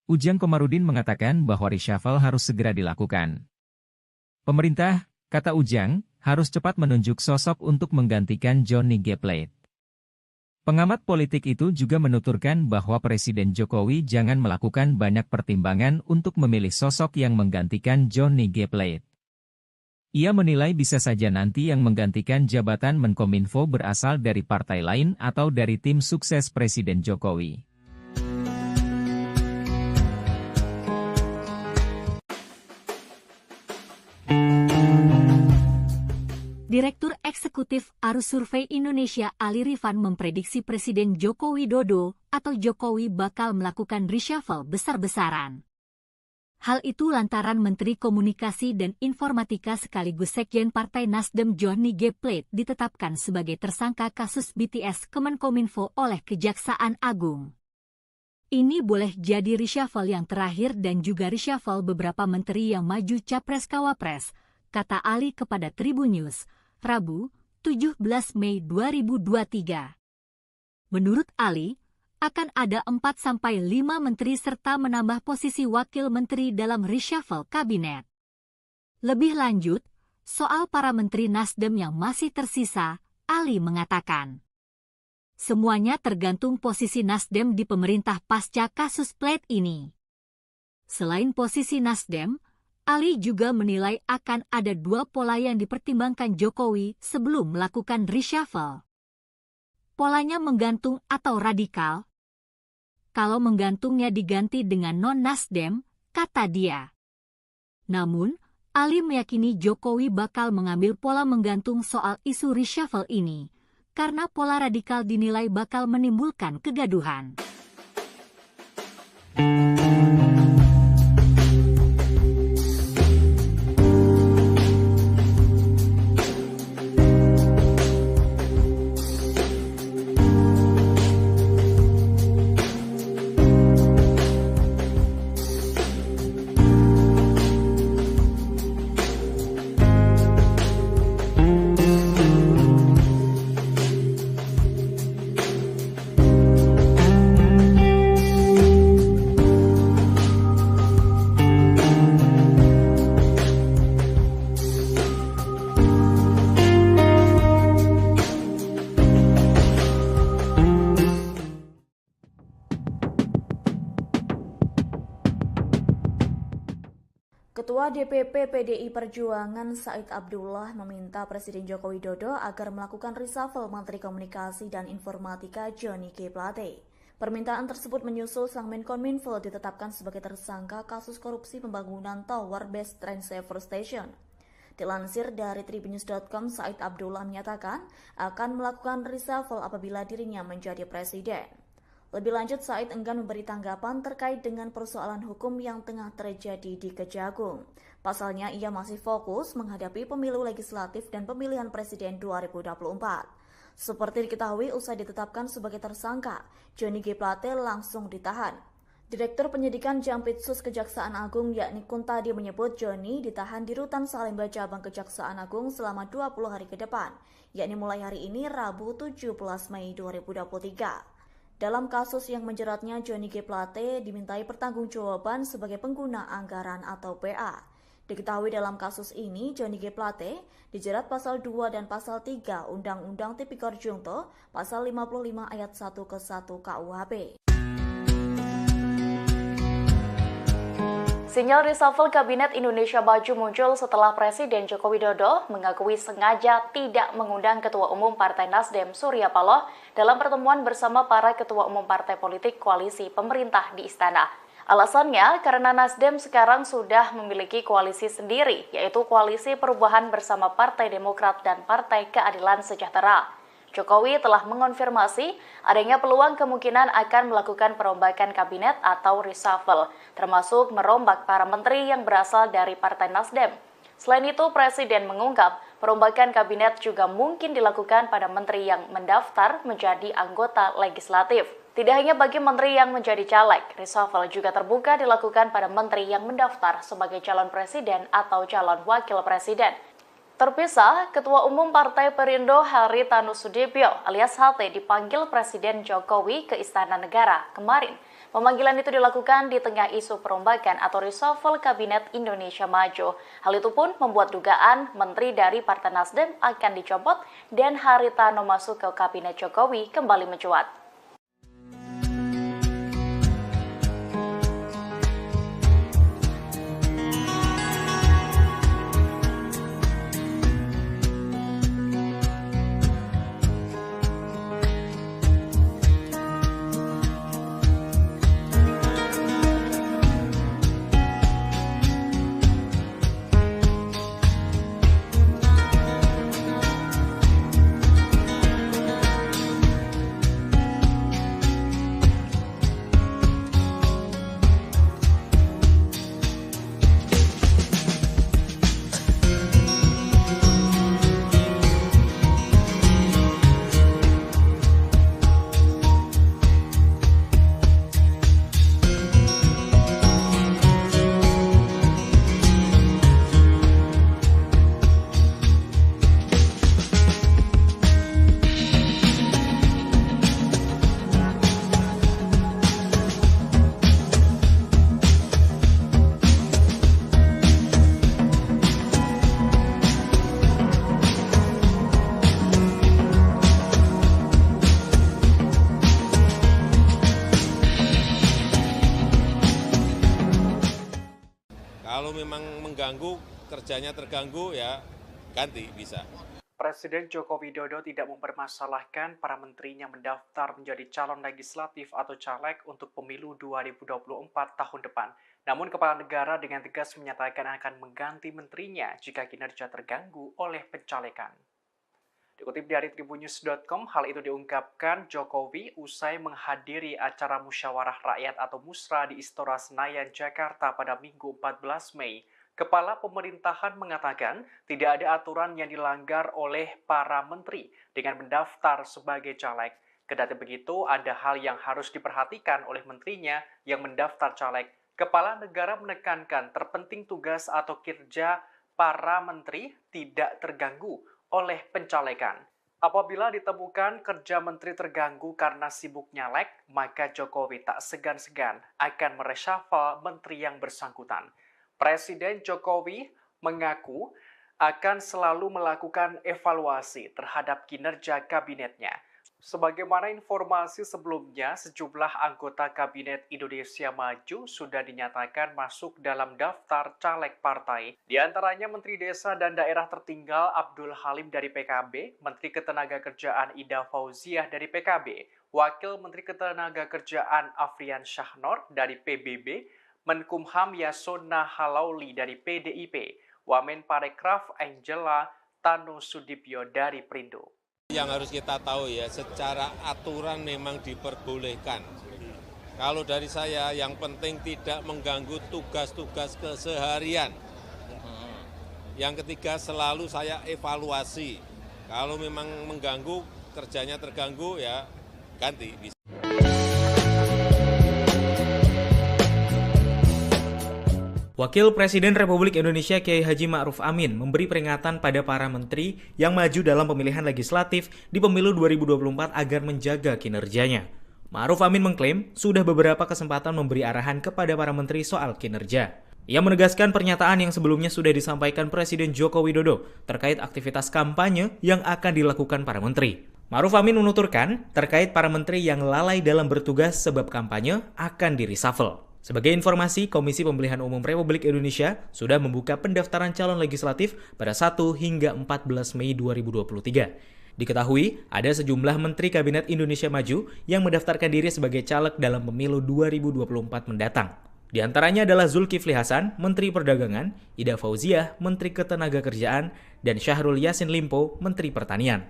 Ujang Komarudin mengatakan bahwa reshuffle harus segera dilakukan. Pemerintah, kata Ujang, harus cepat menunjuk sosok untuk menggantikan Johnny G. Plate. Pengamat politik itu juga menuturkan bahwa Presiden Jokowi jangan melakukan banyak pertimbangan untuk memilih sosok yang menggantikan Johnny G. Plate. Ia menilai bisa saja nanti yang menggantikan jabatan Menkominfo berasal dari partai lain atau dari tim sukses Presiden Jokowi. Direktur Eksekutif Arus Survei Indonesia Ali Rifan memprediksi Presiden Joko Widodo atau Jokowi bakal melakukan reshuffle besar-besaran. Hal itu lantaran Menteri Komunikasi dan Informatika sekaligus Sekjen Partai Nasdem Johnny G. Plate ditetapkan sebagai tersangka kasus BTS Kemenkominfo oleh Kejaksaan Agung. Ini boleh jadi reshuffle yang terakhir dan juga reshuffle beberapa menteri yang maju Capres-Cawapres, kata Ali kepada Tribun News, Rabu, 17 Mei 2023. Menurut Ali, akan ada 4-5 menteri serta menambah posisi wakil menteri dalam reshuffle kabinet. Lebih lanjut, soal para menteri Nasdem yang masih tersisa, Ali mengatakan, semuanya tergantung posisi Nasdem di pemerintah pasca kasus Plate ini. Selain posisi Nasdem, Ali juga menilai akan ada 2 pola yang dipertimbangkan Jokowi sebelum melakukan reshuffle. Polanya menggantung atau radikal. Kalau menggantungnya diganti dengan non-Nasdem, kata dia. Namun, Ali meyakini Jokowi bakal mengambil pola menggantung soal isu reshuffle ini, karena pola radikal dinilai bakal menimbulkan kegaduhan. Ketua DPP PDI Perjuangan Said Abdullah meminta Presiden Joko Widodo agar melakukan reshuffle Menteri Komunikasi dan Informatika Johnny G. Plate. Permintaan tersebut menyusul sang Menkominfo ditetapkan sebagai tersangka kasus korupsi pembangunan Tower Base Transceiver Station. Dilansir dari Tribunnews.com, Said Abdullah menyatakan akan melakukan reshuffle apabila dirinya menjadi presiden. Lebih lanjut, Said enggan memberi tanggapan terkait dengan persoalan hukum yang tengah terjadi di Kejagung. Pasalnya, ia masih fokus menghadapi pemilu legislatif dan pemilihan presiden 2024. Seperti diketahui, usai ditetapkan sebagai tersangka, Johnny G. Plate langsung ditahan. Direktur Penyidikan Jampitsus Kejaksaan Agung yakni Kuntadi menyebut Johnny ditahan di Rutan Salemba Cabang Kejaksaan Agung selama 20 hari ke depan, yakni mulai hari ini Rabu 17 Mei 2023. Dalam kasus yang menjeratnya, Johnny G. Plate dimintai pertanggungjawaban sebagai pengguna anggaran atau PA. Diketahui dalam kasus ini, Johnny G. Plate dijerat pasal 2 dan pasal 3 Undang-Undang Tipikor Junto, pasal 55 ayat 1 ke 1 KUHP. Sinyal reshuffle Kabinet Indonesia Maju muncul setelah Presiden Joko Widodo mengakui sengaja tidak mengundang Ketua Umum Partai Nasdem Surya Paloh dalam pertemuan bersama para Ketua Umum Partai Politik Koalisi Pemerintah di Istana. Alasannya karena Nasdem sekarang sudah memiliki koalisi sendiri, yaitu Koalisi Perubahan bersama Partai Demokrat dan Partai Keadilan Sejahtera. Jokowi telah mengonfirmasi adanya peluang kemungkinan akan melakukan perombakan kabinet atau reshuffle, termasuk merombak para menteri yang berasal dari Partai Nasdem. Selain itu, Presiden mengungkap perombakan kabinet juga mungkin dilakukan pada menteri yang mendaftar menjadi anggota legislatif. Tidak hanya bagi menteri yang menjadi caleg, reshuffle juga terbuka dilakukan pada menteri yang mendaftar sebagai calon presiden atau calon wakil presiden. Terpisah, Ketua Umum Partai Perindo Haritanu Sudibyo alias HT dipanggil Presiden Jokowi ke Istana Negara kemarin. Pemanggilan itu dilakukan di tengah isu perombakan atau reshuffle Kabinet Indonesia Maju. Hal itu pun membuat dugaan menteri dari Partai Nasdem akan dicopot dan Haritanu masuk ke Kabinet Jokowi kembali mencuat. mengganggu, kerjanya terganggu, ya ganti bisa. Presiden Joko Widodo tidak mempermasalahkan para menterinya mendaftar menjadi calon legislatif atau caleg untuk pemilu 2024 tahun depan. Namun kepala negara dengan tegas menyatakan akan mengganti menterinya jika kinerja terganggu oleh pencalekan. Dikutip dari tribunnews.com, hal itu diungkapkan Jokowi usai menghadiri acara musyawarah rakyat atau musra di Istora Senayan, Jakarta pada Minggu 14 Mei. Kepala pemerintahan mengatakan tidak ada aturan yang dilanggar oleh para menteri dengan mendaftar sebagai caleg. Kendati begitu, ada hal yang harus diperhatikan oleh menterinya yang mendaftar caleg. Kepala negara menekankan terpenting tugas atau kinerja para menteri tidak terganggu oleh pencalekan. Apabila ditemukan kerja menteri terganggu karena sibuk nyalek, maka Jokowi tak segan-segan akan mereshuffle menteri yang bersangkutan. Presiden Jokowi mengaku akan selalu melakukan evaluasi terhadap kinerja kabinetnya. Sebagaimana informasi sebelumnya, sejumlah anggota Kabinet Indonesia Maju sudah dinyatakan masuk dalam daftar caleg partai. Di antaranya Menteri Desa dan Daerah Tertinggal Abdul Halim dari PKB, Menteri Ketenagakerjaan Ida Fauziah dari PKB, Wakil Menteri Ketenagakerjaan Afrian Syahnor dari PBB, Menkumham Yasona Halauli dari PDIP, Wamen Parekraf Angela Tano Sudibyo dari Perindo. Yang harus kita tahu ya, secara aturan memang diperbolehkan. Kalau dari saya, yang penting tidak mengganggu tugas-tugas keseharian. Yang ketiga, selalu saya evaluasi. Kalau memang mengganggu, kerjanya terganggu, ya ganti. Wakil Presiden Republik Indonesia Kiai Haji Ma'ruf Amin memberi peringatan pada para menteri yang maju dalam pemilihan legislatif di pemilu 2024 agar menjaga kinerjanya. Ma'ruf Amin mengklaim sudah beberapa kesempatan memberi arahan kepada para menteri soal kinerja. Ia menegaskan pernyataan yang sebelumnya sudah disampaikan Presiden Joko Widodo terkait aktivitas kampanye yang akan dilakukan para menteri. Ma'ruf Amin menuturkan terkait para menteri yang lalai dalam bertugas sebab kampanye akan di-reshuffle. Sebagai informasi, Komisi Pemilihan Umum Republik Indonesia sudah membuka pendaftaran calon legislatif pada 1 hingga 14 Mei 2023. Diketahui, ada sejumlah Menteri Kabinet Indonesia Maju yang mendaftarkan diri sebagai caleg dalam pemilu 2024 mendatang. Di antaranya adalah Zulkifli Hasan, Menteri Perdagangan, Ida Fauziah, Menteri Ketenagakerjaan, dan Syahrul Yassin Limpo, Menteri Pertanian.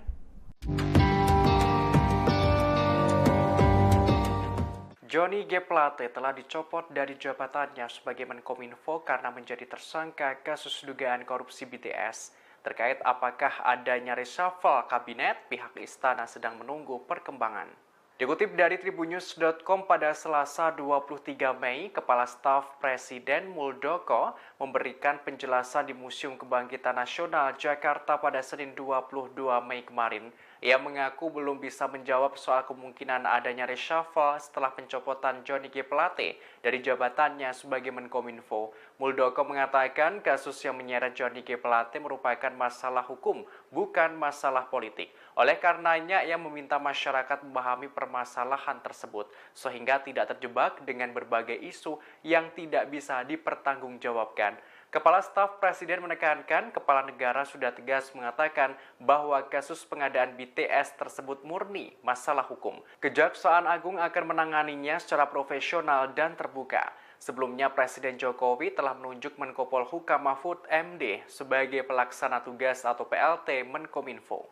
Johnny G. Plate telah dicopot dari jabatannya sebagai Menkominfo karena menjadi tersangka kasus dugaan korupsi BTS. Terkait apakah adanya reshuffle kabinet, pihak istana sedang menunggu perkembangan. Dikutip dari tribunnews.com pada Selasa 23 Mei, Kepala Staf Presiden Muldoko memberikan penjelasan di Museum Kebangkitan Nasional Jakarta pada Senin 22 Mei kemarin. Ia mengaku belum bisa menjawab soal kemungkinan adanya reshuffle setelah pencopotan Johnny G. Plate dari jabatannya sebagai Menkominfo. Muldoko mengatakan kasus yang menyeret Johnny G. Plate merupakan masalah hukum, bukan masalah politik. Oleh karenanya, ia meminta masyarakat memahami permasalahan tersebut, sehingga tidak terjebak dengan berbagai isu yang tidak bisa dipertanggungjawabkan. Kepala Staf Presiden menekankan kepala negara sudah tegas mengatakan bahwa kasus pengadaan BTS tersebut murni masalah hukum. Kejaksaan Agung akan menanganinya secara profesional dan terbuka. Sebelumnya Presiden Jokowi telah menunjuk Menko Polhukam Mahfud MD sebagai pelaksana tugas atau PLT Menkominfo.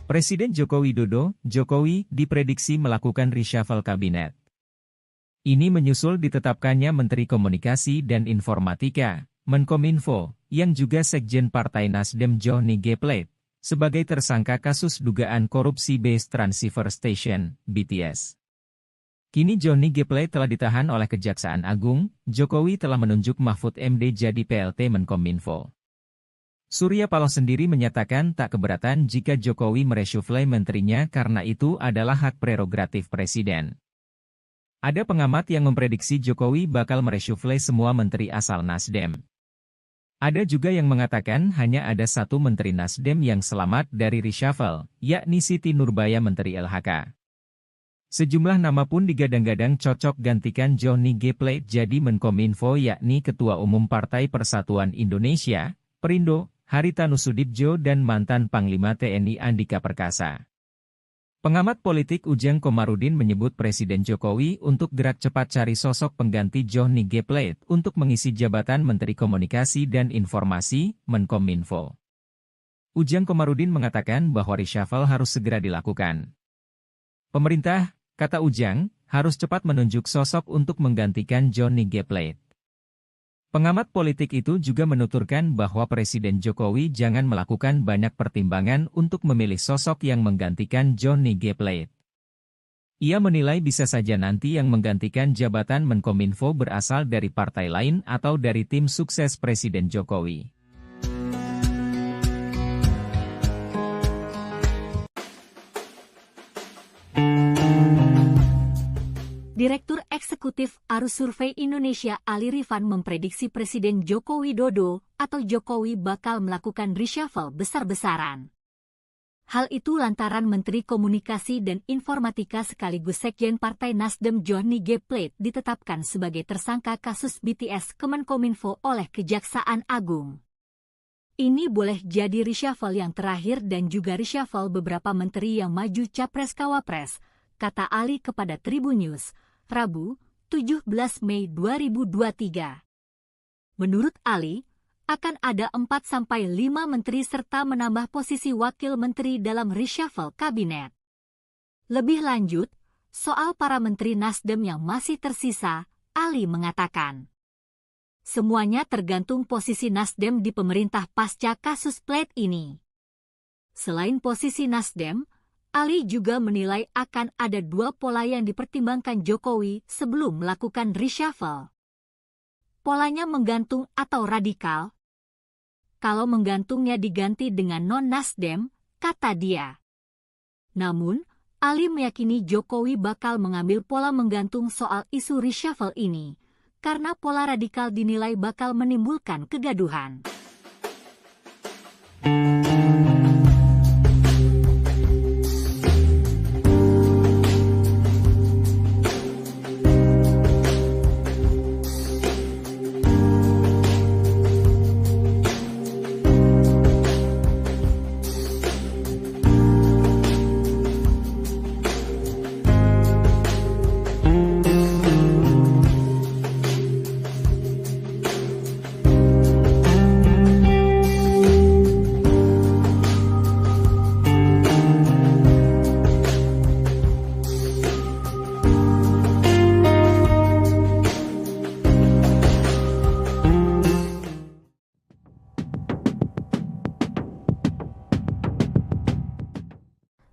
Presiden Joko Widodo, Jokowi, diprediksi melakukan reshuffle kabinet. Ini menyusul ditetapkannya Menteri Komunikasi dan Informatika, Menkominfo, yang juga Sekjen Partai Nasdem Johnny G. Plate, sebagai tersangka kasus dugaan korupsi Base Transceiver Station, BTS. Kini Johnny G. Plate telah ditahan oleh Kejaksaan Agung, Jokowi telah menunjuk Mahfud MD jadi PLT Menkominfo. Surya Paloh sendiri menyatakan tak keberatan jika Jokowi mereshuffle menterinya karena itu adalah hak prerogatif Presiden. Ada pengamat yang memprediksi Jokowi bakal mereshuffle semua menteri asal Nasdem. Ada juga yang mengatakan hanya ada satu menteri Nasdem yang selamat dari reshuffle, yakni Siti Nurbaya Menteri LHK. Sejumlah nama pun digadang-gadang cocok gantikan Johnny G. Plate jadi Menkominfo, yakni Ketua Umum Partai Persatuan Indonesia, Perindo, Haritanu Sudibjo dan mantan Panglima TNI Andika Perkasa. Pengamat politik Ujang Komarudin menyebut Presiden Jokowi untuk gerak cepat cari sosok pengganti Johnny G. Plate untuk mengisi jabatan Menteri Komunikasi dan Informasi, Menkominfo. Ujang Komarudin mengatakan bahwa reshuffle harus segera dilakukan. Pemerintah, kata Ujang, harus cepat menunjuk sosok untuk menggantikan Johnny G. Plate. Pengamat politik itu juga menuturkan bahwa Presiden Jokowi jangan melakukan banyak pertimbangan untuk memilih sosok yang menggantikan Johnny G. Plate. Ia menilai bisa saja nanti yang menggantikan jabatan Menkominfo berasal dari partai lain atau dari tim sukses Presiden Jokowi. Direktur Eksekutif Arus Survei Indonesia Ali Rifan memprediksi Presiden Joko Widodo atau Jokowi bakal melakukan reshuffle besar-besaran. Hal itu lantaran Menteri Komunikasi dan Informatika sekaligus Sekjen Partai Nasdem Johnny G. Plate ditetapkan sebagai tersangka kasus BTS Kemenkominfo oleh Kejaksaan Agung. Ini boleh jadi reshuffle yang terakhir dan juga reshuffle beberapa menteri yang maju Capres-Cawapres, kata Ali kepada Tribun News, Rabu, 17 Mei 2023. Menurut Ali, akan ada 4-5 menteri serta menambah posisi wakil menteri dalam reshuffle kabinet. Lebih lanjut, soal para menteri Nasdem yang masih tersisa, Ali mengatakan, semuanya tergantung posisi Nasdem di pemerintah pasca kasus Plate ini. Selain posisi Nasdem, Ali juga menilai akan ada 2 pola yang dipertimbangkan Jokowi sebelum melakukan reshuffle. Polanya menggantung atau radikal. Kalau menggantungnya diganti dengan non-Nasdem, kata dia. Namun, Ali meyakini Jokowi bakal mengambil pola menggantung soal isu reshuffle ini, karena pola radikal dinilai bakal menimbulkan kegaduhan.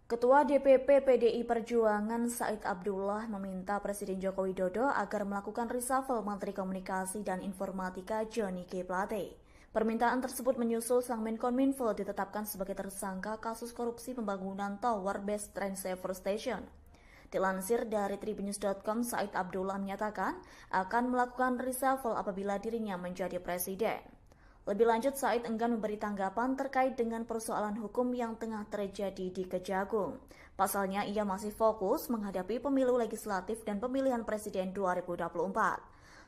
Ketua DPP PDI Perjuangan Said Abdullah meminta Presiden Joko Widodo agar melakukan reshuffle Menteri Komunikasi dan Informatika Johnny G. Plate. Permintaan tersebut menyusul sang Menkominfo ditetapkan sebagai tersangka kasus korupsi pembangunan Tower Base Train Saver Station. Dilansir dari tribunnews.com, Said Abdullah menyatakan akan melakukan reshuffle apabila dirinya menjadi presiden. Lebih lanjut, Said enggan memberi tanggapan terkait dengan persoalan hukum yang tengah terjadi di Kejagung. Pasalnya, ia masih fokus menghadapi pemilu legislatif dan pemilihan presiden 2024.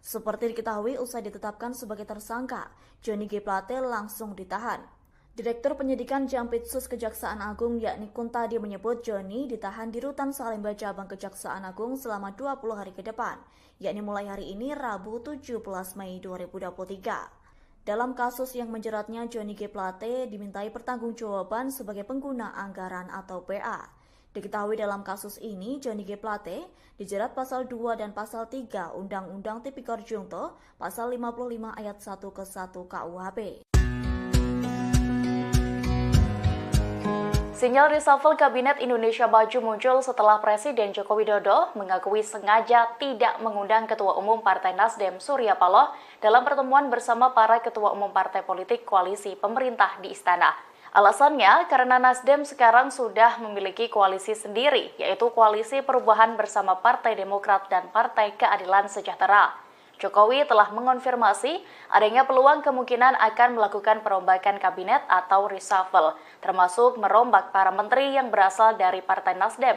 Seperti diketahui, usai ditetapkan sebagai tersangka, Johnny G. Plate langsung ditahan. Direktur Penyidikan Jampitsus Kejaksaan Agung yakni Kuntadi menyebut Johnny ditahan di Rutan Salemba Cabang Kejaksaan Agung selama 20 hari ke depan, yakni mulai hari ini Rabu 17 Mei 2023. Dalam kasus yang menjeratnya, Johnny G. Plate dimintai pertanggungjawaban sebagai pengguna anggaran atau PA. Diketahui dalam kasus ini, Johnny G. Plate dijerat pasal 2 dan pasal 3 Undang-Undang Tipikor Junto, pasal 55 ayat 1 ke 1 KUHP. Sinyal reshuffle Kabinet Indonesia Maju muncul setelah Presiden Joko Widodo mengakui sengaja tidak mengundang Ketua Umum Partai Nasdem Surya Paloh dalam pertemuan bersama para Ketua Umum Partai Politik Koalisi Pemerintah di Istana. Alasannya karena Nasdem sekarang sudah memiliki koalisi sendiri, yaitu Koalisi Perubahan bersama Partai Demokrat dan Partai Keadilan Sejahtera. Jokowi telah mengonfirmasi adanya peluang kemungkinan akan melakukan perombakan kabinet atau reshuffle, termasuk merombak para menteri yang berasal dari Partai Nasdem.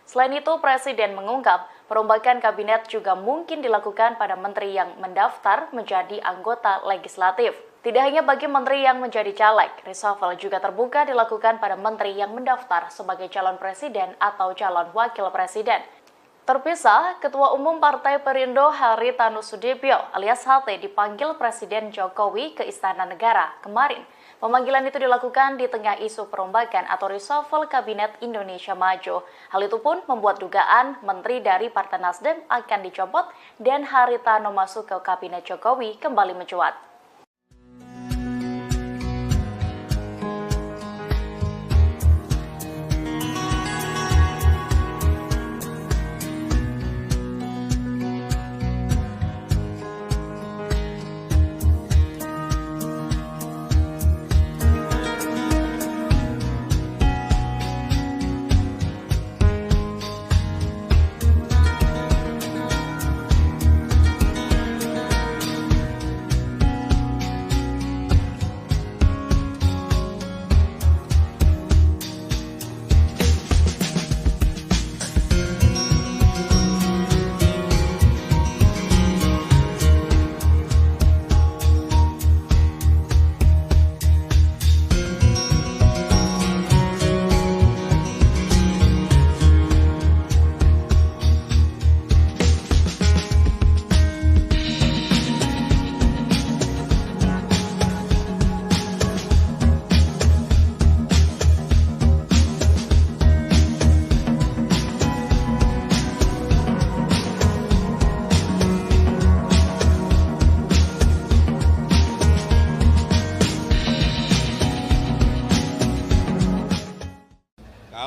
Selain itu, Presiden mengungkap perombakan kabinet juga mungkin dilakukan pada menteri yang mendaftar menjadi anggota legislatif. Tidak hanya bagi menteri yang menjadi caleg, reshuffle juga terbuka dilakukan pada menteri yang mendaftar sebagai calon presiden atau calon wakil presiden. Terpisah, Ketua Umum Partai Perindo Haritanu Sudibyo alias HT dipanggil Presiden Jokowi ke Istana Negara kemarin. Pemanggilan itu dilakukan di tengah isu perombakan atau reshuffle Kabinet Indonesia Maju. Hal itu pun membuat dugaan menteri dari Partai Nasdem akan dicopot dan Haritanu masuk ke Kabinet Jokowi kembali mencuat.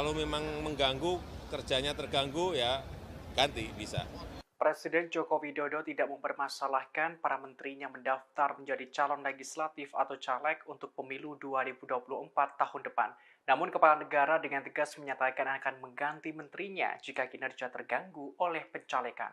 Kalau memang mengganggu, kerjanya terganggu, ya ganti bisa. Presiden Joko Widodo tidak mempermasalahkan para menterinya mendaftar menjadi calon legislatif atau caleg untuk pemilu 2024 tahun depan. Namun Kepala Negara dengan tegas menyatakan akan mengganti menterinya jika kinerja terganggu oleh pencalekan.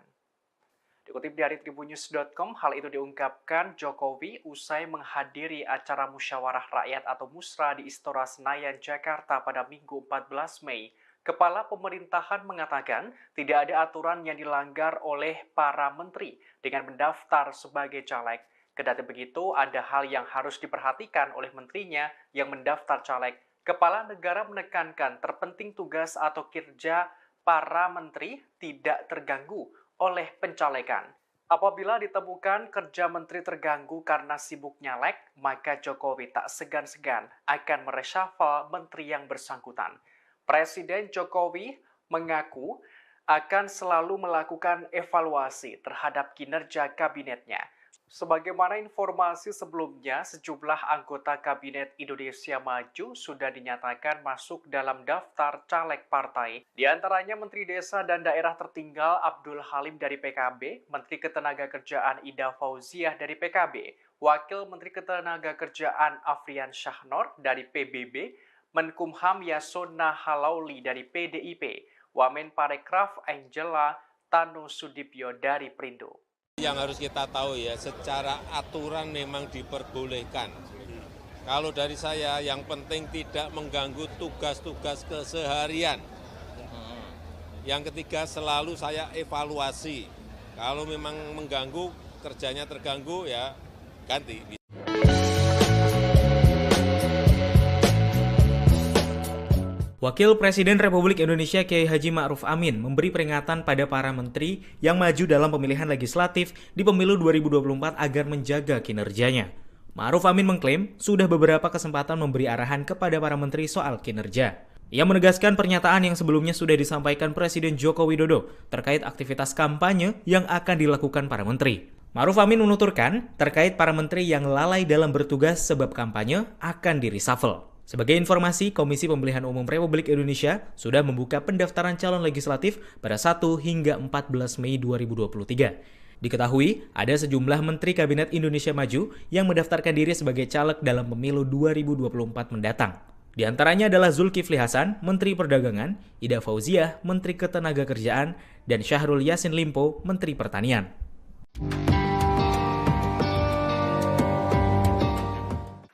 Dikutip dari tribunnews.com, hal itu diungkapkan Jokowi usai menghadiri acara musyawarah rakyat atau musra di Istora Senayan, Jakarta pada Minggu 14 Mei. Kepala pemerintahan mengatakan tidak ada aturan yang dilanggar oleh para menteri dengan mendaftar sebagai caleg. Kendati begitu, ada hal yang harus diperhatikan oleh menterinya yang mendaftar caleg. Kepala negara menekankan terpenting tugas atau kinerja para menteri tidak terganggu oleh pencalekan. Apabila ditemukan kerja menteri terganggu karena sibuk nyalek, maka Jokowi tak segan-segan akan mereshuffle menteri yang bersangkutan. Presiden Jokowi mengaku akan selalu melakukan evaluasi terhadap kinerja kabinetnya. Sebagaimana informasi sebelumnya, sejumlah anggota Kabinet Indonesia Maju sudah dinyatakan masuk dalam daftar caleg partai. Di antaranya Menteri Desa dan Daerah Tertinggal Abdul Halim dari PKB, Menteri Ketenagakerjaan Ida Fauziah dari PKB, Wakil Menteri Ketenagakerjaan Afrian Syahnor dari PBB, Menkumham Yasona Halauli dari PDIP, Wamen Parekraf Angela Tanu Sudibyo dari Perindo. Yang harus kita tahu ya, secara aturan memang diperbolehkan. Kalau dari saya, yang penting tidak mengganggu tugas-tugas keseharian. Yang ketiga, selalu saya evaluasi. Kalau memang mengganggu, kerjanya terganggu, ya ganti. Wakil Presiden Republik Indonesia Kiai Haji Ma'ruf Amin memberi peringatan pada para menteri yang maju dalam pemilihan legislatif di pemilu 2024 agar menjaga kinerjanya. Ma'ruf Amin mengklaim sudah beberapa kesempatan memberi arahan kepada para menteri soal kinerja. Ia menegaskan pernyataan yang sebelumnya sudah disampaikan Presiden Joko Widodo terkait aktivitas kampanye yang akan dilakukan para menteri. Ma'ruf Amin menuturkan terkait para menteri yang lalai dalam bertugas sebab kampanye akan di-reshuffle. Sebagai informasi, Komisi Pemilihan Umum Republik Indonesia sudah membuka pendaftaran calon legislatif pada 1 hingga 14 Mei 2023. Diketahui, ada sejumlah Menteri Kabinet Indonesia Maju yang mendaftarkan diri sebagai caleg dalam pemilu 2024 mendatang. Di antaranya adalah Zulkifli Hasan, Menteri Perdagangan, Ida Fauziah, Menteri Ketenagakerjaan, dan Syahrul Yassin Limpo, Menteri Pertanian.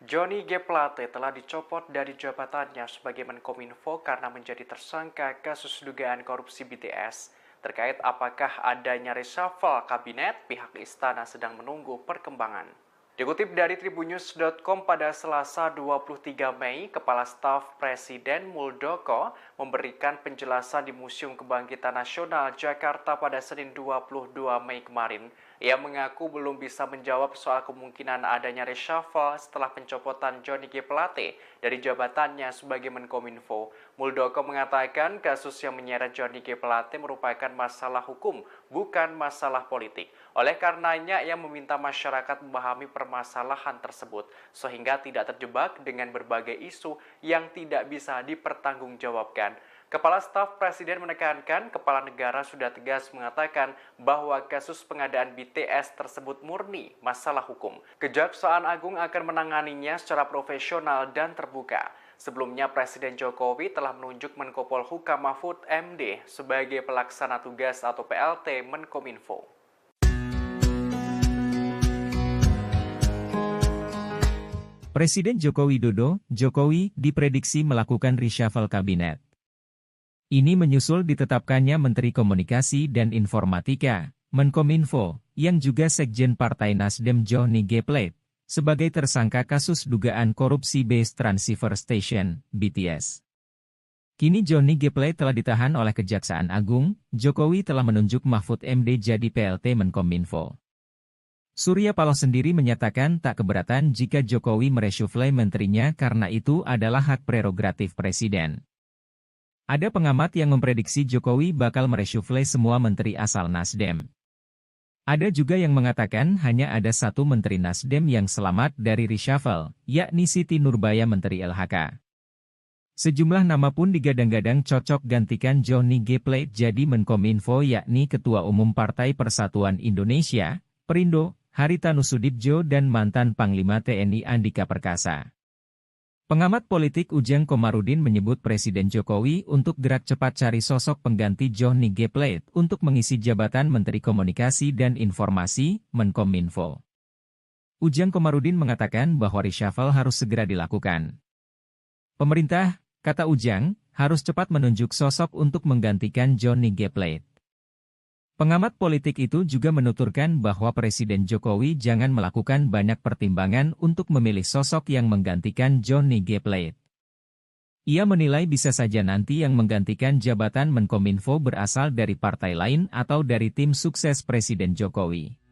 Johnny G. Plate telah dicopot dari jabatannya sebagai Menkominfo karena menjadi tersangka kasus dugaan korupsi BTS. Terkait apakah adanya reshuffle kabinet, pihak istana sedang menunggu perkembangan. Dikutip dari tribunnews.com pada Selasa 23 Mei, Kepala Staf Presiden Muldoko memberikan penjelasan di Museum Kebangkitan Nasional Jakarta pada Senin 22 Mei kemarin. Ia mengaku belum bisa menjawab soal kemungkinan adanya reshuffle setelah pencopotan Johnny G. Plate dari jabatannya sebagai Menkominfo. Muldoko mengatakan kasus yang menyeret Johnny G. Plate merupakan masalah hukum, bukan masalah politik. Oleh karenanya, ia meminta masyarakat memahami permasalahan tersebut, sehingga tidak terjebak dengan berbagai isu yang tidak bisa dipertanggungjawabkan. Kepala Staf Presiden menekankan kepala negara sudah tegas mengatakan bahwa kasus pengadaan BTS tersebut murni masalah hukum. Kejaksaan Agung akan menanganinya secara profesional dan terbuka. Sebelumnya Presiden Jokowi telah menunjuk Menko Polhukam Mahfud MD sebagai pelaksana tugas atau PLT Menkominfo. Presiden Joko Widodo, Jokowi, diprediksi melakukan reshuffle kabinet. Ini menyusul ditetapkannya Menteri Komunikasi dan Informatika, Menkominfo, yang juga Sekjen Partai Nasdem Johnny G. Plate, sebagai tersangka kasus dugaan korupsi Base Transceiver Station, BTS. Kini Johnny G. Plate telah ditahan oleh Kejaksaan Agung, Jokowi telah menunjuk Mahfud MD jadi PLT Menkominfo. Surya Paloh sendiri menyatakan tak keberatan jika Jokowi mereshuffle menterinya karena itu adalah hak prerogatif Presiden. Ada pengamat yang memprediksi Jokowi bakal mereshuffle semua menteri asal Nasdem. Ada juga yang mengatakan hanya ada satu menteri Nasdem yang selamat dari reshuffle, yakni Siti Nurbaya Menteri LHK. Sejumlah nama pun digadang-gadang cocok gantikan Johnny G. Plate jadi Menkominfo yakni Ketua Umum Partai Persatuan Indonesia, Perindo, Haritanu Sudibjo dan mantan Panglima TNI Andika Perkasa. Pengamat politik Ujang Komarudin menyebut Presiden Jokowi untuk gerak cepat cari sosok pengganti Johnny G. Plate untuk mengisi jabatan Menteri Komunikasi dan Informasi, Menkominfo. Ujang Komarudin mengatakan bahwa reshuffle harus segera dilakukan. Pemerintah, kata Ujang, harus cepat menunjuk sosok untuk menggantikan Johnny G. Plate. Pengamat politik itu juga menuturkan bahwa Presiden Jokowi jangan melakukan banyak pertimbangan untuk memilih sosok yang menggantikan Johnny G. Plate. Ia menilai bisa saja nanti yang menggantikan jabatan Menkominfo berasal dari partai lain atau dari tim sukses Presiden Jokowi.